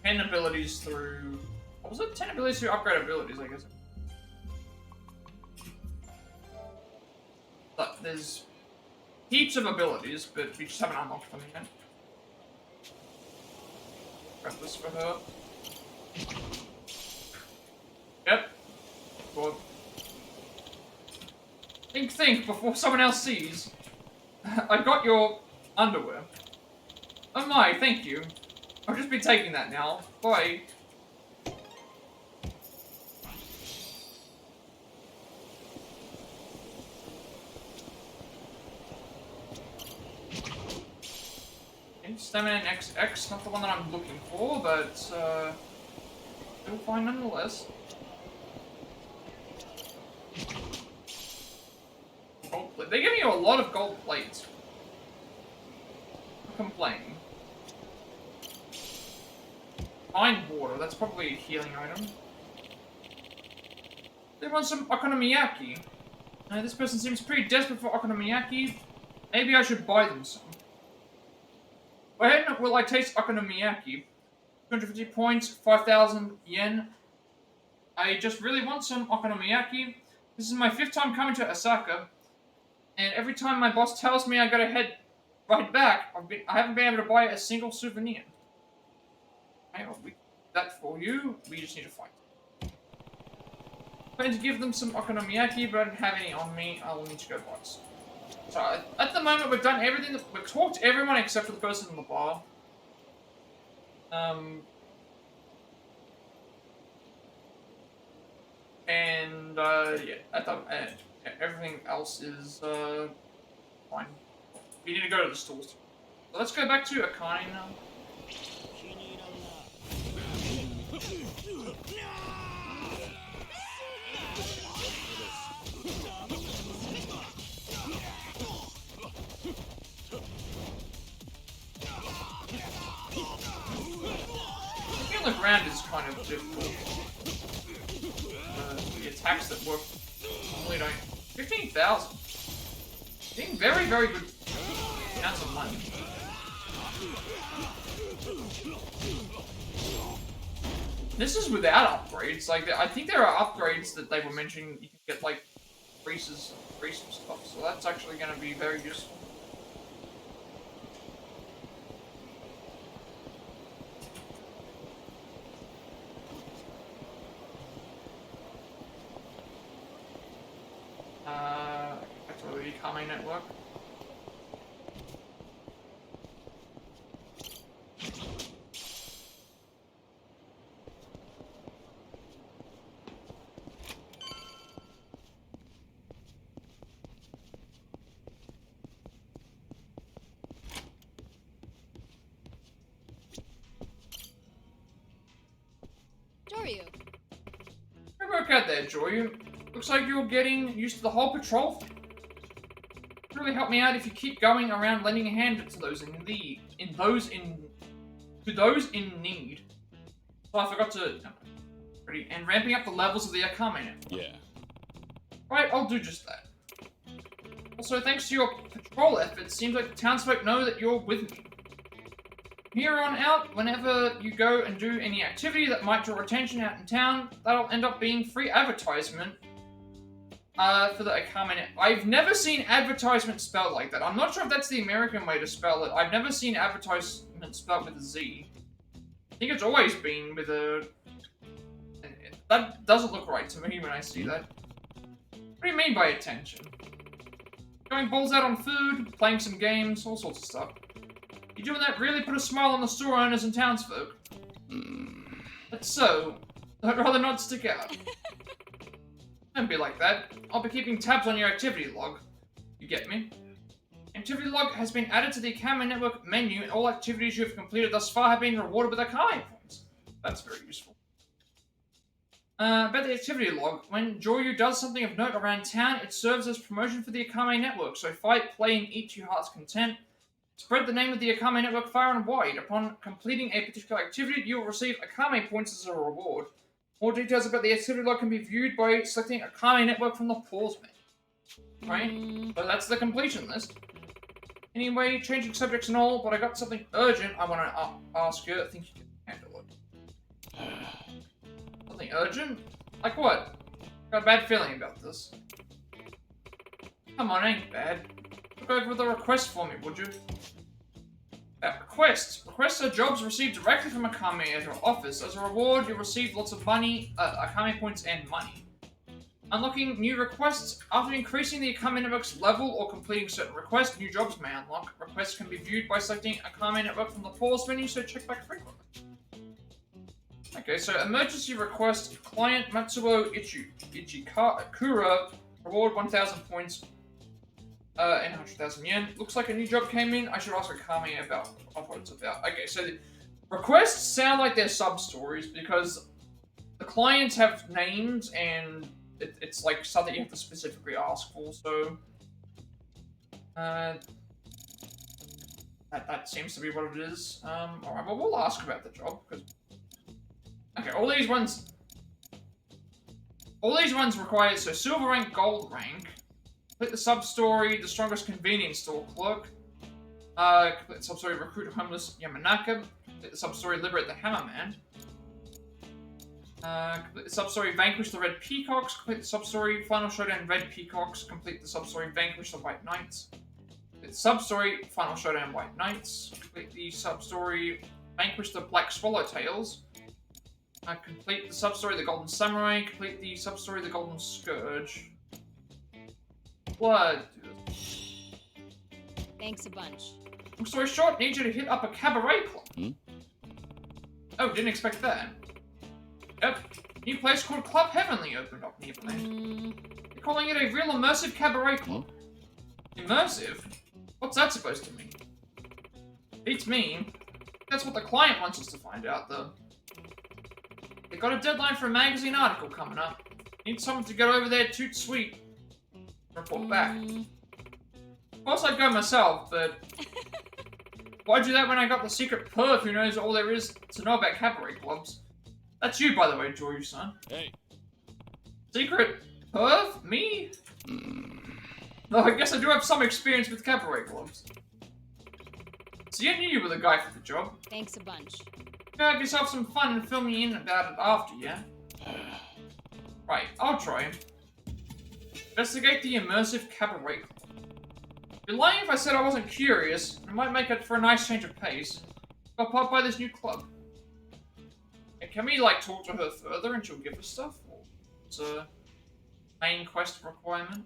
it? 10 abilities through... What was it? 10 abilities through upgrade abilities, I guess. But there's heaps of abilities, but we just haven't unlocked them yet. Grab this for her. Yep. Good. Think before someone else sees. I got your underwear. Oh my, thank you. I'll just be taking that now. Bye. Stamina and XX, not the one that I'm looking for, but still fine nonetheless. Gold plate. They're giving you a lot of gold plates. I'm complaining. Find water, that's probably a healing item. They want some okonomiyaki. This person seems pretty desperate for okonomiyaki. Maybe I should buy them some. Where will I taste okonomiyaki? 250 points, 5,000 yen. I just really want some okonomiyaki. This is my 5th time coming to Osaka, and every time my boss tells me I gotta head right back, I haven't been able to buy a single souvenir. Okay, I'll do that for you. We just need to fight. I'm going to give them some okonomiyaki, but I don't have any on me. I will need to go buy some. So, at the moment, we've done everything. We've talked to everyone except for the person in the bar. Yeah, everything else is, fine. We need to go to the stores. So let's go back to Akane now. Being on the ground is kind of difficult. The attacks that work normally don't. 15,000. Being very, very good amounts of money. This is without upgrades. Like, I think there are upgrades that they were mentioning. You can get like free some stuff. So that's actually going to be very useful. Back to the Akame network. Look out there, Joy. Looks like you're getting used to the whole patrol thing. It'll really help me out if you keep going around lending a hand to those in need. To those in need. So I forgot to... And ramping up the levels of the Akame network.
Yeah.
Right, I'll do just that. Also, thanks to your patrol efforts, seems like the townsfolk know that you're with me. Here on out, whenever you go and do any activity that might draw attention out in town, that'll end up being free advertisement for the Akame net. I've never seen advertisement spelled like that. I'm not sure if that's the American way to spell it. I've never seen advertisement spelled with a Z. I think it's always been with a... That doesn't look right to me when I see that. What do you mean by attention? Going balls out on food, playing some games, all sorts of stuff. You doing that really put a smile on the store owners and townsfolk. That's so. I'd rather not stick out. Don't be like that. I'll be keeping tabs on your activity log. You get me? Activity log has been added to the Akame network menu, and all activities you have completed thus far have been rewarded with Akame points. That's very useful. About the activity log, when Joryu does something of note around town, it serves as promotion for the Akame network, so fight, play, and eat to your heart's content. Spread the name of the Akame network far and wide. Upon completing a particular activity, you will receive Akame points as a reward. More details about the activity log can be viewed by selecting Akame network from the pause menu. Right? So that's the completion list. Anyway, changing subjects and all, but I got something urgent I want to ask you. I think you can handle it. Something urgent? Like what? Got a bad feeling about this. Come on, ain't bad. Look over the request for me, would you? Requests. Requests are jobs received directly from Akame at her office. As a reward, you'll receive lots of money, Akame points and money. Unlocking new requests. After increasing the Akame network's level or completing certain requests, new jobs may unlock. Requests can be viewed by selecting Akame network from the pause menu, so check back frequently. Okay, so emergency request, client Matsuo Ichikura, reward 1,000 points and 100,000 yen. Looks like a new job came in. I should ask Akame about what it's about. Okay, so the requests sound like they're sub-stories because the clients have names and it's like something you have to specifically ask for, so that seems to be what it is. Alright, well we'll ask about the job, because okay, all these ones require, so silver rank, gold rank. Complete the sub-story, the strongest convenience store clerk. Complete the sub-story, recruit a homeless Yamanaka. Complete the sub-story, liberate the hammerman. Complete the sub-story, vanquish the red peacocks. Complete the sub-story, final showdown, red peacocks. Complete the sub-story, vanquish the white knights. Complete the sub-story, final showdown, white knights. Complete the sub-story, vanquish the black swallowtails. Complete the sub-story, the golden samurai. Complete the sub-story, the golden scourge. Blood.
Thanks a bunch.
Long story short, need you to hit up a cabaret club. Oh, didn't expect that. Yep. New place called Club Heavenly opened up nearby. They're calling it a real immersive cabaret club. Immersive? What's that supposed to mean? Beats me. That's what the client wants us to find out, though. They got a deadline for a magazine article coming up. Need someone to get over there toot sweet. Report back. Of course I'd go myself, but why'd do that when I got the secret perv who knows all there is to know about cabaret clubs? That's you, by the way, Joryu-san.
Hey.
Secret perv? Me? Though I guess I do have some experience with cabaret clubs. So you knew you were the guy for the job.
Thanks a bunch.
Go have yourself some fun and fill me in about it after, yeah? Right, I'll try. Investigate the immersive cabaret club. I'd be lying if I said I wasn't curious. I might make it for a nice change of pace. Got popped by this new club. And can we, like, talk to her further and she'll give us stuff? Or it's a main quest requirement?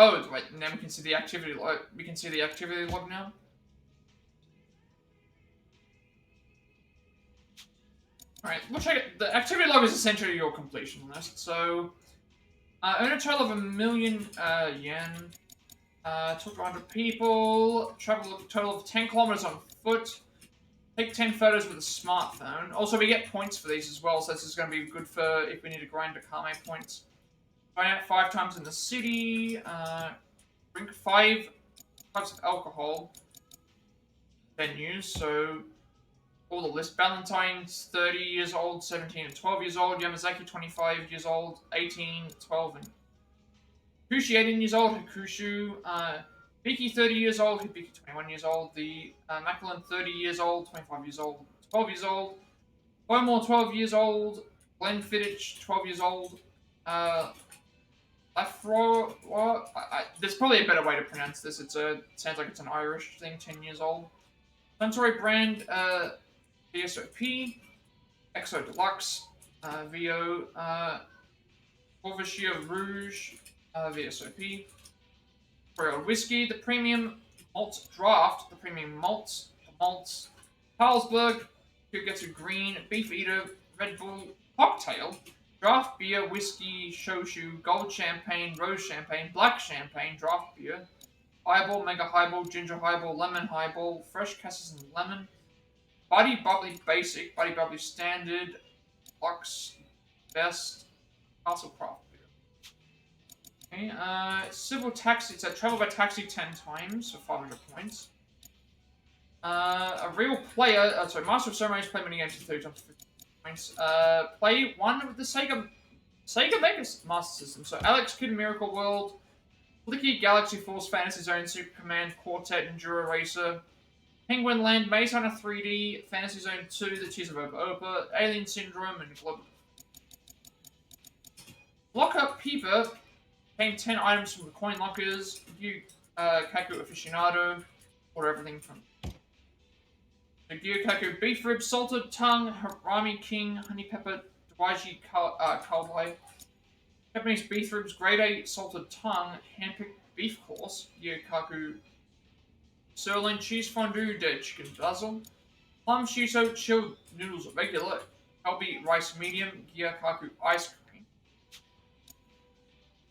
Oh, wait, now we can see the activity log. We can see the activity log now. Alright, we'll check it. The activity log is essentially your completion list. So, earn a total of 1 million yen. Talk to 100 people. Travel a total of 10 kilometers on foot. Take 10 photos with a smartphone. Also, we get points for these as well, so this is going to be good for if we need to grind Akame points. Going out 5 times in the city. Drink 5 types of alcohol. Venues, so all the list. Valentine's 30 years old, 17 and 12 years old. Yamazaki 25 years old, 18, 12 and Hakushi 18 years old. Hakushu. Biki 30 years old. Hibiki 21 years old. The Macklin 30 years old, 25 years old, 12 years old. Bowmore 12 years old. Glenn Fittich 12 years old. Afro. What? There's probably a better way to pronounce this. Sounds like it's an Irish thing. 10 years old. Suntory brand. VSOP, Exo Deluxe, VO, Corvachier Rouge, VSOP, Royal Whiskey, the Premium Malt Draft, the Premium Malts, the Malts, Carlsberg, Kugetsu Green, Beef Eater, Red Bull, Cocktail, Draft Beer, Whiskey, Shoshu, Gold Champagne, Rose Champagne, Black Champagne, Draft Beer, Highball, Mega Highball, Ginger Highball, Lemon Highball, Fresh Cassis and Lemon, Buddy Bubbly Basic, Buddy Bubbly Standard, Lux, Best, Castle Craft Beer. Okay, Civil Taxi, it's a travel by taxi 10 times for 500 points. A real player, sorry, Master of Ceremonies, play minigame for 30 times for 50 points. Play one with the Sega Mega Master System. So Alex Kidd Miracle World, Flicky Galaxy Force, Fantasy Zone, Super Command, Quartet, Enduro Racer, Penguin Land, Maze Runner 3D, Fantasy Zone 2, The Tears of Opa Opa, Alien Syndrome, and Global. Locker Peeper, came 10 items from the coin lockers, Yu Kaku Aficionado, order everything from the Gyukaku Beef Rib, Salted Tongue, Harami King, Honey Pepper, Dwaiji Cowboy, Japanese Beef Ribs, Grade A Salted Tongue, Handpicked Beef Course, Gyukaku Sirloin Cheese Fondue, Dead Chicken Basil, Plum Shiso Chilled Noodles Regular, Kalbi Rice Medium, Gyakaku Ice Cream,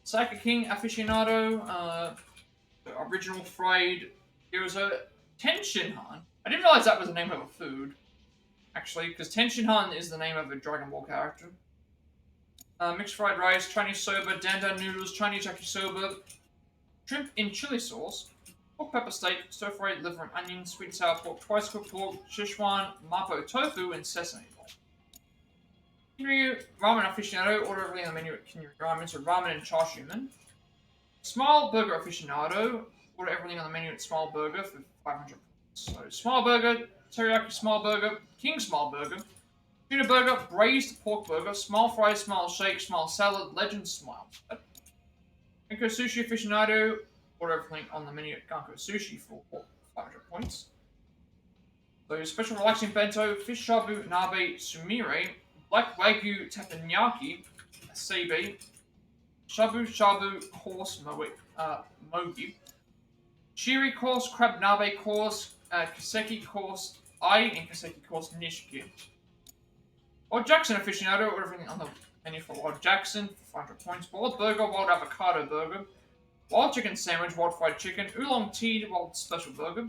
Saka King Aficionado, Original Fried Gyoza, Tenshinhan. I didn't realize that was the name of a food, actually, because Tenshinhan is the name of a Dragon Ball character. Mixed fried rice, Chinese soba, dandan noodles, Chinese yakisoba, shrimp in chili sauce, pork pepper steak, stir-fried liver and onion, sweet and sour pork, twice cooked pork, Szechuan, mapo tofu, and sesame oil. Kinryu Ramen Aficionado, order everything on the menu at Kinryu Ramen, so ramen and chashumen. Smile Burger Aficionado, order everything on the menu at Smile Burger for 500 points. So, Smile Burger, Teriyaki Smile Burger, King Smile Burger, Tuna Burger, Braised Pork Burger, Smile Fries, Smile Shake, Smile Salad, Legend Smile. Ganko Sushi Aficionado, order everything on the menu at Ganko Sushi for 500 points. So, Special Relaxing Bento, Fish Shabu, Nabe, Sumire, Black Wagyu Teppanyaki, Seibe, Shabu Shabu Course Mogi, Shiri Course, Crab Nabe Course, Kaseki Course, and Kaseki Course Nishiki. Wild Jackson Aficionado, order everything on the menu for Wild Jackson for 500 points. Wild Burger, Wild Avocado Burger, Wild Chicken Sandwich, Wild Fried Chicken, Oolong Tea, Wild Special Burger,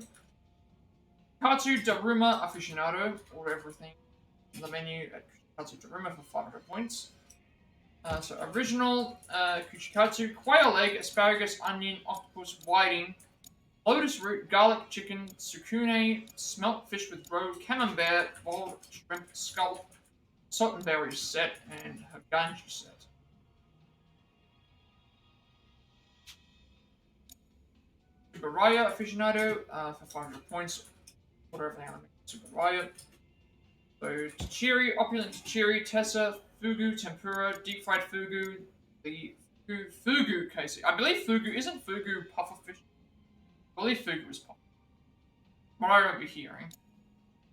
Katsu Daruma Aficionado, order everything on the menu at Katsu Daruma for 500 points. So Original, Kuchikatsu, Quail Egg, Asparagus, Onion, Octopus, Whiting, Lotus Root, Garlic Chicken, Sukune, Smelt Fish with Roe, Camembert, Boiled Shrimp, Scallop, Salt and Berry set, and Haganji set. Subaraya Aficionado for 500 points. Order everything on Subaraya. So Tachiri, Opulent Tachiri, Tessa, Fugu, Tempura, Deep Fried Fugu, the Fugu casey. I believe Fugu, isn't Fugu puffer fish? I believe Fugu is puffer. What I remember hearing.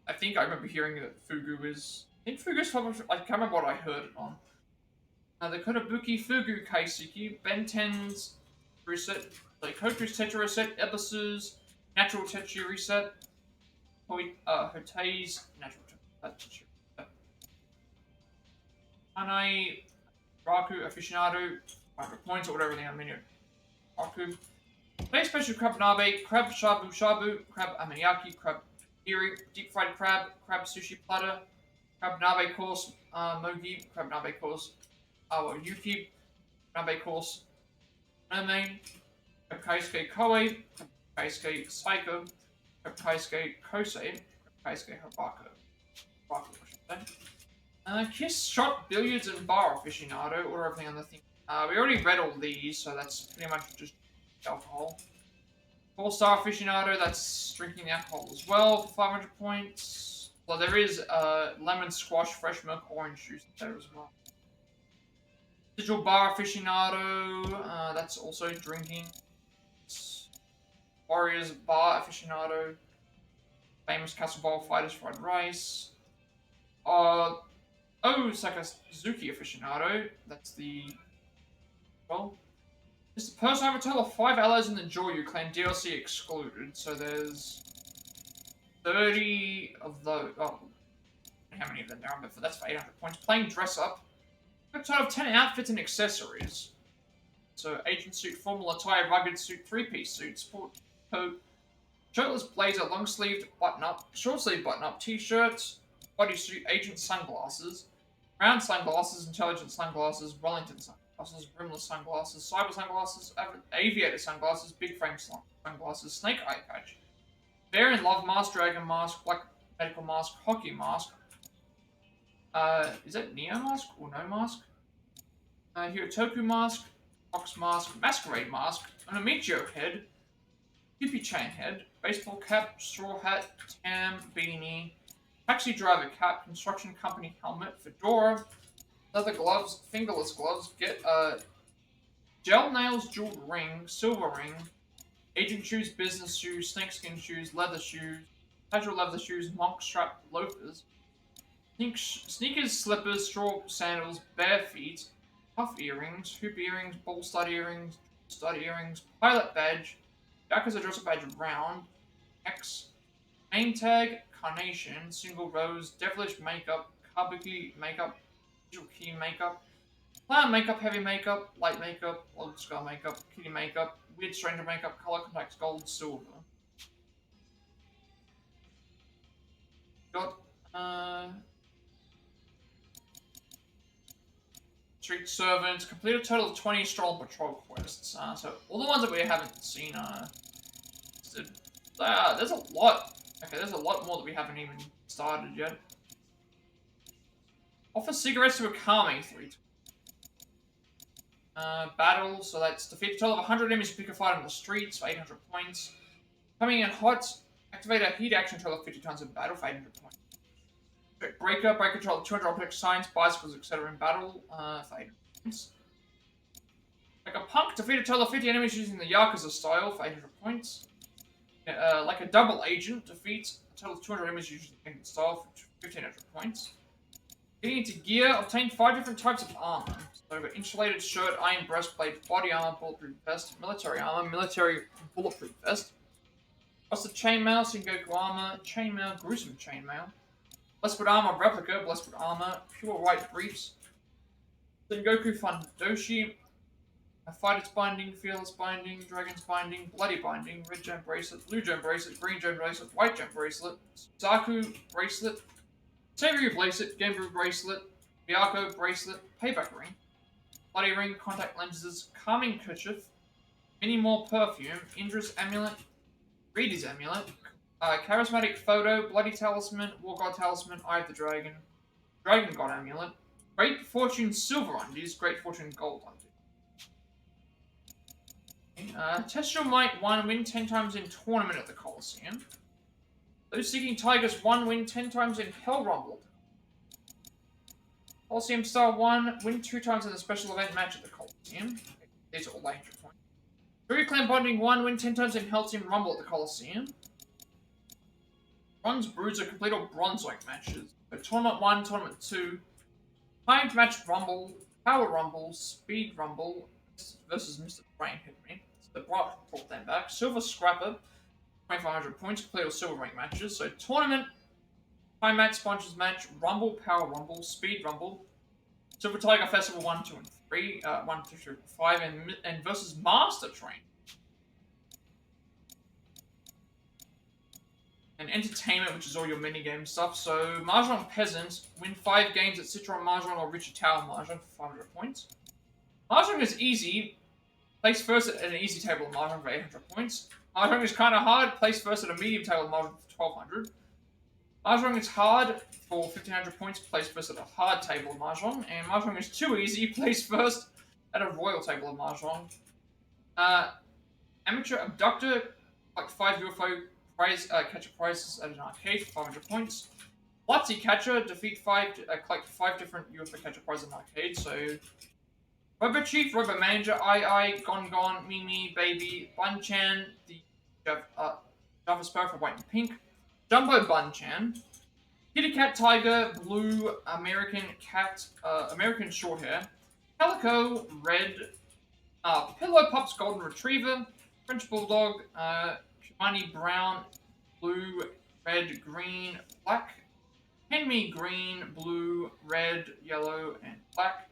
I think I remember hearing that Fugu is... I think Fugu is puffer fish. I can't remember what I heard it on. The Kotobuki Fugu Kaiseki, Ben 10's reset, like Koku's Tetra reset, Ebisu's Natural Tetra reset, Hotei's Natural Tetra reset. Ane, Raku, Aficionado, 500 points or whatever they are, menu. Raku. Play special crab nabe, crab shabu shabu, crab amaniaki, crab iri, deep fried crab, crab sushi platter, crab nabe course, mogi, crab nabe course, awa yuki, nabe course, ermane, crab kaisuke koe, crab kaisuke psycho, crab kaisuke kosei, crab kaisuke habako. Habako, I should say. Kiss, shot, billiards, and bar aficionado, or everything on the thing. We already read all these, so that's pretty much just alcohol. 4-star aficionado, that's drinking the alcohol as well for 500 points. Well, there is lemon squash, fresh milk, orange juice there as well. Digital bar aficionado, that's also drinking. Warriors bar aficionado. Famous Castle Bowl Fighters fried rice. Sakazuki aficionado. That's the... Well... It's the person have a total of 5 allies in the Joryu clan, DLC excluded, so there's... 30 of those... Oh, how many of them there are, but that's for 800 points. Playing dress up. A total of 10 outfits and accessories. So, agent suit, formal attire, rugged suit, 3-piece suit, sport coat, shirtless blazer, long-sleeved button-up, short-sleeved button-up, t-shirts, bodysuit, agent sunglasses, round sunglasses, intelligent sunglasses, Wellington sunglasses, rimless sunglasses, cyber sunglasses, aviator sunglasses, big frame sunglasses, snake eye patch, bear in love mask, dragon mask, black medical mask, hockey mask. Is that Neo mask or no mask? Hirotoku mask, fox mask, masquerade mask, an Amichio head, hippie chain head, baseball cap, straw hat, tam, beanie, taxi driver cap, construction company helmet, fedora, leather gloves, fingerless gloves, get gel nails, jeweled ring, silver ring, agent shoes, business shoes, snakeskin shoes, leather shoes, casual leather shoes, monk strap loafers, sneakers, slippers, straw sandals, bare feet, puff earrings, hoop earrings, ball stud earrings, pilot badge, Yakuza dresser badge round, X, name tag, carnation, single rose, devilish makeup, kabuki makeup, digital key makeup, clown makeup, heavy makeup, light makeup, old skull makeup, kitty makeup, weird stranger makeup, color contacts, gold, silver. Got, street servants, complete a total of 20 Stroll patrol quests. So all the ones that we haven't seen there's a lot. Okay, there's a lot more that we haven't even started yet. Offer cigarettes to Akame 3 times. Battle, so that's defeat a total of 100 enemies to pick a fight on the streets for 800 points. Coming in hot, activate a heat action total of 50 times in battle for 800 points. Breaker, break control of 200 objects, signs, bicycles, etc. in battle for 800 points. Like a punk, defeat a total of 50 enemies using the Yakuza style for 800 points. Like a double agent, defeat a total of 200 enemies using the style for 1500 points. Getting into gear, obtain 5 different types of armor. So we've got insulated shirt, iron breastplate, body armor, bulletproof vest, military armor, military bulletproof vest. Plus the chainmail, Sengoku armor, chainmail, gruesome chainmail. Blessed armor replica, blessed armor, pure white briefs. Sengoku Fundoshi, a fighter's binding, fearless binding, dragon's binding, bloody binding, red gem bracelet, blue gem bracelet, green gem bracelet, white gem bracelet, Zaku bracelet, Savory bracelet, Genbu bracelet, Miyako bracelet, payback ring, bloody ring, contact lenses, calming kerchief, mini more perfume, Indra's amulet, Reedy's amulet, charismatic photo, bloody talisman, war god talisman, eye of the dragon, dragon god amulet, great fortune silver undies, great fortune gold undies. Test your might 1, win 10 times in tournament at the Coliseum. Those seeking tigers 1, win 10 times in Hell Rumble. Coliseum Star 1, win 2 times in the special event match at the Coliseum. These are all 800 points. Fury Clan Bonding 1, win 10 times in Hell Team Rumble at the Coliseum. Bronze Bruiser, complete all bronze-like matches. So Tournament 1, Tournament 2, Timed Match Rumble, Power Rumble, Speed Rumble, versus Mr. Brain hit me. So brought them back. Silver Scrapper, 2500 points, complete all silver rank matches. So Tournament, Time Match, Sponsors Match, Rumble, Power Rumble, Speed Rumble, Super Tiger Festival 1, 2, and 3, 1, 2, 3, 5, and versus Master Train. And Entertainment, which is all your minigame stuff. So, Mahjong Peasant, win 5 games at Citron Mahjong or Richard Tower Mahjong for 500 points. Mahjong is easy. Place first at an easy table of Mahjong for 800 points. Mahjong is kind of hard. Place first at a medium table of Mahjong for 1200. Mahjong is hard for 1500 points. Place first at a hard table of Mahjong. And Mahjong is too easy. Place first at a royal table of Mahjong. Amateur Abductor, like 5 UFO catcher prizes at an arcade for 500 points. Watsy Catcher, collect 5 different UFO catcher prizes in an arcade. So, Robo Chief, Robo Manager, II, Gon, Mimi, Baby, Bunchan, the Java Sparrow for white and pink, Jumbo Bunchan, Kitty Cat Tiger, Blue, American Cat, American Shorthair, Calico, Red, Pillow Pups Golden Retriever, French Bulldog, Shimani Brown, Blue, Red, Green, Black, Henme Green, Blue, Red, Yellow, and Black,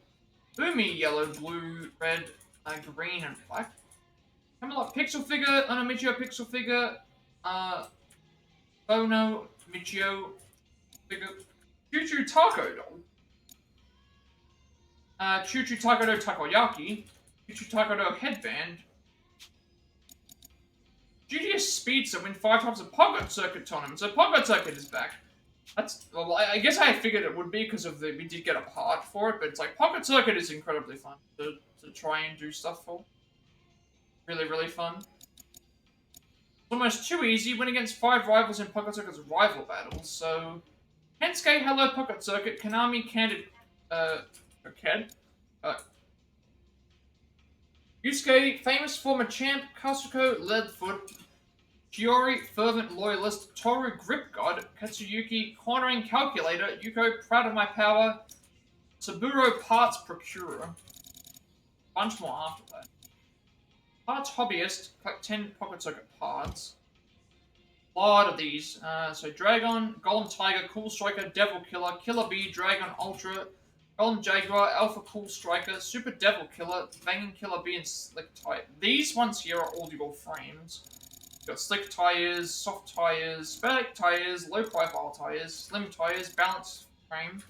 Boomy Yellow, Blue, Red, Green, and Black, Camelot Pixel Figure, Unomichio Pixel Figure, Bono Michio Figure, Choo Choo Taco Doll, Choo Choo Taco Do Takoyaki, Choo Choo Taco Do Headband, GTS Speedster win 5 times a Pogot Circuit tournament. So Pogot Circuit is back. That's, well, I guess I figured it would be because of we did get a part for it, but it's like Pocket Circuit is incredibly fun to try and do stuff for. Really, really fun. Almost too easy. Win against 5 rivals in Pocket Circuit's rival battles. So, Kensuke, Hello Pocket Circuit, Konami, Candid, Yusuke, famous former champ, Kasuko, Leadfoot, Shiori, fervent loyalist, Toru, grip god, Katsuyuki, cornering calculator, Yuko, proud of my power, Saburo, parts procurer. Bunch more after that. Parts hobbyist, collect 10 Pocket Circuit parts. A lot of these. So Dragon, Golem Tiger, Cool Striker, Devil Killer, Killer Bee, Dragon Ultra, Golem Jaguar, Alpha Cool Striker, Super Devil Killer, Banging Killer Bee, and Slick Tire. These ones here are all your frames. You've got slick tires, soft tires, static tires, low profile tires, slim tires, balance frame,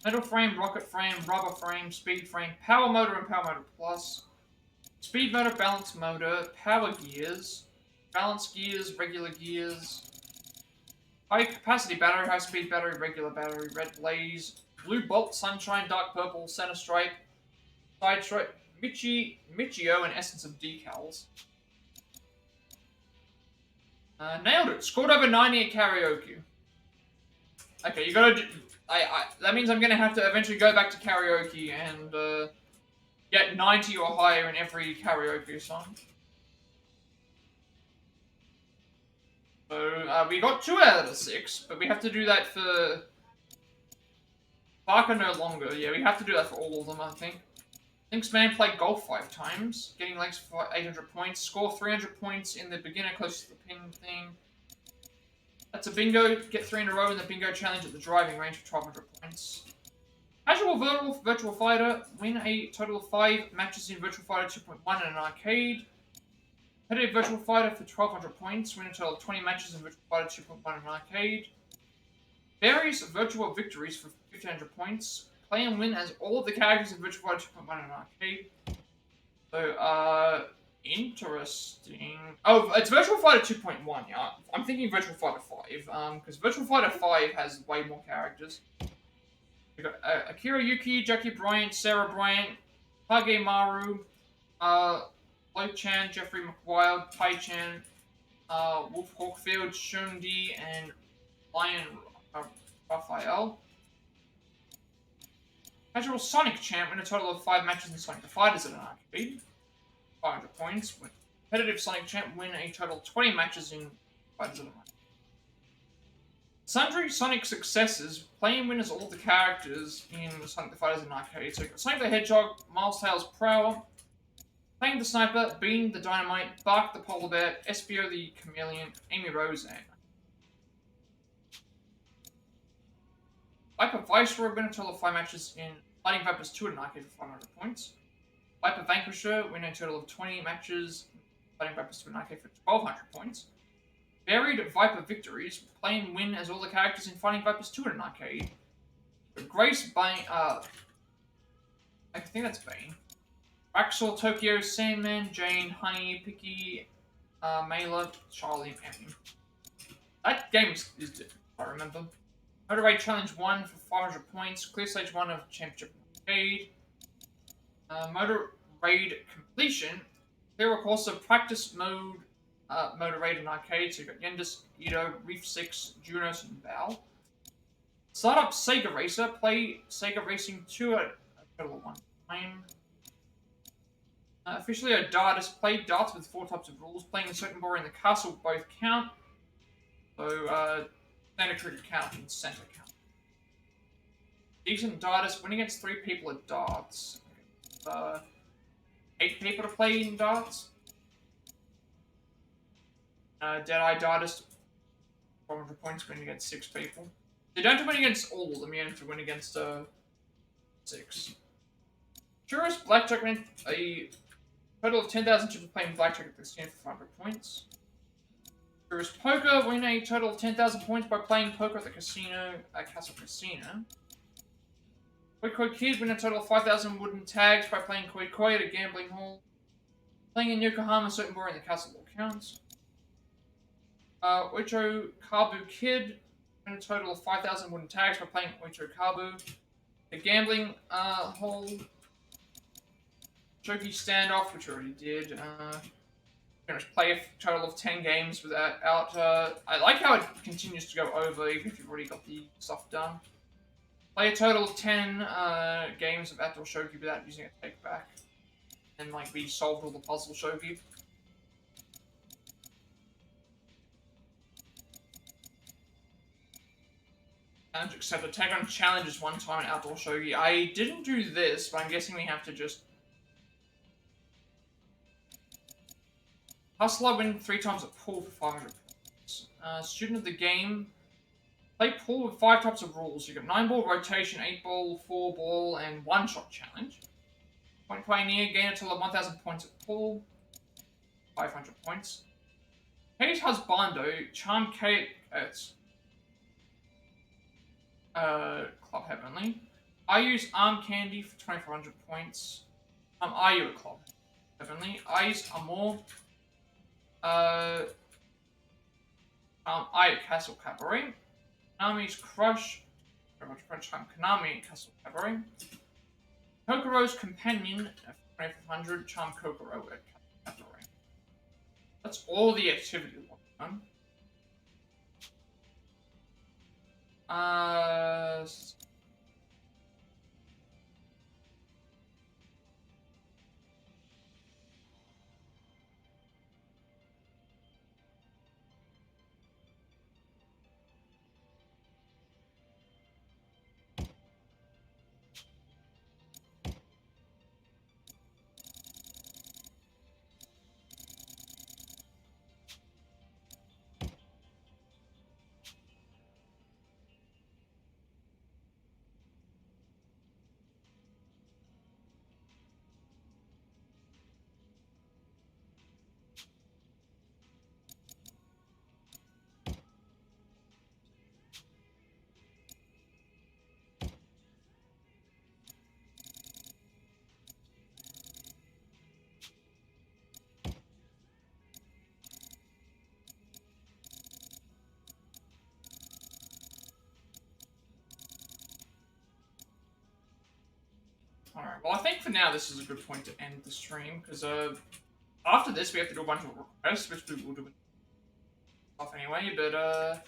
metal frame, rocket frame, rubber frame, speed frame, power motor and power motor plus, speed motor, balance motor, power gears, balance gears, regular gears, high capacity battery, high speed battery, regular battery, red blaze, blue bolt, sunshine, dark purple, center stripe, side stripe, Michio, and essence of decals. Nailed it. Scored over 90 at karaoke. Okay, you gotta do... that means I'm gonna have to eventually go back to karaoke and, get 90 or higher in every karaoke song. So, we got 2 out of the 6, but we have to do that for... Parker no longer. Yeah, we have to do that for all of them, I think. Linksman played golf 5 times, getting legs for 800 points. Score 300 points in the beginner close to the pin thing. That's a bingo. Get 3 in a row in the bingo challenge at the driving range for 1200 points. Casual Virtual Fighter. Win a total of 5 matches in Virtual Fighter 2.1 in an arcade. Competitive Virtual Fighter for 1200 points. Win a total of 20 matches in Virtual Fighter 2.1 in an arcade. Various Virtual Victories for 1500 points. Play and win as all of the characters in Virtual Fighter 2.1 in an arcade. So, interesting. Oh, it's Virtual Fighter 2.1, yeah. I'm thinking Virtual Fighter 5, because Virtual Fighter 5 has way more characters. We got Akira Yuki, Jackie Bryant, Sarah Bryant, Kage Maru, Lo-chan, Jeffrey McWild, Pai-chan, Wolf Hawkfield, Shundi, and Lion Raphael. Casual Sonic Champ win a total of 5 matches in Sonic the Fighters at an arcade. 500 points. Competitive Sonic Champ win a total of 20 matches in Fighters at an arcade. Sundry Sonic Successors play and win as all the characters in Sonic the Fighters at an arcade. So you've got Sonic the Hedgehog, Miles Tails Prowl, Playing the Sniper, Bean the Dynamite, Bark the Polar Bear, Espio the Chameleon, Amy Rose, and Viper Viceroy win a total of 5 matches in Fighting Vipers 2 at an arcade for 500 points. Viper Vanquisher, win a total of 20 matches. Fighting Vipers 2 at an arcade for 1200 points. Varied Viper Victories, play and win as all the characters in Fighting Vipers 2 at an arcade. Grace Bane, I think that's Bane. Axel, Tokyo, Sandman, Jane, Honey, Picky, Mela, Charlie, and Emmy. That game is different, if I remember. Motor Raid Challenge 1 for 500 points. Clear Stage 1 of Championship Arcade. Motor Raid Completion. Clear a course of Practice Mode, Motor Raid and Arcade. So you've got Yendis, Ito, Reef 6, Junos, and Val. Start up Sega Racer. Play Sega Racing 2 at a total of 1 time. Officially a dartist. Play darts with 4 types of rules. Playing a certain ball in the castle both count. So, center cricket count and center count. Decent dartist. Win against 3 people at darts. 8 people to play in darts. Deadeye dartist. 400 points. Win against 6 people. You don't have to win against all of them. You have to win against 6. Tourist Blackjack win a total of 10,000 chips playing Blackjack at the stand for 500 points. Tourist Poker win a total of 10,000 points by playing poker at the casino, Castle Casino. Koi Koi Kid win a total of 5,000 wooden tags by playing Koi Koi at a gambling hall. Playing in Yokohama, certain bar in the castle all counts. Oicho Kabu Kid win a total of 5,000 wooden tags by playing Oicho Kabu. The gambling hall. Shogi Standoff, which I already did. Pretty much play a total of 10 games without. I like how it continues to go over even if you've already got the stuff done. Play a total of 10 games of outdoor shogi without using a take back. And like we solved all the puzzle shogi. Challenge accepted. Take on challenges 1 time in outdoor shogi. I didn't do this, but I'm guessing we have to just Hustler win 3 times at pool for 500 points. Student of the game. Play pool with 5 types of rules. You've got 9-ball rotation, 8-ball, 4-ball, and 1-shot challenge. Point Pioneer, gain a total of 1,000 points at pool. 500 points. Kate's Husbando, Charm Kate at Club Heavenly. I use Arm Candy for 2,400 points. Are you at Club Heavenly? I use Amor. I at Castle Cabaret. Konami's Crush. Very much French time. Konami at Castle Cabaret. Kokoro's Companion at 2,500. Charm Kokoro at Castle Cabaret. That's all the activity we've done. Alright, well I think for now this is a good point to end the stream, because after this we have to do a bunch of requests, which we will do stuff anyway, but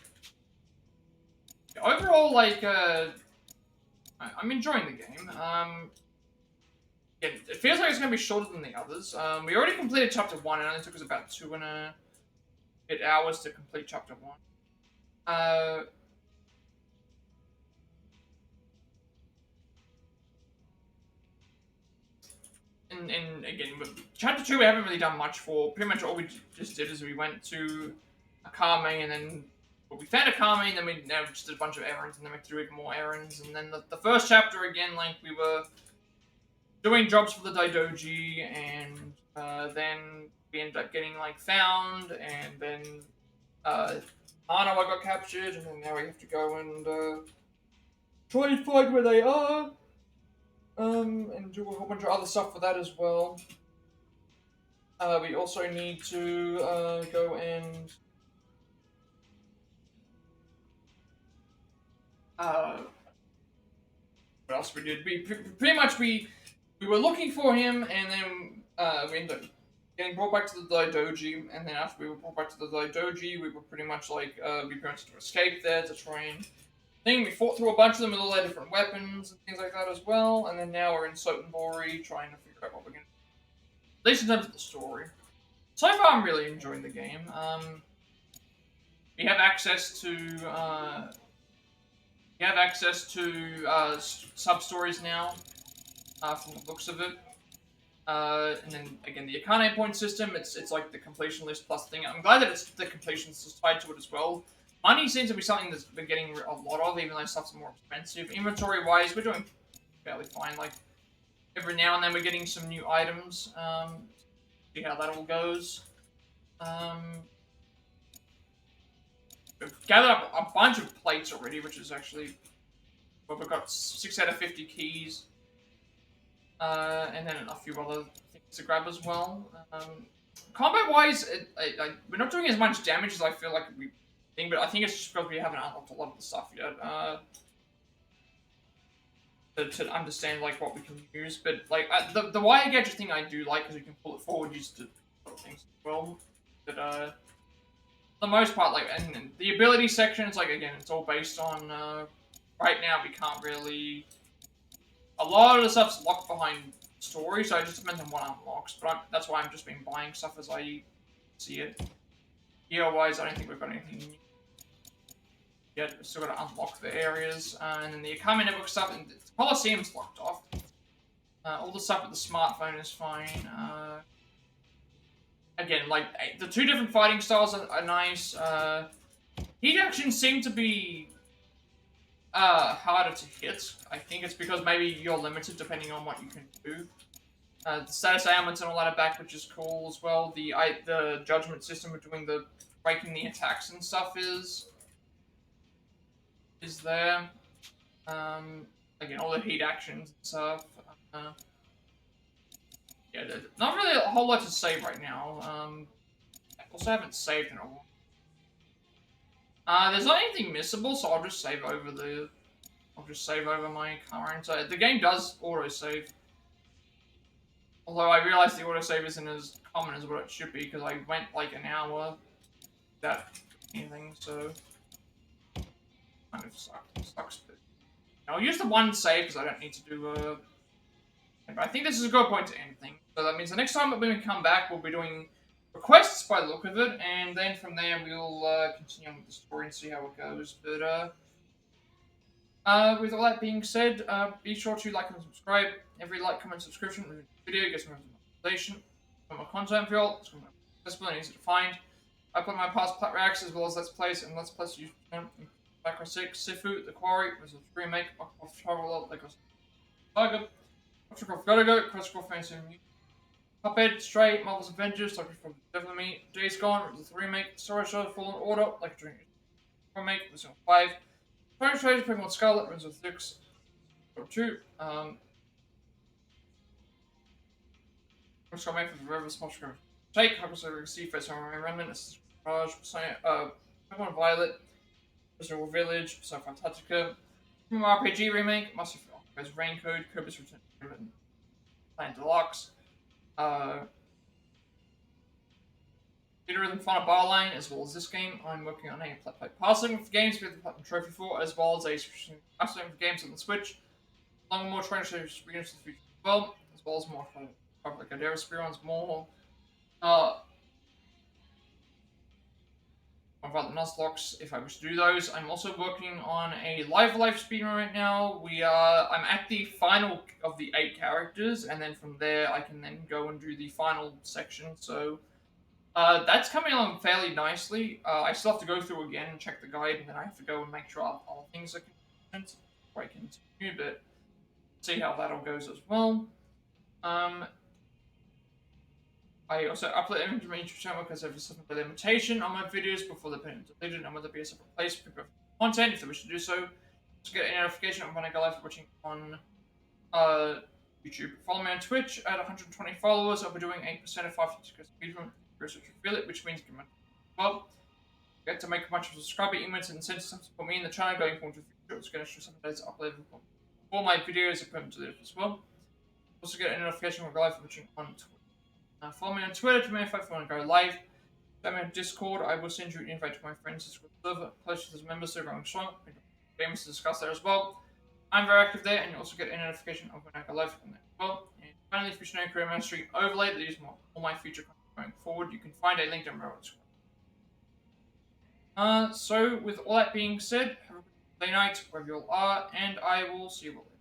overall, like, I'm enjoying the game. Yeah, it feels like it's going to be shorter than the others. We already completed Chapter 1, and it only took us about 2.5 hours to complete Chapter 1. And again, Chapter 2 we haven't really done much for. Pretty much all we just did is we went to Akame and then Well, we found Akame, and then we now just did a bunch of errands, and then we have to do even more errands. And then the first chapter again, like we were doing jobs for the Daidoji, and then we ended up getting like found, and then Hanawa got captured, and then now we have to go and try and find where they are, and do a whole bunch of other stuff for that as well. We also need to go and what else we did? We pretty much we were looking for him, and then we ended up getting brought back to the Daidoji, and then after we were brought back to the Daidoji, we were pretty much like we pretty much had to escape there to try and thing. We fought through a bunch of them with all their different weapons and things like that as well, and then now we're in Sotenbori trying to figure out what we're gonna do. At least in terms of the story. So far, I'm really enjoying the game. We have access to sub-stories now, from the looks of it. And then again, the Akane point system, it's like the completion list plus thing. I'm glad that it's the completion list is tied to it as well. Money seems to be something that's we're getting a lot of, even though stuff's more expensive. Inventory-wise, we're doing fairly fine. Like, every now and then we're getting some new items. See how that all goes. We've gathered up a bunch of plates already, which is actually... Well, we've got 6 out of 50 keys. And then a few other things to grab as well. Combat-wise, we're not doing as much damage as I feel like we think, but I think it's just because we haven't unlocked a lot of the stuff yet. To understand like what we can use, but like the wire gadget thing I do like because you can pull it forward, use to things as well. But for the most part, like, and the ability section is like again, it's all based on. Right now, we can't really. A lot of the stuff's locked behind story, so it just depends on what unlocks. But that's why I've just been buying stuff as I see it. Gear-wise, I don't think we've got anything new yet. We've still got to unlock the areas. And then the Akame Network stuff, and the Colosseum's locked off. All the stuff with the smartphone is fine. Again, like, the two different fighting styles are nice. Heat actions seem to be harder to hit. I think it's because maybe you're limited depending on what you can do. The status ailments and all that are back, which is cool as well. The judgment system of doing the breaking the attacks and stuff is there. Again, all the heat actions and stuff. Yeah, there's not really a whole lot to save right now. I also haven't saved in a while. There's not anything missable, so I'll just save over my current. The game does autosave. Although I realize the autosave isn't as common as what it should be, because I went like an hour without anything, so kind of sucks. But I'll use the one save because I don't need to do but I think this is a good point to end things. So that means the next time that we come back, we'll be doing requests by the look of it, and then from there we'll continue on with the story and see how it goes. But with all that being said, be sure to like and subscribe. Every like, comment, subscription with the video gets more monetization. For more content for y'all, it's accessible and easy to find. I put my past Plat reacts as well as Let's Plays and Let's Plays YouTube channel. Background 6, Sifu, The Quarry, was a remake of Travel Lego Saga. Gotta Go, Crosscroft Fantasy Cuphead, Stray, Marvel's Avengers, like from Devil Me, Days Gone, was a remake, Story Show, Fallen Order, like a Dream remake, was 5. Story Show, Pokemon Scarlet, was 6. 2. Crosscroft made for the River, Smash Grove. Take, Hogwarts Sea, Face Armor Remnant, Assassin's Mirage, Pokemon Violet, Resident Village, Persona Fantatica, Pokemon RPG remake, Master of Raincode, Kirby's Return to Planet Deluxe, Theater Rhythm Final Bar Line, as well as this game. I'm working on a Plat passing with games with the Platinum Trophy for, as well as a passing with games on the Switch, along with more training shows for the future as well as more like Adara Spirons, more about the Nuzlocke if I wish to do those. I'm also working on a live speedrun right now. I'm at the final of the 8 characters, and then from there I can then go and do the final section. So That's coming along fairly nicely. I still have to go through again and check the guide, and then I have to go and make sure all things are consistent before I continue, but see how that all goes as well. I also upload images to my YouTube channel because there's a limitation on my videos before they're been deleted, and whether it be a separate place for content if they wish to do so. To get a notification when I go live watching on YouTube. Follow me on Twitch at 120 followers. I'll be doing a percent of 5 speedrun research reveal it, which means you can well get to make a bunch of subscriber emails and incentives to support me in the channel going forward to the future. It's going to show some days upload all my videos are put into this as well. Also get a notification when I go live watching on Twitch. Follow me on Twitter to notify if you want to go live. Follow me on Discord. I will send you an invite to my friends' Discord server. Close to the members server on strong. Games to discuss there as well. I'm very active there, and you also get a notification of when I go live from there as well. And finally, if you should know Career Mastery overlay that is all my future content going forward, you can find a link down below. So with all that being said, have a good day night wherever you all are, and I will see you all later.